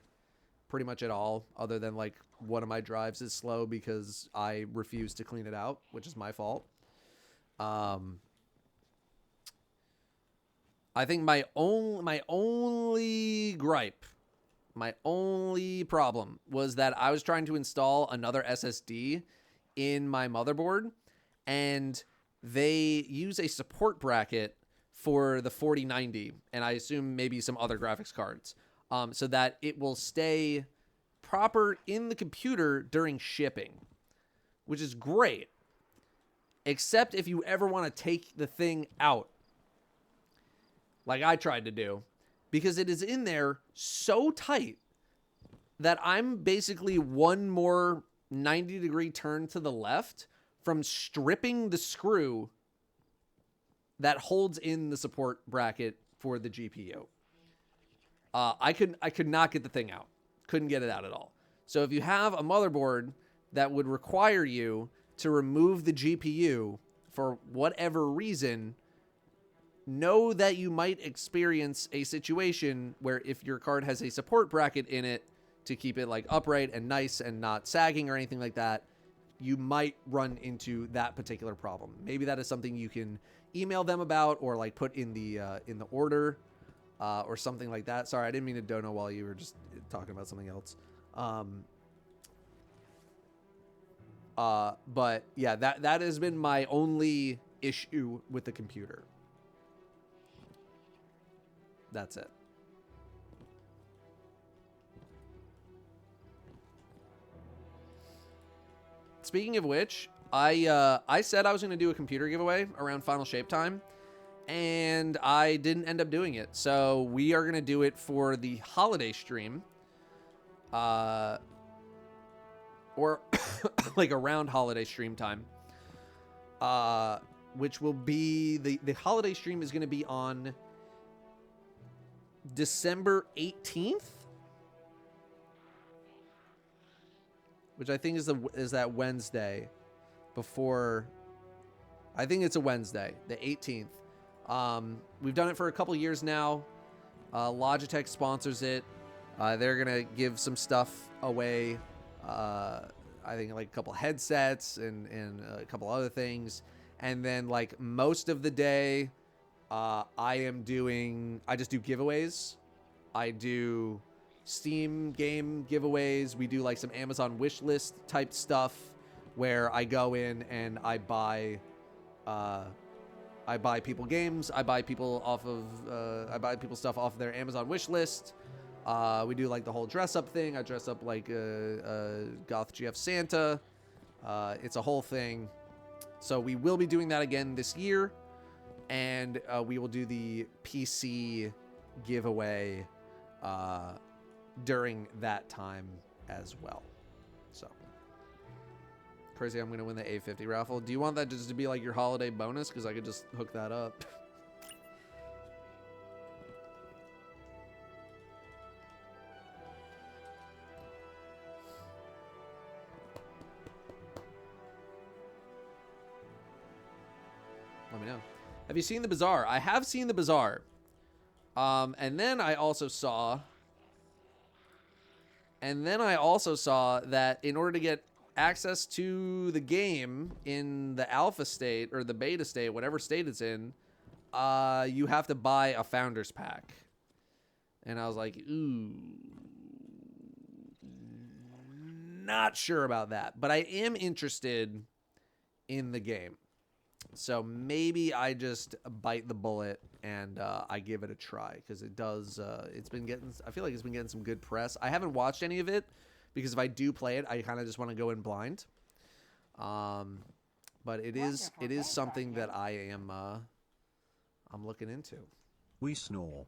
pretty much at all, other than, like, one of my drives is slow because I refuse to clean it out, which is my fault. I think my only gripe, my only problem was that I was trying to install another SSD in my motherboard, and they use a support bracket for the 4090, and I assume maybe some other graphics cards, so that it will stay proper in the computer during shipping, which is great. Except if you ever want to take the thing out, like I tried to do, because it is in there so tight that I'm basically one more 90-degree turn to the left from stripping the screw that holds in the support bracket for the GPU. I could not get the thing out. Couldn't get it out at all. So if you have a motherboard that would require you to remove the GPU for whatever reason, know that you might experience a situation where if your card has a support bracket in it to keep it like upright and nice and not sagging or anything like that, you might run into that particular problem. Maybe that is something you can email them about or like put in the order or something like that. Sorry, I didn't mean to dono while you were just talking about something else. But yeah, that has been my only issue with the computer. That's it. Speaking of which, I said I was going to do a computer giveaway around Final Shape time, and I didn't end up doing it. So we are going to do it for the holiday stream, or like around holiday stream time, which will be the holiday stream is going to be on December 18th. Which I think is that Wednesday before. I think it's a Wednesday, the 18th. We've done it for a couple years now. Logitech sponsors it. They're gonna give some stuff away. I think like a couple headsets and a couple other things. And then like most of the day, I just do giveaways. I do Steam game giveaways. We do like some Amazon wish list type stuff where I go in and I buy people games. I buy people stuff off of their Amazon wish list. We do like the whole dress up thing. I dress up like Goth GF Santa. It's a whole thing. So we will be doing that again this year, and we will do the PC giveaway during that time as well. So crazy, I'm gonna win the A50 raffle. Do you want that just to be like your holiday bonus? Because I could just hook that up. Let me know. Have you seen the Bazaar? I have seen the Bazaar. And then I also saw that in order to get access to the game in the alpha state or the beta state, whatever state it's in, you have to buy a founder's pack. And I was like, ooh, not sure about that. But I am interested in the game. So maybe I just bite the bullet and I give it a try, because it does. I feel like it's been getting some good press. I haven't watched any of it because if I do play it, I kind of just want to go in blind. But it is something that I'm looking into. We snore.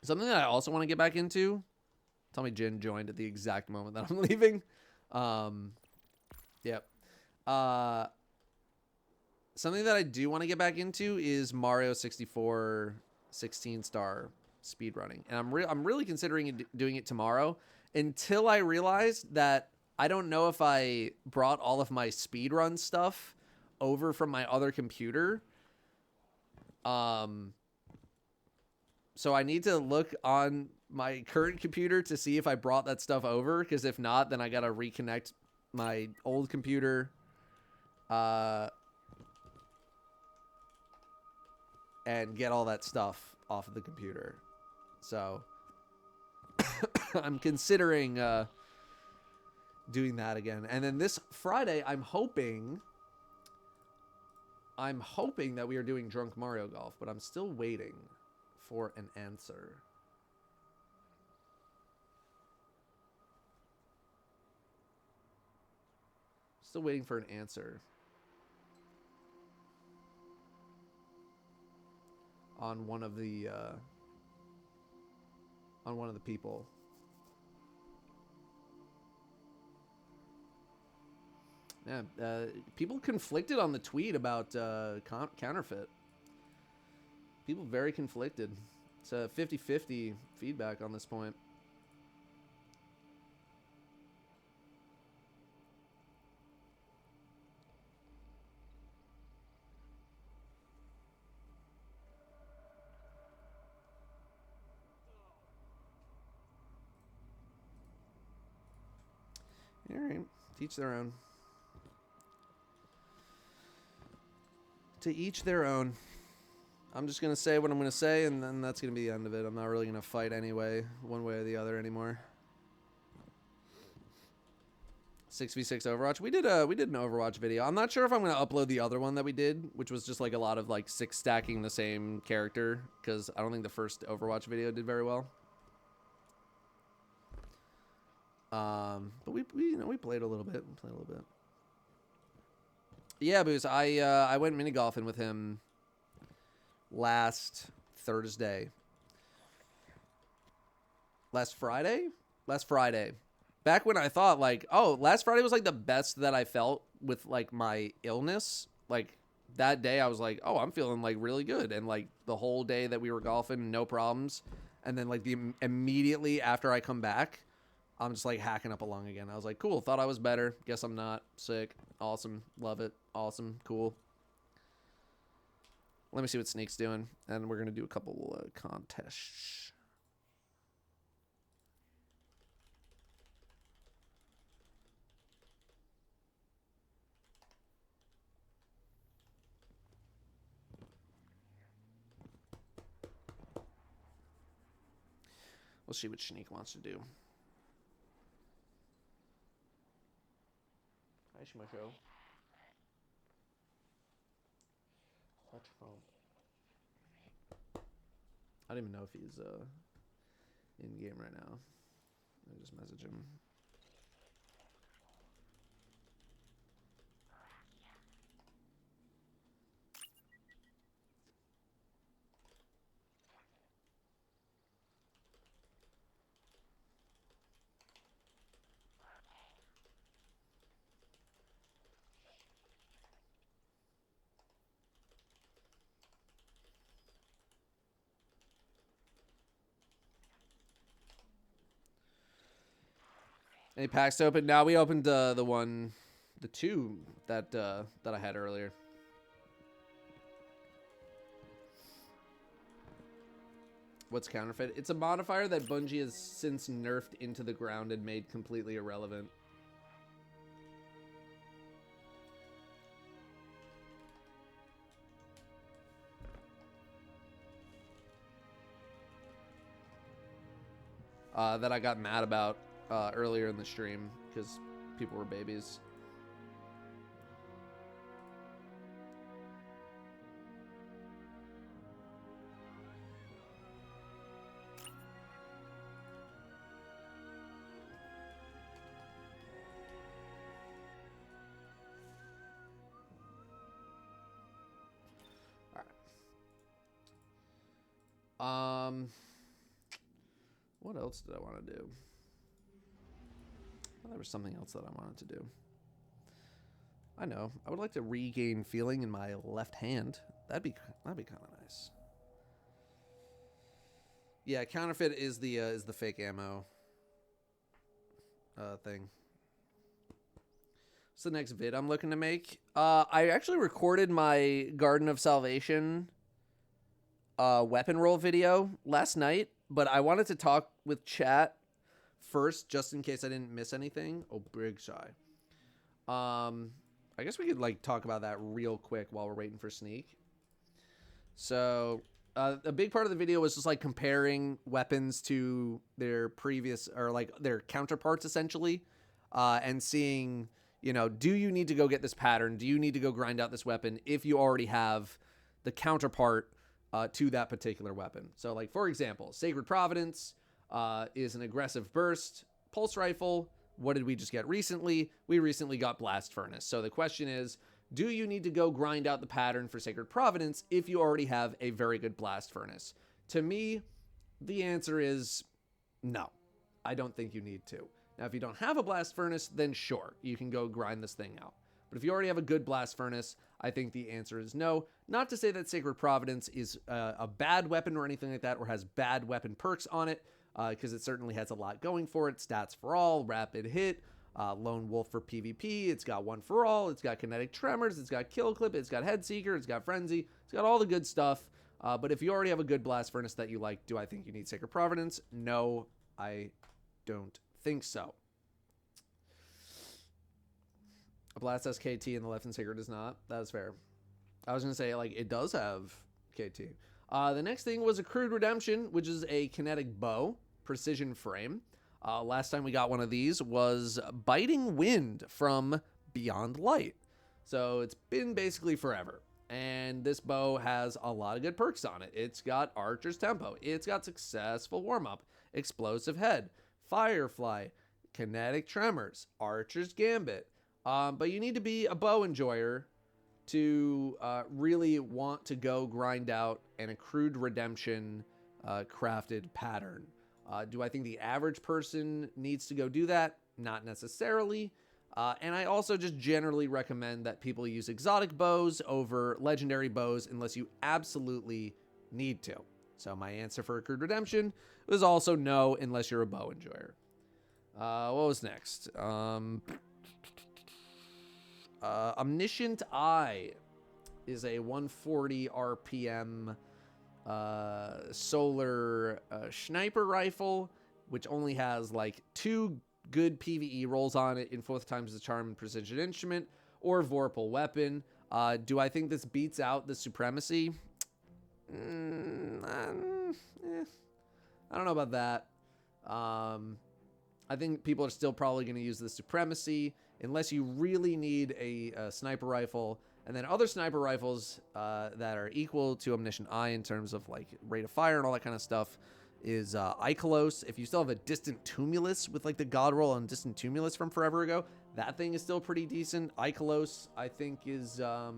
Something that I also want to get back into. Tell me Jin joined at the exact moment that I'm leaving. Yep. Something that I do want to get back into is Mario 64 16-star speedrunning. And I'm really considering doing it tomorrow, until I realized that I don't know if I brought all of my speedrun stuff over from my other computer. So I need to look on my current computer to see if I brought that stuff over, because if not, then I got to reconnect my old computer. And get all that stuff off of the computer. So I'm considering doing that again. And then this Friday, I'm hoping that we are doing Drunk Mario Golf, but I'm still waiting for an answer. Still waiting for an answer on one of the people. Yeah, people conflicted on the tweet about counterfeit. People very conflicted. It's a 50-50 feedback on this point. All right, teach their own. To each their own. I'm just going to say what I'm going to say, and then that's going to be the end of it. I'm not really going to fight anyway, one way or the other anymore. 6v6 Overwatch. We did an Overwatch video. I'm not sure if I'm going to upload the other one that we did, which was just like a lot of like 6 stacking the same character, because I don't think the first Overwatch video did very well. But we played a little bit. Yeah, Booze. I went mini golfing with him last Thursday. Last Friday. Back when I thought like, oh, last Friday was like the best that I felt with like my illness. Like that day I was like, oh, I'm feeling like really good. And like the whole day that we were golfing, no problems. And then like immediately after I come back, I'm just like hacking up along again. I was like, cool, thought I was better. Guess I'm not. Sick. Awesome. Love it. Awesome. Cool. Let me see what Sneak's doing. And we're going to do a couple contests. We'll see what Sneak wants to do. Hi, Shmusho. Touch phone. I don't even know if he's in game right now. Let me just message him. Any packs to open? Now we opened the two that I had earlier. What's counterfeit? It's a modifier that Bungie has since nerfed into the ground and made completely irrelevant. That I got mad about earlier in the stream because people were babies. All right. What else did I want to do? Well, there was something else that I wanted to do. I know. I would like to regain feeling in my left hand. That'd be kind of nice. Yeah, counterfeit is the fake ammo thing. What's the next vid I'm looking to make? I actually recorded my Garden of Salvation weapon roll video last night, but I wanted to talk with chat first, just in case I didn't miss anything. Oh, big shy. I guess we could like talk about that real quick while we're waiting for Sneak. So a big part of the video was just like comparing weapons to their previous or like their counterparts essentially, and seeing, you know, do you need to go get this pattern? Do you need to go grind out this weapon if you already have the counterpart to that particular weapon? So like, for example, Sacred Providence is an aggressive burst pulse rifle what did we just get recently? We recently got Blast Furnace. So the question is, do you need to go grind out the pattern for Sacred Providence if you already have a very good Blast Furnace? To me, the answer is no. I don't think you need to. Now, if you don't have a Blast Furnace, then sure, you can go grind this thing out. But if you already have a good Blast Furnace, I think the answer is no. Not to say that Sacred Providence is a bad weapon or anything like that, or has bad weapon perks on it, because it certainly has a lot going for it. Stats for all, rapid hit, Lone Wolf for PvP, it's got one for all, it's got kinetic tremors, it's got kill clip, it's got head seeker, it's got frenzy, it's got all the good stuff. But if you already have a good Blast Furnace that you like, do I think you need Sacred Providence? No, I don't think so. A Blast has KT and the Left and Sacred does not. That is fair. I was going to say, like, it does have KT. The next thing was a Crude Redemption, which is a kinetic bow, precision frame. Last time we got one of these was Biting Wind from Beyond Light. So it's been basically forever. And this bow has a lot of good perks on it. It's got Archer's Tempo. It's got Successful Warm-Up, Explosive Head, Firefly, Kinetic Tremors, Archer's Gambit. But you need to be a bow enjoyer to really want to go grind out an Accrued Redemption crafted pattern. Do I think the average person needs to go do that? Not necessarily. And I also just generally recommend that people use exotic bows over legendary bows unless you absolutely need to. So my answer for Accrued Redemption was also no unless you're a bow enjoyer. What was next? Omniscient Eye is a 140 RPM solar sniper rifle, which only has like 2 good PvE rolls on it in 4th times the charm and precision instrument or Vorpal weapon. Do I think this beats out the Supremacy? I don't know about that. I think people are still probably going to use the Supremacy unless you really need a sniper rifle. And then other sniper rifles that are equal to Omniscient Eye in terms of like rate of fire and all that kind of stuff is Icolos. If you still have a Distant Tumulus with like the God roll on Distant Tumulus from forever ago, that thing is still pretty decent. Icolos, I think, is, I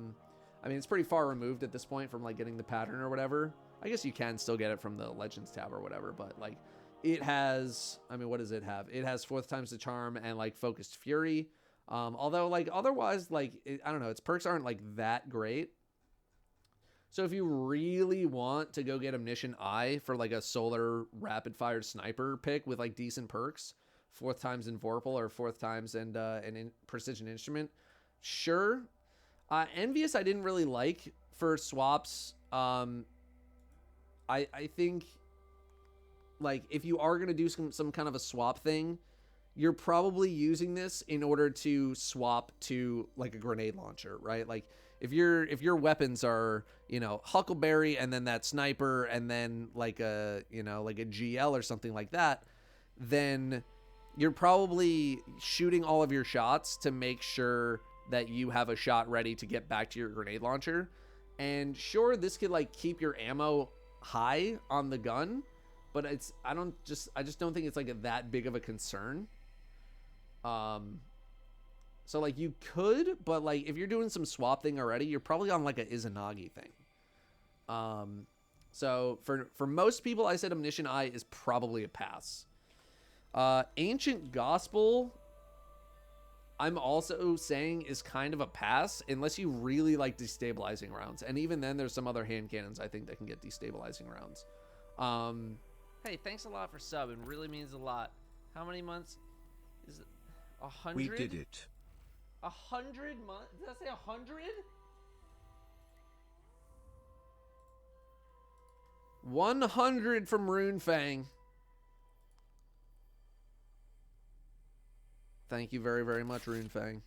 mean, it's pretty far removed at this point from like getting the pattern or whatever. I guess you can still get it from the Legends tab or whatever, but like it has, I mean, what does it have? It has 4th times the charm and like Focused Fury. Although like otherwise, like, I don't know, its perks aren't like that great. So if you really want to go get Omniscient Eye for like a solar rapid fire sniper pick with like decent perks, 4th times in Vorpal or 4th times and in Precision Instrument, sure. Envious I didn't really like for swaps. I think like if you are gonna do some kind of a swap thing, you're probably using this in order to swap to like a grenade launcher, right? Like if your weapons are, you know, Huckleberry and then that sniper and then like a, you know, like a GL or something like that, then you're probably shooting all of your shots to make sure that you have a shot ready to get back to your grenade launcher. And sure, this could like keep your ammo high on the gun, but I just don't think it's like that big of a concern. So like you could, but like if you're doing some swap thing already, you're probably on like a Izanagi thing. So for most people, I said Omniscient Eye is probably a pass. Ancient Gospel, I'm also saying is kind of a pass unless you really like destabilizing rounds. And even then there's some other hand cannons I think that can get destabilizing rounds. Hey, thanks a lot for subbing. Really means a lot. How many months is it? 100? We did it. 100 months? Did I say 100? 100 from Runefang. Thank you very, very much, Runefang.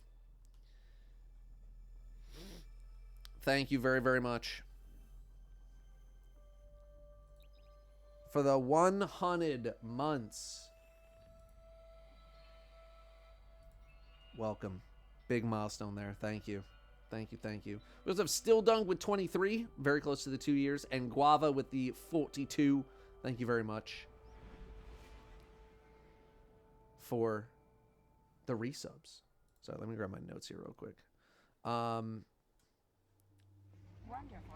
Thank you very, very much. For the 100 months. Welcome. Big milestone there. Thank you. Thank you. Thank you. We also have Still Dunk with 23. Very close to the 2 years. And Guava with the 42. Thank you very much. For The resubs. Sorry, let me grab my notes here real quick. Wonderful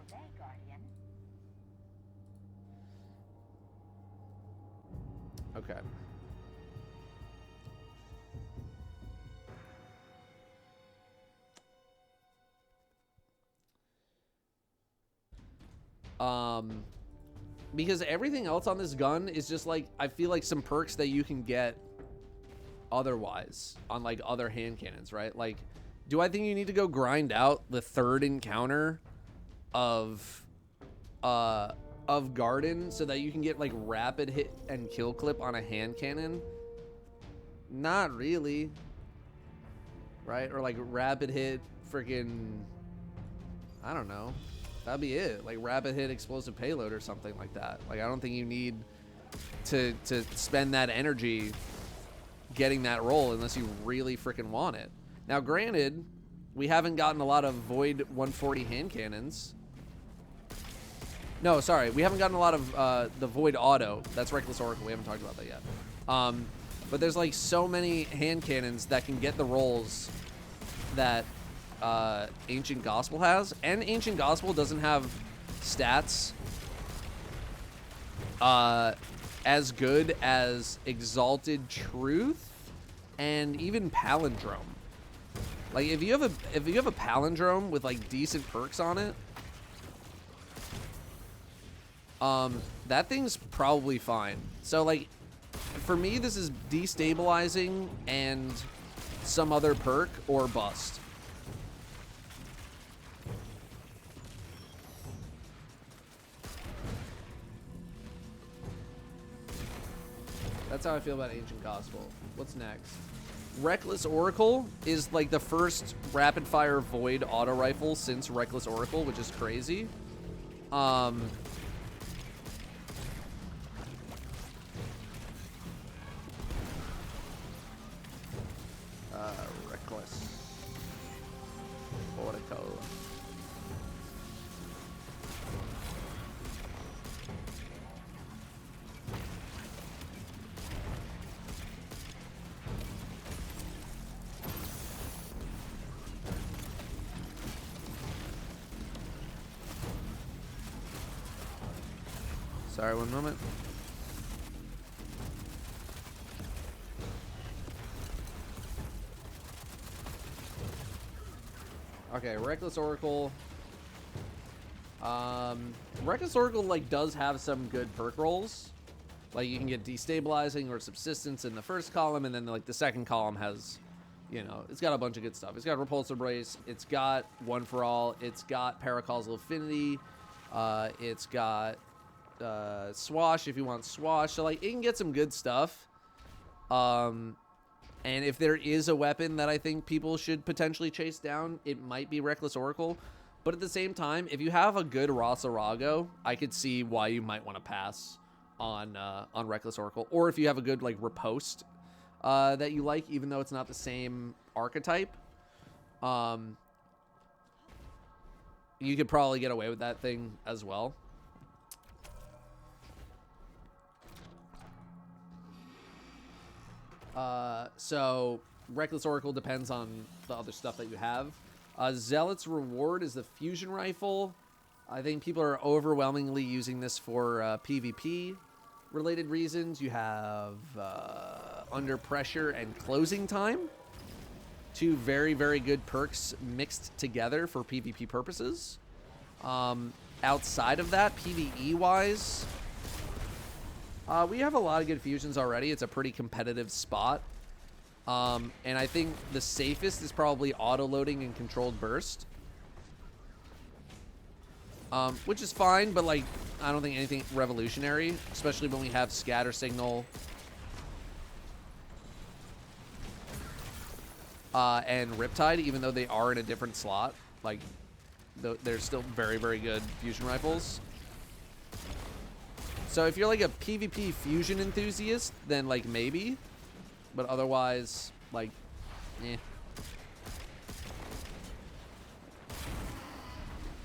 day, Guardian. Okay. Because everything else on this gun is just like, I feel like some perks that you can get otherwise on like other hand cannons, right? Like, do I think you need to go grind out the third encounter of Garden so that you can get like rapid hit and kill clip on a hand cannon? Not really, right? Or like rapid hit freaking, I don't know, that'd be it. Like rapid hit explosive payload or something like that. Like I don't think you need to spend that energy getting that roll unless you really freaking want it. Now granted, we haven't gotten a lot of Void 140 hand cannons. No, sorry, we haven't gotten a lot of the Void Auto. That's Reckless Oracle. We haven't talked about that yet. But there's like so many hand cannons that can get the rolls that Ancient Gospel has, and Ancient Gospel doesn't have stats as good as Exalted Truth and even Palindrome. Like if you have a Palindrome with like decent perks on it, that thing's probably fine. So like for me, this is destabilizing and some other perk or bust. That's how I feel about Ancient Gospel. What's next? Reckless Oracle is like the first rapid fire Void auto rifle since Reckless Oracle, which is crazy. Reckless Oracle. Sorry, one moment. Okay, Reckless Oracle. Reckless Oracle like does have some good perk rolls. Like you can get destabilizing or subsistence in the first column, and then like the second column has, you know, it's got a bunch of good stuff. It's got Repulsor Brace, it's got One for All, it's got Paracausal Affinity, it's got Swash if you want Swash. So like it can get some good stuff. And if there is a weapon that I think people should potentially chase down, it might be Reckless Oracle. But at the same time, if you have a good Rosarago, I could see why you might want to pass on Reckless Oracle. Or if you have a good like Riposte that you like, even though it's not the same archetype, you could probably get away with that thing as well. So Reckless Oracle depends on the other stuff that you have. Zealot's Reward is the fusion rifle. I think people are overwhelmingly using this for PvP related reasons. You have Under Pressure and Closing Time. Two very, very good perks mixed together for PvP purposes. Outside of that, PvE wise, we have a lot of good fusions already. It's a pretty competitive spot. And I think the safest is probably auto-loading and controlled burst. Which is fine, but like, I don't think anything revolutionary, especially when we have Scatter Signal and Riptide, even though they are in a different slot. Like, they're still very, very good fusion rifles. So if you're like a PvP fusion enthusiast, then like maybe, but otherwise, like, eh.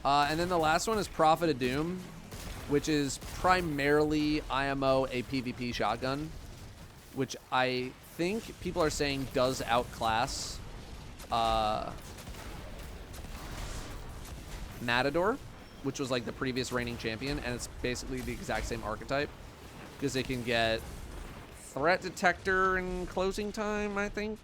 And then the last one is Prophet of Doom, which is primarily IMO a PvP shotgun, which I think people are saying does outclass Matador, which was like the previous reigning champion, and it's basically the exact same archetype because it can get threat detector and closing time, I think.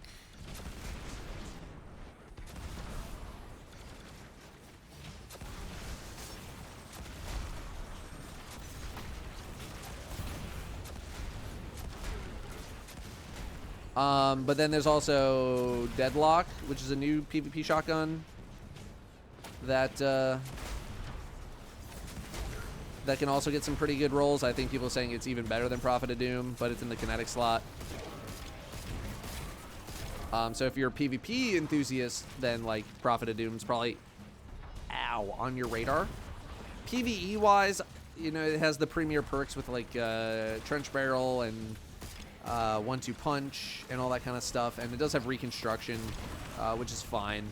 But then there's also Deadlock, which is a new PvP shotgun that that can also get some pretty good rolls. I think people are saying it's even better than Prophet of Doom, but it's in the kinetic slot. So if you're a PvP enthusiast, then like Prophet of Doom's probably on your radar. PvE wise, you know, it has the premier perks with like Trench Barrel and 1-2 punch and all that kind of stuff, and it does have reconstruction, which is fine.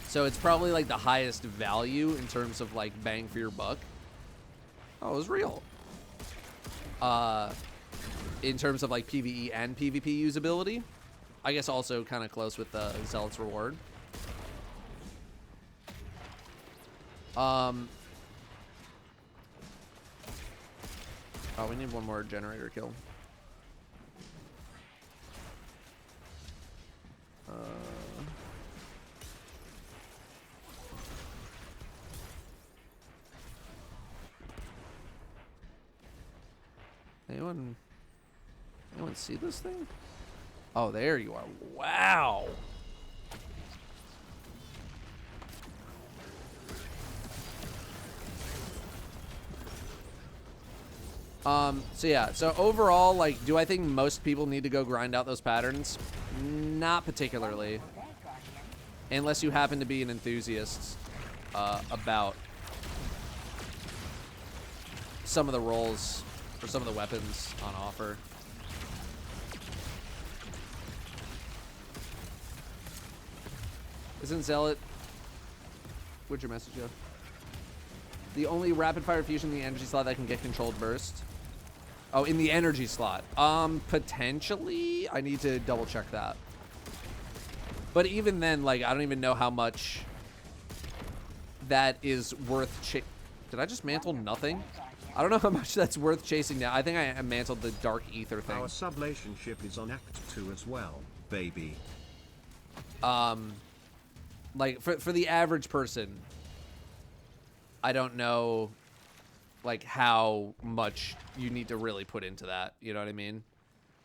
So it's probably like the highest value in terms of like bang for your buck. Oh, it was real. In terms of like PvE and PvP usability, I guess also kind of close with the Zealot's Reward. Oh, we need one more generator kill. Anyone see this thing? Oh, there you are. Wow. So yeah, so overall, like, do I think most people need to go grind out those patterns? Not particularly. Unless you happen to be an enthusiast about some of the rolls or some of the weapons on offer. Isn't Zealot... Where'd your message go? The only rapid fire fusion in the energy slot that can get controlled burst. Oh, in the energy slot. Potentially. I need to double check that. But even then, like, I don't even know how much that is worth Did I just mantle nothing? I don't know how much that's worth chasing now. I think I mantled the Dark Ether thing. Our sublation ship is on Act 2 as well, baby. Like, for the average person, I don't know, like, how much you need to really put into that. You know what I mean?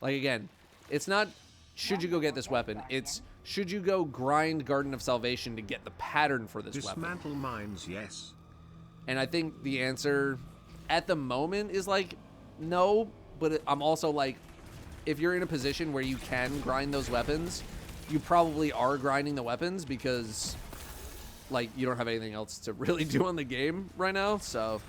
Like, again, it's not, should you go get this weapon? It's, should you go grind Garden of Salvation to get the pattern for this weapon? Dismantle mines, yes. And I think the answer at the moment is, like, no. But I'm also, like, if you're in a position where you can grind those weapons, you probably are grinding the weapons because, like, you don't have anything else to really do on the game right now, so.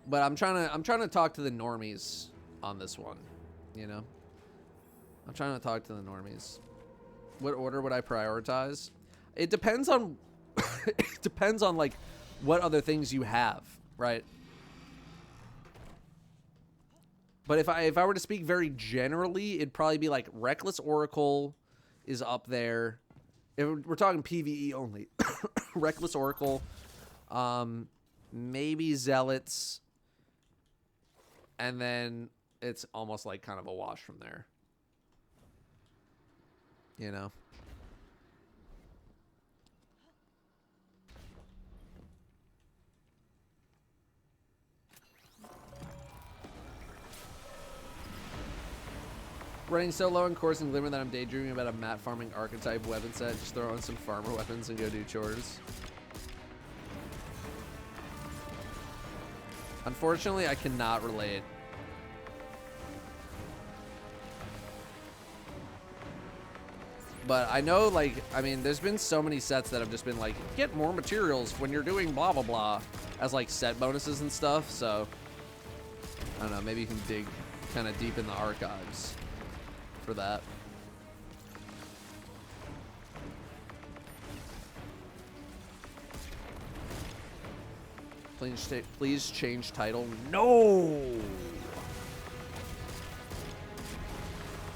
But I'm trying to talk to the normies on this one, you know? I'm trying to talk to the normies. What order would I prioritize? It depends on it depends on, like, what other things you have, right? But if I were to speak very generally, it'd probably be like Reckless Oracle is up there. If we're talking PvE only, Reckless Oracle, maybe Zealots, and then it's almost like kind of a wash from there. You know? Running so low in Course and Glimmer that I'm daydreaming about a mat farming archetype weapon set. Just throw on some farmer weapons and go do chores. Unfortunately, I cannot relate. But I know, like, I mean, there's been so many sets that have just been like, get more materials when you're doing blah, blah, blah, as, like, set bonuses and stuff, so. don't know, maybe you can dig kind of deep in the archives for that. Please change title. No!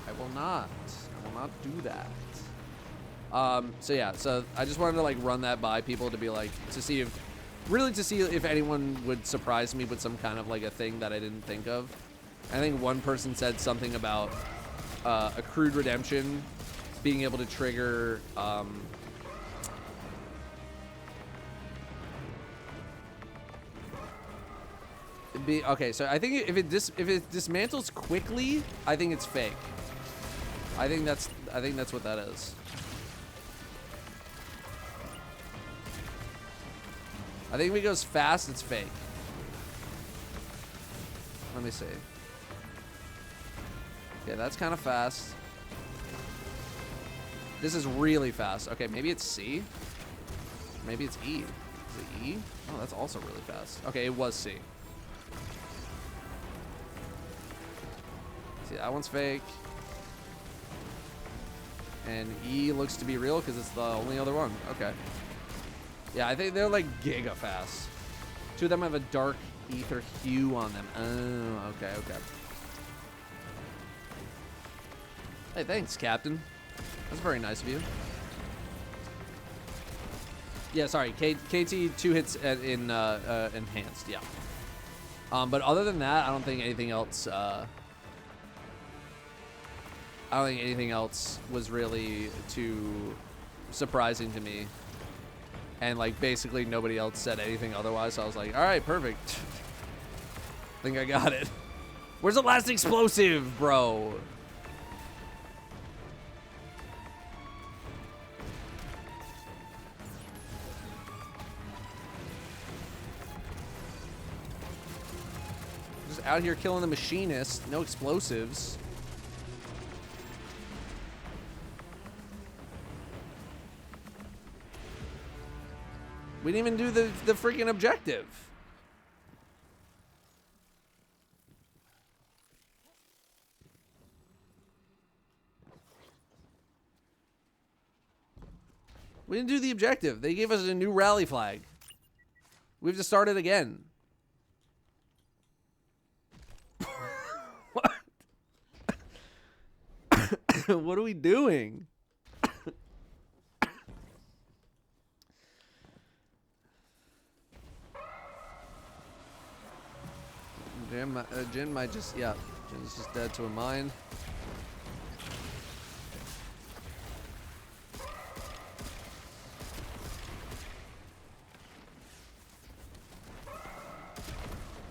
I will not. I will not do that. So yeah, so I just wanted to like run that by people to be like, to see if anyone would surprise me with some kind of like a thing that I didn't think of. I think one person said something about accrued redemption being able to trigger okay, so I think if it dismantles quickly, I think it's fake. I think that's what that is. I think if it goes fast, it's fake. Let me see. Okay, that's kind of fast. This is really fast. Okay, maybe it's C. Maybe it's E. Is it E? Oh, that's also really fast. Okay, it was C. See, that one's fake. And E looks to be real because it's the only other one. Okay. Yeah, I think they're like giga fast. Two of them have a dark ether hue on them. Oh, okay, okay. Hey, thanks, Captain. That's very nice of you. Yeah, sorry. KT 2 hits in enhanced, yeah. But other than that, I don't think anything else. I don't think anything else was really too surprising to me. And like basically nobody else said anything otherwise. So I was like, all right, perfect. I think I got it. Where's the last explosive, bro? Just out here killing the machinist. No explosives. We didn't even do the freaking objective. We didn't do the objective. They gave us a new rally flag. We have to start it again. What? What are we doing? Jin might just, yeah. Jin's just dead to a mine.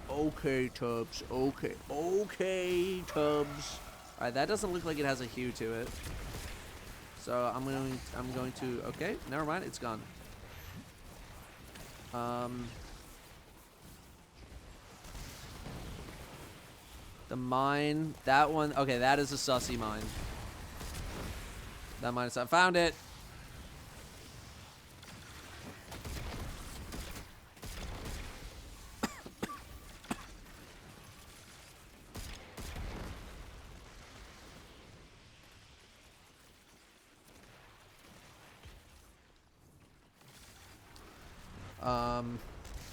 Okay, Tubbs. Okay. Okay, Tubbs. Alright, that doesn't look like it has a hue to it. So I'm going to, okay, never mind, it's gone. The mine, that one, okay, that is a sussy mine. That mine is, I found it.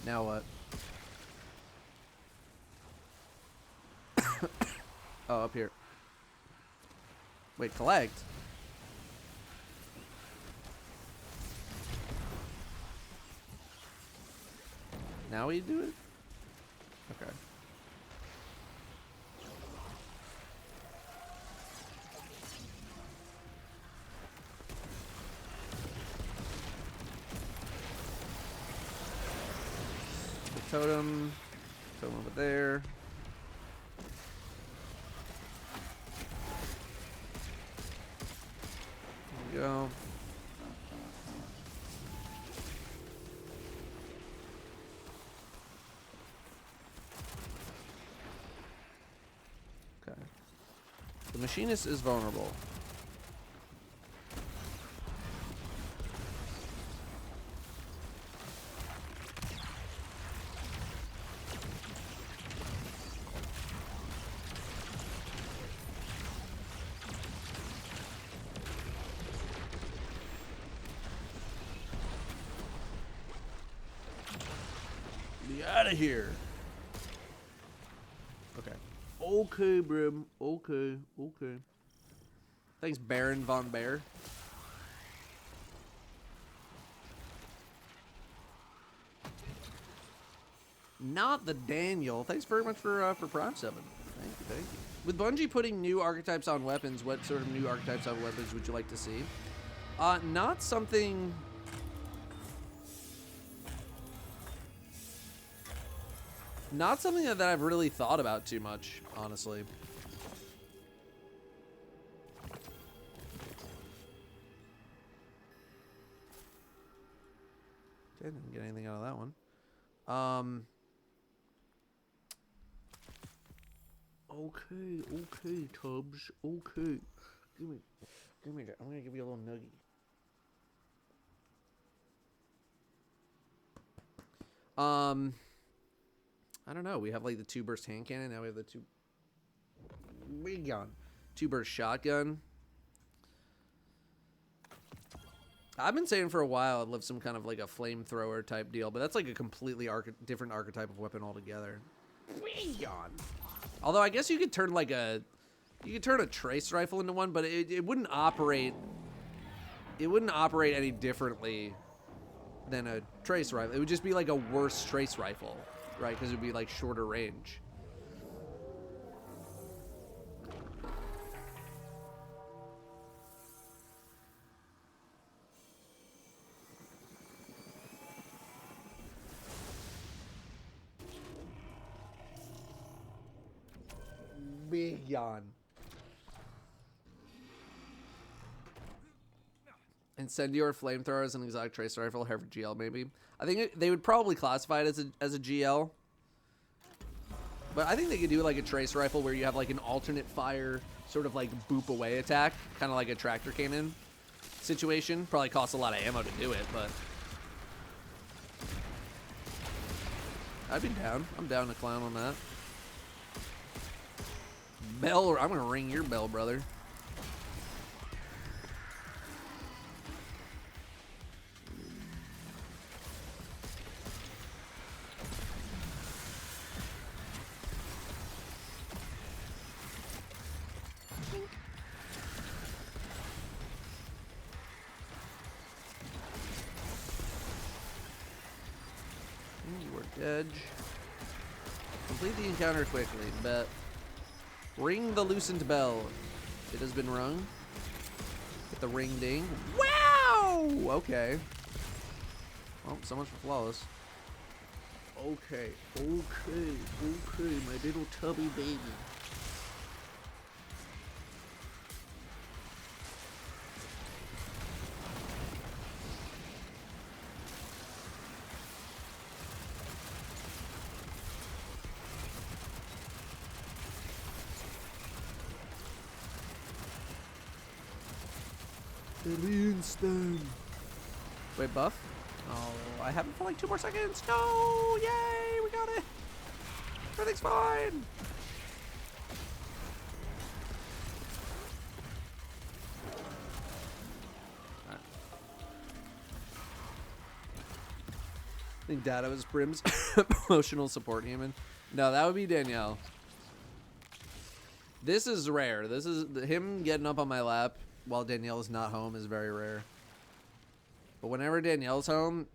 Now what? Oh, up here. Wait, collect? Now we do it? Okay. The totem. Totem over there. Go. Okay. The machinist is vulnerable. of here. Okay. Okay, Brim. Okay. Okay. Thanks, Baron Von Bear. Not the Daniel. Thanks very much for Prime 7. Thank you, thank you. With Bungie putting new archetypes on weapons, what sort of new archetypes on weapons would you like to see? Not something... Not something that I've really thought about too much, honestly. Okay, didn't get anything out of that one. Okay, Tubbs. Okay. Give me that. I'm gonna give you a little nuggie. I don't know. We have like the 2-burst hand cannon. Now we have the 2-burst shotgun. I've been saying for a while I'd love some kind of like a flamethrower type deal, but that's like a completely different archetype of weapon altogether. Although I guess you could turn like a trace rifle into one, but it wouldn't operate. It wouldn't operate any differently than a trace rifle. It would just be like a worse trace rifle, right? Because it would be like shorter range. Big yawn. Incendiary flamethrower as an exotic tracer rifle, Harvard GL maybe. I think they would probably classify it as a GL. But I think they could do like a tracer rifle where you have like an alternate fire sort of like boop away attack, kind of like a tractor cannon situation. Probably costs a lot of ammo to do it, but I'd be down. I'm down to clown on that. Bell, I'm gonna ring your bell, brother. Edge. Complete the encounter quickly, but ring the loosened bell. It has been rung. Get the ring ding. Wow! Okay. Well, so much for flawless. Okay, my little tubby baby. Alien stone. Wait, buff? Oh, I have it for like 2 more seconds. No! Yay! We got it! Everything's fine! Right. I think Datto is Brim's emotional support human. No, that would be Danielle. This is rare. This is him getting up on my lap while Danielle is not home is very rare. But whenever Danielle's home,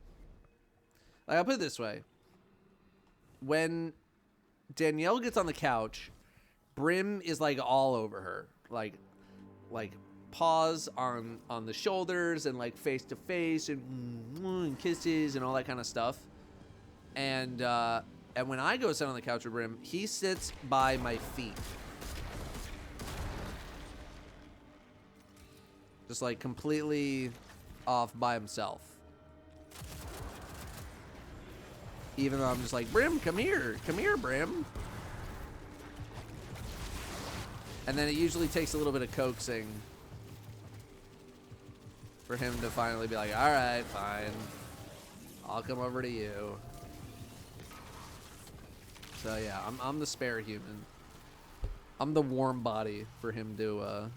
like, I'll put it this way. When Danielle gets on the couch, Brim is like all over her. Like paws on the shoulders and like face to face and kisses and all that kind of stuff. And when I go sit on the couch with Brim, he sits by my feet. Just like completely off by himself. Even though I'm just like, Brim, come here, Brim. And then it usually takes a little bit of coaxing for him to finally be like, all right, fine. I'll come over to you. So yeah, I'm the spare human. I'm the warm body for him to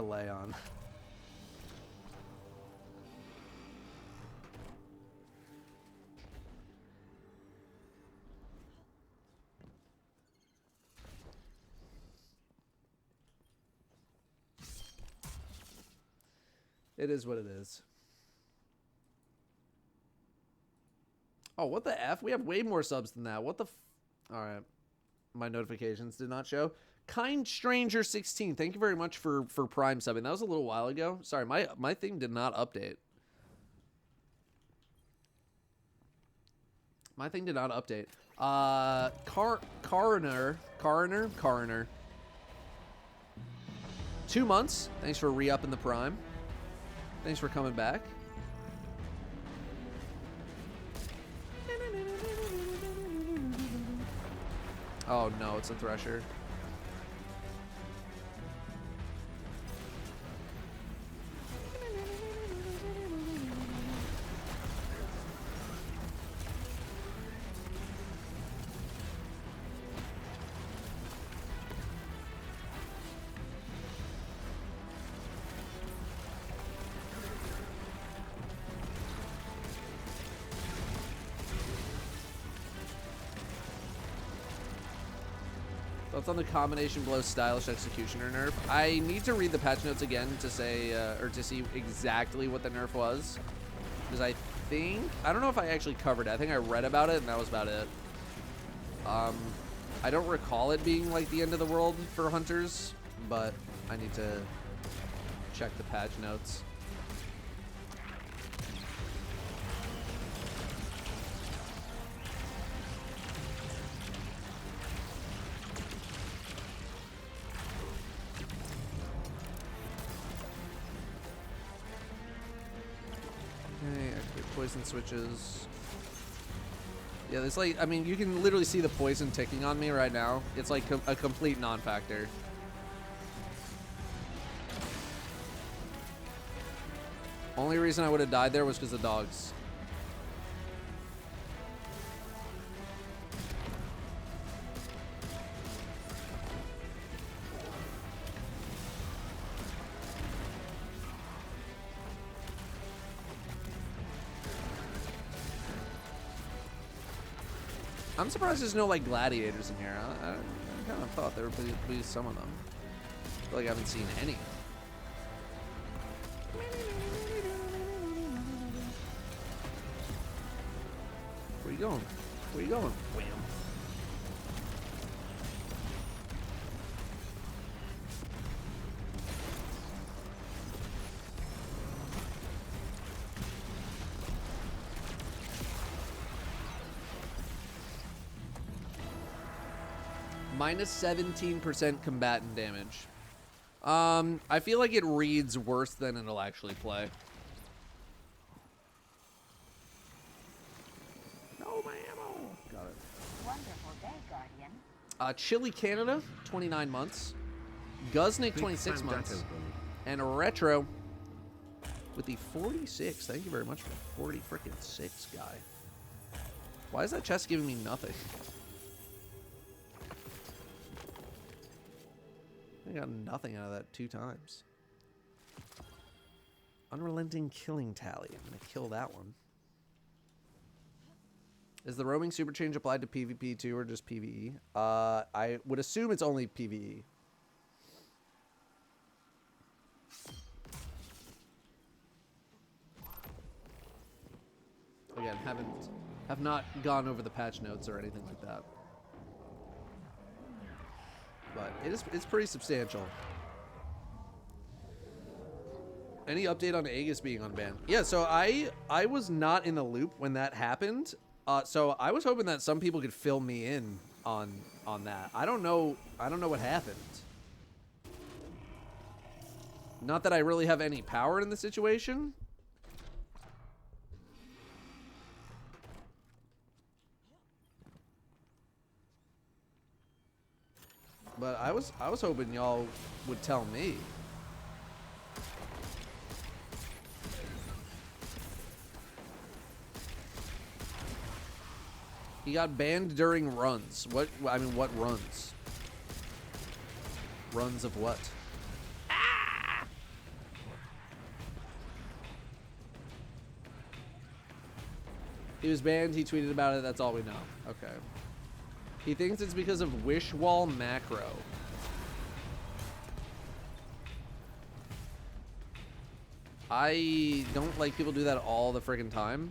lay on. It is what it is. Oh, what the F? We have way more subs than that. What the f... All right. My notifications did not show. Kind Stranger 16. Thank you very much for Prime subbing. That was a little while ago. Sorry, my thing did not update. My thing did not update. Coroner. 2 months. Thanks for re-upping the Prime. Thanks for coming back. Oh no, it's a Thresher. Thoughts on the combination blow stylish executioner nerf? I need to read the patch notes again to say, or to see exactly what the nerf was. Because I don't know if I actually covered it. I think I read about it and that was about it. I don't recall it being like the end of the world for hunters, but I need to check the patch notes. Poison switches. Yeah, there's like, I mean, you can literally see the poison ticking on me right now. It's like a complete non-factor. Only reason I would have died there was because of dogs. I'm surprised there's no like gladiators in here. I kind of thought there would be some of them. I feel like I haven't seen any. Where you going? Where you going? Wham. Minus 17% combatant damage. I feel like it reads worse than it'll actually play. No, my ammo. Got it. Wonderful day, Guardian. Chile, Canada, 29 months. Guznik, 26 months. And Retro with the 46. Thank you very much for the 40 freaking 6 guy. Why is that chest giving me nothing? I got nothing out of that 2 times. Unrelenting killing tally. I'm going to kill that one. Is the roaming super change applied to PvP too or just PvE? I would assume it's only PvE. Again, have not gone over the patch notes or anything like that. But it's pretty substantial. Any update on Aegis being unbanned? Yeah, so I was not in the loop when that happened. So I was hoping that some people could fill me in on that. I don't know what happened. Not that I really have any power in the situation. But I was hoping y'all would tell me. He got banned during runs. What runs? Runs of what? Ah! He was banned, he tweeted about it, that's all we know. Okay. He thinks it's because of wish wall macro. I don't like people do that all the friggin' time.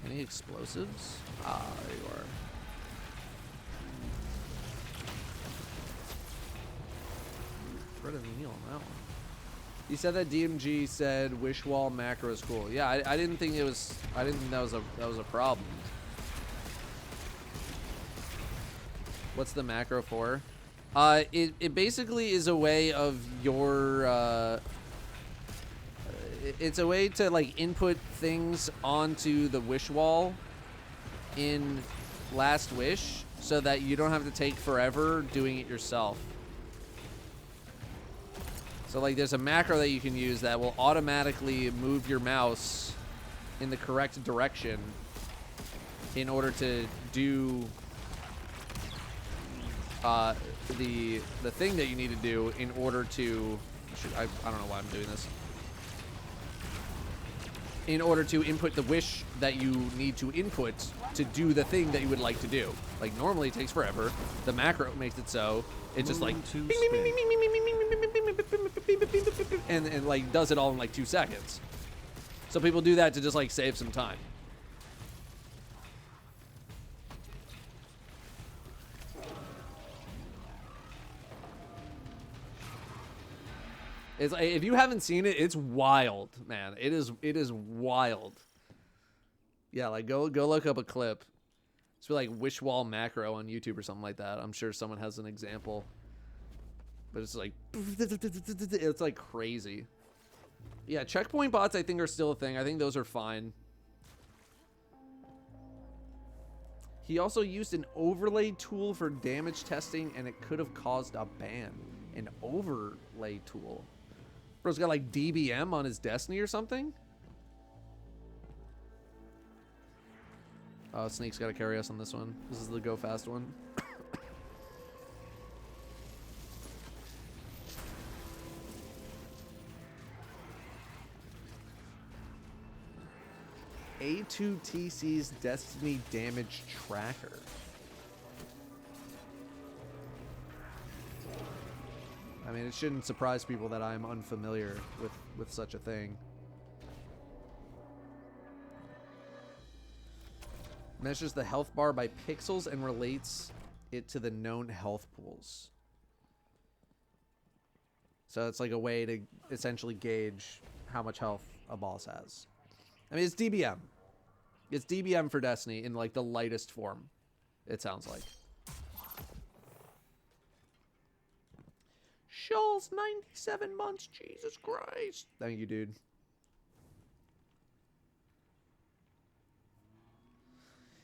Any explosives? Ah, there you are. Rid of Neil on that one. You said that DMG said wish wall macro is cool. Yeah, I didn't think it was. I didn't think that was a problem. What's the macro for? It basically is a way of your. It's a way to like input things onto the wish wall in Last Wish, so that you don't have to take forever doing it yourself. So like there's a macro that you can use that will automatically move your mouse in the correct direction in order to do the thing that you need to do in order to I don't know why I'm doing this. In order to input the wish that you need to input to do the thing that you would like to do. Like normally it takes forever. The macro makes it so it's just like and like does it all in like 2 seconds. So people do that to just like save some time. It's like, if you haven't seen it, it's wild, man. It is wild. Yeah, like go look up a clip. It's like wish wall macro on YouTube or something like that. I'm sure someone has an example. But it's like it's like crazy. Yeah, checkpoint bots I think are still a thing. I think those are fine. He also used an overlay tool for damage testing and it could have caused a ban. An overlay tool. Bro's got like DBM on his Destiny or something? Oh, Sneak's got to carry us on this one. This is the go fast one. A2TC's Destiny damage tracker. I mean, it shouldn't surprise people that I'm unfamiliar with such a thing. Measures the health bar by pixels and relates it to the known health pools. So it's like a way to essentially gauge how much health a boss has. I mean, it's DBM. It's DBM for Destiny in like the lightest form, it sounds like. Shul's 97 months, Jesus Christ. Thank you, dude.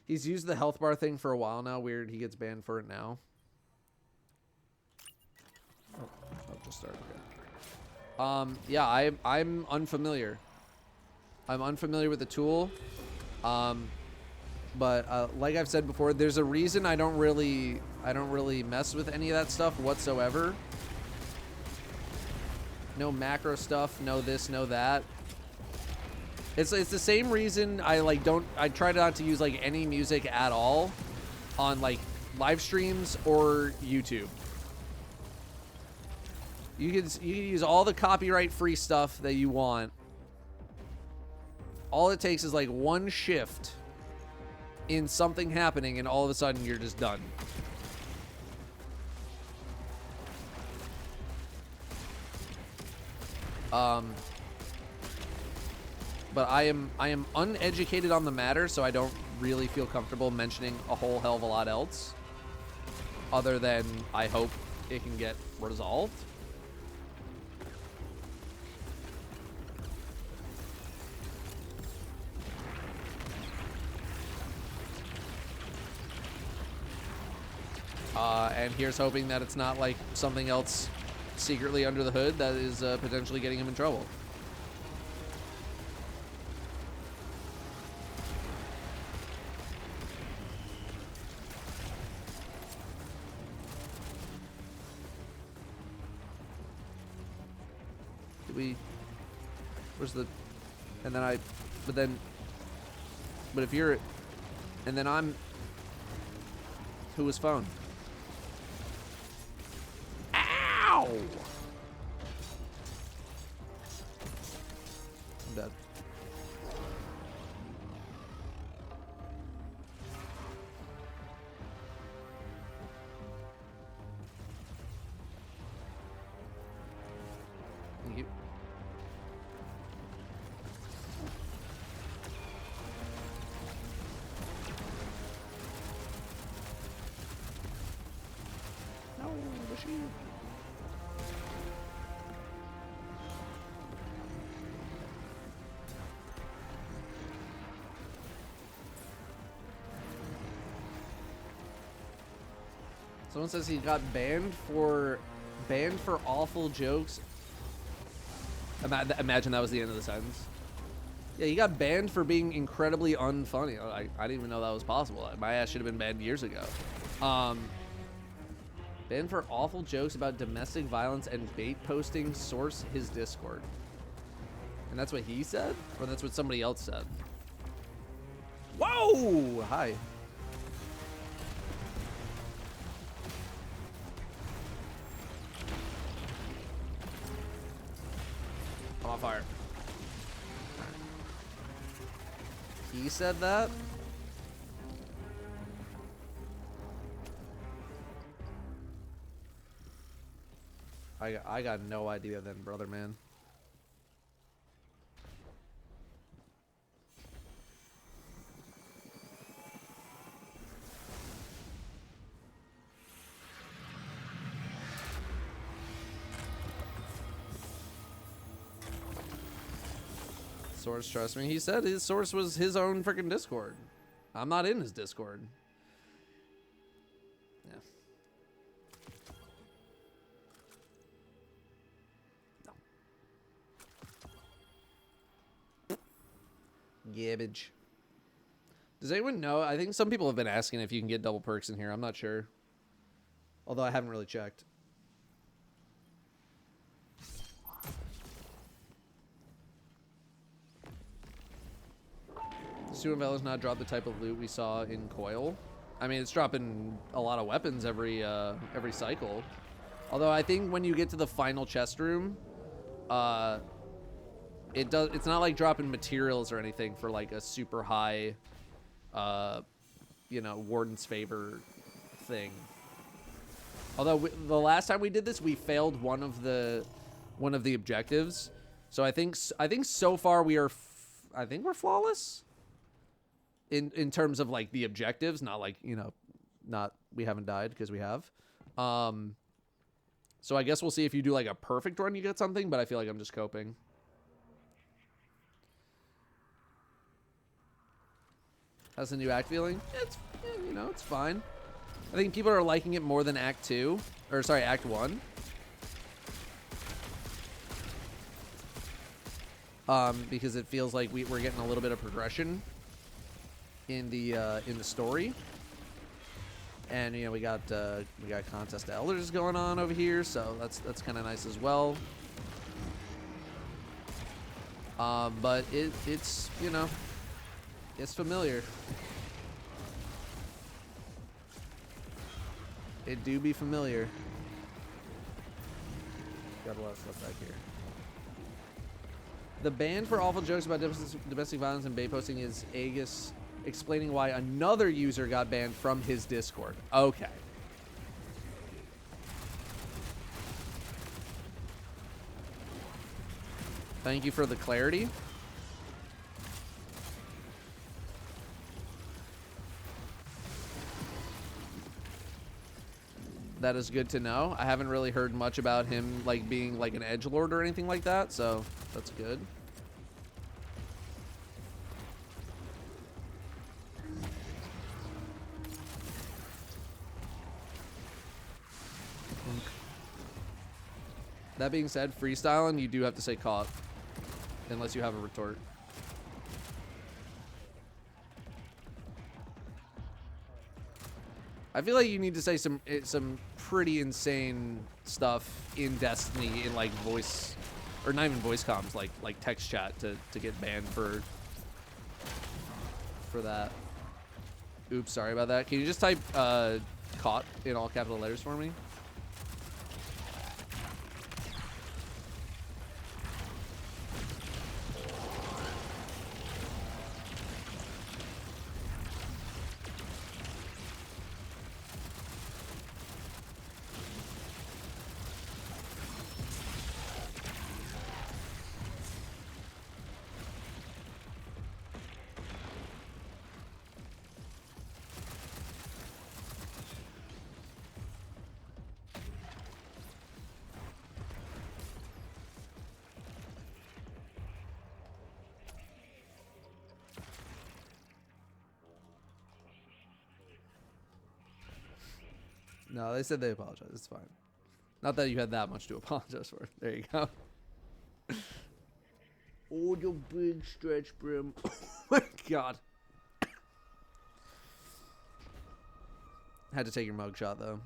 He's used the health bar thing for a while now. Weird, he gets banned for it now. Oh, just started. Okay. Yeah, I'm unfamiliar. I'm unfamiliar with the tool. But like I've said before, there's a reason I don't really mess with any of that stuff whatsoever. No macro stuff, no this, no that. It's the same reason I try not to use like any music at all on like live streams or YouTube. You can use all the copyright free stuff that you want. All it takes is like one shift in something happening and all of a sudden you're just done. But I am uneducated on the matter, so I don't really feel comfortable mentioning a whole hell of a lot else. Other than I hope it can get resolved. And here's hoping that it's not like something else secretly under the hood that is potentially getting him in trouble. Where's the... And then I... But then... But if you're... And then I'm... Who was phone? Ow! I'm dead. Thank you. No, the shield. Someone says he got banned for awful jokes. Imagine that was the end of the sentence. Yeah, he got banned for being incredibly unfunny. I didn't even know that was possible. My ass should have been banned years ago. Banned for awful jokes about domestic violence and bait posting. Source his Discord. And that's what he said? Or that's what somebody else said? Whoa! Hi. I'm on fire. He said that? I got no idea then, brother, man. Source, trust me. He said his source was his own freaking Discord. I'm not in his Discord. Yeah. No. Gabbage. Does anyone know? I think some people have been asking if you can get double perks in here. I'm not sure. Although I haven't really checked. Suinvella's not dropped the type of loot we saw in Coil. I mean, it's dropping a lot of weapons every cycle. Although I think when you get to the final chest room, it's not like dropping materials or anything for like a super high, you know, Warden's Favor thing. Although the last time we did this, we failed one of the objectives. So I think so far we are, I think we're flawless. In terms of like the objectives, not like, you know, not we haven't died because we have. So I guess we'll see if you do like a perfect run, you get something, but I feel like I'm just coping. How's the new act feeling? It's, you know, it's fine. I think people are liking it more than Act 2, or sorry, Act 1. Because it feels like we're getting a little bit of progression in the story, and you know we got Contest of Elders going on over here, so that's kind of nice as well. But it's you know, it's familiar. It do be familiar. Got a lot of stuff back here. The ban for awful jokes about domestic violence and bait posting is Aegis explaining why another user got banned from his Discord. Okay. Thank you for the clarity. That is good to know. I haven't really heard much about him like being like an edgelord or anything like that, so that's good. That being said, freestyling, you do have to say caught. Unless you have a retort. I feel like you need to say some pretty insane stuff in Destiny in like voice or not even voice comms, like text chat to get banned for that. Oops, sorry about that. Can you just type caught in all capital letters for me? No, they said they apologize. It's fine. Not that you had that much to apologize for. There you go. Oh, you big stretch, Brim. Oh my god. Had to take your mugshot, though.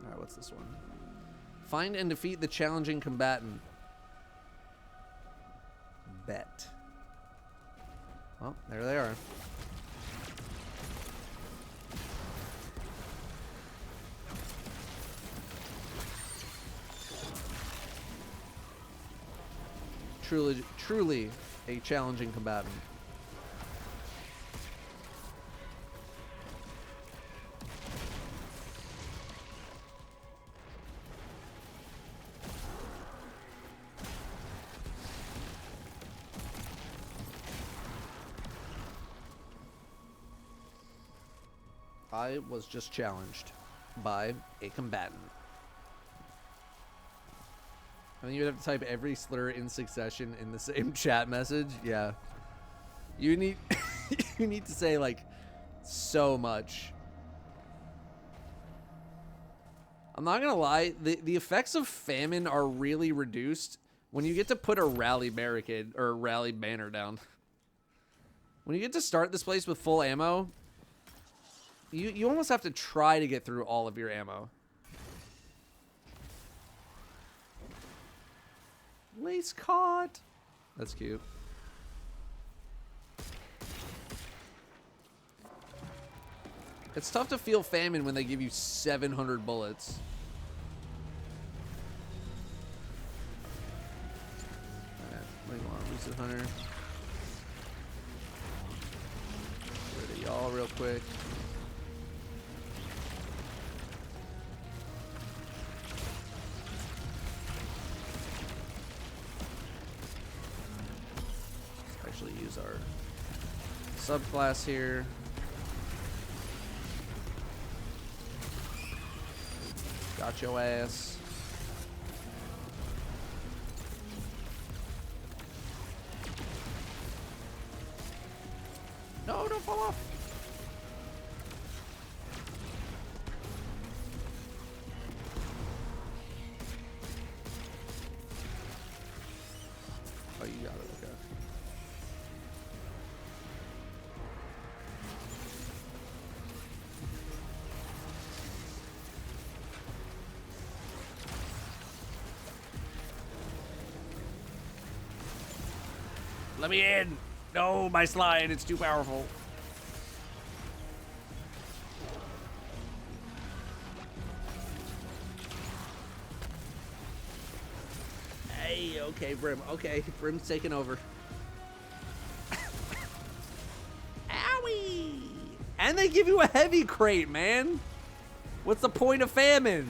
Alright, what's this one? Find and defeat the challenging combatant. Bet. Well, there they are. Truly a challenging combatant. I was just challenged by a combatant. I mean, you'd have to type every slur in succession in the same chat message. Yeah. You need you need to say like so much. I'm not gonna lie, the effects of famine are really reduced when you get to put a rally barricade or rally banner down. When you get to start this place with full ammo, you almost have to try to get through all of your ammo. Lace caught. That's cute. It's tough to feel famine when they give you 700 bullets. Alright, wait on, Lucid Hunter. Get rid of y'all real quick. Use our subclass here. Got your ass. No, don't fall off. Oh, you got it. Okay. Let me in! No, my slide, it's too powerful. Hey, okay, Brim. Okay, Brim's taking over. Owie! And they give you a heavy crate, man! What's the point of famine?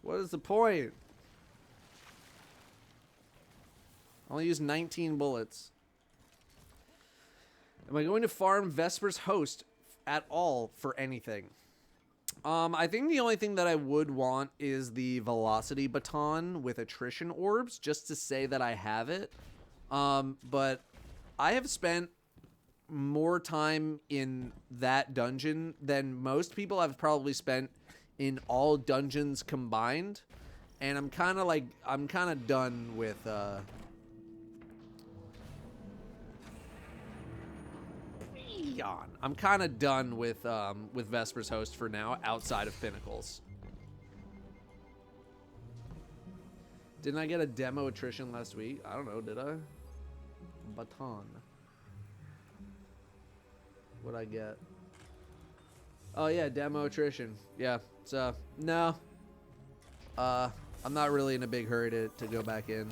What is the point? I only used 19 bullets. Am I going to farm Vesper's host at all for anything? I think the only thing that I would want is the velocity baton with attrition orbs, just to say that I have it. But I have spent more time in that dungeon than most people have probably spent in all dungeons combined, and I'm kind of done with yawn. I'm kind of done with Vesper's Host for now, outside of Pinnacles. Didn't I get a demo attrition last week? I don't know, did I? Baton. What'd I get? Oh yeah, demo attrition. Yeah, so no. I'm not really in a big hurry to go back in.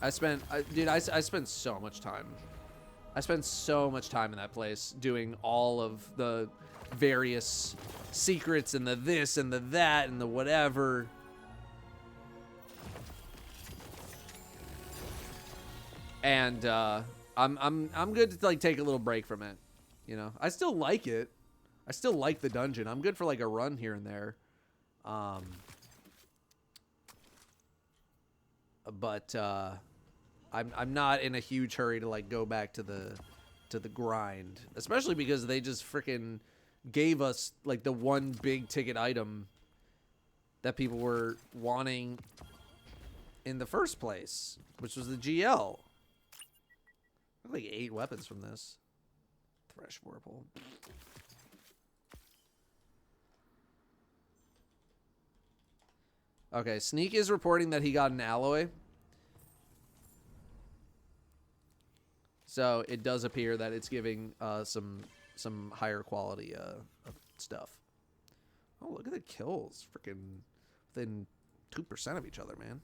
I spent so much time. I spent so much time in that place doing all of the various secrets and the this and the that and the whatever. And I'm good to like take a little break from it. You know, I still like it. I still like the dungeon. I'm good for like a run here and there. But I'm not in a huge hurry to like go back to the grind, especially because they just freaking gave us like the one big ticket item that people were wanting in the first place, which was the GL. I have like 8 weapons from this. Thresh Vorpal. Okay, Sneak is reporting that he got an alloy. So it does appear that it's giving some higher quality stuff. Oh, look at the kills. Freaking within 2% of each other, man.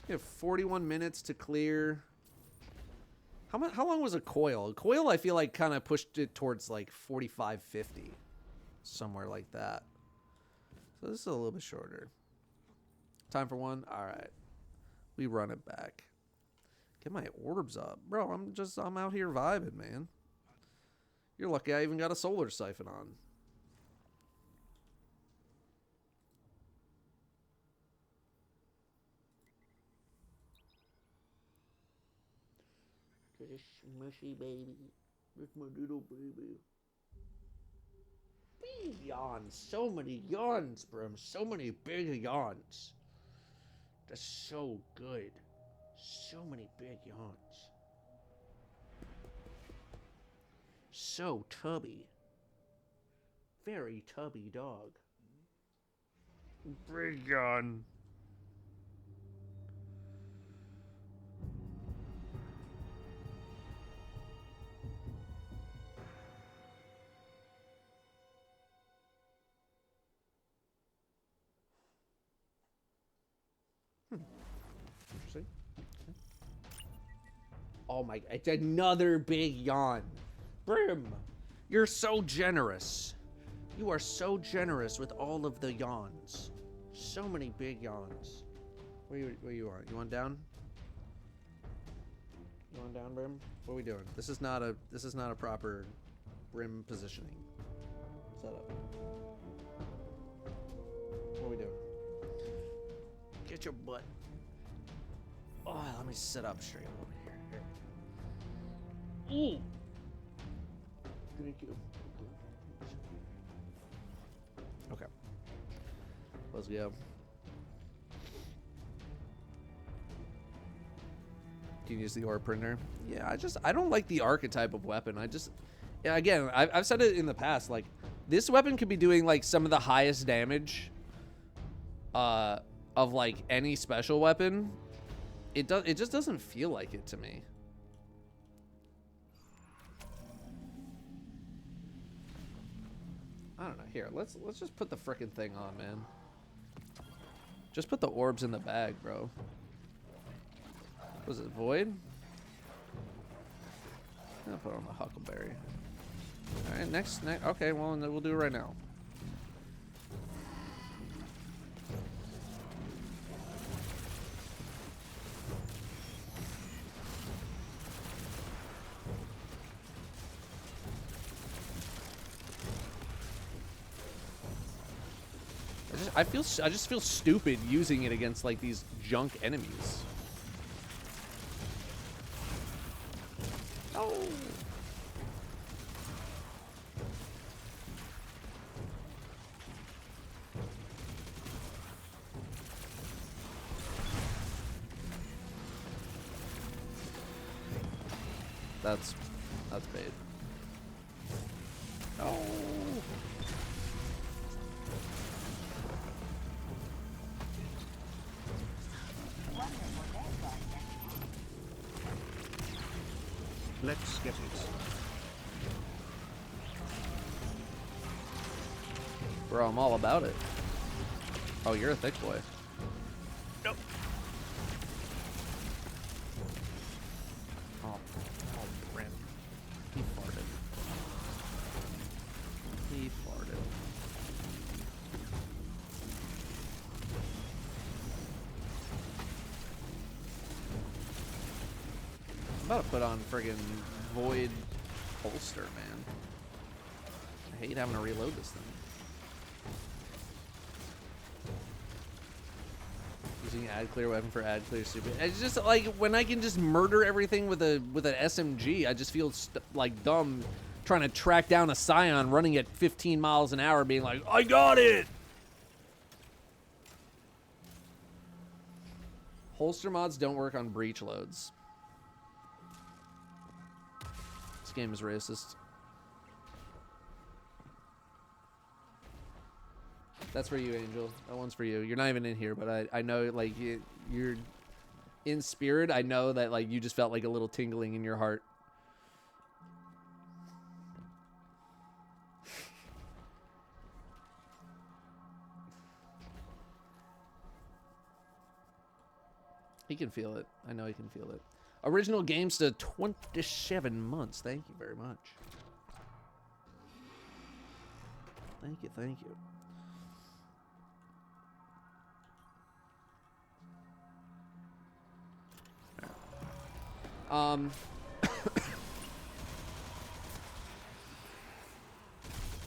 You have 41 minutes to clear. How long was a coil? A coil, I feel like, kind of pushed it towards like 45, 50. Somewhere like that. So this is a little bit shorter. Time for one? Alright. We run it back. Get my orbs up. Bro, I'm out here vibing, man. You're lucky I even got a solar siphon on. This mushy baby. This my little baby. Yawns. So many yawns, bro. So many big yawns. That's so good. So many big yawns. So tubby. Very tubby dog. Big yawn. Interesting. Oh my, it's another big yawn. Brim, you're so generous. You are so generous with all of the yawns. So many big yawns. Where you are? You want down? You want down, Brim? What are we doing? This is not a proper Brim positioning setup. What are we doing? Get your butt. Oh, let me sit up straight over here. Ooh. Thank you. Okay. Let's go. Can you use the ore printer? Yeah, I don't like the archetype of weapon. Yeah, again, I've said it in the past, like, this weapon could be doing, like, some of the highest damage of, like, any special weapon. It just doesn't feel like it to me. I don't know. Here, let's just put the frickin' thing on, man. Just put the orbs in the bag, bro. Was it void? I'll put on the huckleberry. All right, next. Okay, well, we'll do it right now. just feel stupid using it against like these junk enemies. Oh. That's bait. Oh. Let's get it. Bro, I'm all about it. Oh, you're a thick boy. Nope. Oh, Brent. He farted. He farted. I'm about to put on friggin' Void holster, man. I hate having to reload this thing. Using ad clear weapon for ad clear stupid. It's just like when I can just murder everything with an SMG, I just feel like dumb trying to track down a Scion running at 15 miles an hour being like, I got it! Holster mods don't work on breach loads. This game is racist. That's for you, Angel. That one's for you. You're not even in here, but I know, like, you're in spirit. I know that, like, you just felt like a little tingling in your heart. He can feel it. I know he can feel it. Original games to 27 months. Thank you very much. Thank you, thank you.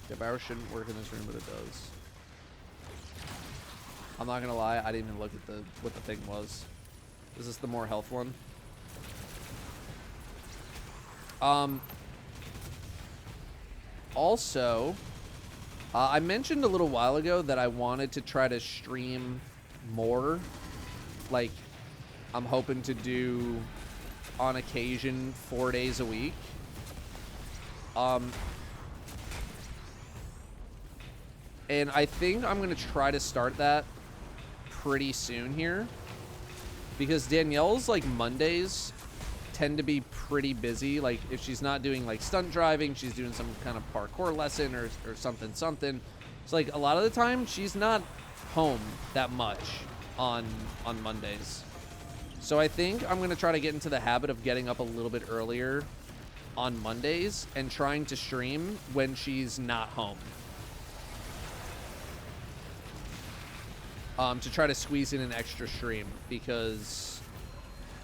The barrel shouldn't work in this room, but it does. I'm not gonna lie, I didn't even look at what the thing was. Is this the more health one? Also, I mentioned a little while ago that I wanted to try to stream more. Like, I'm hoping to do, on occasion, 4 days a week. And I think I'm going to try to start that pretty soon here. Because Danielle's, like, Mondays tend to be pretty busy. Like, if she's not doing, like, stunt driving, she's doing some kind of parkour lesson or something. It's like, a lot of the time, she's not home that much on Mondays. So I think I'm going to try to get into the habit of getting up a little bit earlier on Mondays and trying to stream when she's not home. To try to squeeze in an extra stream because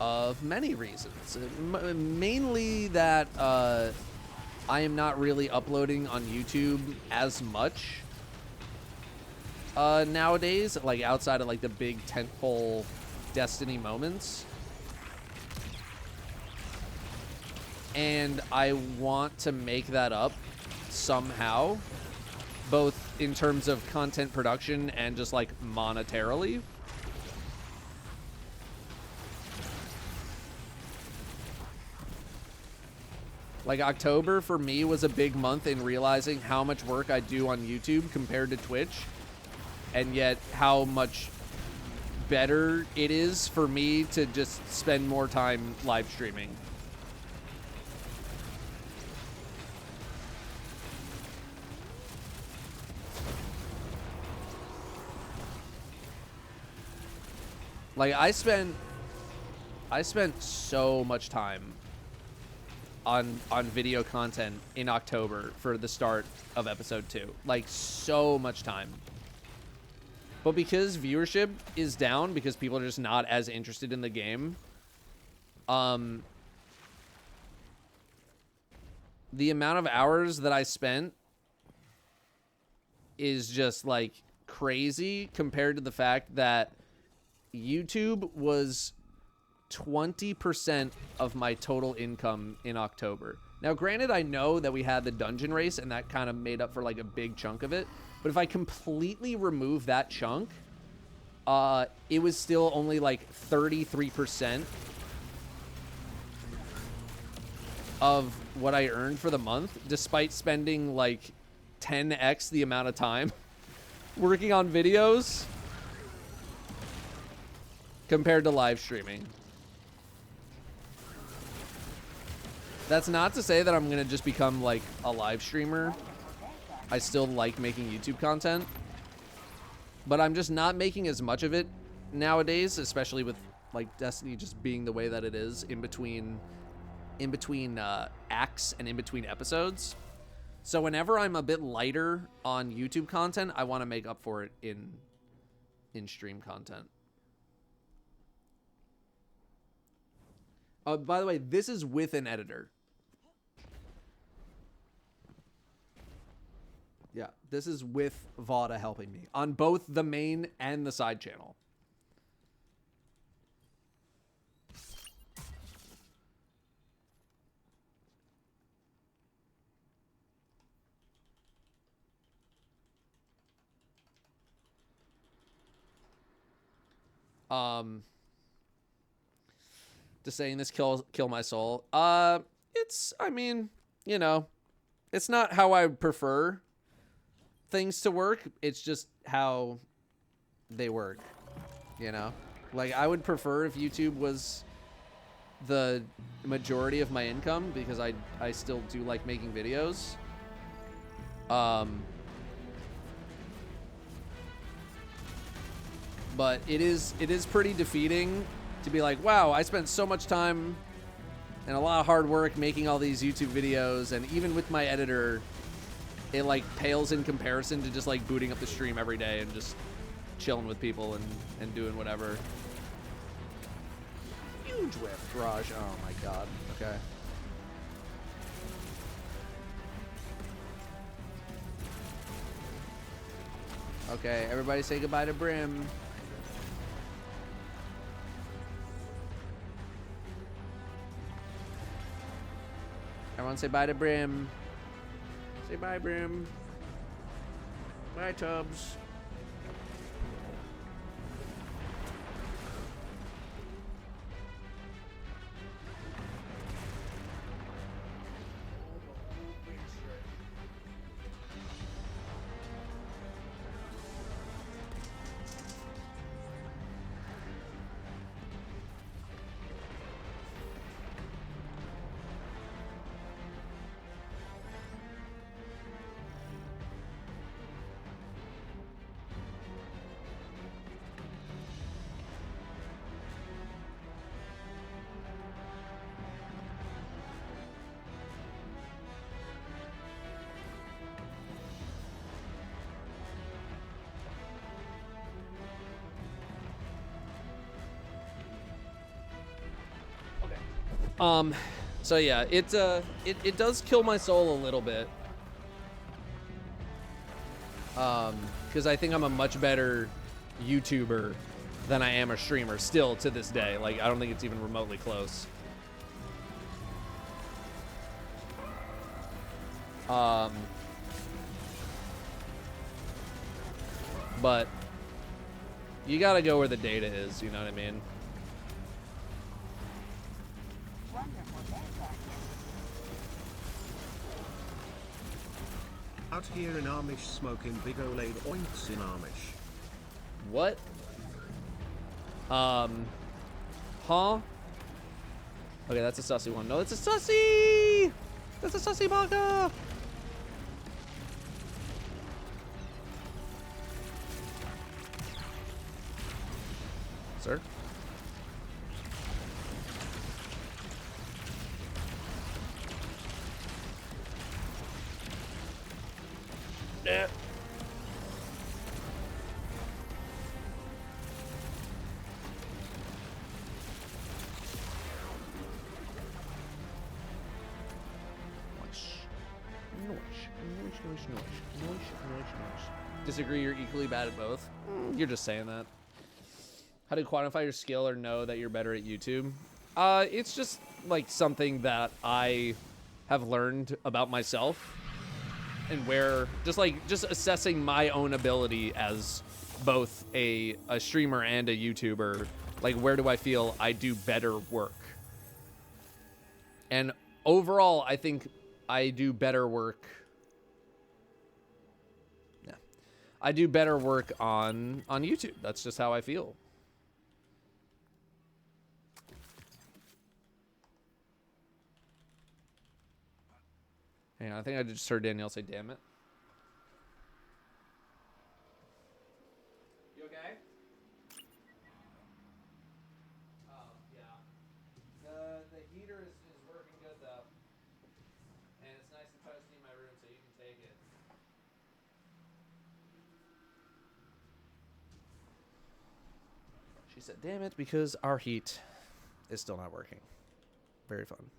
of many reasons. Mainly that I am not really uploading on YouTube as much nowadays, like outside of like the big tentpole Destiny moments. And I want to make that up somehow, both in terms of content production and just like monetarily. Like October for me was a big month in realizing how much work I do on YouTube compared to Twitch, and yet how much better it is for me to just spend more time live streaming. Like I spent so much time on video content in October for the start of episode 2. Like so much time. But because viewership is down because people are just not as interested in the game, the amount of hours that I spent is just like crazy compared to the fact that YouTube was 20% of my total income in October. Now, granted, I know that we had the dungeon race and that kind of made up for like a big chunk of it. But if I completely remove that chunk, it was still only like 33% of what I earned for the month, despite spending like 10x the amount of time working on videos compared to live streaming. That's not to say that I'm gonna just become like a live streamer. I still like making YouTube content, but I'm just not making as much of it nowadays, especially with like Destiny just being the way that it is in between acts and in between episodes. So whenever I'm a bit lighter on YouTube content, I want to make up for it in stream content. By the way, this is with an editor. Yeah, this is with Vada helping me on both the main and the side channel. Just saying this kill my soul. It's, I mean, you know, it's not how I prefer things to work. It's just how they work, you know? Like, I would prefer if YouTube was the majority of my income, because I still do like making videos. But it is pretty defeating to be like, wow, I spent so much time and a lot of hard work making all these YouTube videos, and even with my editor, it like pales in comparison to just like booting up the stream every day and just chilling with people and doing whatever. Huge whiff, Raj. Oh my god. Okay. Okay, everybody say goodbye to Brim. Everyone say bye to Brim. Say bye, Brim. Bye, Tubbs. So yeah, it does kill my soul a little bit. Because I think I'm a much better YouTuber than I am a streamer still to this day. Like, I don't think it's even remotely close. But you gotta go where the data is, you know what I mean? Out here in Amish smoking big Olade oinks in Amish. What? Huh? Okay, that's a sussy one. No, that's a sussy! That's a sussy baka! Sir? Yeah. Nice. Nice. Disagree, you're equally bad at both. You're just saying that. How to quantify your skill or know that you're better at YouTube? It's just like something that I have learned about myself, and where just assessing my own ability as both a streamer and a YouTuber. Like, where do I feel I do better work? And overall, I think I do better work. Yeah, I do better work on YouTube. That's just how I feel. Hang on, I think I just heard Danielle say, "Damn it." You okay? Oh, yeah. The heater is working good, though. And it's nice and toasty in my room, so you can take it. She said, "Damn it," because our heat is still not working. Very fun.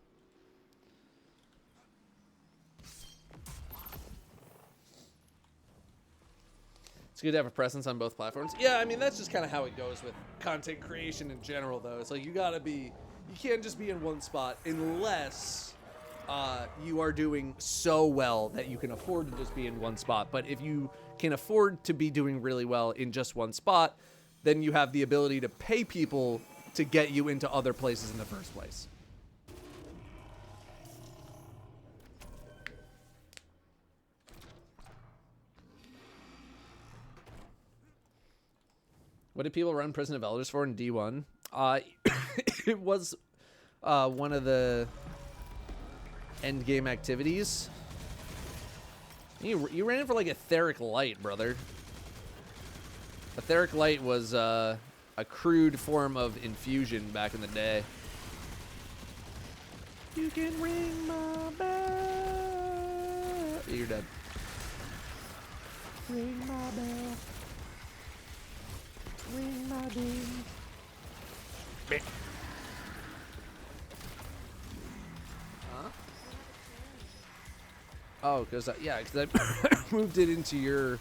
It's good to have a presence on both platforms. Yeah, I mean, that's just kind of how it goes with content creation in general, though. It's like you can't just be in one spot unless you are doing so well that you can afford to just be in one spot. But if you can afford to be doing really well in just one spot, then you have the ability to pay people to get you into other places in the first place. What did people run Prison of Elders for in D1? It was one of the end game activities. You ran it for like Etheric Light, brother. Etheric Light was a crude form of infusion back in the day. You can ring my bell. You're dead. Ring my bell. Ring my ding. Huh? Oh, because I moved it into your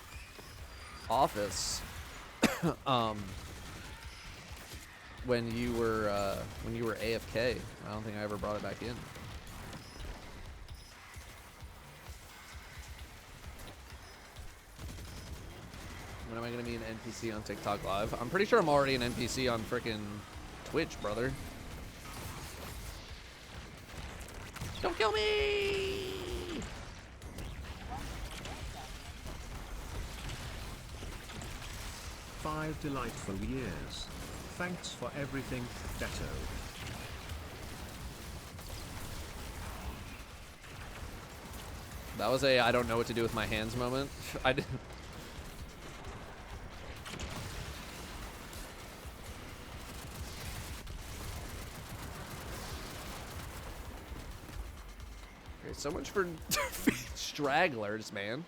office when you were AFK. I don't think I ever brought it back in. When am I going to be an NPC on TikTok Live? I'm pretty sure I'm already an NPC on frickin' Twitch, brother. Don't kill me! Five delightful years. Thanks for everything, Datto. That was a I don't know what to do with my hands moment. I did. So much for stragglers, man.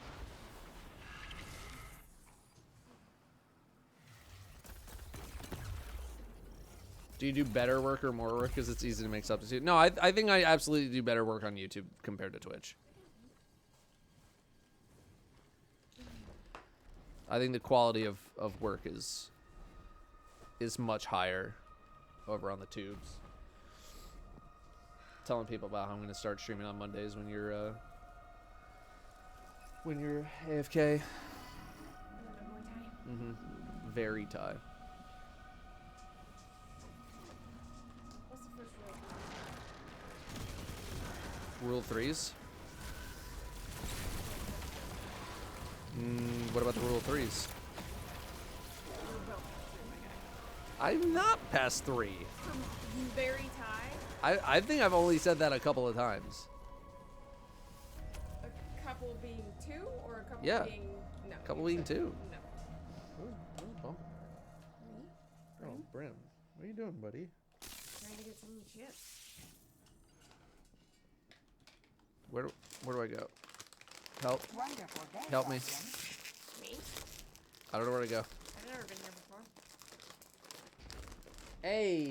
Do you do better work or more work because it's easy to make substitute? No, I think I absolutely do better work on YouTube compared to Twitch. I think the quality of work is much higher over on the tubes. Telling people about how I'm going to start streaming on Mondays when you're AFK. Very tie. What's the first rule? Rule 3s. What about the rule 3s? I'm not past 3. Very tie. I think I've only said that a couple of times. A couple being 2 or a couple being no. A couple being 2. No. Oh, Brim, what are you doing, buddy? Trying to get some chips. Where do I go? Help. Wonderful day, Help me. Me? I don't know where to go. I've never been here before. Hey,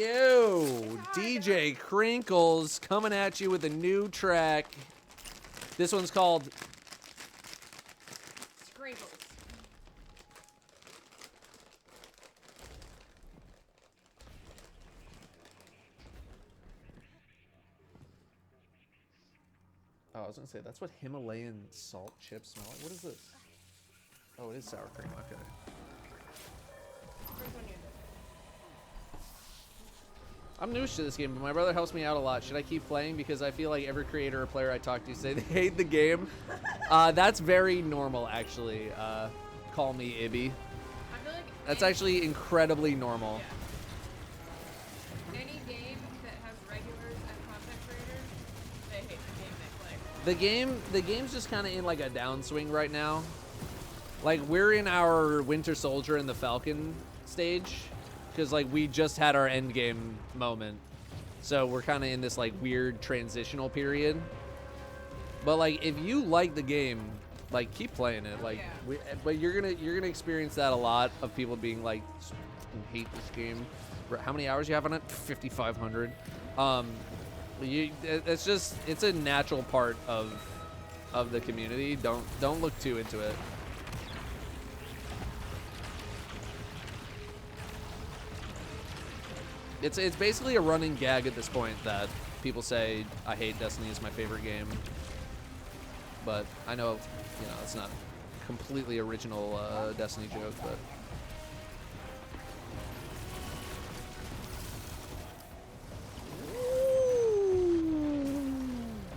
yo! DJ Crinkles coming at you with a new track. This one's called Oh, I was gonna say, that's what Himalayan salt chips smell like. What is this? Oh, it is sour cream. Okay. I'm new to this game, but my brother helps me out a lot. Should I keep playing? Because I feel like every creator or player I talk to say they hate the game. That's very normal, actually. Call me Ibby. I feel like That's actually incredibly normal. any game that has regulars and content creators, they hate the game they play. The game's just kind of in like a downswing right now. Like, we're in our Winter Soldier and the Falcon stage, because like we just had our end game moment, so we're kind of in this like weird transitional period. But like, if you like the game, like, keep playing it. Like, but you're gonna experience that a lot of people being like, I hate this game. How many hours you have on it? 5,500. It's a natural part of the community. Don't look too into it. It's basically a running gag at this point that people say I hate Destiny is my favorite game, but I know, you know, it's not completely original Destiny joke, but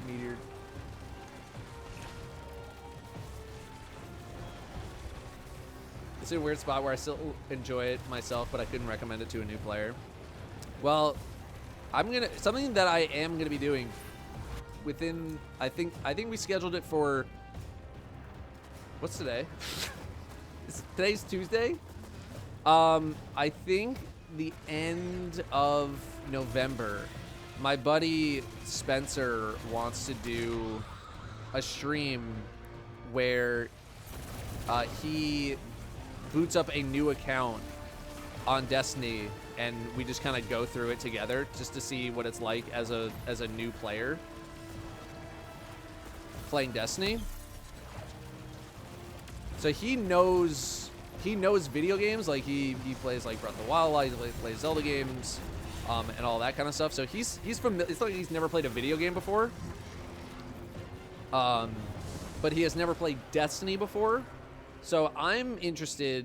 meteor. It's a weird spot where I still enjoy it myself, but I couldn't recommend it to a new player. Well, something that I am gonna be doing within, I think we scheduled it for, what's today? Today's Tuesday? I think the end of November, my buddy Spencer wants to do a stream where he boots up a new account on Destiny, and we just kind of go through it together just to see what it's like as a new player playing Destiny. So he knows video games, like he plays like Breath of the Wild, he plays Zelda games, and all that kind of stuff. So he's familiar. It's like he's never played a video game before, but he has never played Destiny before. So I'm interested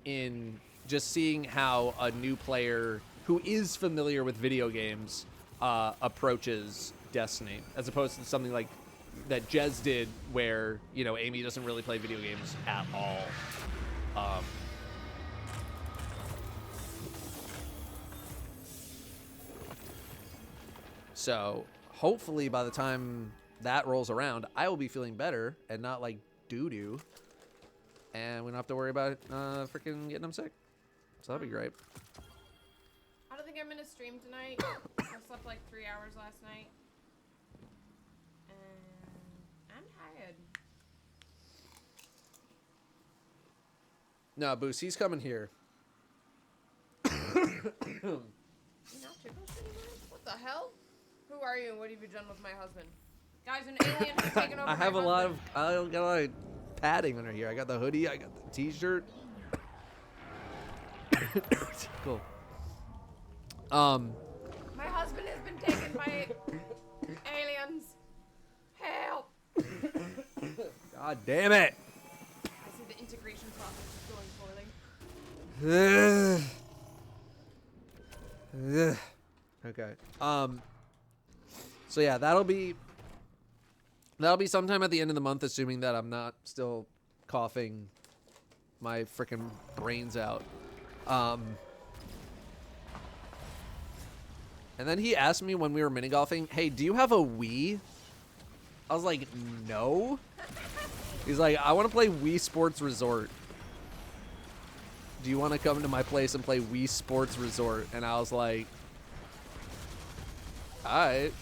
in just seeing how a new player who is familiar with video games approaches Destiny, as opposed to something like that Jez did, where, you know, Amy doesn't really play video games at all. So hopefully by the time that rolls around, I will be feeling better and not like doo-doo, and we don't have to worry about freaking getting them sick. So that'd be great. I don't think I'm gonna stream tonight. I slept like 3 hours last night. And I'm tired. No, Boost, he's coming here. You not ticklish anymore? What the hell? Who are you and what have you done with my husband? Guys, an alien has taken over I have my a lot husband. of padding under here. I got the hoodie, I got the t-shirt. Cool. My husband has been taken by aliens. Help! God damn it. I see the integration process is going poorly. Okay. So yeah, that'll be sometime at the end of the month, assuming that I'm not still coughing my freaking brains out. And then he asked me when we were mini golfing, hey, do you have a Wii? I was like, no. He's like, I want to play Wii Sports Resort. Do you want to come to my place and play Wii Sports Resort? And I was like, alright.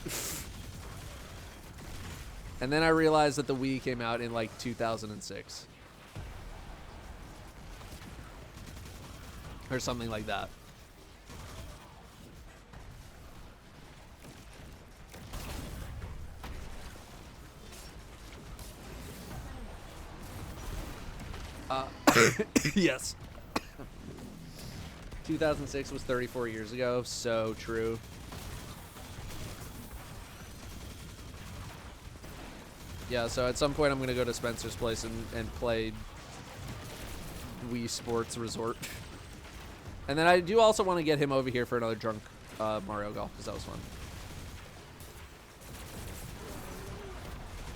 And then I realized that the Wii came out in like 2006. Or something like that. Yes. 2006 was 34 years ago, so true. Yeah, so at some point I'm gonna go to Spencer's place and play Wii Sports Resort. And then I do also want to get him over here for another drunk Mario Golf, because that was fun.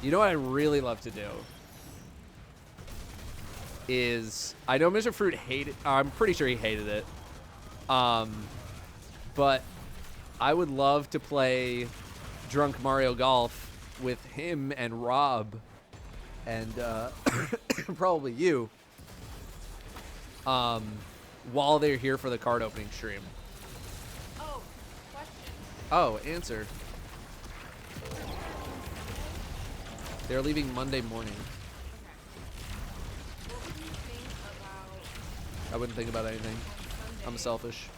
You know what I really love to do? Is, I know Mr. Fruit hated, I'm pretty sure he hated it. But I would love to play drunk Mario Golf with him and Rob and probably you while they're here for the card opening stream. Oh, question. Oh, answer. They're leaving Monday morning. What would you think about I wouldn't think about anything. Sunday I'm selfish.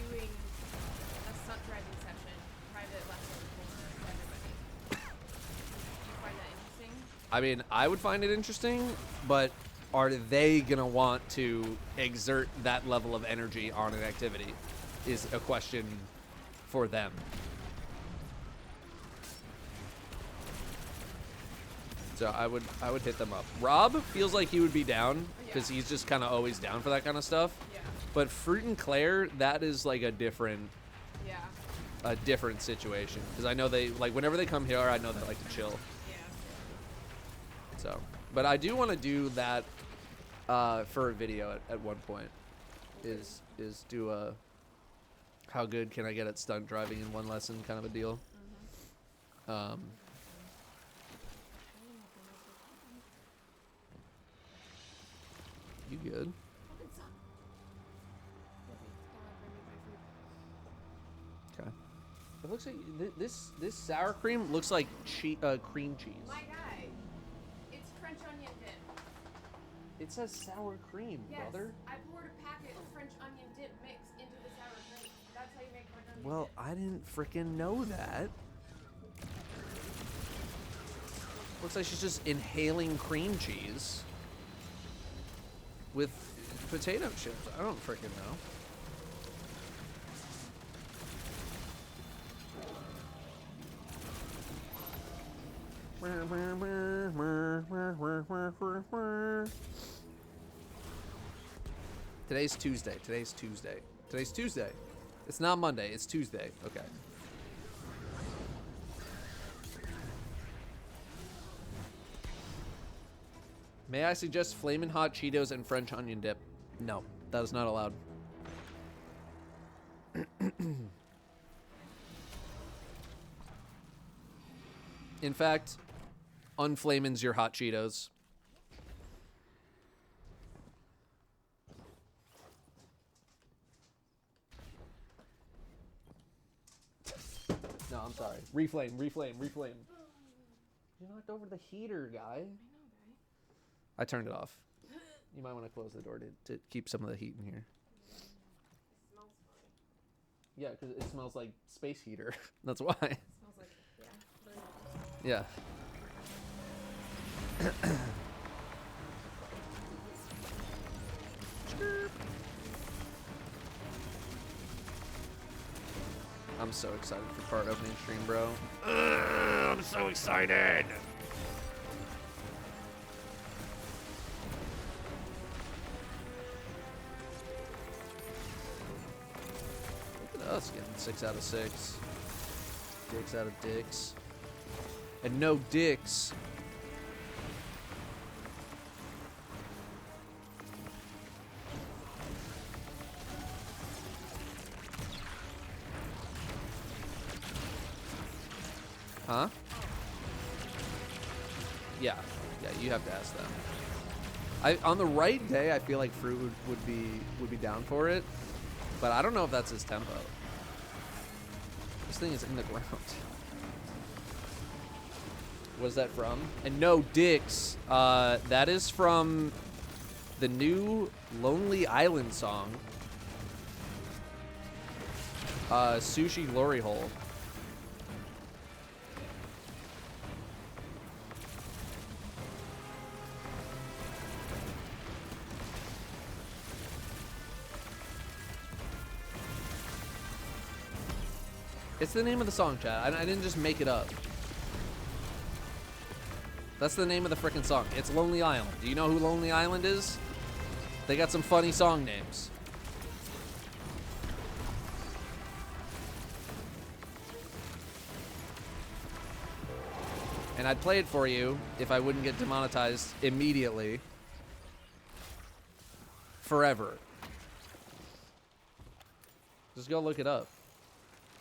doing a stunt driving session, private lesson for everybody? Do you find that interesting? I mean, I would find it interesting, but are they gonna want to exert that level of energy on an activity is a question for them. So I would hit them up. Rob feels like he would be down because he's just kind of always down for that kind of stuff. Yeah. But Fruit and Claire, that is like a different situation because I know they like whenever they come here, I know they like to chill. Yeah. So, but I do want to do that for a video at one point. Is do a how good can I get at stunt driving in one lesson kind of a deal. You good? Okay. It looks like this sour cream looks like cream cheese. My guy, it's French onion dip. It says sour cream, Yes, brother. I poured a packet of French onion dip mix into the sour cream. That's how you make French onion Well, dip. I didn't freaking know that. Looks like she's just inhaling cream cheese with potato chips. I don't freaking know. Today's Tuesday. Today's Tuesday. Today's Tuesday. It's not Monday. It's Tuesday. Okay. May I suggest Flamin' Hot Cheetos and French onion dip? No, that is not allowed. In fact, unflamins your hot Cheetos. No, I'm sorry. Reflame, reflame, reflame. You knocked over the heater, guy. I turned it off. You might want to close the door to keep some of the heat in here. It smells funny. Yeah, because it smells like space heater. That's why. It smells like, yeah. Yeah. I'm so excited for card opening stream, bro. I'm so excited. Look at us getting 6 out of 6. Dicks out of dicks. And no dicks. Huh? Yeah, you have to ask them. On the right day, I feel like Fruit would be down for it, but I don't know if that's his tempo. This thing is in the ground. What's that from? And no dicks. That is from the new Lonely Island song. Sushi Glory Hole. It's the name of the song, chat. I didn't just make it up. That's the name of the frickin' song. It's Lonely Island. Do you know who Lonely Island is? They got some funny song names. And I'd play it for you if I wouldn't get demonetized immediately. Forever. Just go look it up.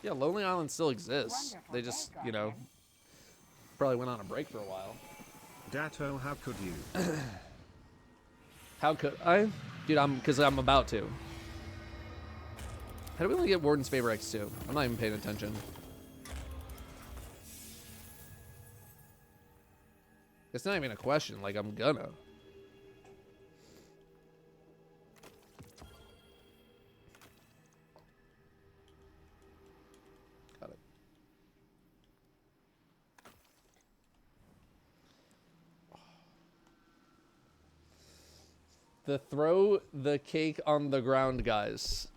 Yeah, Lonely Island still exists. They just, you know, probably went on a break for a while. Datto, how could you? How could I? Dude, because I'm about to. How do we only get Warden's Favor X2? I'm not even paying attention. It's not even a question, like I'm gonna. Got it. The throw the cake on the ground, guys.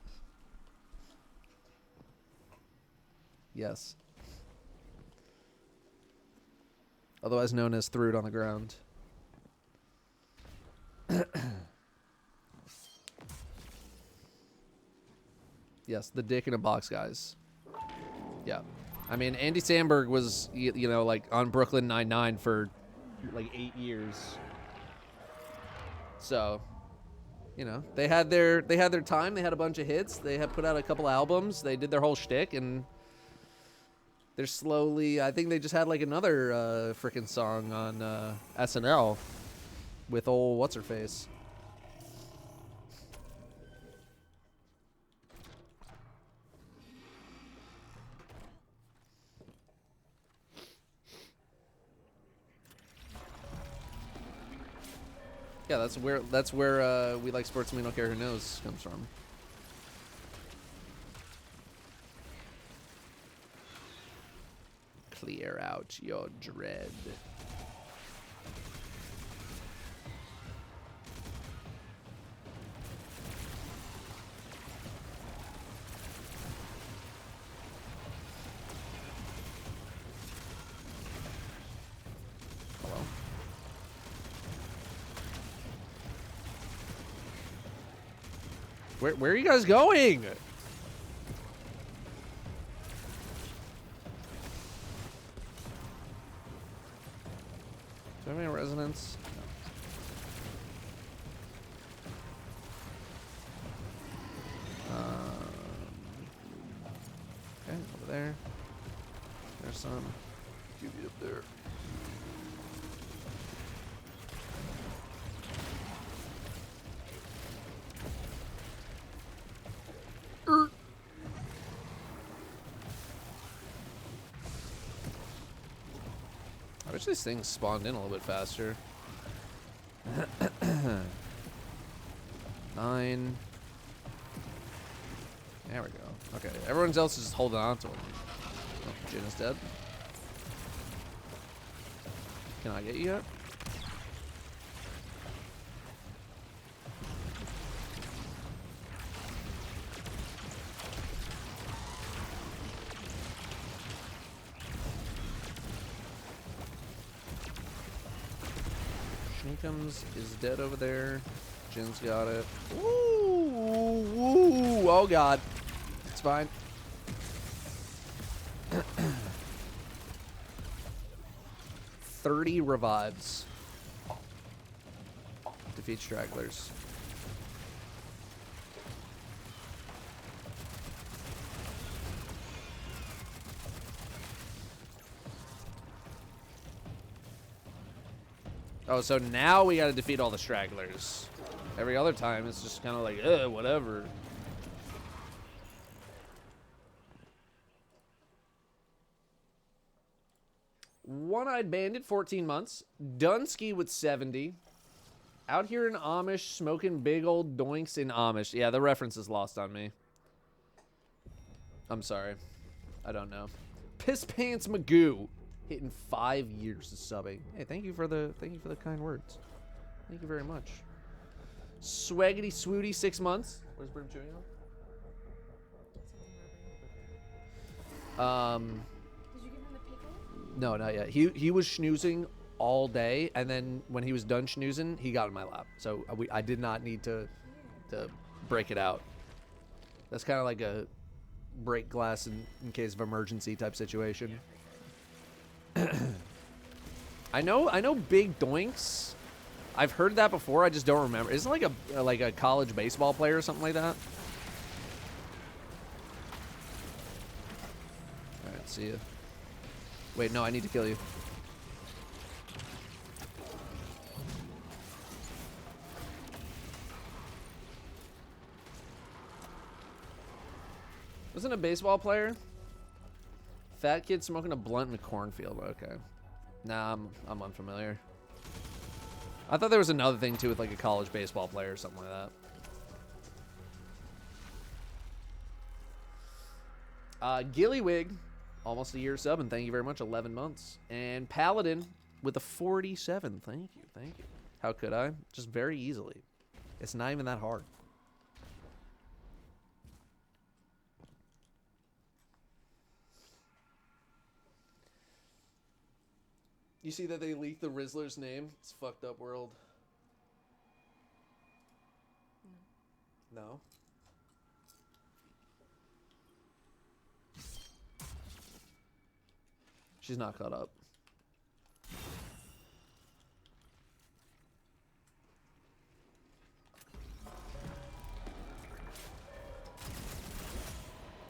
Yes. Otherwise known as threw it on the ground. Yes, the dick in a box, guys. Yeah. I mean, Andy Samberg was, you know, like on Brooklyn Nine-Nine for like 8 years. So, you know, they had their time. They had a bunch of hits. They had put out a couple albums. They did their whole shtick, and they're slowly. I think they just had like another freaking song on SNL with old what's her face. Yeah, that's where We Like Sports and We Don't Care Who Knows comes from. Clear out your dread. Hello. Where are you guys going? Do I have any resonance? No. Okay, over there. There's some. Give you up there. I wish these things spawned in a little bit faster. 9. There we go. Okay, everyone else is just holding on to him. Oh, Jin is dead. Can I get you yet? Shninkums is dead over there. Jin's got it. Ooh, ooh, oh god. It's fine. $30 revives. Defeat stragglers. Oh, so now we gotta defeat all the stragglers. Every other time, it's just kind of like, whatever. One-Eyed Bandit, 14 months. Dunsky with 70. Out here in Amish, smoking big old doinks in Amish. Yeah, the reference is lost on me. I'm sorry. I don't know. Piss Pants Magoo. Hitting 5 years of subbing. Hey, thank you for the kind words. Thank you very much. Swaggity Swooty, 6 months. Where's Brim chewing on? Did you give him the pickle? No, not yet. He was schnoozing all day, and then when he was done schnoozing, he got in my lap. So I did not need to break it out. That's kind of like a break glass in case of emergency type situation. I know big doinks. I've heard that before. I just don't remember. Isn't it like a college baseball player or something like that? All right, see ya. Wait, no, I need to kill you. Wasn't a baseball player? Fat kid smoking a blunt in a cornfield. Okay. Nah, I'm unfamiliar. I thought there was another thing too with like a college baseball player or something like that. Gillywig, almost a year sub, and thank you very much, 11 months. And Paladin with a 47. Thank you, thank you. How could I? Just very easily. It's not even that hard. You see that they leaked the Rizzler's name? It's a fucked up world. No? She's not caught up.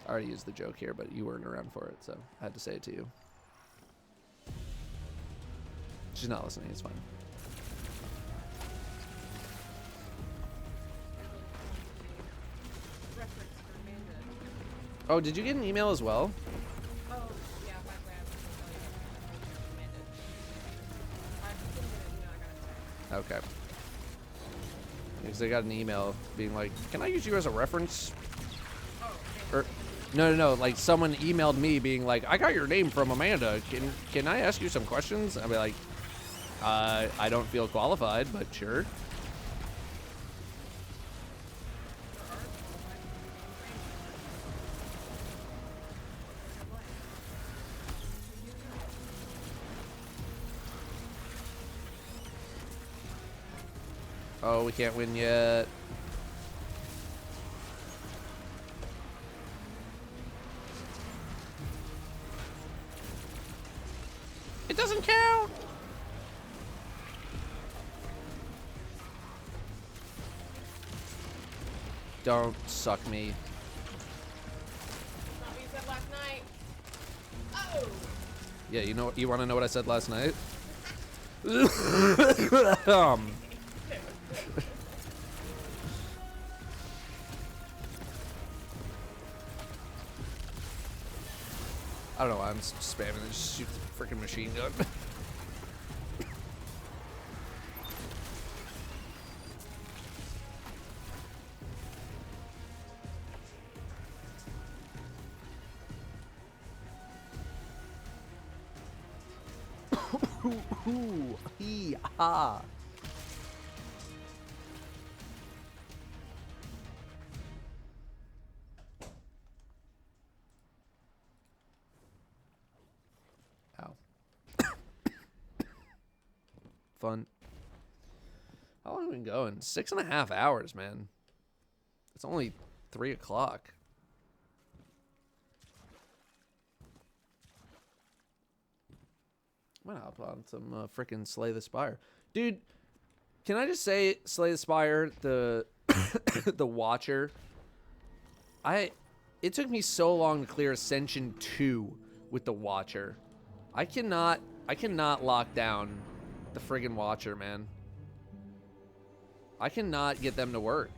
I already used the joke here, but you weren't around for it, so I had to say it to you. She's not listening, it's fine. Oh, did you get an email as well? Oh, yeah, by the way, I Okay. Because I got an email being like, can I use you as a reference? Or, no, like someone emailed me being like, I got your name from Amanda. Can I ask you some questions? I'd be like, I don't feel qualified, but sure. Oh, we can't win yet. It doesn't count. Don't suck me. Not what you said last night. Oh! Yeah, you want to know what I said last night? I don't know why I'm spamming and just shoot the freaking machine gun. Ha. Ow. Fun. How long have we been going? 6.5 hours, man. It's only 3 o'clock. I'm gonna hop on some frickin' Slay the Spire. Dude, can I just say, Slay the Spire, the the Watcher, it took me so long to clear Ascension 2 with the Watcher. I cannot lock down the friggin' Watcher, man. I cannot get them to work.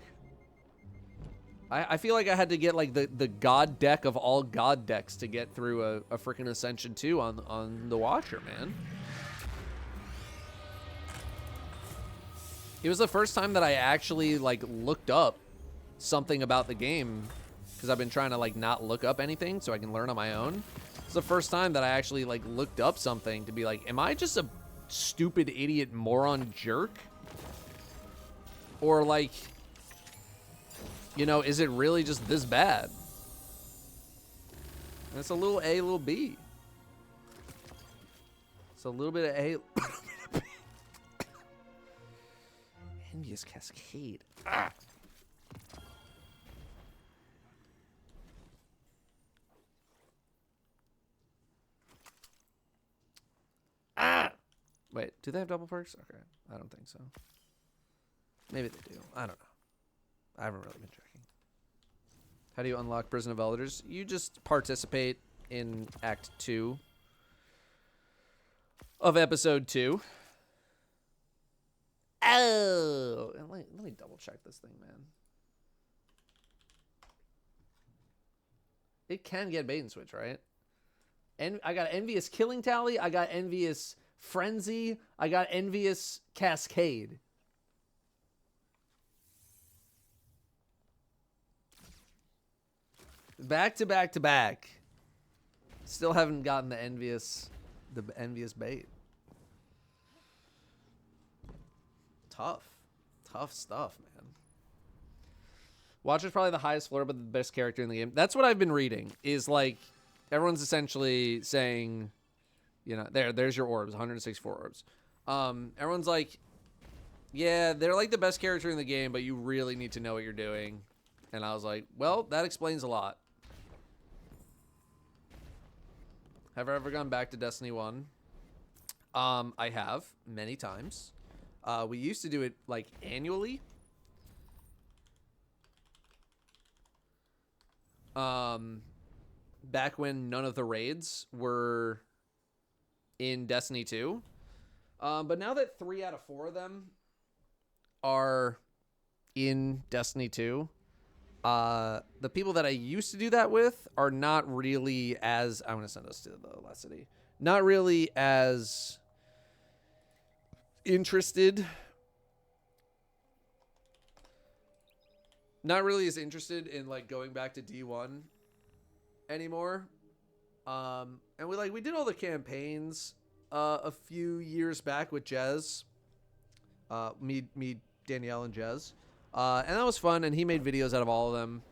I feel like I had to get like the god deck of all god decks to get through a freaking Ascension 2 on the Watcher, man. It was the first time that I actually like looked up something about the game, because I've been trying to like not look up anything so I can learn on my own. It's the first time that I actually like looked up something to be like, am I just a stupid idiot moron jerk? Or like, you know, is it really just this bad? And it's a little A, a little B. It's a little bit of A, a little bit of Envious Cascade. Ah. Ah! Wait, do they have double perks? Okay, I don't think so. Maybe they do. I don't know. I haven't really been checking. How do you unlock Prison of Elders? You just participate in Act 2 of Episode 2. Oh! Let me double check this thing, man. It can get bait and switch, right? And I got Envious Killing Tally. I got Envious Frenzy. I got Envious Cascade. Back to back to back. Still haven't gotten the envious bait. Tough stuff, man. Watcher's probably the highest floor, but the best character in the game. That's what I've been reading. Is like everyone's essentially saying, you know, there's your orbs, 164 orbs. Everyone's like, yeah, they're like the best character in the game, but you really need to know what you're doing. And I was like, well, that explains a lot. Have I ever gone back to Destiny 1? I have, many times. We used to do it, like, annually. Back when none of the raids were in Destiny 2. But now that 3 out of 4 of them are in Destiny 2, the people that I used to do that with are not really as... I'm going to send us to the last city. Not really as interested. Not really as interested in, like, going back to D1 anymore. And we did all the campaigns a few years back with Jez. Me, Danielle, and Jez. And that was fun, and he made videos out of all of them.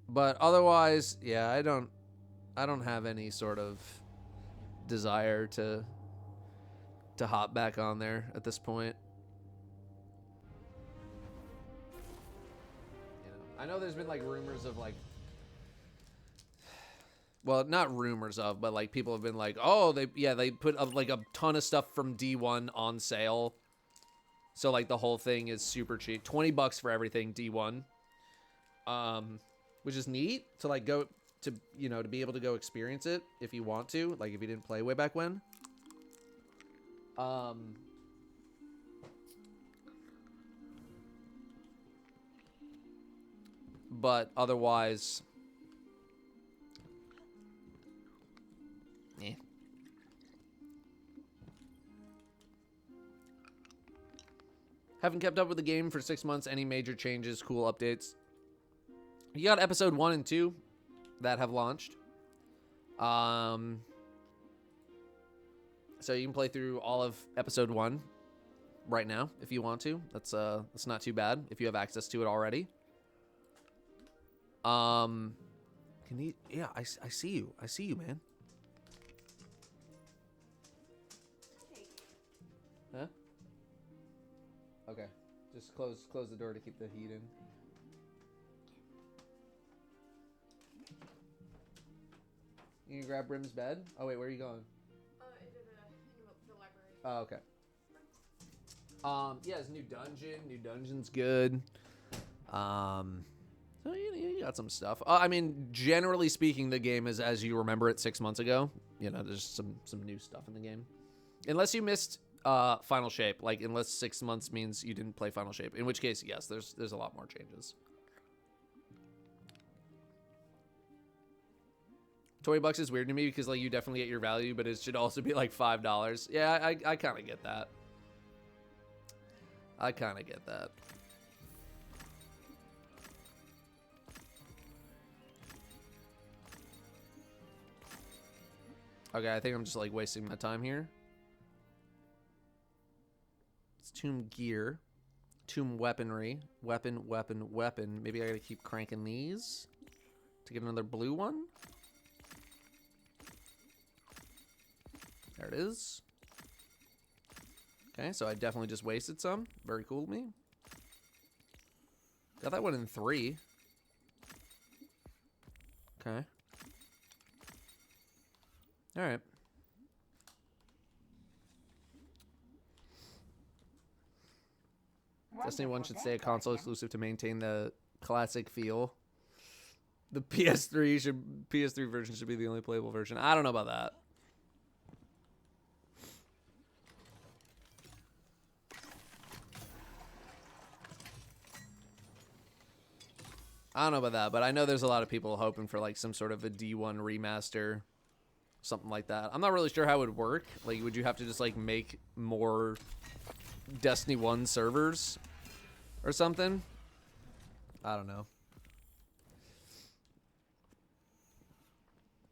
But otherwise, yeah, I don't have any sort of desire to hop back on there at this point. You know, I know there's been like rumors of like, well, not rumors of, but like people have been like, oh, they put like a ton of stuff from D1 on sale. So, like, the whole thing is super cheap. $20 for everything, D1. Which is neat to, like, go to, you know, to be able to go experience it if you want to. Like, if you didn't play way back when. But otherwise... eh. Haven't kept up with the game for 6 months. Any major changes, cool updates? You got episode 1 and 2 that have launched. So you can play through all of episode 1 right now if you want to. That's not too bad if you have access to it already. Can you? Yeah, I see you. I see you, man. Huh? Okay. Just close the door to keep the heat in. You can grab Brim's bed? Oh, wait, where are you going? Into the library. Oh, okay. Yeah, it's new dungeon. New dungeon's good. So you got some stuff. I mean, generally speaking, the game is as you remember it 6 months ago. You know, there's some new stuff in the game. Unless you missed Final Shape, like unless 6 months means you didn't play Final Shape, in which case, yes, there's a lot more changes. $20 is weird to me because like you definitely get your value, but it should also be like $5. Yeah, I kind of get that. I kind of get that. Okay, I think I'm just like wasting my time here. It's tomb gear, tomb weaponry, weapon. Maybe I gotta keep cranking these to get another blue one. There it is. Okay, so I definitely just wasted some. Very cool of me. Got that one in 3. Okay. Alright. Destiny 1 should stay a console exclusive to maintain the classic feel. The PS3 version should be the only playable version. I don't know about that. I don't know about that, but I know there's a lot of people hoping for like some sort of a D1 remaster, something like that. I'm not really sure how it would work. Like, would you have to just like make more Destiny 1 servers or something? I don't know.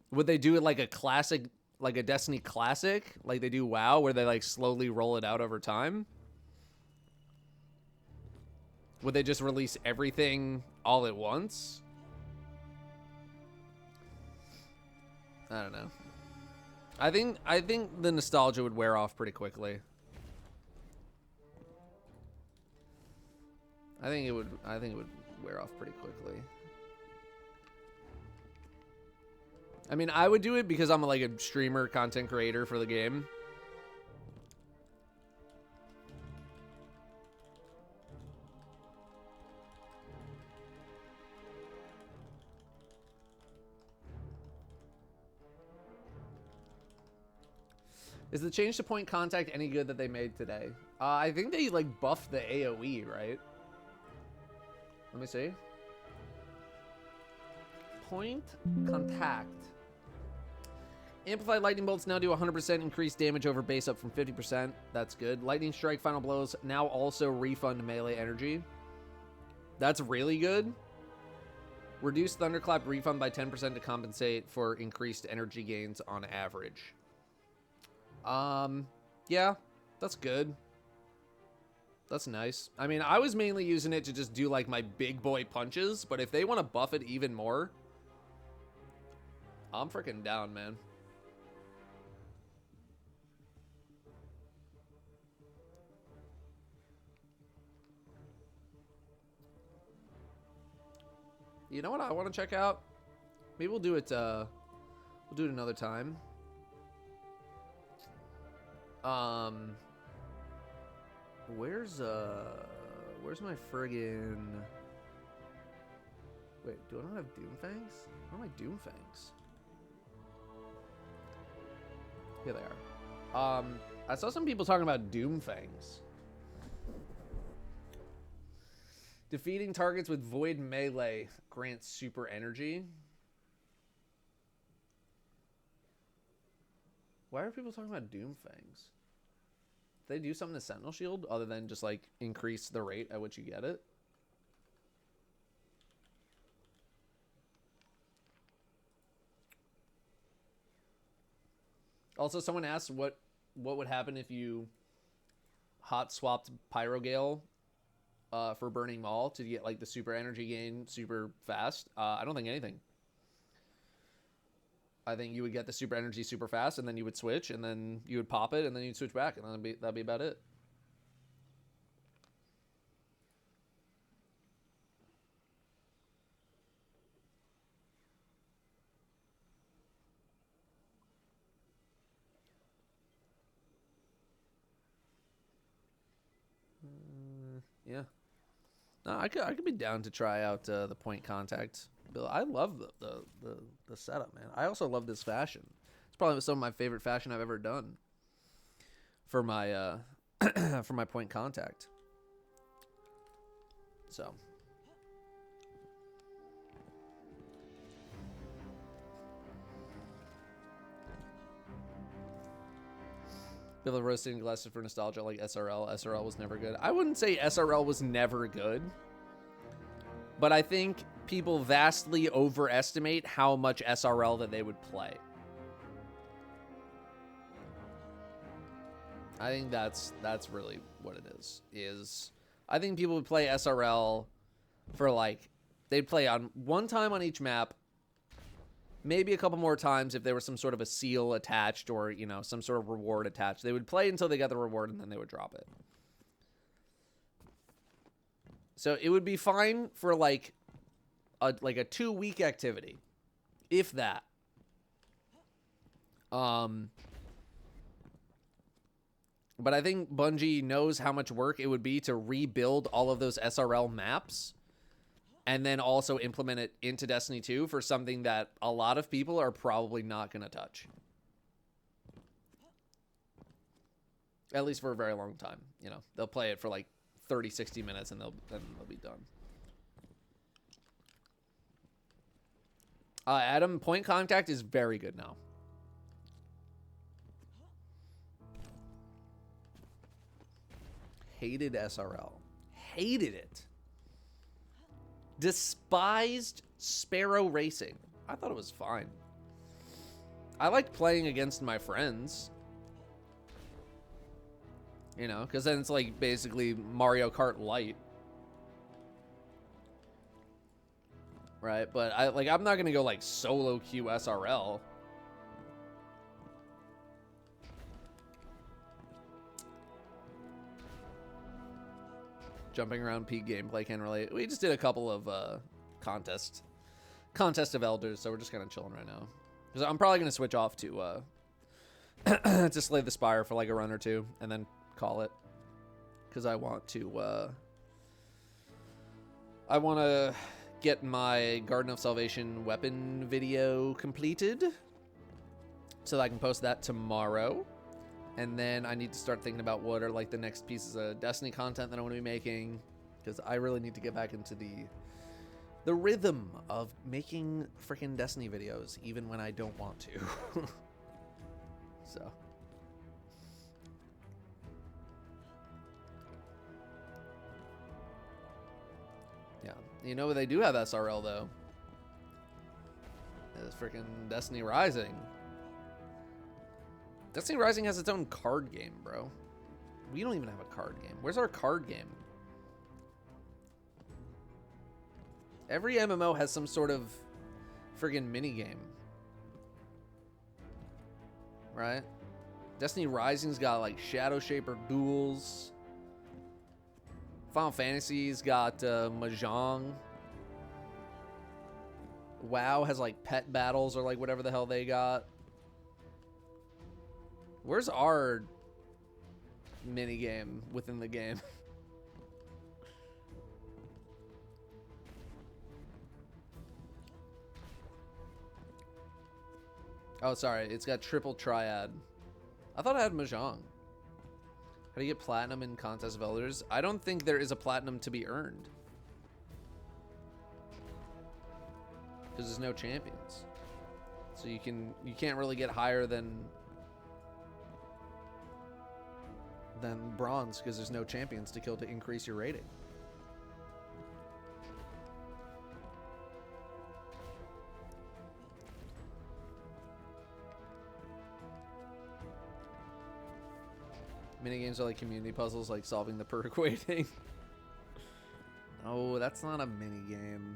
Would they do it like a classic, like a Destiny classic, like they do WoW, where they like slowly roll it out over time? Would they just release everything all at once? I don't know. I think the nostalgia would wear off pretty quickly. I think it would wear off pretty quickly. I mean, I would do it because I'm like a streamer, content creator for the game. Is the change to point contact any good that they made today? I think they like buffed the AoE, right? Let me see. Point contact. Amplified lightning bolts now do 100% increased damage over base, up from 50%. That's good. Lightning strike final blows now also refund melee energy. That's really good. Reduce thunderclap refund by 10% to compensate for increased energy gains on average. Yeah, that's good. That's nice. I mean, I was mainly using it to just do like my big boy punches, but if they want to buff it even more, I'm freaking down, man. You know what I want to check out? Maybe we'll do it another time. Where's my friggin... Wait, do I not have Doomfangs? Where are my Doomfangs? Here they are. I saw some people talking about Doomfangs. Defeating targets with Void Melee grants super energy. Why are people talking about Doomfangs? Did they do something to Sentinel Shield other than just like increase the rate at which you get it? Also, someone asked what would happen if you hot swapped Pyrogale for Burning Maul to get like the super energy gain super fast. I don't think anything. I think you would get the super energy super fast, and then you would switch, and then you would pop it, and then you'd switch back, and that'd be about it. Yeah. No, I could be down to try out the point contact. I love the setup, man. I also love this fashion. It's probably some of my favorite fashion I've ever done for my for my point contact. So people are roasting glasses for nostalgia like SRL. SRL was never good. I wouldn't say SRL was never good, but I think people vastly overestimate how much SRL that they would play. I think that's really what it is I think people would play SRL for like, they'd play on one time on each map maybe a couple more times if there was some sort of a seal attached or, you know, some sort of reward attached. They would play until they got the reward and then they would drop it. So it would be fine for like a 2-week activity, if that. But I think Bungie knows how much work it would be to rebuild all of those SRL maps and then also implement it into Destiny 2 for something that a lot of people are probably not going to touch. At least for a very long time. You know, they'll play it for like 30, 60 minutes and then they'll be done. Adam, point contact is very good now. Hated SRL. Hated it. Despised Sparrow Racing. I thought it was fine. I liked playing against my friends. You know, because then it's like basically Mario Kart Lite. Right? But I'm not going to go like solo queue SRL. Jumping around peak gameplay can relate. We just did a couple of contest of elders, so we're just kind of chilling right now. Because I'm probably going to switch off to to slay the Spire for like a run or two and then call it. Because I want to get my Garden of Salvation weapon video completed so that I can post that tomorrow. And then I need to start thinking about what are like the next pieces of Destiny content that I want to be making, because I really need to get back into the rhythm of making freaking Destiny videos even when I don't want to. So yeah, you know they do have SRL though. It's freaking Destiny Rising. Destiny Rising has its own card game, bro. We don't even have a card game. Where's our card game? Every MMO has some sort of friggin' minigame. Right? Destiny Rising's got like Shadow Shaper duels. Final Fantasy's got Mahjong. WoW has like pet battles or like whatever the hell they got. Where's our minigame within the game? Oh, sorry. It's got triple triad. I thought I had Mahjong. How do you get platinum in Contest of Elders? I don't think there is a platinum to be earned. Because there's no champions. So you can't really get higher than bronze because there's no champions to kill to increase your rating. Minigames are like community puzzles, like solving the perk waiting. No, that's not a minigame.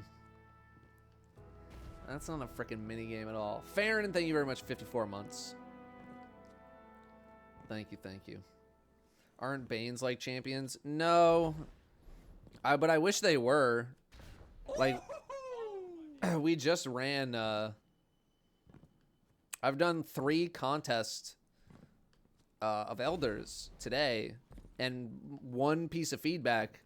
That's not a freaking minigame at all. Farron, thank you very much. 54 months. Thank you, thank you. Aren't Banes like champions? No. But I wish they were. Like, we just ran, I've done 3 contests of Elders today, and one piece of feedback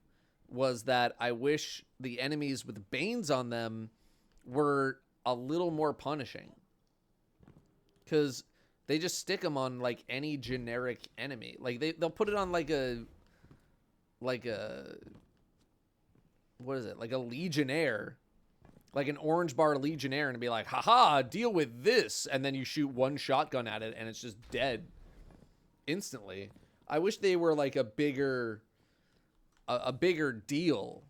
was that I wish the enemies with Banes on them were a little more punishing. Because they just stick them on like any generic enemy. Like they'll put it on like a what is it? Like a Legionnaire. Like an orange bar Legionnaire, and be like, haha, deal with this. And then you shoot one shotgun at it and it's just dead instantly. I wish they were like a bigger deal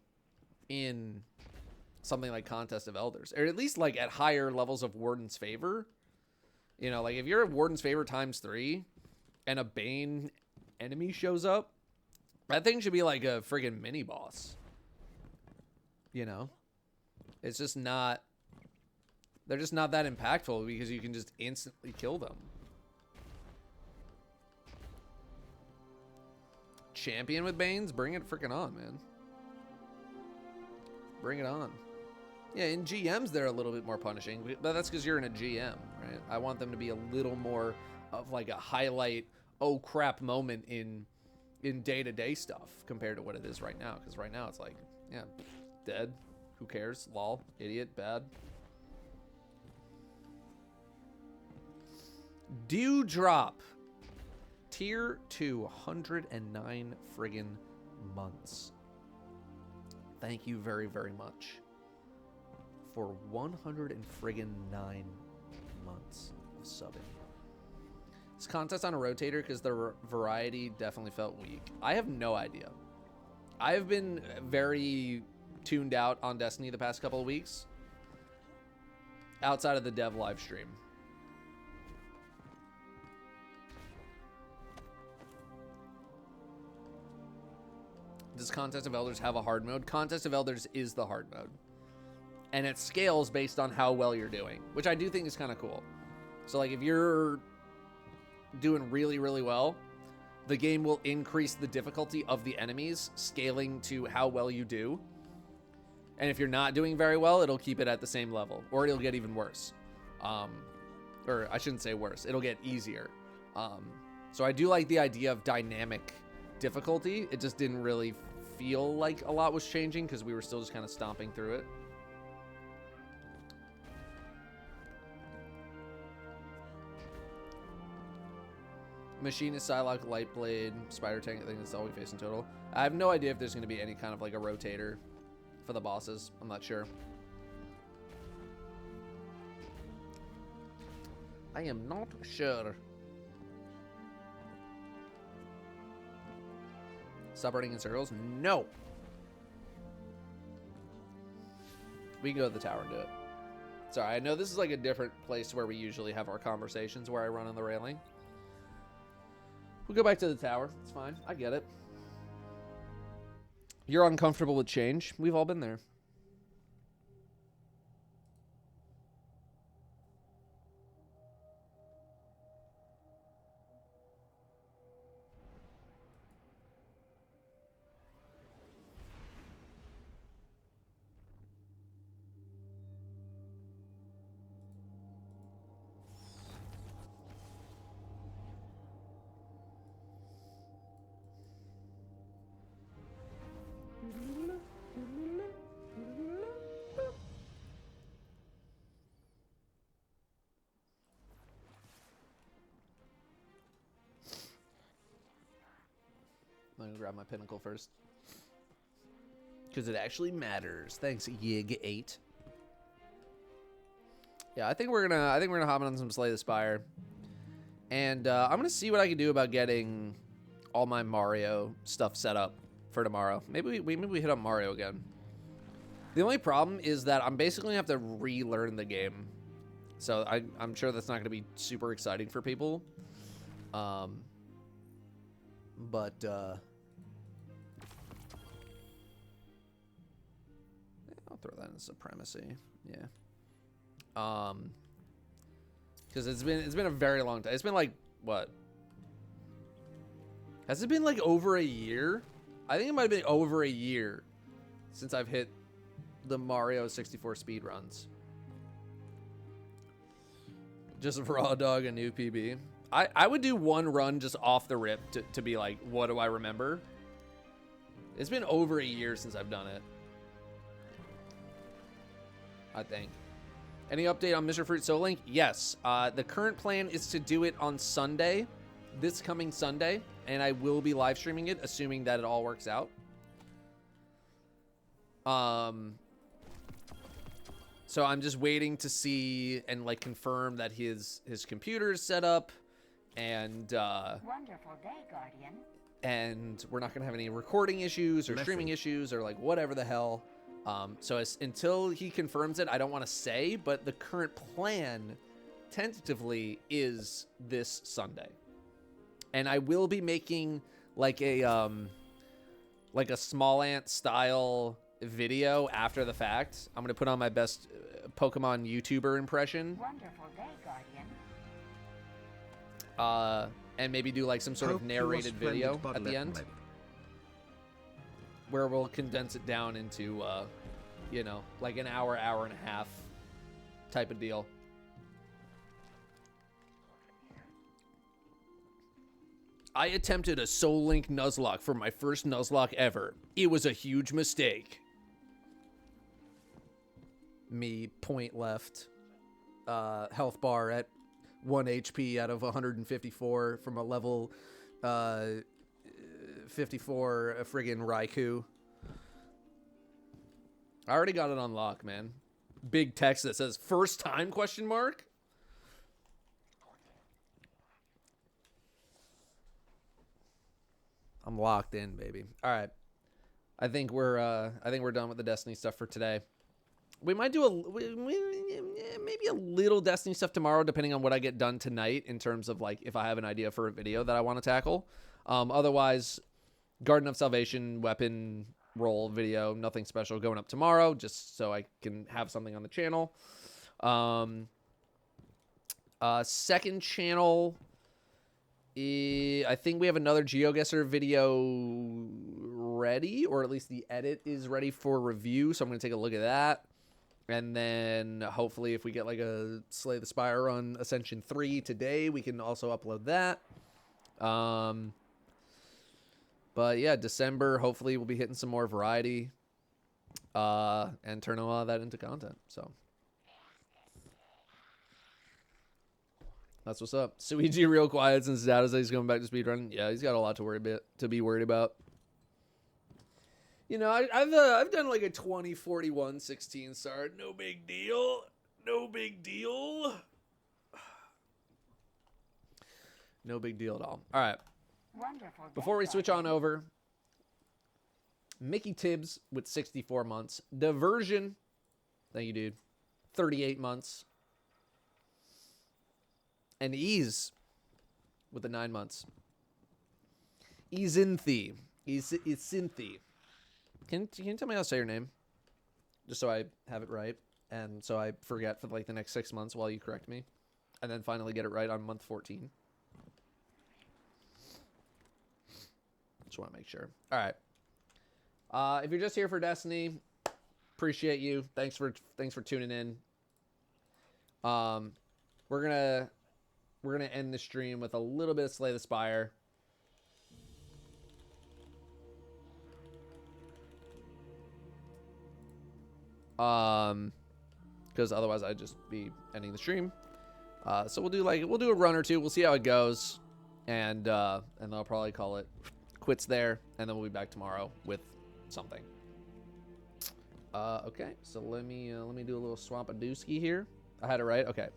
in something like Contest of Elders, or at least like at higher levels of Warden's Favor. You know, like if you're at Warden's Favor ×3 and a Bane enemy shows up, that thing should be like a friggin' mini boss. You know? It's just not They're just not that impactful because you can just instantly kill them. Champion with Banes? Bring it freaking on, man. Bring it on. Yeah, in GMs, they're a little bit more punishing, but that's because you're in a GM, right? I want them to be a little more of like a highlight, oh crap moment in day-to-day stuff compared to what it is right now. Because right now it's like, yeah, dead. Who cares? Lol. Idiot. Bad. Dewdrop. Tier 2, 109 friggin' months. Thank you very, very much for 109 months of subbing. This contest on a rotator because the variety definitely felt weak. I have no idea. I have been very tuned out on Destiny the past couple of weeks outside of the dev live stream. Does Contest of Elders have a hard mode? Contest of Elders is the hard mode. And it scales based on how well you're doing, which I do think is kind of cool. So, like, if you're doing really, really well, the game will increase the difficulty of the enemies, scaling to how well you do. And if you're not doing very well, it'll keep it at the same level, or it'll get even worse. Or I shouldn't say worse. It'll get easier. So I do like the idea of dynamic difficulty. It just didn't really feel like a lot was changing because we were still just kind of stomping through it. Machinist, Psylocke, Lightblade, Spider Tank. I think that's all we face in total. I have no idea if there's going to be any kind of like a rotator for the bosses. I'm not sure. I am not sure. Stop running in circles? No. We can go to the tower and do it. Sorry, I know this is like a different place where we usually have our conversations where I run on the railing. We'll go back to the tower. It's fine. I get it. You're uncomfortable with change. We've all been there. I'm gonna grab my pinnacle first, because it actually matters. Thanks, Yig8. Yeah, I think we're gonna hop on some Slay the Spire, and I'm gonna see what I can do about getting all my Mario stuff set up for tomorrow. Maybe we hit up Mario again. The only problem is that I'm basically gonna have to relearn the game, so I'm sure that's not gonna be super exciting for people. But I'll throw that in supremacy. Yeah. Because it's been a very long time. It's been like what? Has it been like over a year? I think it might have been over a year since I've hit the Mario 64 speedruns. Just a raw dog, a new PB. I would do one run just off the rip to be like, what do I remember? It's been over a year since I've done it. I think. Any update on Mr. Fruit Soul Link? Yes. The current plan is to do it on Sunday, this coming Sunday, and I will be live streaming it, assuming that it all works out. So I'm just waiting to see and like confirm that his computer is set up, and Wonderful day, Guardian. and we're not gonna have any recording issues or streaming issues or like whatever the hell. So until he confirms it, I don't want to say, but the current plan tentatively is this Sunday. And I will be making like a small ant style. video after the fact. I'm gonna put on my best Pokemon YouTuber impression. Wonderful day, Guardian. And maybe do like some sort of narrated video at the end, where we'll condense it down into, you know, like an hour, hour and a half type of deal. I attempted a Soul Link Nuzlocke for my first Nuzlocke ever. It was a huge mistake. Me, point left. Health bar at 1 HP out of 154 from a level 54 friggin' Raikou. I already got it on lock, man. Big text that says first time question mark. I'm locked in, baby. All right. I think we're done with the Destiny stuff for today. We might do maybe a little Destiny stuff tomorrow, depending on what I get done tonight in terms of like if I have an idea for a video that I want to tackle. Otherwise, Garden of Salvation weapon roll video, nothing special going up tomorrow, just so I can have something on the channel. Second channel, I think we have another GeoGuessr video ready, or at least the edit is ready for review, so I'm going to take a look at that. And then hopefully if we get like a Slay the Spire on Ascension 3 today, we can also upload that. But yeah, December, hopefully we'll be hitting some more variety and turning a lot of that into content. So that's what's up. Suiji real quiet since Datto says he's going back to speedrunning. Yeah, he's got a lot to be worried about. You know, I've done like a 20-41 16 star. No big deal. No big deal. No big deal at all. All right. Wonderful. Before we switch on over, Mickey Tibbs with 64 months. Diversion. Thank you, dude. 38 months. And Ease with the 9 months. Ezinthi. Ezinthi. Can you tell me how to say your name? Just so I have it right. And so I forget for like the next 6 months while you correct me. And then finally get it right on month 14. Just want to make sure. All right. If you're just here for Destiny, appreciate you. Thanks for tuning in. We're gonna end the stream with a little bit of Slay the Spire. Because otherwise I'd just be ending the stream. So we'll do a run or two. We'll see how it goes, and I'll probably call it quits there, and then we'll be back tomorrow with something. Okay, so let me do a little Swampadooski here. I had it right. Okay.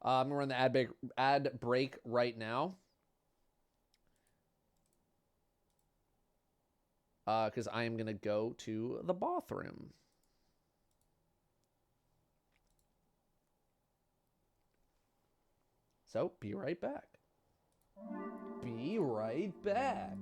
I'm gonna run the ad break right now. Because I am gonna go to the bathroom. So, be right back. Be right back.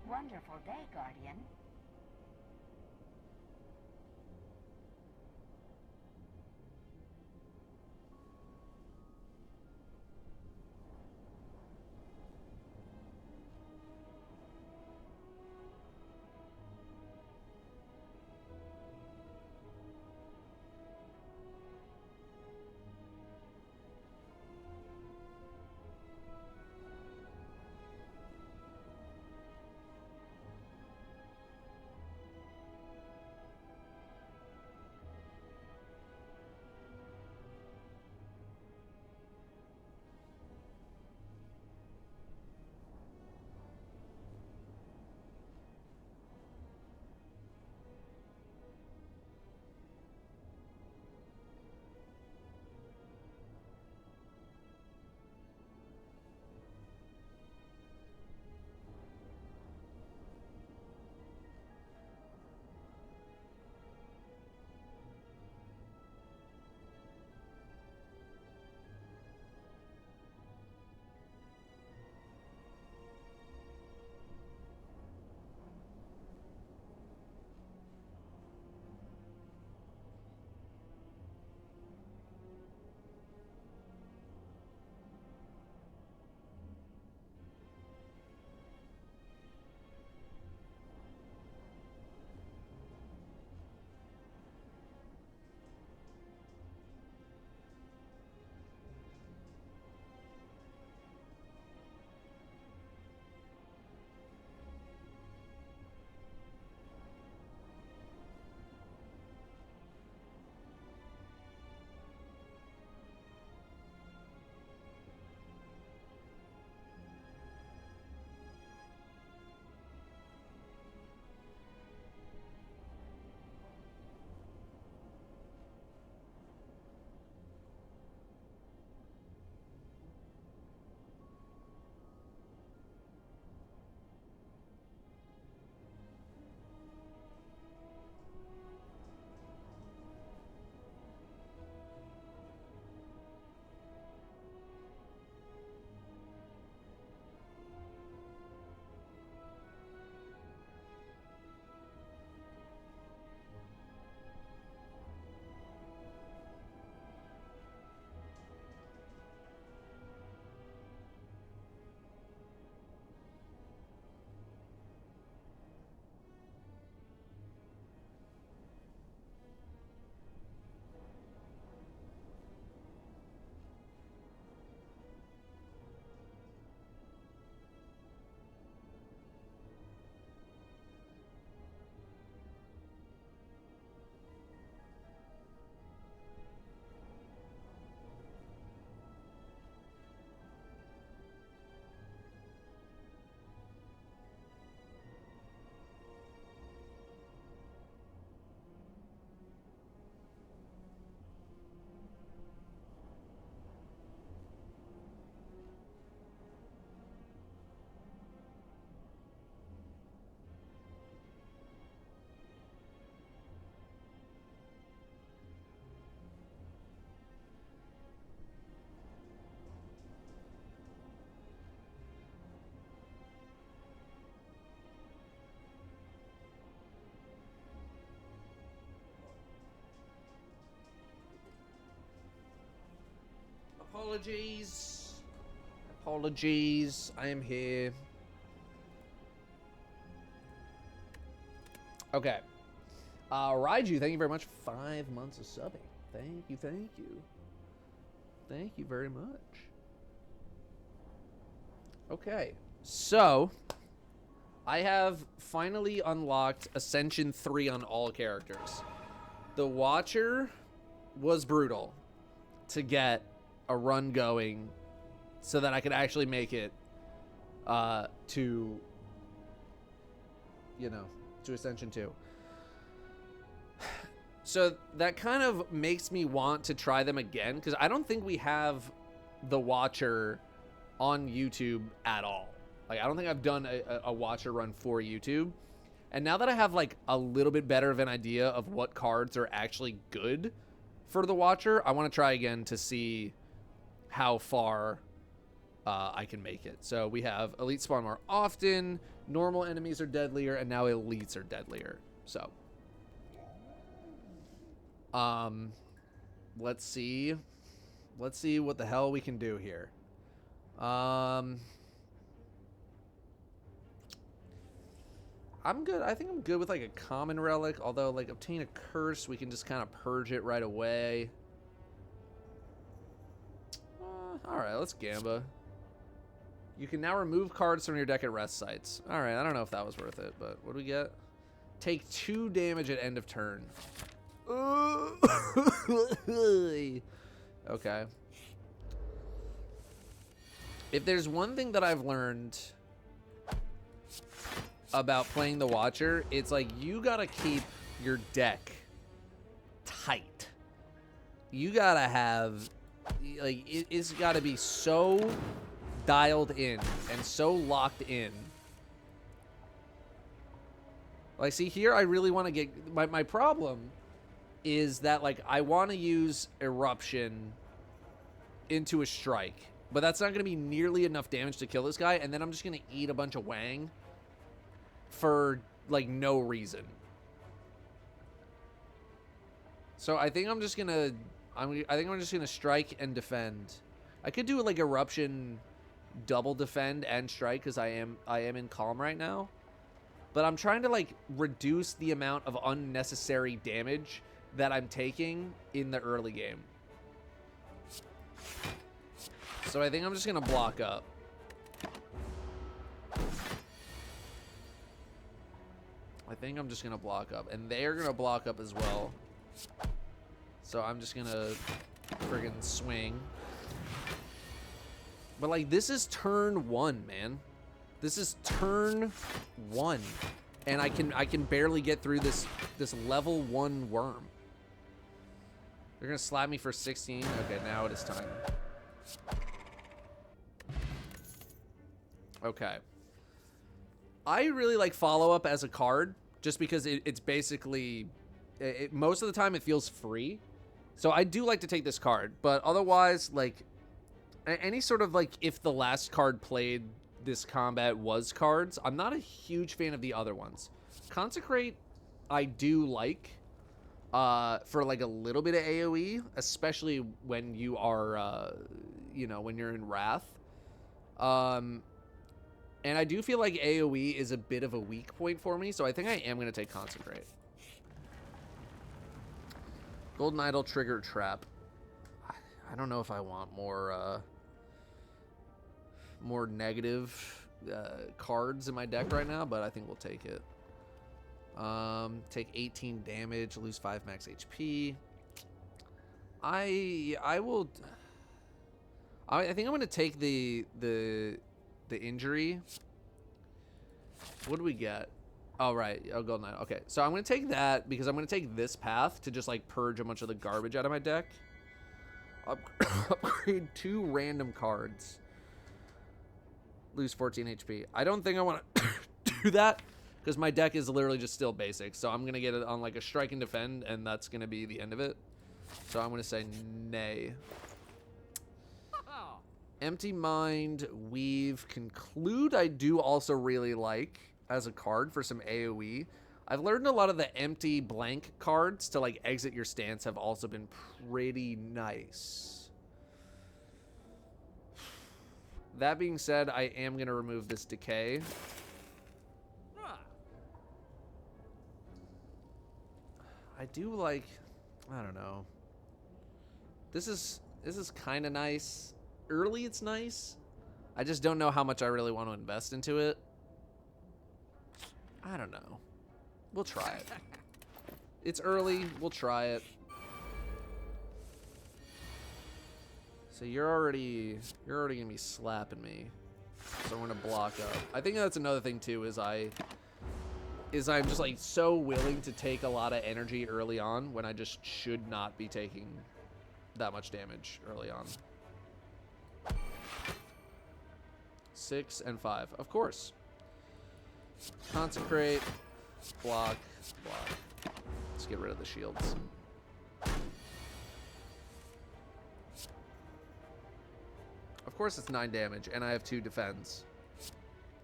Wonderful day, Guardian. apologies. Apologies. I am here. Okay. Raiju, thank you very much. 5 months of subbing. Thank you, thank you. Thank you very much. Okay, so I have finally unlocked Ascension 3 on all characters. The Watcher was brutal to get a run going so that I could actually make it to, you know, to Ascension 2. So that kind of makes me want to try them again, because I don't think we have the Watcher on YouTube at all. Like, I don't think I've done a Watcher run for YouTube. And now that I have, like, a little bit better of an idea of what cards are actually good for the Watcher, I want to try again to see how far I can make it. So we have Elite spawn more often, normal enemies are deadlier, and now Elites are deadlier. So let's see what the hell we can do here. I'm good. I think I'm good with like a common relic, although like obtain a curse, we can just kind of purge it right away. All right, let's Gamba. You can now remove cards from your deck at rest sites. All right, I don't know if that was worth it, but what do we get? Take 2 damage at end of turn. Okay. If there's one thing that I've learned about playing the Watcher, it's like you gotta keep your deck tight. You gotta have, like, it's gotta be so dialed in and so locked in. Like, see here, I really want to get, my problem is that, like, I want to use Eruption into a strike, but that's not going to be nearly enough damage to kill this guy, and then I'm just going to eat a bunch of Wang for, like, no reason. So I think I'm just going to, I think I'm just going to strike and defend. I could do, like, Eruption double defend and strike, because I am in calm right now. But I'm trying to, like, reduce the amount of unnecessary damage that I'm taking in the early game. So I think I'm just going to block up. I think I'm just going to block up. And they're going to block up as well. So I'm just going to friggin' swing. But, like, this is turn 1, man. This is turn 1. And I can barely get through this level 1 worm. They're gonna slap me for 16. Okay, now it is time. Okay. I really like follow-up as a card, just because it's basically, most of the time it feels free. So I do like to take this card, but otherwise, like, any sort of, like, if the last card played this combat was cards, I'm not a huge fan of the other ones. Consecrate, I do like, for, like, a little bit of AoE, especially when you are, you know, when you're in Wrath. And I do feel like AoE is a bit of a weak point for me, so I think I am going to take Consecrate. Golden Idol, Trigger, Trap. I don't know if I want more negative cards in my deck right now, but I think we'll take it. Take 18 damage, lose 5 max HP. I think I'm gonna take the injury. What do we get? Oh, right. Oh, Golden Idol. Okay, so I'm gonna take that because I'm gonna take this path to just, like, purge a bunch of the garbage out of my deck. Upgrade 2 random cards. Lose 14 HP. I don't think I want to do that because my deck is literally just still basic. So I'm going to get it on, like, a strike and defend, and that's going to be the end of it. So I'm going to say nay. Empty Mind, Weave, Conclude I do also really like as a card for some AoE. I've learned a lot of the empty blank cards to, like, exit your stance have also been pretty nice. That being said, I am going to remove this decay. I do like, I don't know. This is kind of nice. Early it's nice. I just don't know how much I really want to invest into it. I don't know. We'll try it. It's early. We'll try it. So you're already gonna be slapping me. So I'm gonna block up. I think that's another thing too. Is I'm just like so willing to take a lot of energy early on when I just should not be taking that much damage early on. 6 and 5, of course. Consecrate, block, block. Let's get rid of the shields. Of course it's 9 damage, and I have 2 defense.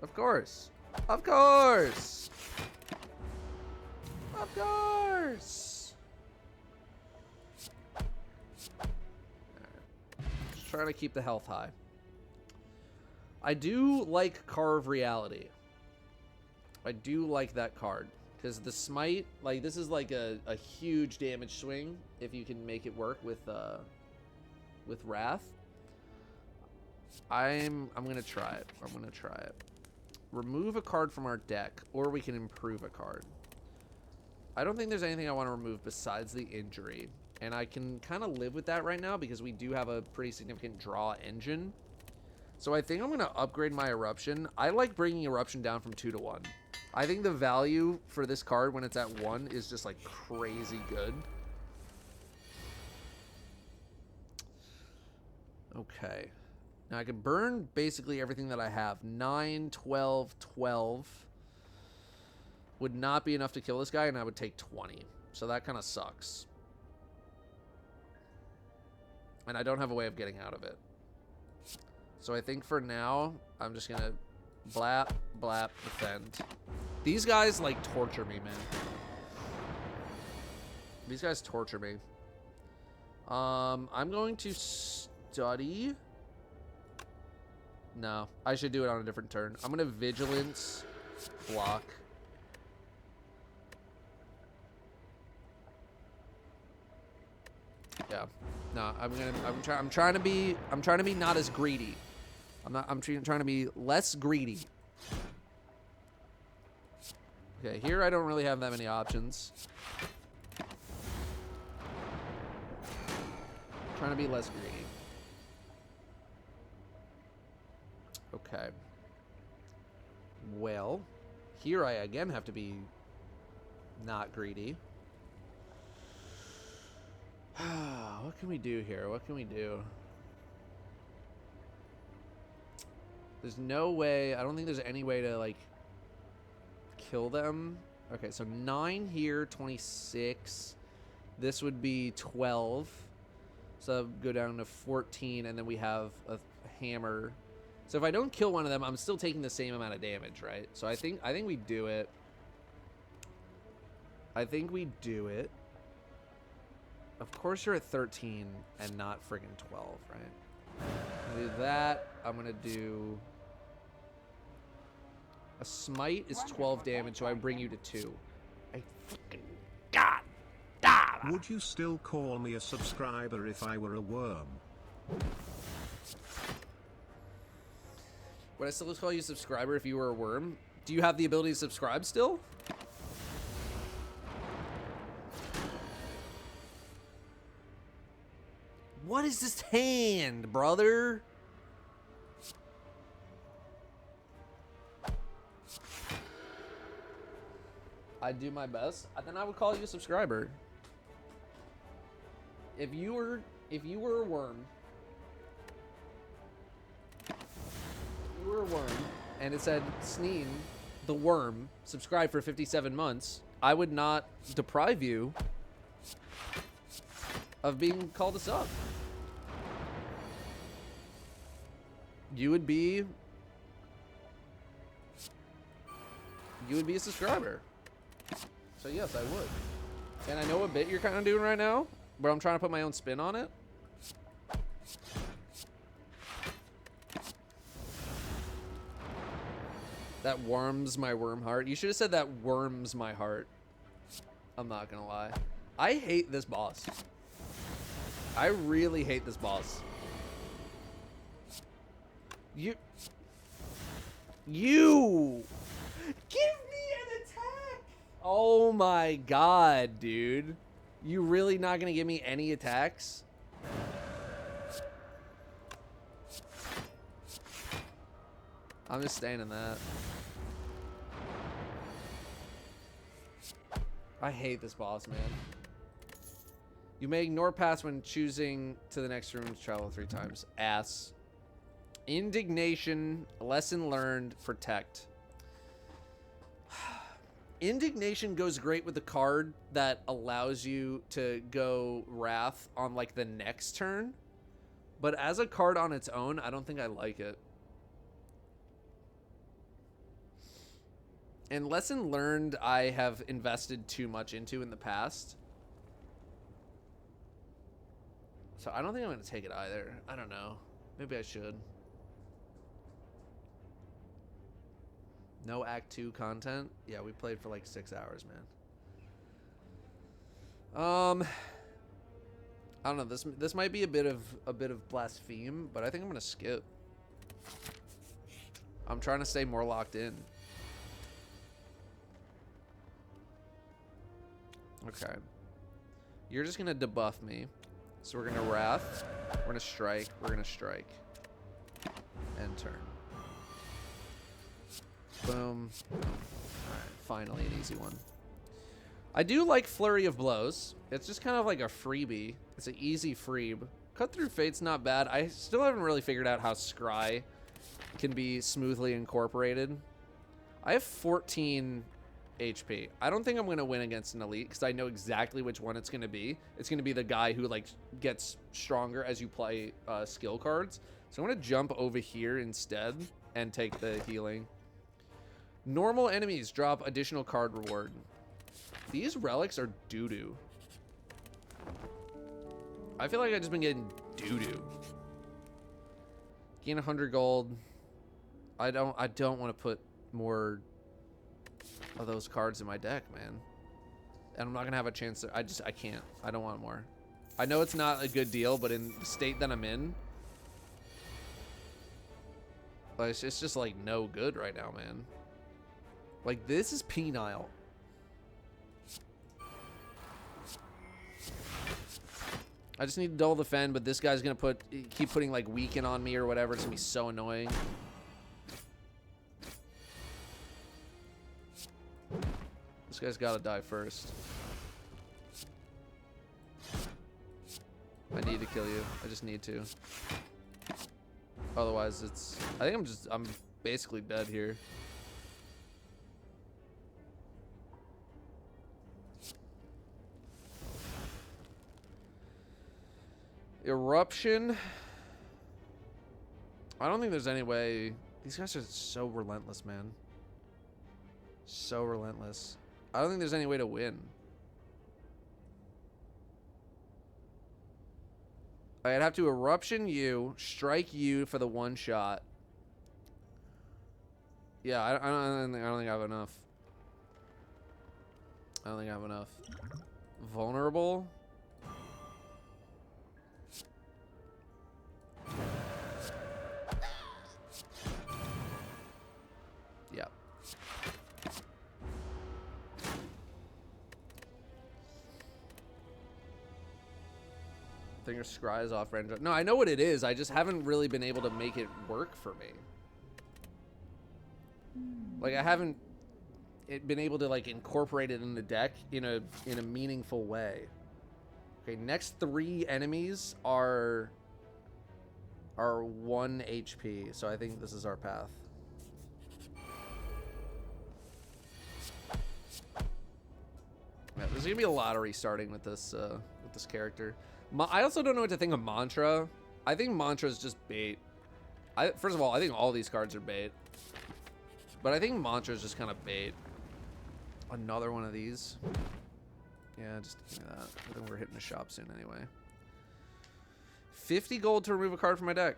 Of course. Of course! Of course! Just trying to keep the health high. I do like Carve Reality. I do like that card. Because the Smite, like, this is like a huge damage swing if you can make it work with Wrath. I'm gonna try it. I'm gonna try it. Remove a card from our deck, or we can improve a card. I don't think there's anything I want to remove besides the injury. And I can kind of live with that right now because we do have a pretty significant draw engine. So I think I'm going to upgrade my Eruption. I like bringing Eruption down from 2 to 1. I think the value for this card when it's at 1 is just like crazy good. Okay. Now I can burn basically everything that I have. 9, 12, 12. Would not be enough to kill this guy, and I would take 20. So that kind of sucks. And I don't have a way of getting out of it. So I think for now, I'm just going to blap, blap, defend. These guys, like, torture me, man. These guys torture me. I'm going to study. No, I should do it on a different turn. I'm going to Vigilance, block. Yeah. No, I'm trying to be not as greedy. I'm trying to be less greedy. Okay, here I don't really have that many options. Trying to be less greedy. Okay. Well, here I again have to be not greedy. What can we do here? What can we do? There's no way. I don't think there's any way to, like, kill them. Okay, so 9 here, 26. This would be 12. So go down to 14, and then we have a hammer. So if I don't kill one of them, I'm still taking the same amount of damage, right? So I think we do it. I think we do it. Of course you're at 13 and not friggin' 12, right? I'm gonna do that. I'm gonna do... A smite is 12 damage, so I bring you to 2. I fucking... God! Would you still call me a subscriber if I were a worm? Would I still call you a subscriber if you were a worm? Do you have the ability to subscribe still? What is this hand, brother? I'd do my best. Then I would call you a subscriber. If you were a worm, and it said Sneen, the worm, subscribe for 57 months, I would not deprive you of being called a sub. You would be a subscriber. So yes, I would. And I know what bit you're kind of doing right now, but I'm trying to put my own spin on it. That warms my worm heart. You should have said that worms my heart. I'm not gonna lie. I hate this boss. I really hate this boss. You give me an attack. Oh my god, dude. You really not gonna give me any attacks? I'm just staying in that. I hate this boss, man. You may ignore pass when choosing to the next room to travel 3 times. Ass. Indignation. Lesson learned. Protect. Indignation goes great with the card that allows you to go Wrath on like the next turn. But as a card on its own, I don't think I like it. And Lesson Learned, I have invested too much into in the past. So I don't think I'm going to take it either. I don't know. Maybe I should. No Act 2 content? Yeah, we played for like 6 hours, man. I don't know. This might be a bit of blaspheme, but I think I'm going to skip. I'm trying to stay more locked in. Okay. You're just going to debuff me. So we're going to Wrath. We're going to Strike. We're going to Strike. End turn. Boom. Alright, finally an easy one. I do like Flurry of Blows. It's just kind of like a freebie. It's an easy freeb. Cut Through Fate's not bad. I still haven't really figured out how Scry can be smoothly incorporated. I have 14 HP. I don't think I'm going to win against an elite because I know exactly which one it's going to be. It's going to be the guy who like gets stronger as you play skill cards. So I'm going to jump over here instead and take the healing. Normal enemies drop additional card reward. These relics are doo-doo. I feel like I've just been getting doo-doo. Gain 100 gold. I don't want to put more of those cards in my deck, man. And I'm not gonna have a chance to, I can't. I don't want more. I know it's not a good deal, but in the state that I'm in, like, it's just like no good right now, man. Like, this is penile. I just need to double defend, but this guy's gonna keep putting like weaken on me or whatever. It's gonna be so annoying. This guy's gotta die first. I need to kill you. I just need to. Otherwise, I think I'm basically dead here. Eruption. I don't think there's any way. These guys are so relentless, man. So relentless. I don't think there's any way to win. I'd have to Eruption you, Strike you for the one shot. Yeah, I don't think I have enough. I don't think I have enough. Vulnerable. Yeah. I think your Scry is off range. No, I know what it is. I just haven't really been able to make it work for me. Like, I haven't been able to like incorporate it in the deck in a meaningful way. Okay, next 3 enemies are 1 HP, so I think this is our path. Yeah, there's gonna be a lottery starting with this character. I also don't know what to think of Mantra. I think Mantra is just bait. First of all, I think all these cards are bait. But I think Mantra is just kind of bait. Another one of these. Yeah, just give me that. I think we're hitting the shop soon anyway. 50 gold to remove a card from my deck.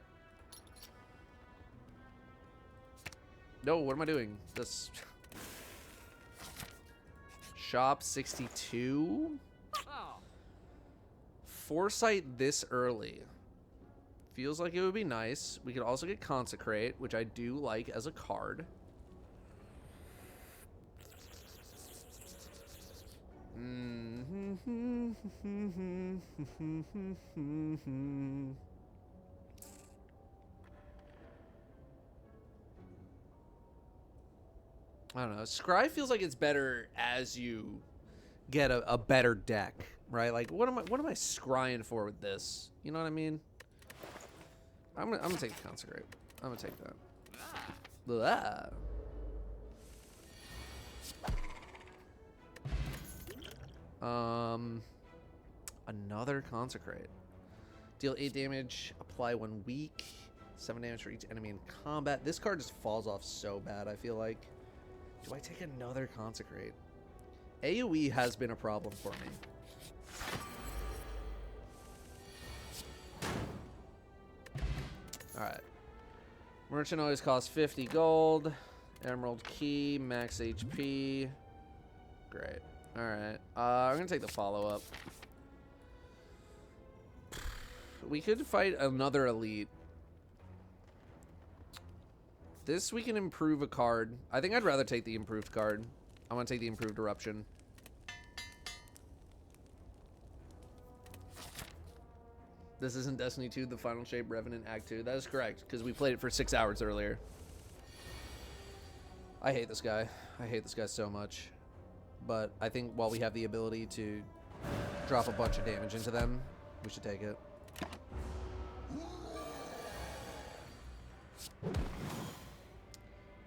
No, what am I doing? This shop 62. Foresight this early. Feels like it would be nice. We could also get Consecrate, which I do like as a card. I don't know. Scry feels like it's better as you get a better deck, right? Like, what am I scrying for with this? You know what I mean? I'm gonna take the Consecrate. I'm gonna take that. Blah. Another Consecrate. Deal 8 damage, apply 1 weak, 7 damage for each enemy in combat. This card just falls off so bad, I feel like. Do I take another Consecrate? AoE has been a problem for me. Alright. Merchant always costs 50 gold. Emerald key, max HP. Great. Alright. I'm gonna take the follow-up. We could fight another elite. This we can improve a card. I think I'd rather take the improved card. I'm gonna take the improved eruption. This isn't Destiny 2, the final shape Revenant Act 2. That is correct, because we played it for 6 hours earlier. I hate this guy. I hate this guy so much. But I think while we have the ability to drop a bunch of damage into them, we should take it.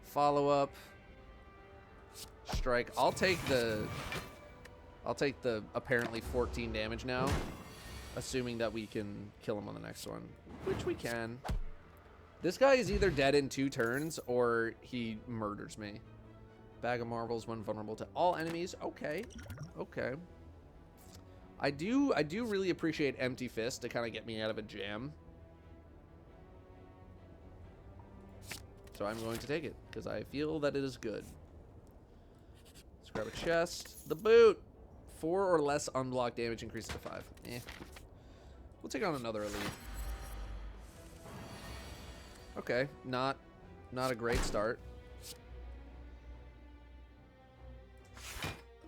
Follow up. Strike. I'll take the apparently 14 damage now. Assuming that we can kill him on the next one. Which we can. This guy is either dead in 2 turns or he murders me. Bag of Marbles when vulnerable to all enemies. Okay. Okay. I do really appreciate Empty Fist to kind of get me out of a jam. So I'm going to take it because I feel that it is good. Let's grab a chest. The boot. 4 or less unblocked damage increases to 5. Eh. We'll take on another elite. Okay, not a great start.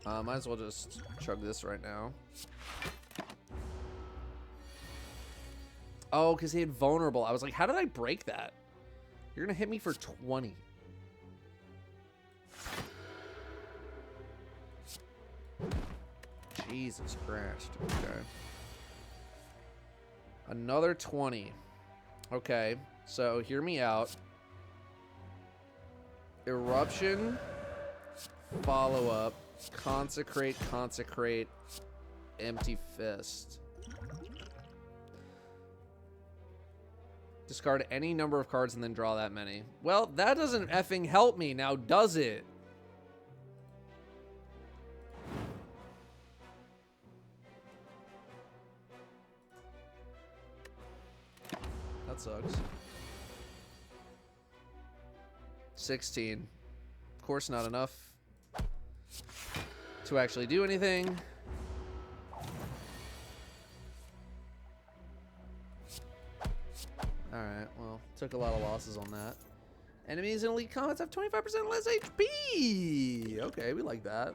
Might as well just chug this right now. Oh, because he had vulnerable. I was like, how did I break that? You're gonna hit me for 20. Jesus Christ. Okay. Another 20. Okay, so hear me out. Eruption. Follow up. Consecrate, consecrate. Empty Fist. Discard any number of cards and then draw that many. Well, that doesn't effing help me now, does it? That sucks. 16. Of course, not enough to actually do anything. Alright, well, took a lot of losses on that. Enemies in elite combats have 25% less HP! Okay, we like that.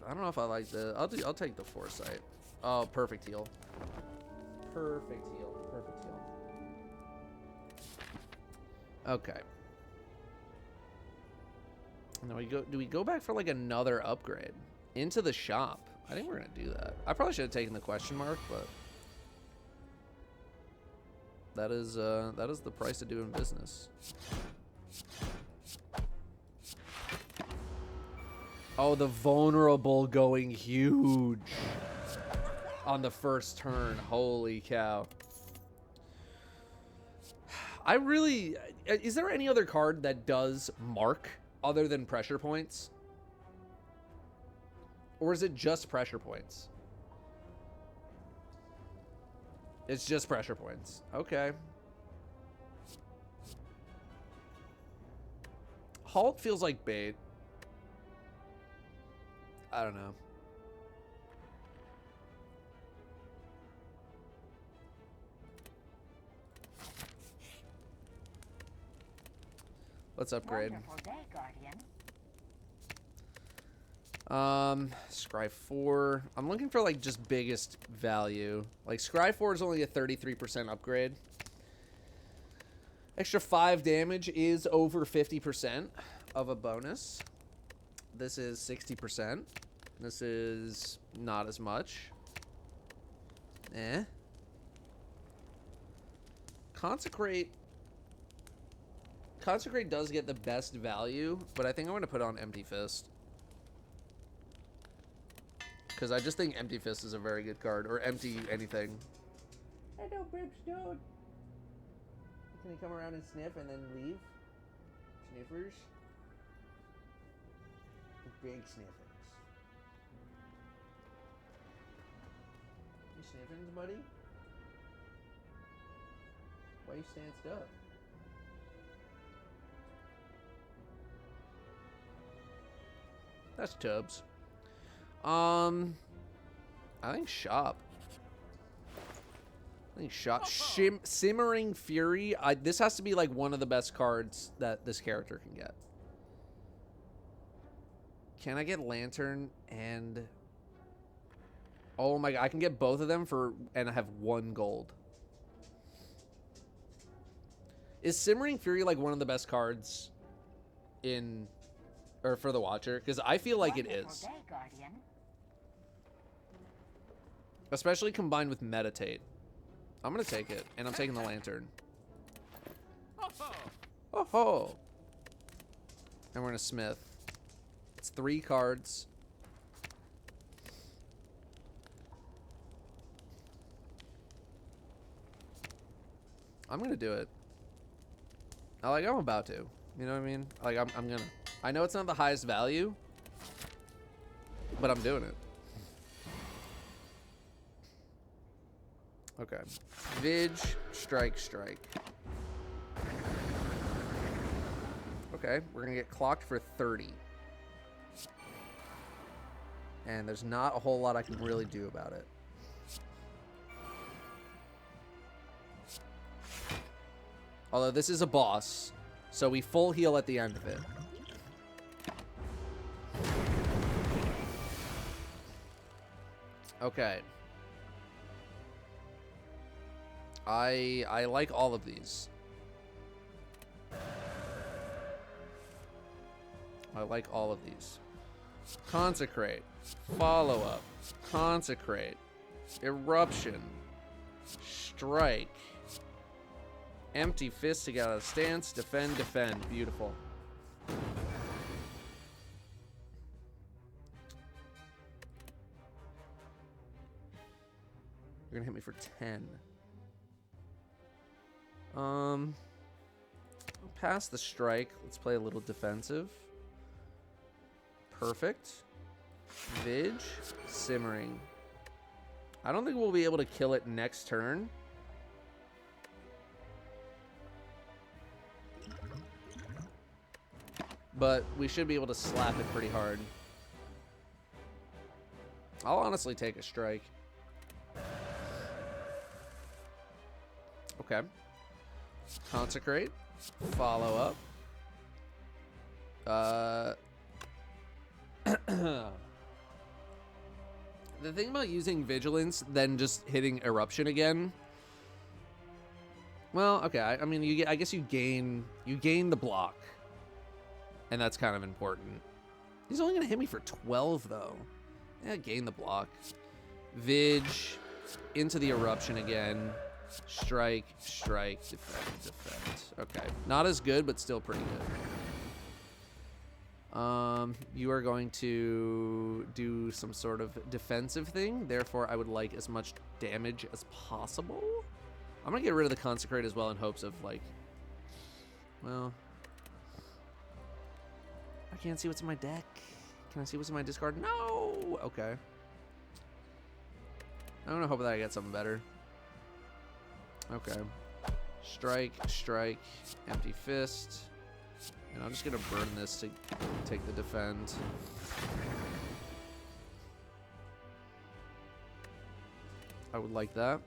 I don't know if I like the... I'll take the Foresight. Oh, perfect heal. Perfect heal. Perfect heal. Okay. Now do we go back for like another upgrade into the shop? I think we're gonna do that. I probably should have taken the question mark, but that is the price of doing business. Oh, the vulnerable going huge on the first turn. Holy cow. I really... Is there any other card that does mark other than pressure points? Or is it just pressure points? It's just pressure points. Okay. Halt feels like bait. I don't know. Let's upgrade. Wonderful day, Guardian. Scry 4. I'm looking for like just biggest value. Like Scry 4 is only a 33% upgrade. Extra 5 damage is over 50% of a bonus. This is 60%. This is not as much. Consecrate does get the best value, but I think I'm going to put on Empty Fist. Because I just think Empty Fist is a very good card. Or Empty anything. Hello, Brips, dude. Can he come around and sniff and then leave? Sniffers? Big sniffers. You sniffing, buddy? Why you stanced up? That's Tubbs. I think shop. Simmering Fury. This has to be like one of the best cards that this character can get. Can I get Lantern and... Oh my god, I can get both of them and I have 1 gold. Is Simmering Fury like one of the best cards for the Watcher? Because I feel like it is. Day, Guardian. Especially combined with Meditate. I'm gonna take it, and I'm taking the Lantern. Oh ho! And we're gonna Smith. It's 3 cards. I'm gonna do it. I'm about to. You know what I mean? Like, I'm gonna. I know it's not the highest value, but I'm doing it. Okay. Vig, strike. Okay, we're gonna get clocked for 30. And there's not a whole lot I can really do about it. Although this is a boss, so we full heal at the end of it. Okay. I like all of these. I like all of these. Consecrate. Follow up. Consecrate. Eruption. Strike. Empty Fist to get out of stance. Defend. Beautiful. You're gonna hit me for 10. Pass the strike. Let's play a little defensive. Perfect. Vig. Simmering. I don't think we'll be able to kill it next turn. But we should be able to slap it pretty hard. I'll honestly take a strike. Okay. Consecrate. Follow up. The thing about using Vigilance, then just hitting Eruption again. Well, okay. I mean, I guess you gain the block, and that's kind of important. He's only gonna hit me for 12 though. Yeah, gain the block. Vig into the Eruption again. Strike, defend. Okay, not as good, but still pretty good. You are going to do some sort of defensive thing. Therefore, I would like as much damage as possible. I'm gonna get rid of the Consecrate as well in hopes of, like, well, I can't see what's in my deck. Can I see what's in my discard? No! Okay. I'm gonna hope that I get something better. Okay. Strike, Empty Fist. And I'm just gonna burn this to take the defend. I would like that.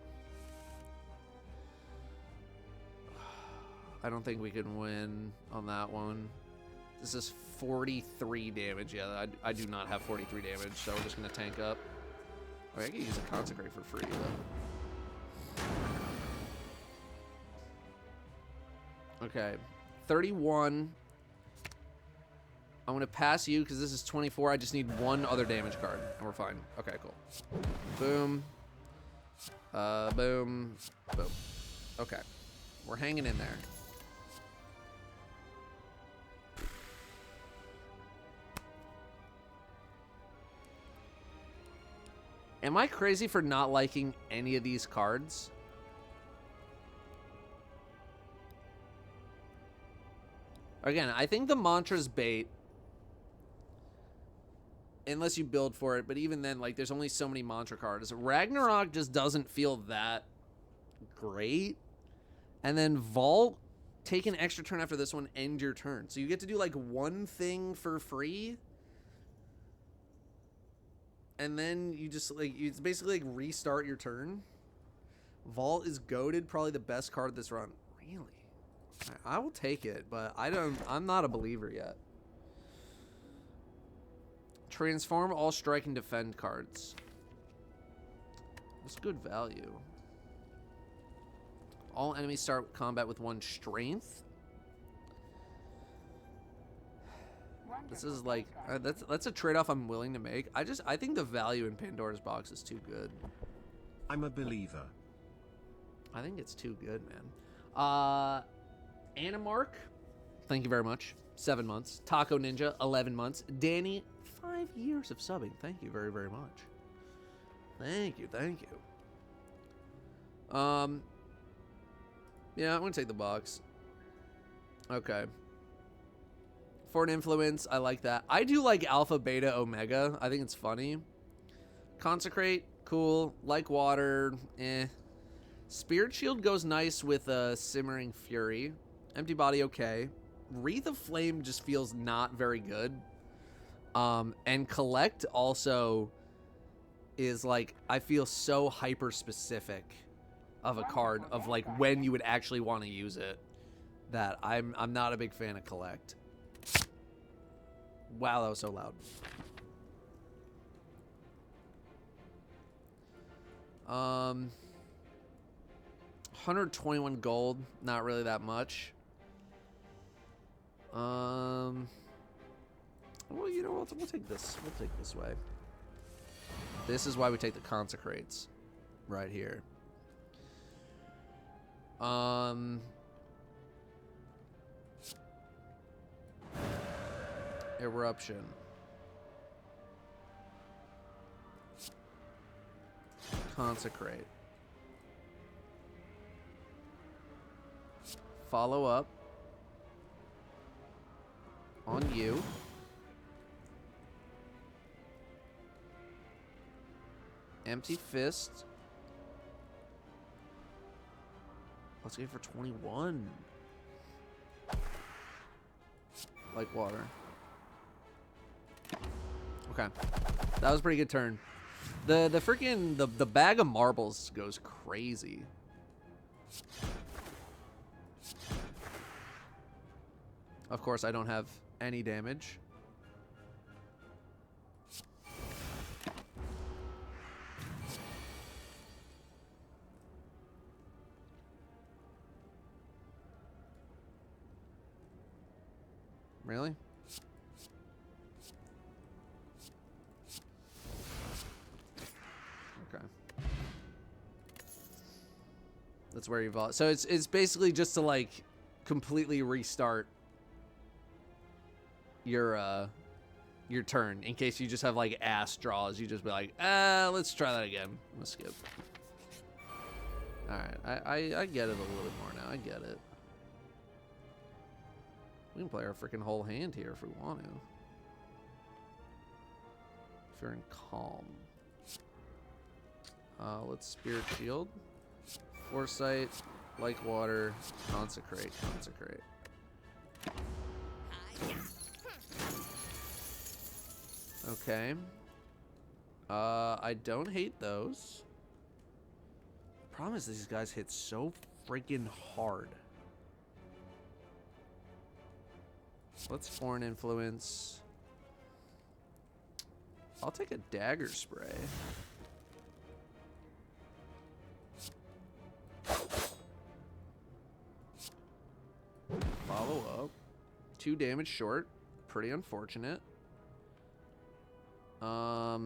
I don't think we can win on that one. This is 43 damage. Yeah, I do not have 43 damage, so we're just gonna tank up. Oh, I can use a consecrate for free, though. Okay, 31. I'm gonna pass you because this is 24. I just need one other damage card, and we're fine. Okay, cool. Boom. Boom. Boom. Okay, we're hanging in there. Am I crazy for not liking any of these cards? Again, I think the mantra's bait. Unless you build for it, but even then, like, there's only so many mantra cards. Ragnarok just doesn't feel that great. And then Vault, take an extra turn after this one, end your turn. So you get to do, like, one thing for free. And then you just, like, it's basically, like, restart your turn. Vault is goated, probably the best card this run. Really? I will take it, but I'm not a believer yet. Transform all strike and defend cards. That's good value. All enemies start combat with 1 strength. This is like that's a trade-off I'm willing to make. I think the value in Pandora's box is too good. I'm a believer. I think it's too good, man. Animark, thank you very much. 7 months. Taco Ninja, 11 months. Danny, 5 years of subbing. Thank you very, very much. Thank you, thank you. Yeah, I'm gonna take the box. Okay. For an influence, I like that. I do like Alpha, Beta, Omega. I think it's funny. Consecrate, cool. Like water, eh. Spirit Shield goes nice with Simmering Fury. Empty Body, okay. Wreath of Flame just feels not very good. And Collect also is like, I feel so hyper specific of a card of like when you would actually want to use it that I'm not a big fan of Collect. Wow, that was so loud. 121 gold, not really that much. Well, you know what? We'll take this. We'll take this way. This is why we take the consecrates right here. Eruption. Consecrate. Follow up on you. Empty Fist. Let's go for 21. Like water. Okay. That was a pretty good turn. The freaking the bag of marbles goes crazy. Of course, I don't have any damage. Really? Okay. That's where you vault. So it's basically just to like completely restart your turn in case you just have like ass draws. You just be like, let's try that again. Let's skip. All right, I get it a little bit more now. I get it. We can play our freaking whole hand here if we want to. If you're in calm. Let's Spirit Shield. Foresight, like water, consecrate. Okay. I don't hate those. Problem is these guys hit so freaking hard. Let's foreign influence. I'll take a dagger spray. Follow up. 2 damage short. Pretty unfortunate. I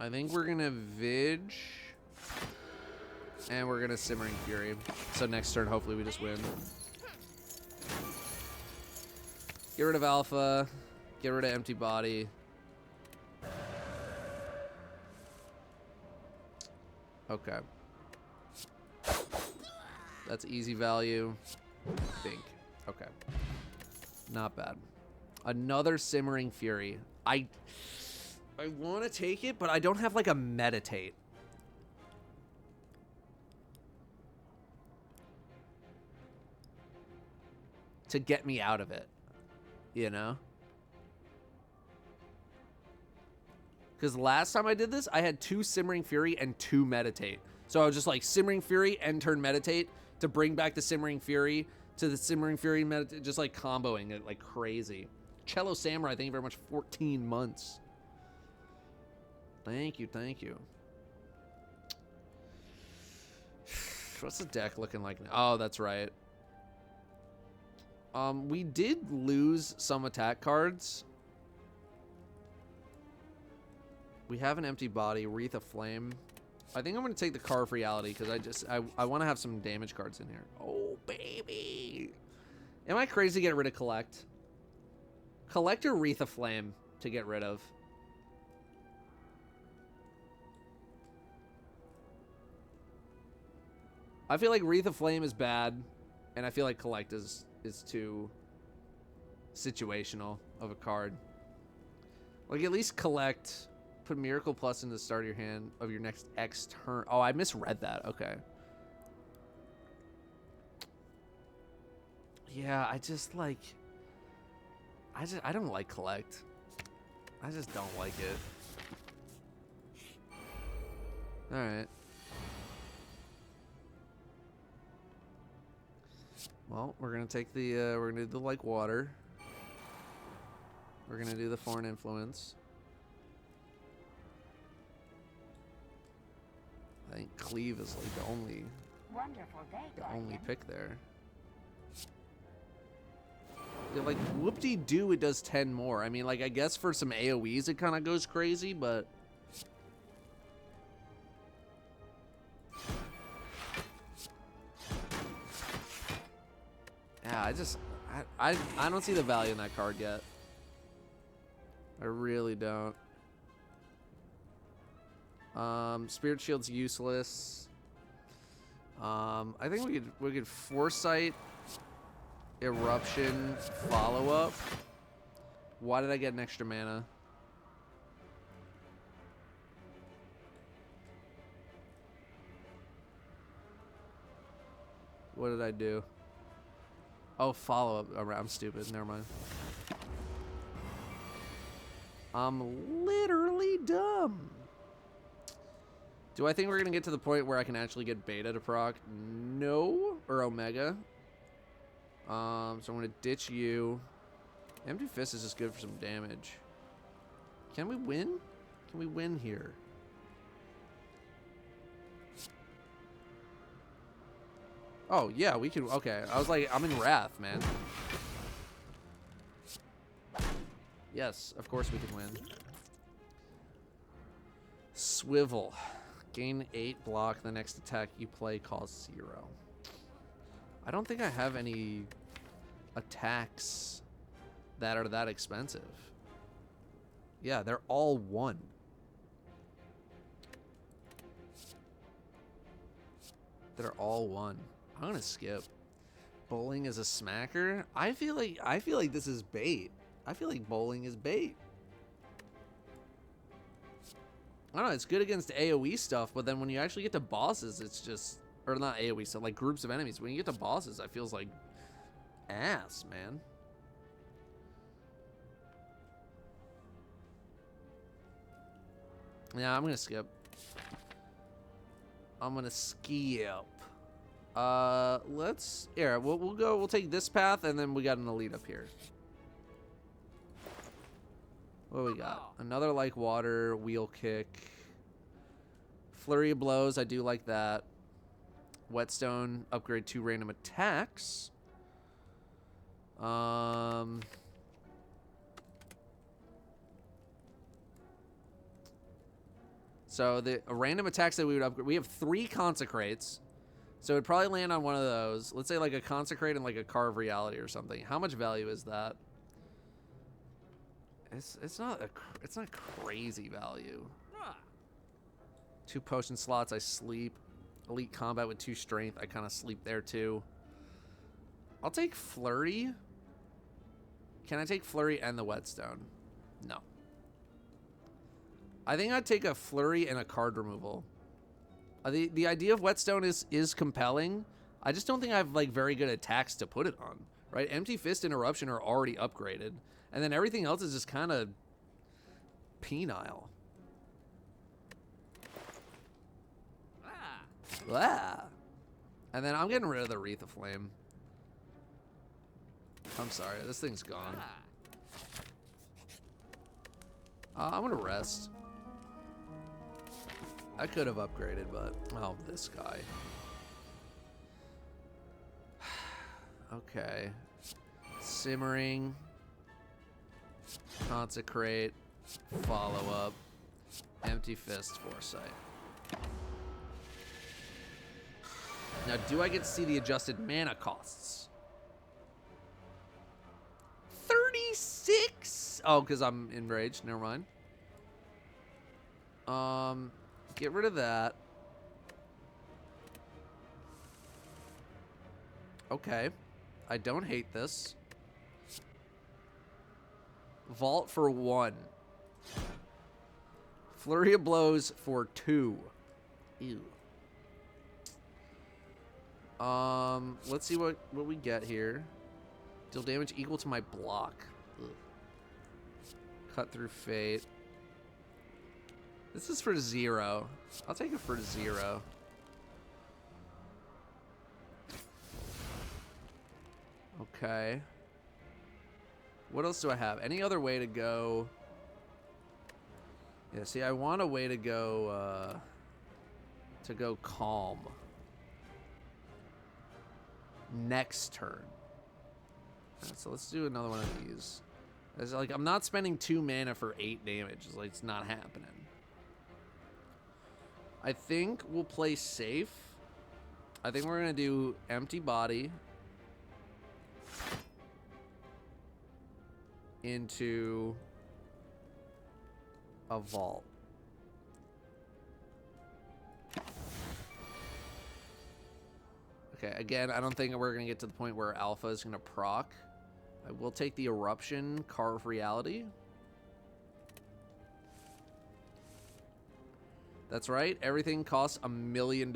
think we're gonna Vig. And we're gonna Simmering Fury. So next turn, hopefully we just win. Get rid of Alpha. Get rid of Empty Body. Okay. That's easy value. I think. Okay. Not bad. Another Simmering Fury. I want to take it, but I don't have like a meditate. To get me out of it. You know? Because last time I did this, I had 2 Simmering Fury and 2 Meditate. So I was just like Simmering Fury, end turn Meditate to bring back the Simmering Fury to the Simmering Fury Meditate, just like comboing it like crazy. Cello Samurai, thank you very much. 14 months. Thank you, thank you. What's the deck looking like now? Oh, that's right. We did lose some attack cards. We have an Empty Body, Wreath of Flame. I think I'm going to take the Carve Reality because I want to have some damage cards in here. Oh, baby. Am I crazy to get rid of Collect? Collect or Wreath of Flame to get rid of. I feel like Wreath of Flame is bad, and I feel like Collect is too situational of a card. Like, at least Collect... Put Miracle Plus into the start of your hand of your next X turn. Oh, I misread that. Okay. Yeah, I just like... I don't like Collect. I just don't like it. Alright. Well, we're gonna take the, we're gonna do the Like Water. We're gonna do the Foreign Influence. I think Cleave is like the only pick there. Yeah, like whoop-de-doo, it does 10 more. I mean, like, I guess for some AoEs it kind of goes crazy, but yeah, I don't see the value in that card yet. I really don't. Spirit Shield's useless. I think we could Foresight, Eruption, Follow Up. Why did I get an extra mana? What did I do? Oh, Follow Up. Oh, I'm stupid. Never mind. I'm literally dumb. Do I think we're going to get to the point where I can actually get Beta to proc? No. Or Omega. So I'm going to ditch you. Empty Fist is just good for some damage. Can we win? Can we win here? Oh, yeah, we can. Okay. I was like, I'm in Wrath, man. Yes, of course we can win. Swivel. Gain 8 block. The next attack you play costs 0. I don't think I have any attacks that are that expensive. Yeah, they're all 1. They're all 1. I'm gonna skip. Bowling is a smacker. I feel like this is bait. I feel like bowling is bait. I don't know, it's good against AoE stuff, but then when you actually get to bosses, it's just... Or not AoE stuff, like groups of enemies. When you get to bosses, it feels like ass, man. Yeah, I'm gonna skip. I'm gonna skip. Let's we'll go. We'll take this path, and then we got an elite up here. What do we got? Another like water wheel kick. Flurry of blows. I do like that. Whetstone upgrade 2 random attacks. So the random attacks that we would upgrade, we have 3 consecrates, so it'd probably land on one of those. Let's say like a consecrate and like a carve reality or something. How much value is that? It's not crazy value. 2 potion slots. I sleep. Elite combat with 2 strength. I kind of sleep there too. I'll take flurry. Can I take flurry and the whetstone? No. I think I'd take a flurry and a card removal. The idea of whetstone is compelling. I just don't think I have like very good attacks to put it on. Right? Empty fist and eruption are already upgraded, and then everything else is just kind of penile. Ah. And then I'm getting rid of the Wreath of Flame. I'm sorry, this thing's gone. I'm gonna rest. I could have upgraded, but oh, this guy. Okay. Simmering. Consecrate. Follow up. Empty fist. Foresight. Now, do I get to see the adjusted mana costs? 36? Oh, because I'm enraged. Never mind. Get rid of that. Okay. I don't hate this. Vault for 1. Flurry of blows for 2. Ew. Let's see what we get here. Deal damage equal to my block. Ugh. Cut through fate. This is for 0. I'll take it for 0. Okay. What else do I have? Any other way to go? Yeah, see, I want a way to go calm. Next turn. Right, so let's do another one of these. It's like I'm not spending 2 mana for 8 damage. It's like it's not happening. I think we'll play safe. I think we're gonna do empty body into a vault. Okay, again, I don't think we're going to get to the point where alpha is going to proc. I will take the eruption, carve reality. That's right, everything costs $1 million.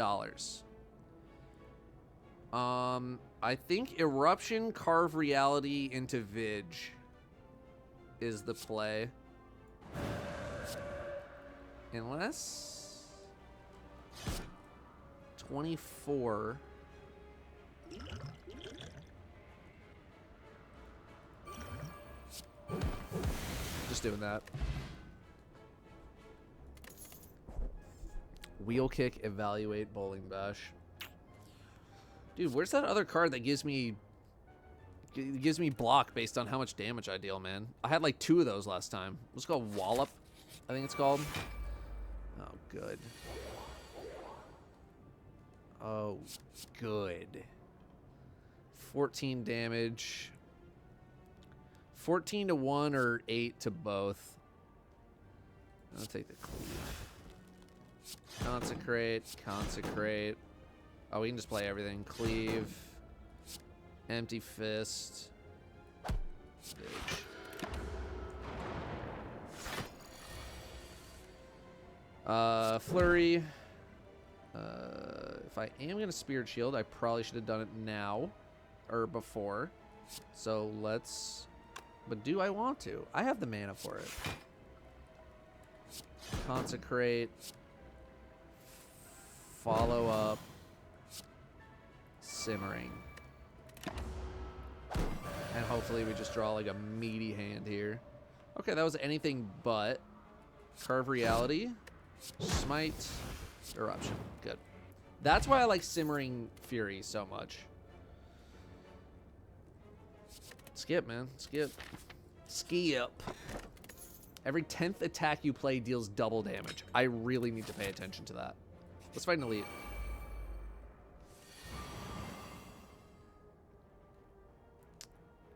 I think eruption, carve reality into Vig is the play. Unless 24. Just doing that. Wheel kick, evaluate, bowling bash. Dude, where's that other card that gives me block based on how much damage I deal, man? I had like 2 of those last time. What's it called? Wallop, I think it's called. Oh, good. Oh, good. 14 damage. 14 to 1 or 8 to both. I'll take the cleave. Consecrate, consecrate. Oh, we can just play everything. Cleave. Empty fist. Flurry. If I am gonna Spirit Shield, I probably should have done it now. Or before. So let's... But do I want to? I have the mana for it. Consecrate. Follow up. Simmering. And hopefully we just draw like a meaty hand here. Okay, that was anything but. Carve Reality. Smite. Eruption. Good. That's why I like Simmering Fury so much. Skip, man. Skip. Skip. Every 10th attack you play deals double damage. I really need to pay attention to that. Let's fight an elite.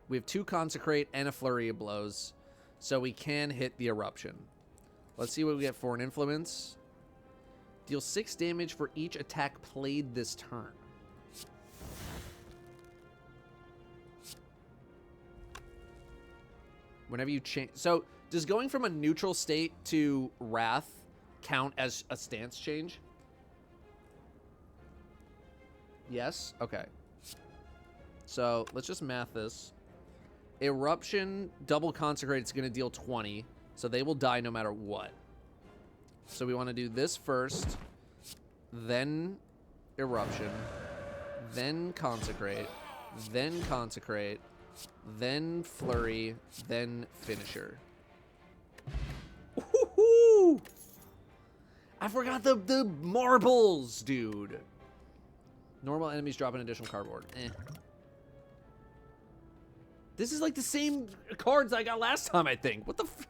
We have 2 Consecrate and a Flurry of Blows, so we can hit the Eruption. Let's see what we get for an Influence. Deal 6 damage for each attack played this turn. Whenever you change... So, does going from a neutral state to Wrath count as a stance change? Yes? Okay. So, let's just math this. Eruption, double Consecrate, it's going to deal 20. So they will die no matter what. So we want to do this first. Then Eruption. Then Consecrate. Then Consecrate. Then Flurry. Then Finisher. Woohoo! I forgot the marbles, dude. Normal enemies drop an additional cardboard. Eh. This is like the same cards I got last time, I think. What the f...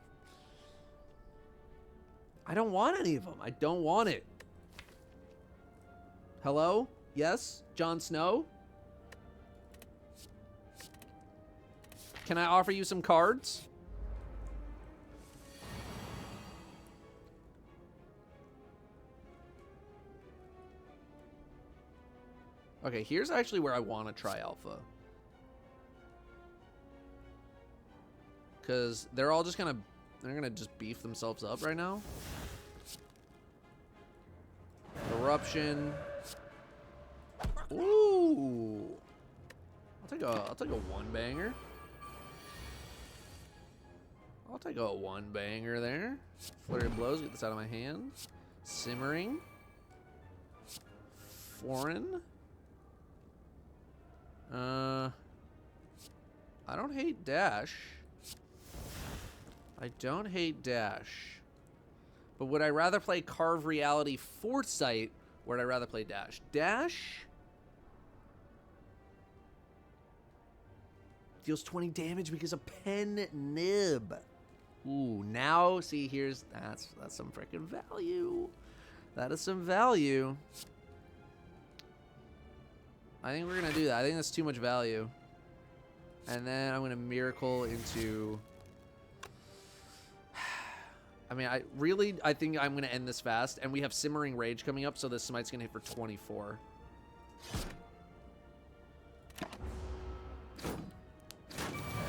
I don't want any of them. I don't want it. Hello? Yes? Jon Snow? Can I offer you some cards? Okay, here's actually where I want to try Alpha. Because they're all just gonna... They're gonna just beef themselves up right now. Eruption. Ooh. I'll take a one banger. I'll take a one banger there. Flurry of Blows, get this out of my hand. Simmering. Foreign. I don't hate Dash. I don't hate Dash. But would I rather play Carve Reality Foresight, or would I rather play Dash? Dash deals 20 damage because of Pen Nib. Ooh, now, see, here's... That's some freaking value. That is some value. I think we're going to do that. I think that's too much value. And then I'm going to Miracle into... I mean, I think I'm going to end this fast. And we have Simmering Rage coming up, so this Smite's going to hit for 24.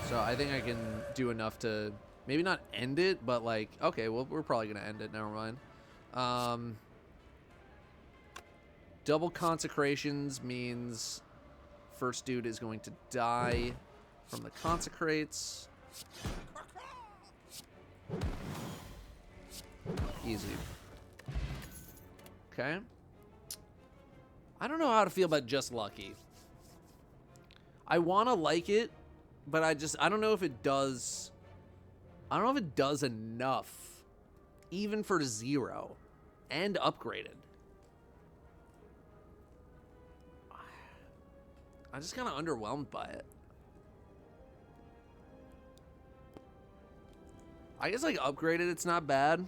So I think I can do enough to maybe not end it, but like, okay, well, we're probably going to end it. Never mind. Double Consecrations means first dude is going to die from the Consecrates. Easy. Okay. I don't know how to feel about Just Lucky. I want to like it, but I don't know if it does. I don't know if it does enough, even for 0 and upgraded. I'm just kind of underwhelmed by it. I guess like upgraded, it's not bad.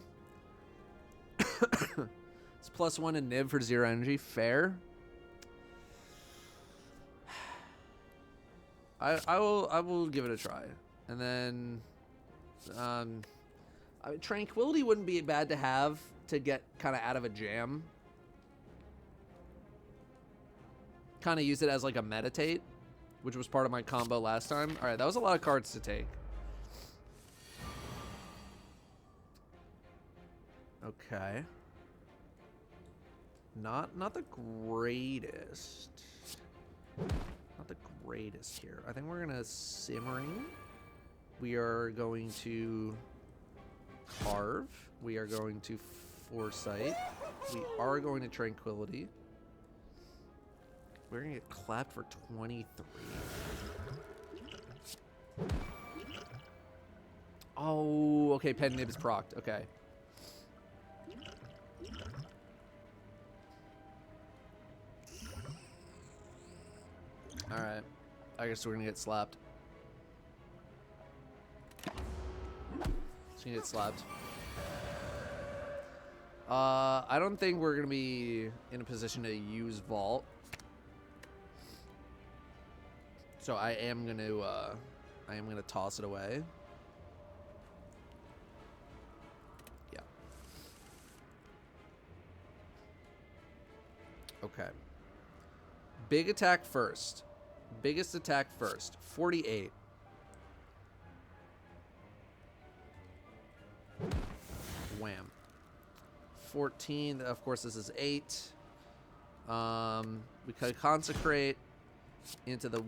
It's +1 in Niv for 0 energy. Fair. I will give it a try. And then Tranquility wouldn't be bad to have to get kind of out of a jam. Kind of use it as like a meditate, which was part of my combo last time. All right, that was a lot of cards to take. Okay. Not the greatest. Not the greatest here. I think we're gonna Simmering. We are going to Carve. We are going to Foresight. We are going to Tranquility. We're going to get clapped for 23. Oh, okay. Pen Nib is procced. Okay. Alright. I guess we're going to get slapped. Just going to get slapped. I don't think we're going to be in a position to use Vault. So I am going to toss it away. Yeah. Okay. Big attack first. Biggest attack first. 48. Wham. 14. Of course, this is 8. We could consecrate into the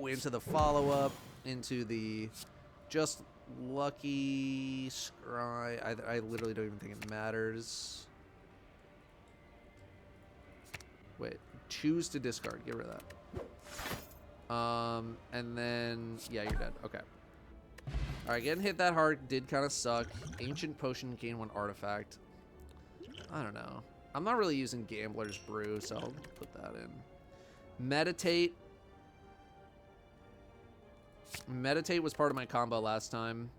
into the follow-up, into the just lucky scry. I literally don't even think it matters. Wait, choose to discard. Get rid of that. And then yeah, you're dead. Okay. All right, getting hit that hard did kind of suck. Ancient Potion, gain 1 artifact. I don't know. I'm not really using Gambler's Brew, so I'll put that in. Meditate. Meditate was part of my combo last time.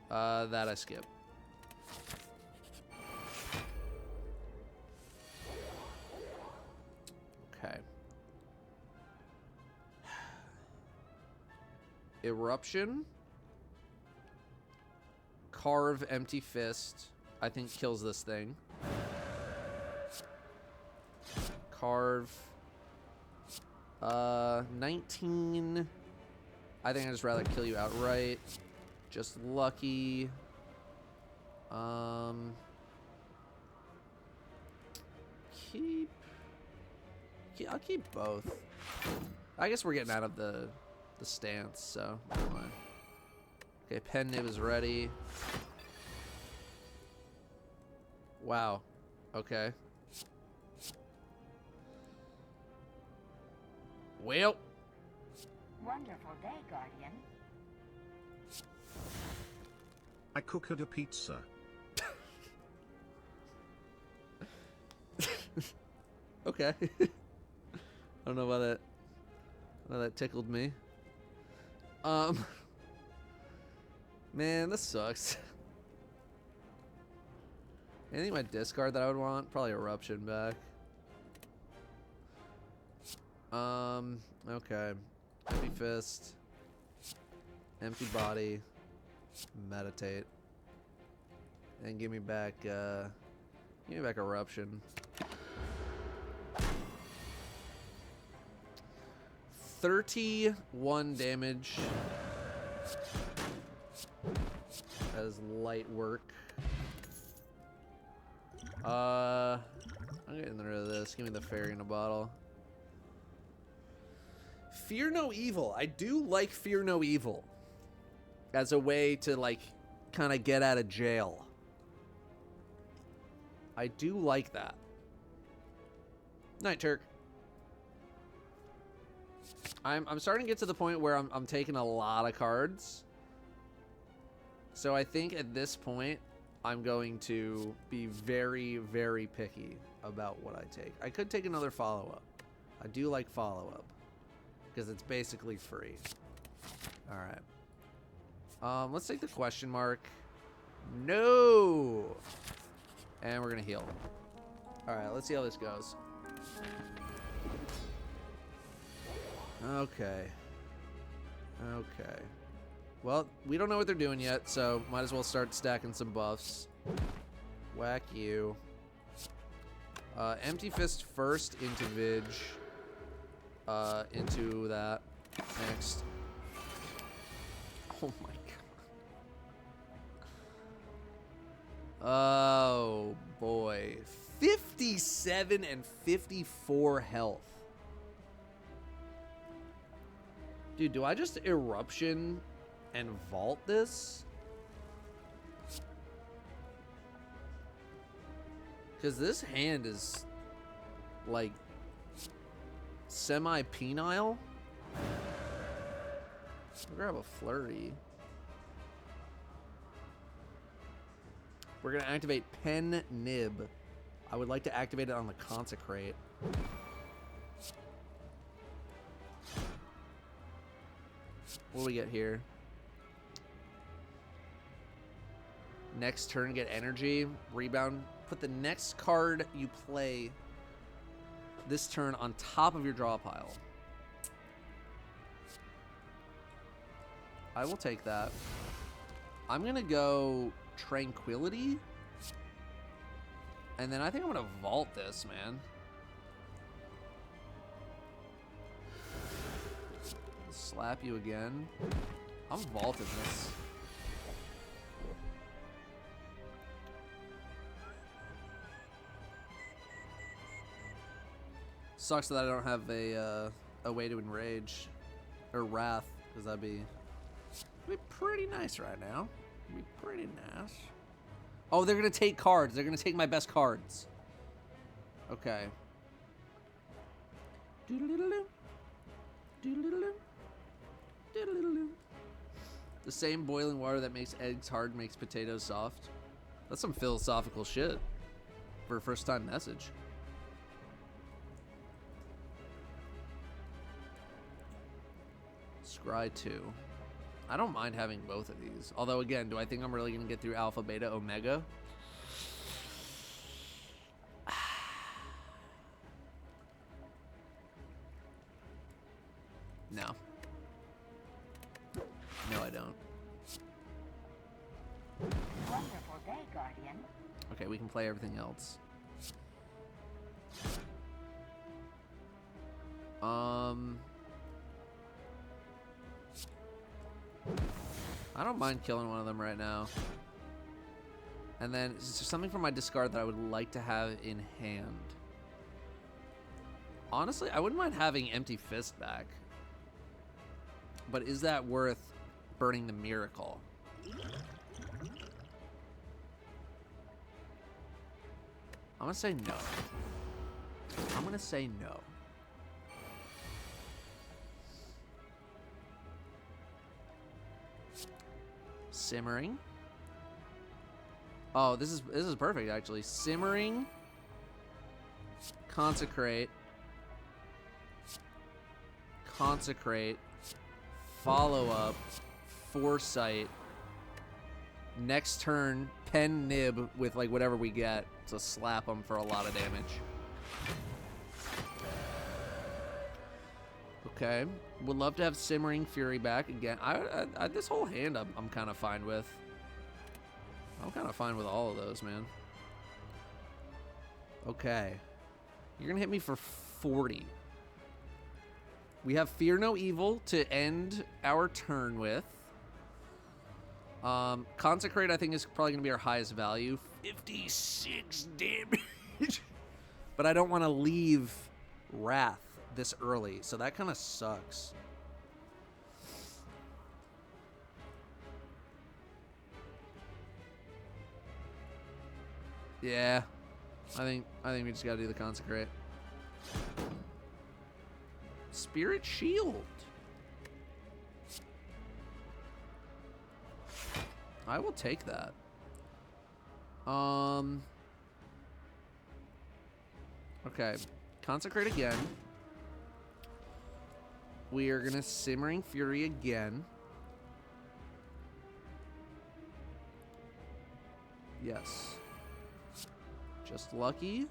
That I skipped. Okay. Eruption. Carve, Empty Fist. I think kills this thing. Carve. 19. I think I'd just rather kill you outright. Just lucky. I'll keep both. I guess we're getting out of the stance, so never mind. Okay, Pen Nib is ready. Wow. Okay. Well. Wonderful day, Guardian. I cooked a pizza. Okay. I don't know why that tickled me. Man, this sucks. Anything in my discard that I would want? Probably Eruption back. Okay. Empty Fist. Empty Body. Meditate. And give me back Eruption. 31 damage. As light work. I'm getting rid of this. Give me the fairy in a bottle. Fear No Evil. I do like Fear No Evil as a way to, like, kind of get out of jail. I do like that. Night, Turk. I'm starting to get to the point where I'm taking a lot of cards. So I think at this point, I'm going to be very, very picky about what I take. I could take another follow-up. I do like follow-up because it's basically free. All right. Let's take the question mark. No. And we're going to heal. All right, let's see how this goes. Okay. Okay. Well, we don't know what they're doing yet, so might as well start stacking some buffs. Whack you. Empty Fist first into Vig. Into that. Next. Oh my god. Oh boy. 57 and 54 health. Dude, do I just Eruption and Vault this? Because this hand is, like, semi-penile. I'll grab a flurry. We're going to activate Pen Nib. I would like to activate it on the Consecrate. What do we get here? Next turn, get energy. Rebound. Put the next card you play this turn on top of your draw pile. I will take that. I'm going to go Tranquility. And then I think I'm going to vault this, man. Slap you again. I'm vaulting this. Sucks that I don't have a way to enrage or wrath, because that'd be pretty nice right now. It'd be pretty nice. Oh, they're gonna take cards. They're gonna take my best cards. Okay. The same boiling water that makes eggs hard makes potatoes soft. That's some philosophical shit for a first-time message. Scry 2. I don't mind having both of these. Although, again, do I think I'm really going to get through Alpha, Beta, Omega? No. No, I don't. Wonderful day, Guardian. Okay, we can play everything else. I don't mind killing one of them right now. And then, is there something from my discard that I would like to have in hand? Honestly, I wouldn't mind having Empty Fist back. But is that worth burning the Miracle? I'm gonna say no. I'm gonna say no. Simmering. Oh, this is perfect actually. Simmering. Consecrate. Consecrate. Follow up. Foresight. Next turn, Pen Nib with like whatever we get to slap them for a lot of damage. Okay, would love to have Simmering Fury back again. I this whole hand I'm kind of fine with. I'm kind of fine with all of those, man. Okay, you're gonna hit me for 40. We have Fear No Evil to end our turn with. Consecrate, I think, is probably going to be our highest value. 56 damage. But I don't want to leave Wrath this early, so that kind of sucks. Yeah. I think we just got to do the Consecrate. Spirit Shield. I will take that. Okay. Consecrate again. We are gonna Simmering Fury again. Yes. Just lucky.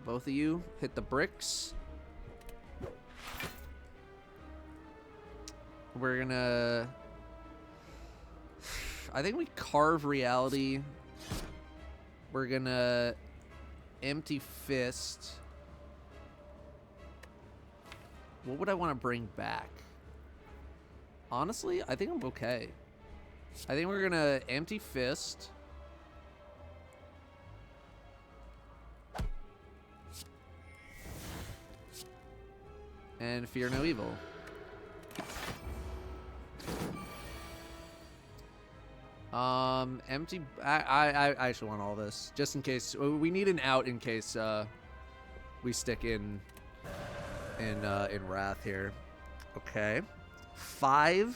Both of you hit the bricks. We're gonna... I think we carve reality. We're gonna Empty Fist. What would I want to bring back? Honestly, I think I'm okay. I think we're gonna Empty Fist. And Fear No Evil. Empty. I actually want all this just in case. We need an out in case we stick in Wrath here. Okay, 5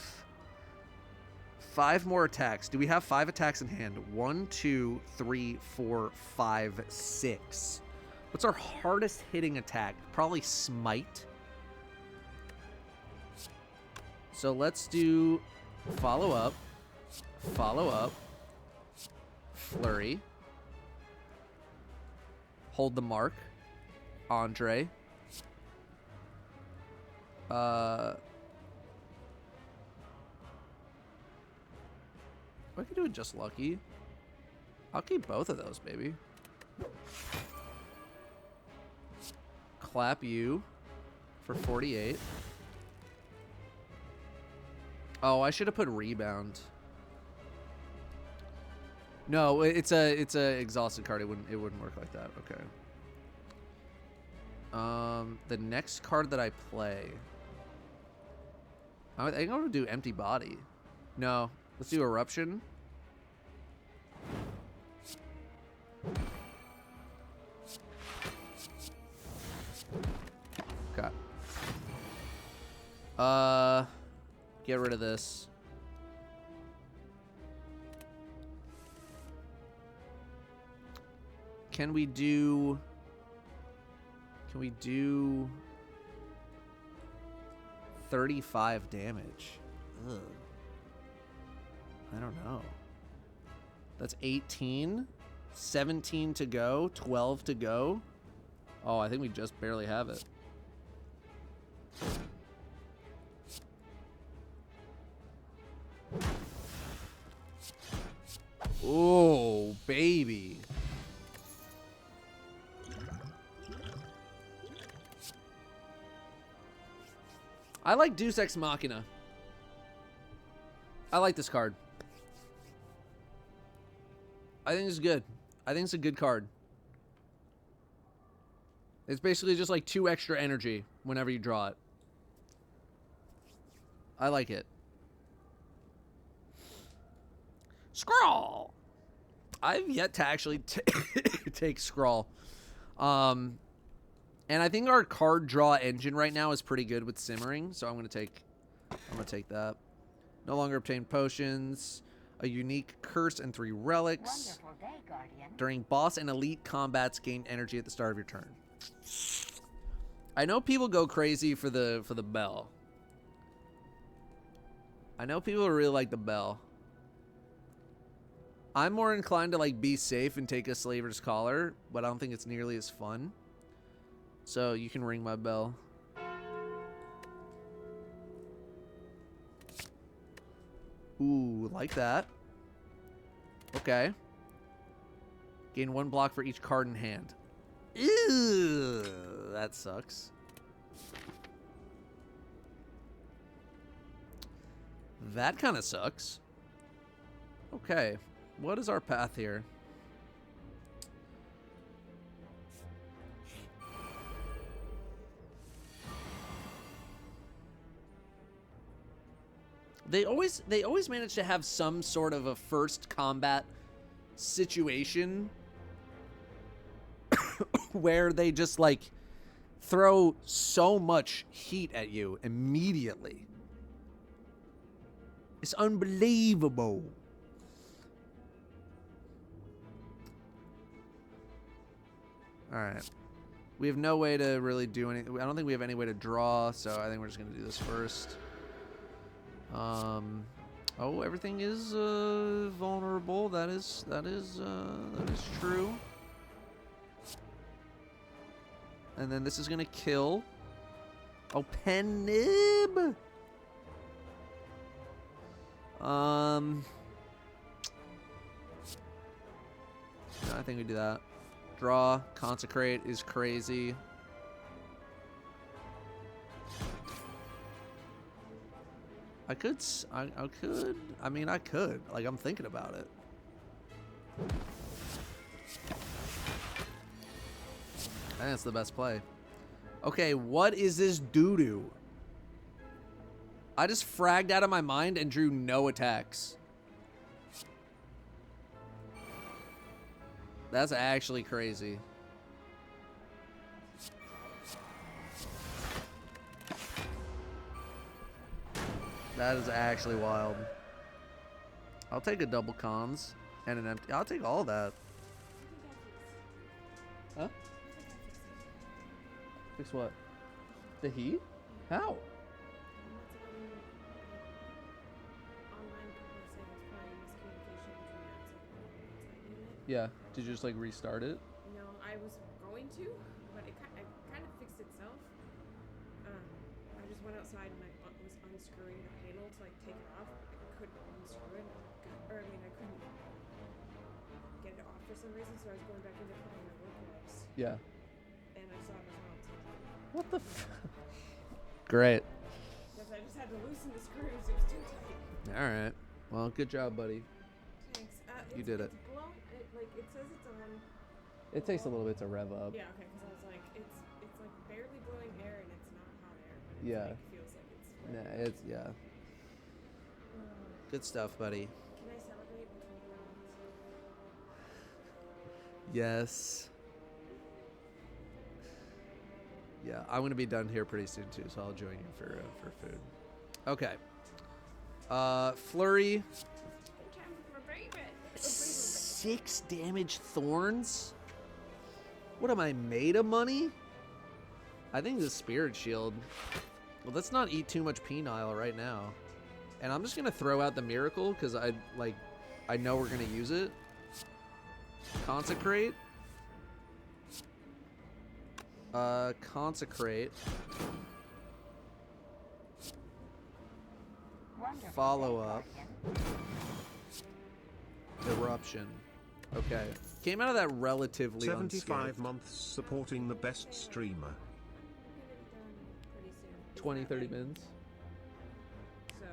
more attacks. Do we have 5 attacks in hand? 1, 2, 3, 4, 5, 6. What's our hardest hitting attack? Probably Smite. So let's do follow up, flurry, hold the mark, Andre. I could do it just lucky. I'll keep both of those, baby. Clap you for 48. Oh, I should have put rebound. No, it's a exhausted card. It wouldn't work like that. Okay. The next card that I play, I think I'm gonna do empty body. No, let's do eruption. Okay. Get rid of this. Can we do 35 damage? Ugh. I don't know. That's 18, 17 to go, 12 to go. Oh, I think we just barely have it. Oh, baby. I like Deus Ex Machina. I like this card. I think it's good. I think it's a good card. It's basically just like 2 extra energy whenever you draw it. I like it. Scrawl! I've yet to actually take Scrawl. And I think our card draw engine right now is pretty good with Simmering, so I'm gonna take that. No longer obtain potions, a unique curse, and 3 relics. Wonderful day, Guardian. During boss and elite combats, gain energy at the start of your turn. I know people go crazy for the bell. I know people really like the bell. I'm more inclined to like be safe and take a Slaver's Collar, but I don't think it's nearly as fun. So you can ring my bell. Ooh, like that. Okay. Gain 1 block for each card in hand. Ew, that sucks. That kind of sucks. Okay, what is our path here? They always manage to have some sort of a first combat situation where they just like throw so much heat at you immediately. It's unbelievable. All right. We have no way to really do anything. I don't think we have any way to draw, so I think we're just going to do this first. Oh, everything is vulnerable. That is true. And then this is gonna kill. Oh, pen nib. No, I think we do that. Draw, consecrate is crazy. I could. I mean, I could. Like, I'm thinking about it. I think that's the best play. Okay, what is this doo-doo? I just fragged out of my mind and drew no attacks. That's actually crazy. That is actually wild. I'll take a double cons and an empty. I'll take all that. Huh? Fix what? The heat? How? Yeah. Did you just like restart it? No, I was going to, but it kind of fixed itself. I just went outside and I was unscrewing the panel to like take it off. I couldn't unscrew it, I couldn't get it off for some reason. So I was going back in to put on my work gloves. Yeah. And I saw it as well. So What the? Great. yes, I just had to loosen the screws. It was too tight. All right. Well, good job, buddy. Thanks. You did it. It's blown. It says it's on. It takes a little bit to rev up. Yeah. Okay. Because I was like, it's like barely blowing air and it's not hot air, but it's Yeah. like, feels like it's. Nah, it's yeah. Good stuff, buddy. Can I celebrate with you? Yes. Yeah, I'm gonna be done here pretty soon too, so I'll join you for food. Okay. Flurry. 6 damage thorns. What am I made of money? I think the spirit shield. Well, let's not eat too much penile right now. And I'm just gonna throw out the miracle because I know we're gonna use it. Consecrate. Consecrate. Follow up. Eruption. Okay. Came out of that relatively 75 unscathed. months supporting the best streamer. 20, 30 minutes. So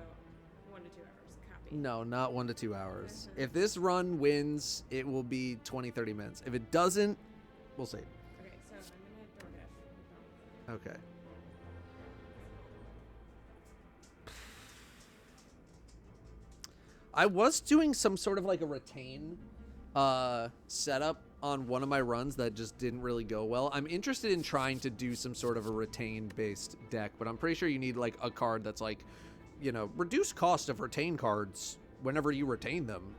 1 to 2 hours. Copy. No, not 1 to 2 hours. If this run wins, it will be 20, 30 minutes. If it doesn't, we'll see. Okay, so I'm gonna DoorDash. Okay. I was doing some sort of like a retain setup on one of my runs that just didn't really go well. I'm interested in trying to do some sort of a retain based deck, but I'm pretty sure you need like a card that's like, you know, reduced cost of retain cards whenever you retain them.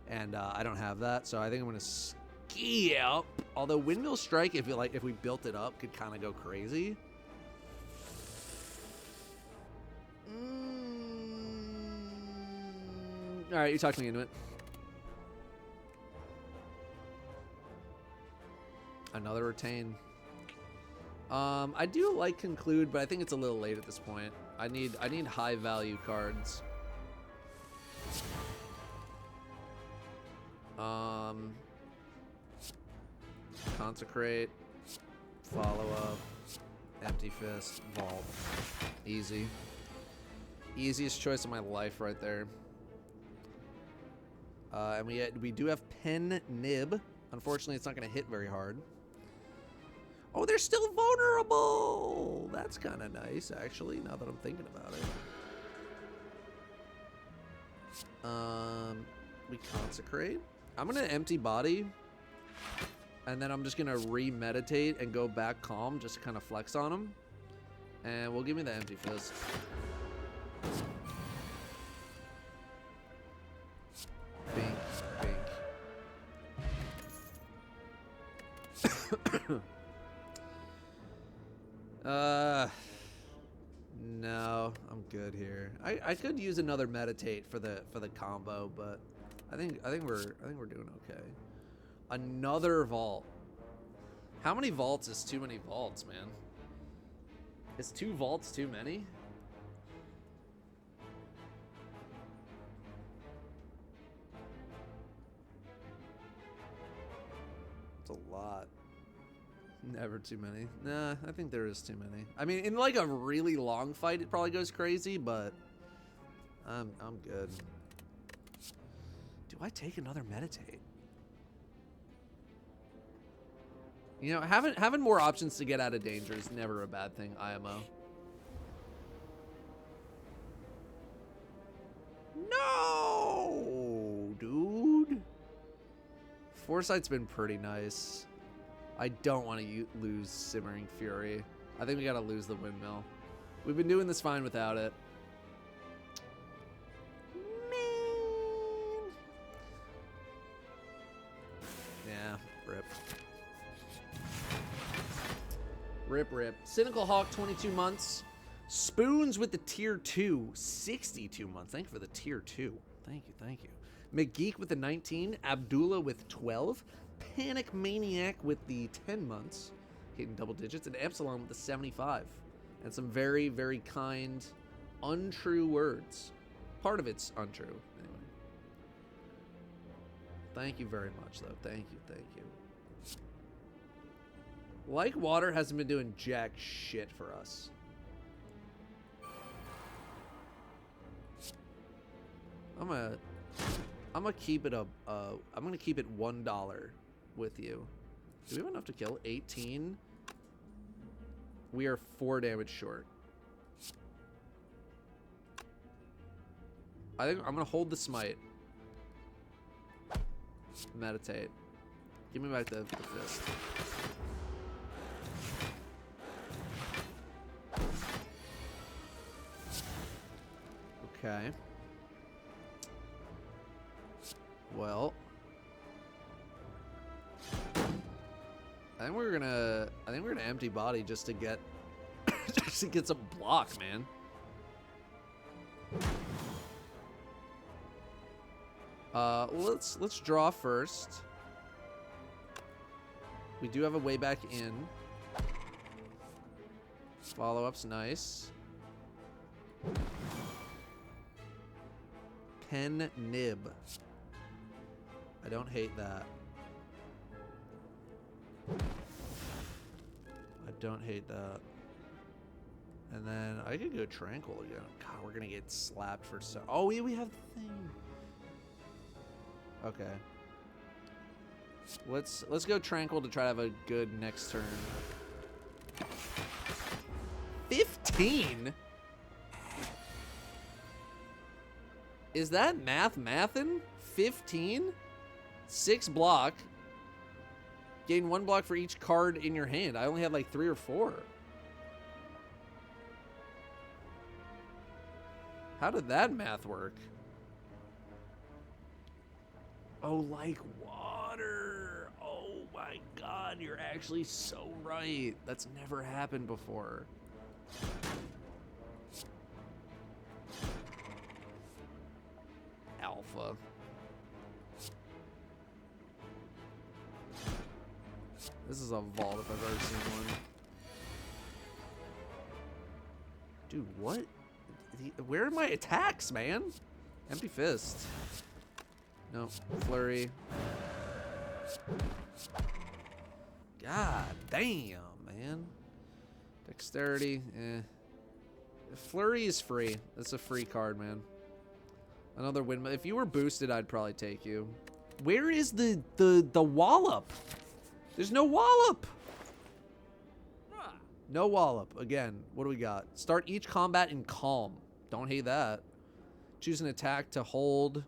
And I don't have that, so I think I'm gonna ski up. Although Windmill Strike, if we built it up, could kind of go crazy. All right, you talked me into it. Another retain. I do like conclude, but I think it's a little late at this point. I need high value cards. Consecrate, follow up, empty fist, vault. Easy. Easiest choice of my life right there. And we do have Pen Nib. Unfortunately, it's not going to hit very hard. Oh, they're still vulnerable. That's kind of nice, actually, now that I'm thinking about it. We consecrate. I'm going to empty body. And then I'm just going to re-meditate and go back calm, just to kind of flex on them. And we'll give me the empty fist. Bink, bink. No, I'm good here. I could use another meditate for the combo, but I think we're doing okay. Another vault. How many vaults is too many vaults, man? Is 2 vaults too many? It's a lot. Never too many. Nah, I think there is too many. I mean, in like a really long fight, it probably goes crazy, but I'm good. Do I take another meditate? You know, having more options to get out of danger is never a bad thing, IMO. No, dude. Foresight's been pretty nice. I don't want to lose Simmering Fury. I think we gotta lose the Windmill. We've been doing this fine without it. Man. Yeah, rip. Rip. Cynical Hawk, 22 months. Spoons with the tier 2, 62 months. Thank you for the tier 2. Thank you. McGeek with the 19. Abdullah with 12. Panic Maniac with the 10 months. Hitting double digits. And Epsilon with the 75. And some very, very kind, untrue words. Part of it's untrue, anyway. Thank you very much, though. Thank you. Like Water hasn't been doing jack shit for us. I'm gonna keep it I'm gonna keep it $1 with you. Do we have enough to kill? 18. We are 4 damage short. I think I'm gonna hold the smite. Meditate. Give me back the fist. Okay. Well, I think we're gonna empty body just to get some block, man. Let's draw first. We do have a way back in. Follow-up's nice. Pen Nib. I don't hate that. I don't hate that. And then I could go Tranquil again. God, we're gonna get slapped for so. Oh, we have the thing. Okay. Let's go Tranquil to try to have a good next turn. 15? Is that mathin'? 15? 6 block. Gain 1 block for each card in your hand. I only had like 3 or 4. How did that math work? Oh, like Water. Oh my god, you're actually so right. That's never happened before. Alpha. This is a vault if I've ever seen one. Dude, what? Where are my attacks, man? Empty fist. No, flurry. God damn, man. Dexterity, eh. Flurry is free. That's a free card, man. Another windmill. If you were boosted, I'd probably take you. Where is the wallop? There's no wallop. No wallop. Again, what do we got? Start each combat in calm. Don't hate that. Choose an attack to hold.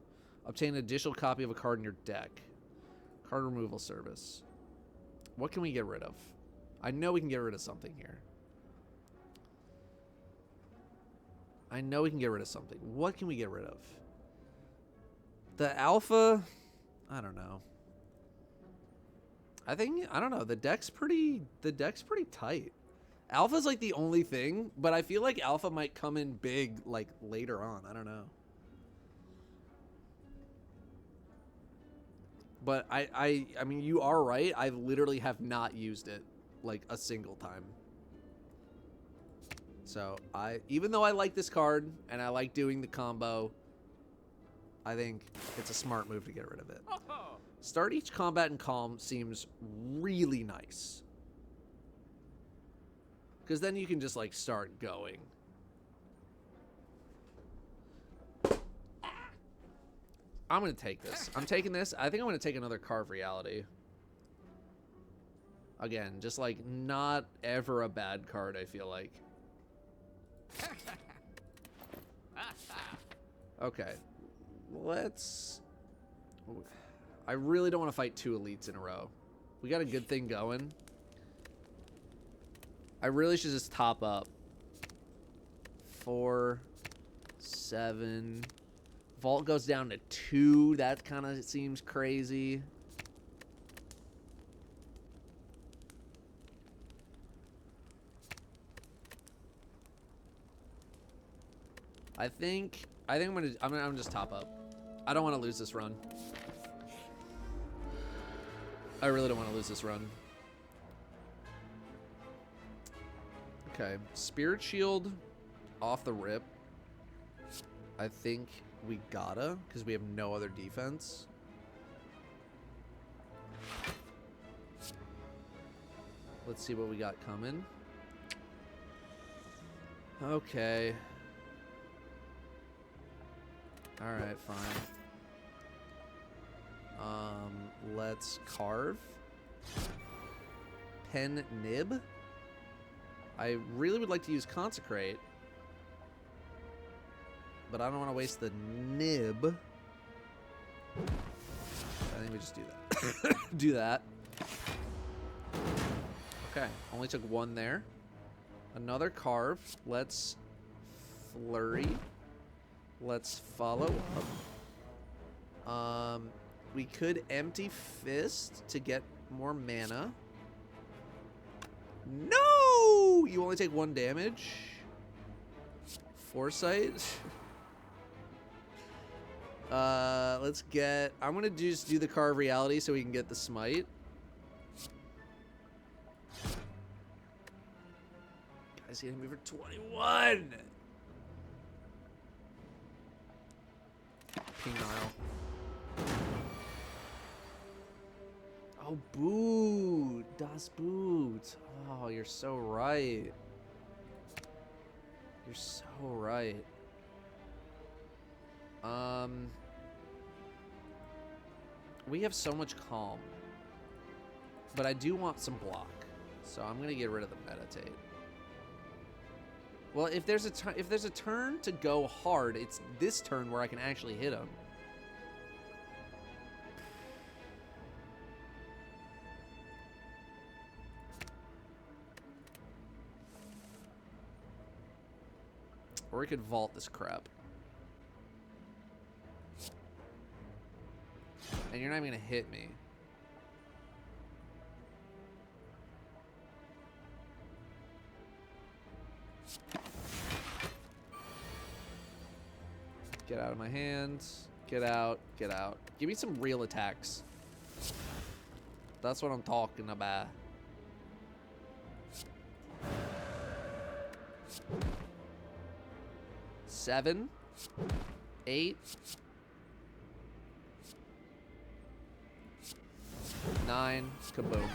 Obtain an additional copy of a card in your deck. Card removal service. What can we get rid of? I know we can get rid of something here. I know we can get rid of something. What can we get rid of? The alpha? I don't know. I don't know. The deck's pretty tight. Alpha's like the only thing, but I feel like alpha might come in big like later on. I don't know. But I mean, you are right. I literally have not used it like a single time. So even though I like this card and I like doing the combo, I think it's a smart move to get rid of it. Start each combat in calm seems really nice. Because then you can just like start going. I'm going to take this. I'm taking this. I think I'm going to take another Carve Reality. Again, just like not ever a bad card, I feel like. Okay. I really don't want to fight 2 elites in a row. We got a good thing going. I really should just top up. 4, 7. Vault goes down to 2. That kind of seems crazy. I think I'm gonna just top up. I don't want to lose this run. I really don't want to lose this run. Okay, Spirit Shield off the rip. I think we gotta, because we have no other defense. Let's see what we got coming. Okay. Alright, fine. Let's carve. Pen nib. I really would like to use consecrate, but I don't want to waste the nib. I think we just do that. Do that. Okay, only took 1 there. Another carve. Let's flurry. Let's follow up. We could empty fist to get more mana. No! You only take 1 damage. Foresight. Let's get... I'm gonna just do the Carve Reality so we can get the smite. Guys, he hit me for 21! King Nile. Oh, Boot. Das Boot. Oh, you're so right. You're so right. We have so much calm. But I do want some block. So I'm going to get rid of the meditate. Well, if there's a turn to go hard, it's this turn where I can actually hit him. Or we could vault this crap. And you're not even gonna hit me. Get out of my hands. Get out. Get out. Give me some real attacks. That's what I'm talking about. Seven. 8. 9. Kaboom. Okay.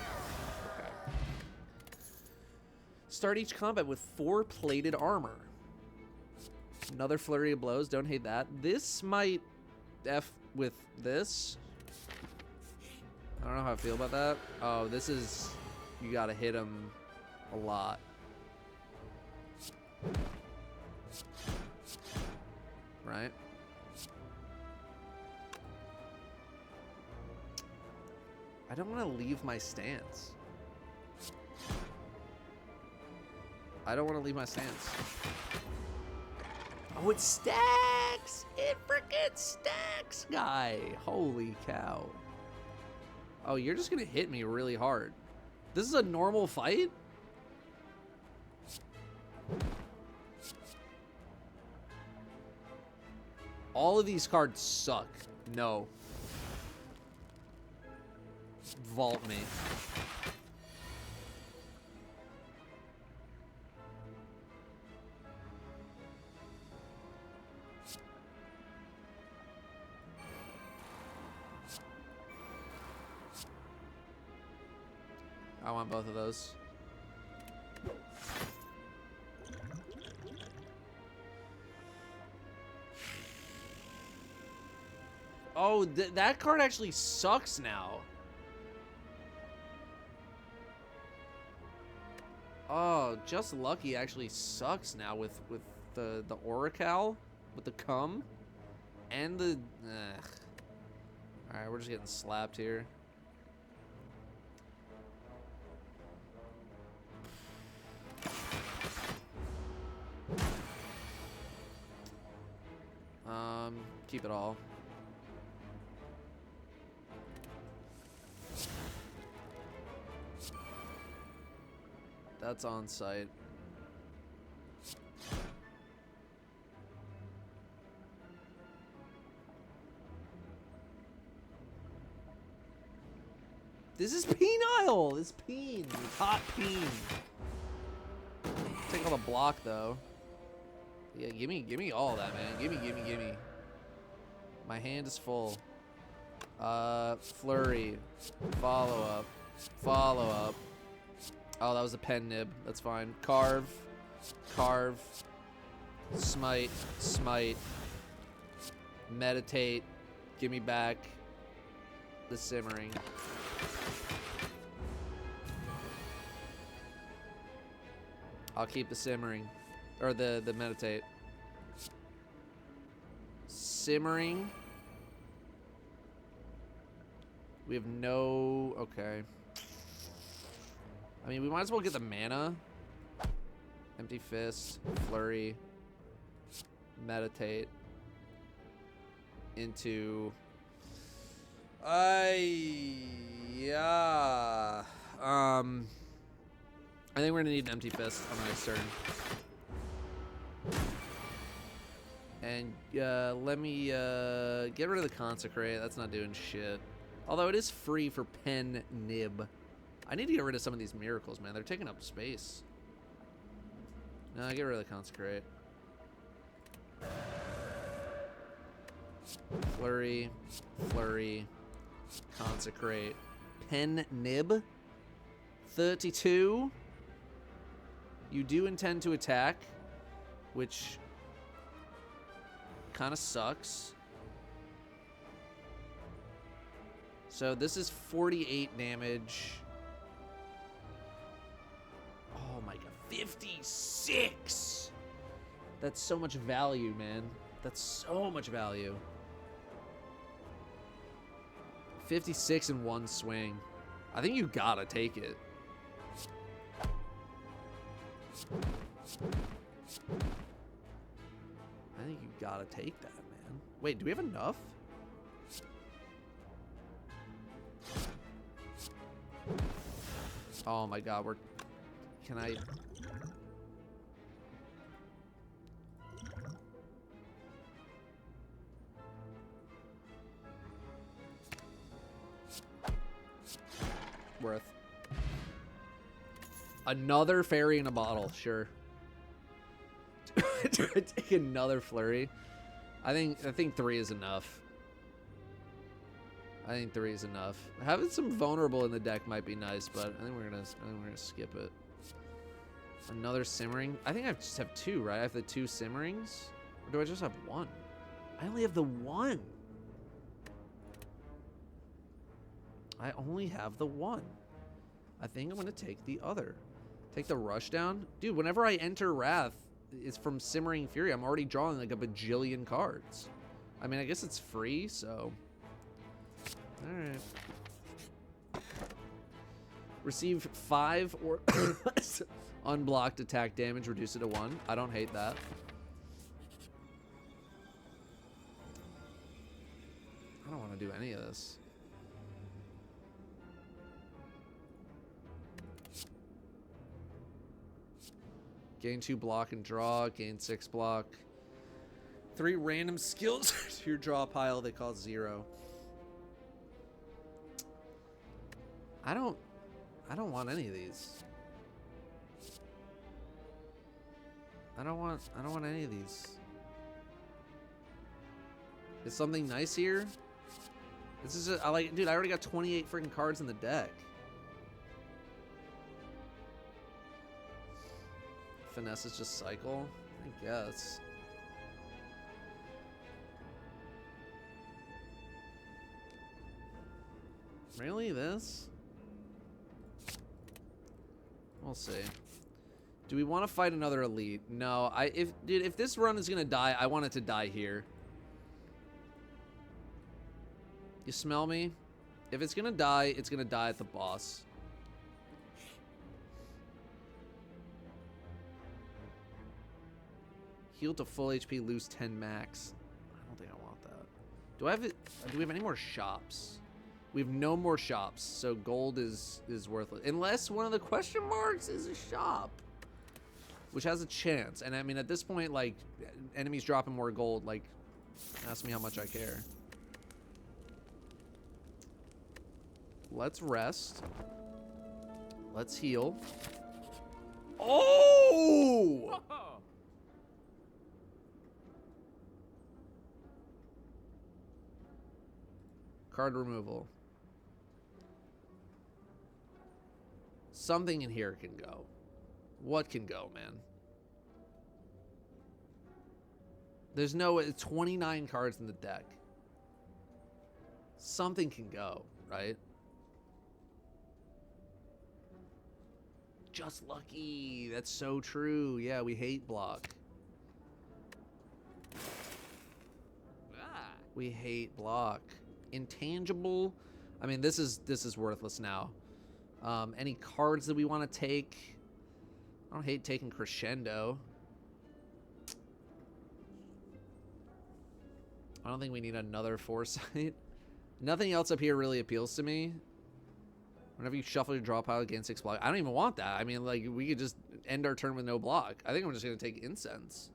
Start each combat with 4 plated armor. Another flurry of blows. Don't hate that. This might F with this. I don't know how I feel about that. Oh, this is... You gotta hit him a lot. Right? I don't want to leave my stance. I don't want to leave my stance. Oh, it stacks! It freaking stacks, guy! Holy cow. Oh, you're just gonna hit me really hard. This is a normal fight? All of these cards suck. No. Vault me. I want both of those. Oh, that card actually sucks now. Oh, Just Lucky actually sucks now with the Oracle, with the cum, and the... Alright, we're just getting slapped here. Keep it all. That's on site. This is penile! This peen. Hot peen. Take all the block though. Yeah, give me all that, man. Gimme. My hand is full. Flurry. Follow up. Oh, that was a pen nib. That's fine. Carve. Smite. Meditate. Give me back the simmering. I'll keep the simmering. Or the meditate. Simmering. We have no... Okay. I mean, we might as well get the mana. Empty Fist. Flurry. Meditate. Into... Yeah. I think we're gonna need an Empty Fist on the next turn. And let me get rid of the Consecrate. That's not doing shit. Although it is free for pen nib. I need to get rid of some of these miracles, man. They're taking up space. No, get rid of the Consecrate. Flurry. Consecrate. Pen nib. 32. You do intend to attack, which kind of sucks. So this is 48 damage. Oh my god, 56! That's so much value, man. That's so much value. 56 in one swing. I think you gotta take it. I think you gotta take that, man. Wait, do we have enough? Oh my god, we're... Can I... Worth. Another fairy in a bottle, sure. Take another flurry. I think 3 is enough. I think 3 is enough. Having some vulnerable in the deck might be nice, but I think we're gonna skip it. Another simmering. I think I just have 2, right? I have the 2 simmerings, or do I just have 1? I only have the 1. I only have the 1. I think I'm gonna take the other. Take the rush down, dude. Whenever I enter Wrath, it's from Simmering Fury. I'm already drawing like a bajillion cards. I mean, I guess it's free, so. Alright. Receive 5 or less unblocked attack damage, reduce it to 1. I don't hate that. I don't want to do any of this. Gain 2 block and draw, gain 6 block. 3 random skills to your draw pile, they cost 0. I don't want any of these. I don't want any of these. Is something nice here? This is I like, dude, I already got 28 freaking cards in the deck. Finesse is just cycle, I guess. Really, this? We'll see. Do we want to fight another elite? No, if this run is gonna die, I want it to die here. You smell me? If it's gonna die, it's gonna die at the boss. Heal to full HP, lose 10 max. I don't think I want that. Do I have it? Do we have any more shops? We have no more shops, so gold is worthless. Unless one of the question marks is a shop. Which has a chance. And I mean, at this point, like, enemies dropping more gold, like, ask me how much I care. Let's rest. Let's heal. Oh! Card removal. Something in here can go. What can go, man? There's no 29 cards in the deck. Something can go, right? Just lucky. That's so true. Yeah, we hate block. We hate block. Intangible. I mean, this is worthless now. Any cards that we want to take? I don't hate taking Crescendo. I don't think we need another Foresight. Nothing else up here really appeals to me. Whenever you shuffle your draw pile, gain 6 block. I don't even want that. I mean, like, we could just end our turn with no block. I think I'm just going to take Incense.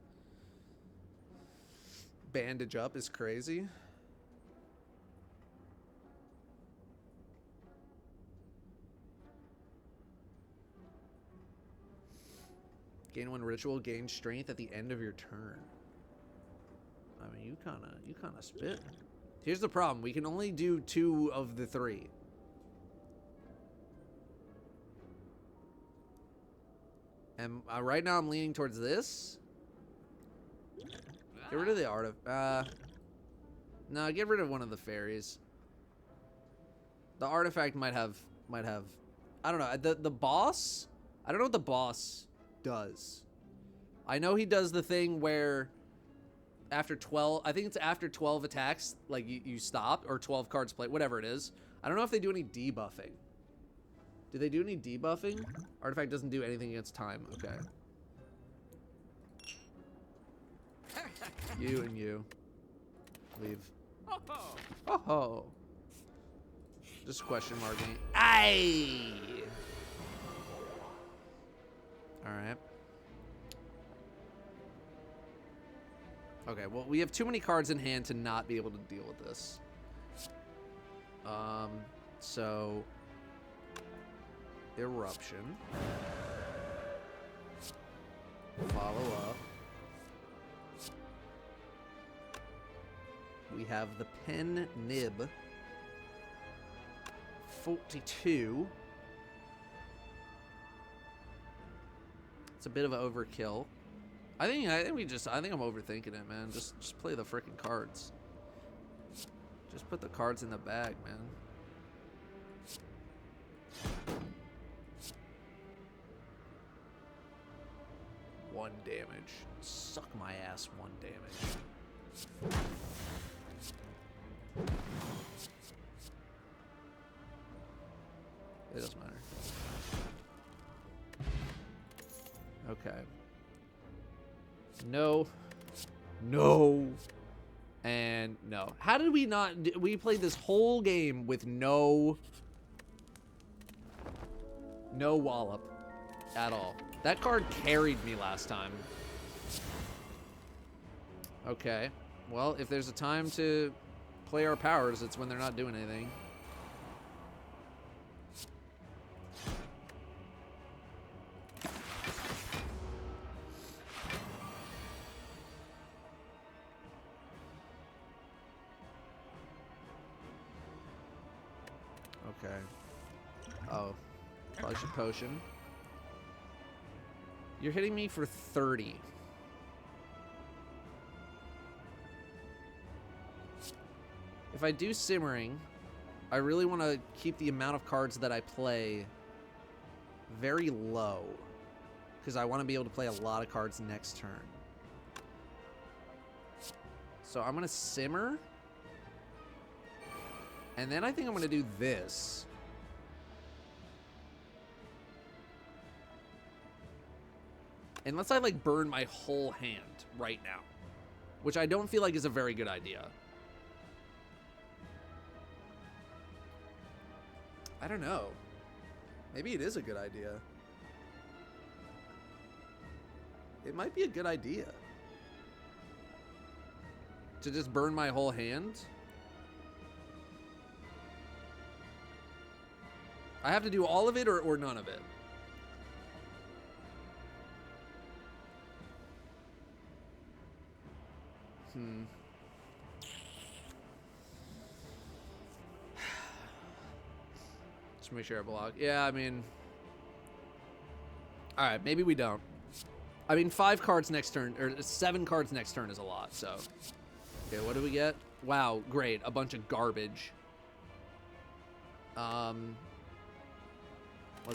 Bandage up is crazy. Gain 1 ritual, gain strength at the end of your turn. I mean, you kind of spit. Here's the problem. We can only do 2 of the 3. And right now I'm leaning towards this. Get rid of the artifact. No, get rid of one of the fairies. The artifact might have. I don't know. The boss. I don't know what the boss does. I know he does the thing where after 12, I think it's after 12 attacks, like you stop, or 12 cards played, whatever it is. I don't know if they do any debuffing. Do they do any debuffing? Artifact doesn't do anything against time. Okay. You and you. Leave. Oh ho. Just question marking. Aye. Alright. Okay, well, we have too many cards in hand to not be able to deal with this. So... Eruption. Follow up. We have the Pen Nib. 42. It's a bit of an overkill. I think I'm overthinking it, man. Just play the freaking cards. Just put the cards in the bag, man. One damage. Suck my ass, 1 damage. It doesn't matter. Okay. No. No. And no. How did we not... We played this whole game with no wallop at all. That card carried me last time. Okay. Well, if there's a time to play our powers, it's when they're not doing anything. Okay. Oh. Probably should potion. You're hitting me for 30. If I do Simmering, I really want to keep the amount of cards that I play very low, because I want to be able to play a lot of cards next turn. So I'm going to Simmer. And then I think I'm going to do this. Unless I, like, burn my whole hand right now. Which I don't feel like is a very good idea. I don't know. Maybe it is a good idea. It might be a good idea. To just burn my whole hand? I have to do all of it or none of it? Just make sure I block. Yeah, I mean... Alright, maybe we don't. I mean, 5 cards next turn, or 7 cards next turn is a lot, so... Okay, what do we get? Wow, great. A bunch of garbage. Let's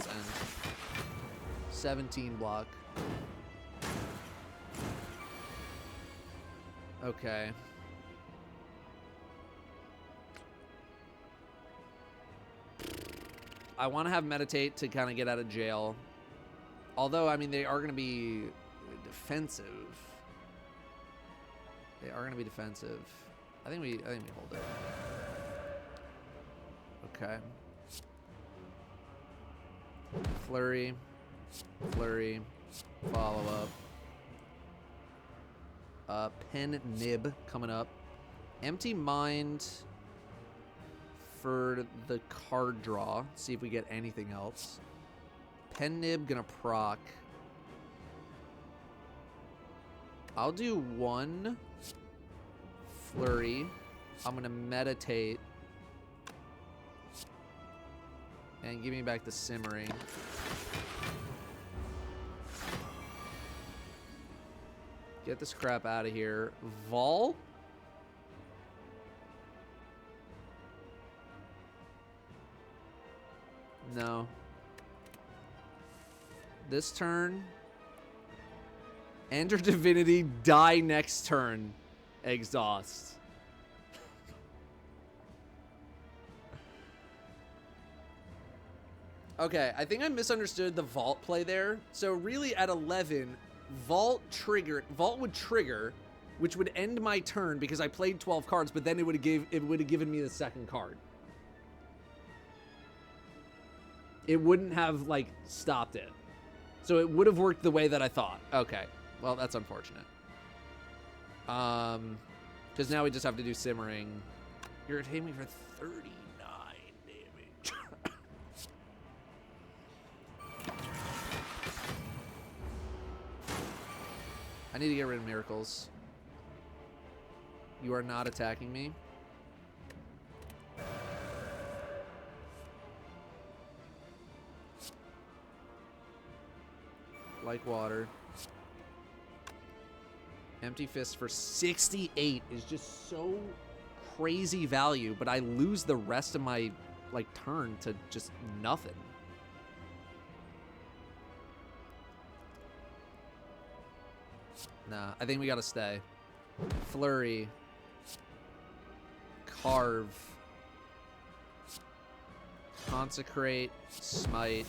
end. 17 block. Okay. I want to have meditate to kind of get out of jail. Although, I mean, they are going to be defensive. They are going to be defensive. I think we hold it. Okay. Flurry. Flurry. Follow up. Pen Nib coming up. Empty Mind for the card draw. See if we get anything else. Pen Nib gonna proc. I'll do 1 Flurry. I'm gonna meditate. And give me back the simmering. Get this crap out of here. Vol? No. This turn. Enter Divinity, die next turn. Exhaust. Okay, I think I misunderstood the Vault play there. So really at 11, Vault would trigger, which would end my turn because I played 12 cards, but then it would have given me the second card. It wouldn't have, like, stopped it. So it would have worked the way that I thought. Okay. Well, that's unfortunate. Because now we just have to do simmering. Irritate me for 39 damage. I need to get rid of miracles. You are not attacking me. Like water. Empty Fist for 68 is just so crazy value, but I lose the rest of my, like, turn to just nothing. Nah, I think we gotta stay. Flurry. Carve. Consecrate. Smite.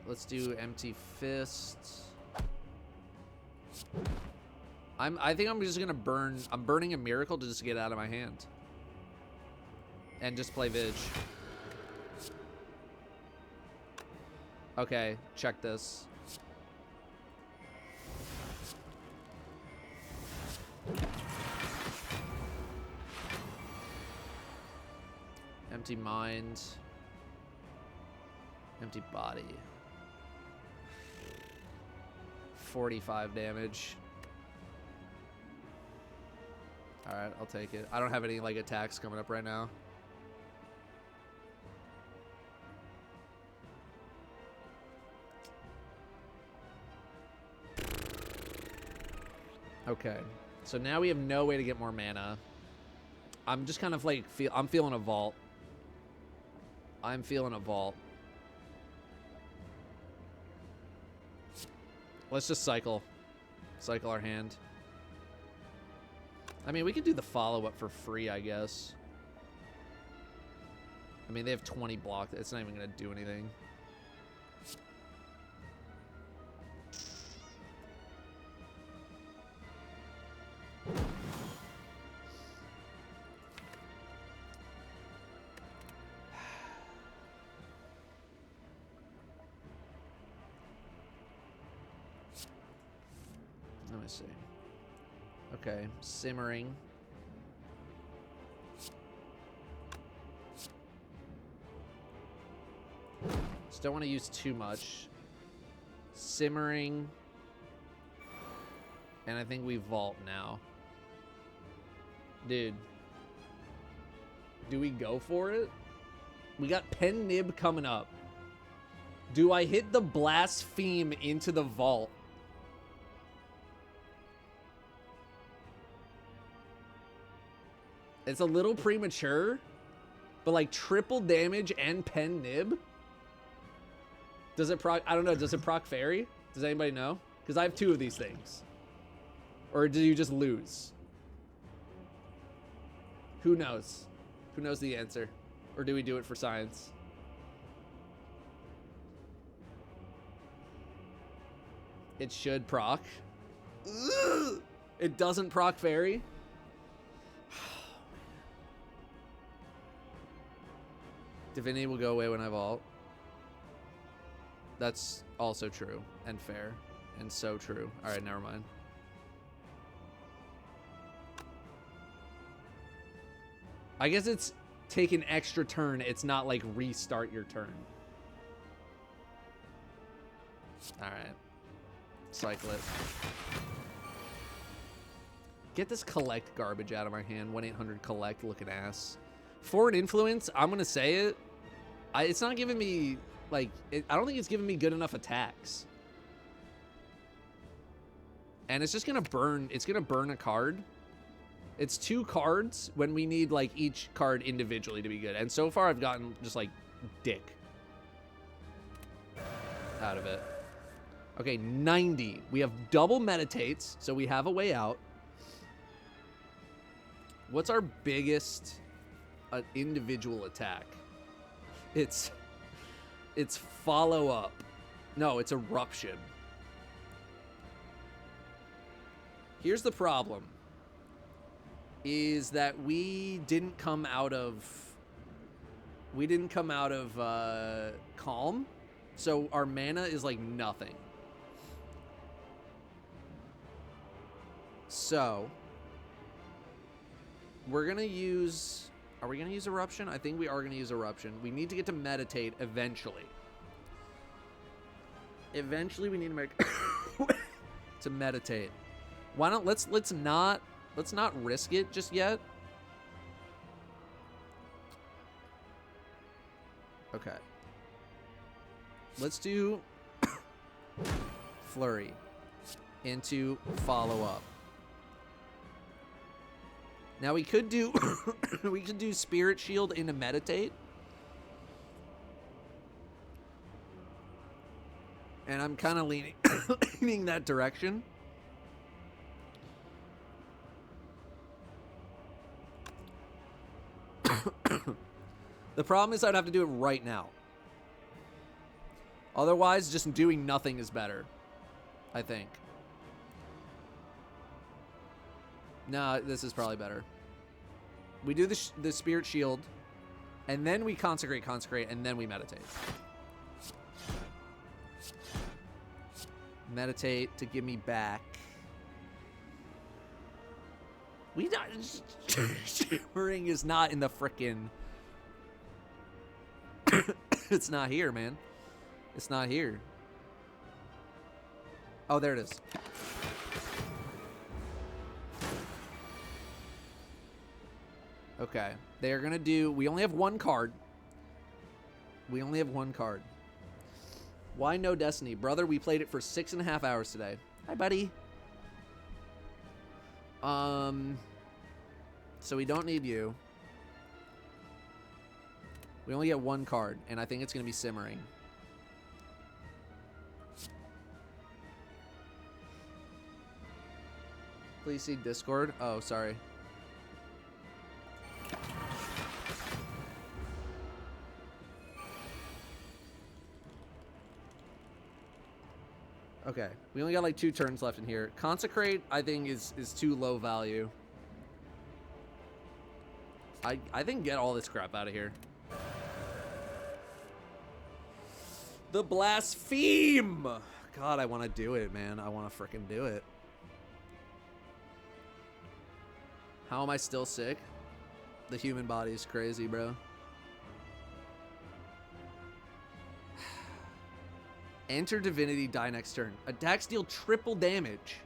Let's do Empty Fist. I think I'm just gonna burn. I'm burning a miracle to just get out of my hand. And just play Vig. Okay, check this. Empty Mind. Empty Body. 45 damage. Alright, I'll take it. I don't have any, like, attacks coming up right now. Okay. So now we have no way to get more mana. I'm just kind of, like, I'm feeling a Vault. I'm feeling a Vault. Let's just cycle. Cycle our hand. I mean, we could do the follow-up for free, I guess. I mean, they have 20 blocked. It's not even going to do anything. Let me see. Okay, simmering. Just don't want to use too much. Simmering. And I think we vault now. Dude. Do we go for it? We got Pen Nib coming up. Do I hit the Blaspheme into the vault? It's a little premature, but like triple damage and Pen Nib? Does it proc? I don't know. Does it proc Fairy? Does anybody know? Because I have 2 of these things. Or do you just lose? Who knows? Who knows the answer? Or do we do it for science? It should proc. Ugh! It doesn't proc Fairy? Divinity will go away when I vault. That's also true and fair and so true. All right, never mind. I guess it's take an extra turn. It's not like restart your turn. All right. Cycle it. Get this collect garbage out of my hand. 1-800-COLLECT looking ass. Foreign influence, I'm going to say it. It's not giving me, like, I don't think it's giving me good enough attacks. And it's just going to burn, it's going to burn a card. It's 2 cards when we need, like, each card individually to be good. And so far, I've gotten just, like, dick out of it. Okay, 90. We have double meditates, so we have a way out. What's our biggest individual attack? It's follow up. No, it's eruption. Here's the problem. Is that we didn't come out of calm. So our mana is like nothing. So we're gonna use, are we gonna use eruption? I think we are gonna use eruption. We need to get to meditate eventually. Eventually we need to make to meditate. Why not let's not risk it just yet. Okay. Let's do flurry into follow up. Now we could do we could do spirit shield into meditate. And I'm kind of leaning that direction. The problem is I'd have to do it right now. Otherwise, just doing nothing is better, I think. No, this is probably better. We do the spirit shield, and then we consecrate, and then we meditate. Meditate to give me back. We not shimmering is not in the frickin'. It's not here, man. It's not here. Oh, there it is. Okay. They are going to do... We only have one card. We only have one card. Why no Destiny? Brother, we played it for 6.5 hours today. Hi, buddy. So we don't need you. We only get one card, and I think it's going to be Simmering. Please see Discord. Oh, sorry. Okay, we only got like 2 turns left in here. Consecrate, I think, is too low value. I think get all this crap out of here. The blaspheme! God, I want to do it, man. I want to freaking do it. How am I still sick? The human body is crazy, bro. Enter Divinity, die next turn. Attacks deal triple damage.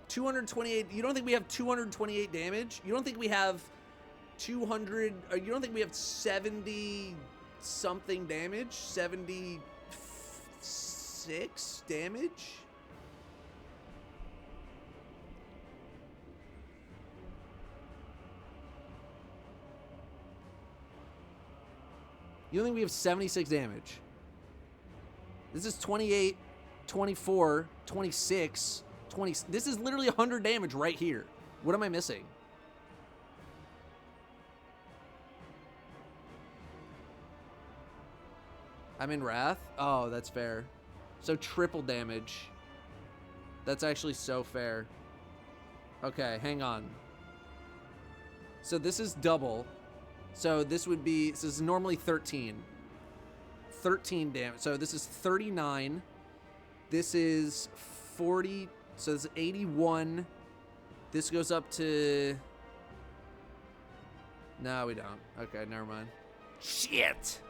228. You don't think we have 228 damage? You don't think we have 200? Or you don't think we have 70 something damage? 76 damage? You don't think we have 76 damage? This is 28, 24, 26, 20. This is literally 100 damage right here. What am I missing? I'm in Wrath? Oh, that's fair. So triple damage. That's actually so fair. Okay, hang on. So this is double. So this would be, so this is normally 13. 13 damage. So this is 39. This is 40. So this is 81. This goes up to... No, we don't. Okay, never mind. Shit!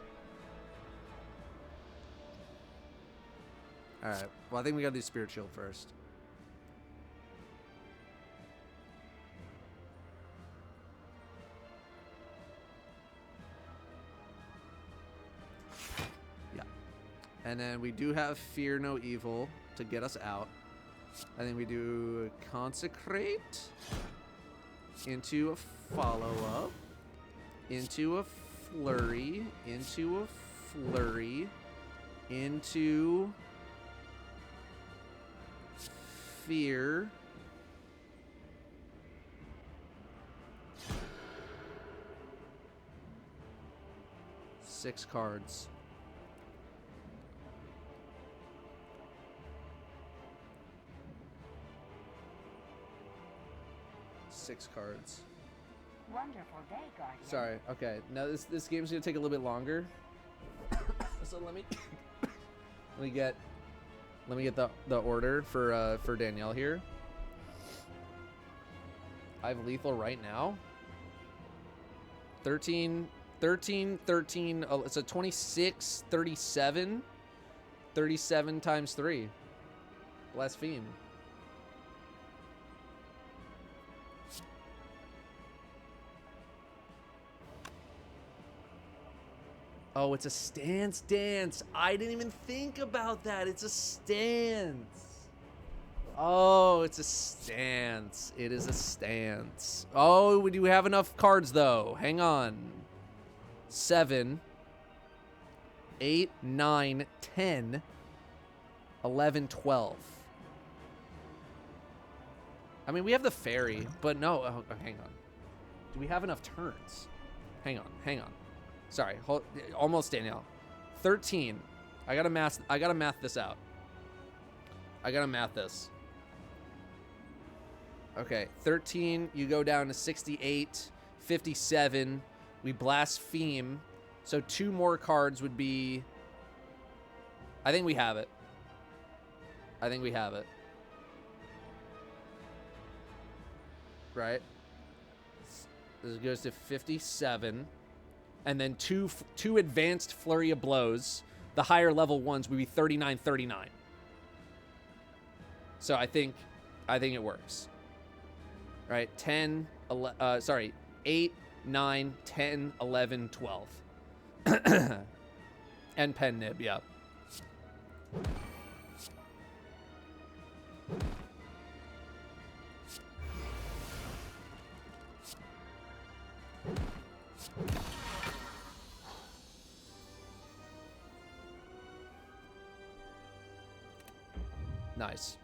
Alright. Well, I think we gotta do Spirit Shield first. And then we do have Fear No Evil to get us out. I think we do Consecrate into a follow-up, into a Flurry, into a Flurry, into Fear. Six cards. Six cards. Wonderful day, Guardian. Sorry. Okay. Now this game's gonna take a little bit longer. So let me get the order for Danielle here. I have lethal right now. 13, 13. Oh, it's a 26, 37. 37 times 3. Blaspheme. Oh, it's a stance dance. I didn't even think about that. It's a stance. Oh, it's a stance. It is a stance. Oh, we do have enough cards, though. Hang on. 7, 8, 9, 10, 11, 12. I mean, we have the fairy, but no. Oh, hang on. Do we have enough turns? Hang on. Sorry, almost Danielle. 13. I gotta math this out. I gotta math this. Okay, 13. You go down to 68, 57. We blaspheme. So 2 more cards would be. I think we have it. Right. This goes to 57. And then two advanced flurry of blows. The higher level ones would be 39, 39. So I think it works. Right? 8, 9, 10, 11, 12. And pen nib, yeah. Nice.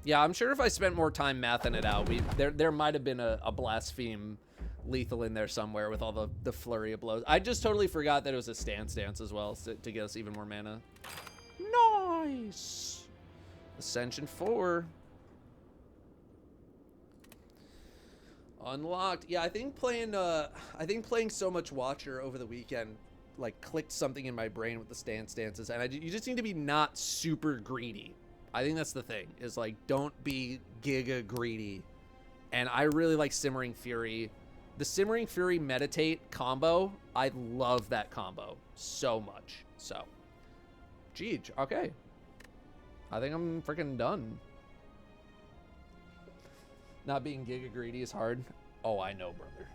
Yeah, I'm sure if I spent more time mathing it out, there might have been a blaspheme lethal in there somewhere with all the flurry of blows. I just totally forgot that it was a stance as well to get us even more mana. Nice. Ascension 4. Unlocked. Yeah, I think playing so much Watcher over the weekend like clicked something in my brain with the stances, and you just need to be not super greedy. I think that's the thing, is like, don't be giga greedy. And I really like Simmering Fury. The Simmering Fury Meditate combo, I love that combo so much. So, Jeej, okay. I think I'm freaking done. Not being giga greedy is hard. Oh, I know, brother.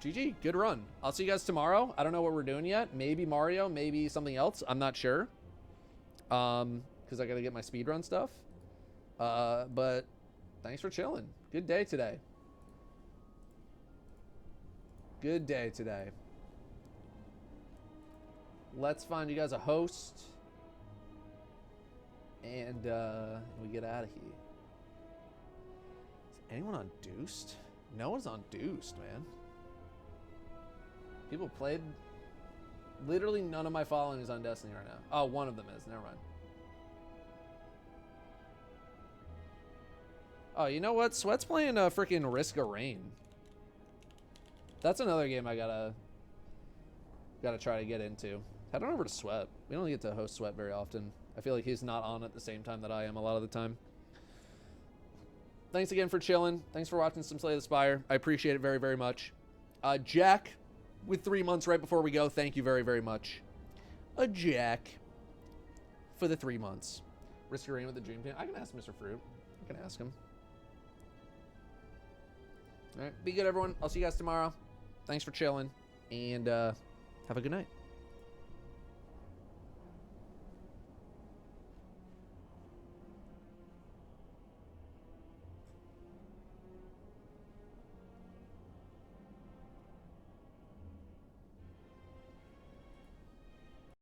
GG, good run. I'll see you guys tomorrow. I don't know what we're doing yet. Maybe Mario, maybe something else. I'm not sure. Because I gotta get my speedrun stuff. But thanks for chilling. Good day today. Good day today. Let's find you guys a host. And we get out of here. Is anyone on Deuced? No one's on Deuced, man. People played. Literally none of my following is on Destiny right now. Oh, one of them is. Never mind. Oh, you know what? Sweat's playing freaking Risk of Rain. That's another game I gotta try to get into. Head on over to Sweat. We don't get to host Sweat very often. I feel like he's not on at the same time that I am a lot of the time. Thanks again for chilling. Thanks for watching some Slay the Spire. I appreciate it very, very much. Jack, with 3 months right before we go, thank you very, very much. Jack, for the 3 months. Risk of Rain with the Dream Team. I can ask Mr. Fruit. I can ask him. All right, be good, everyone. I'll see you guys tomorrow. Thanks for chilling, and have a good night.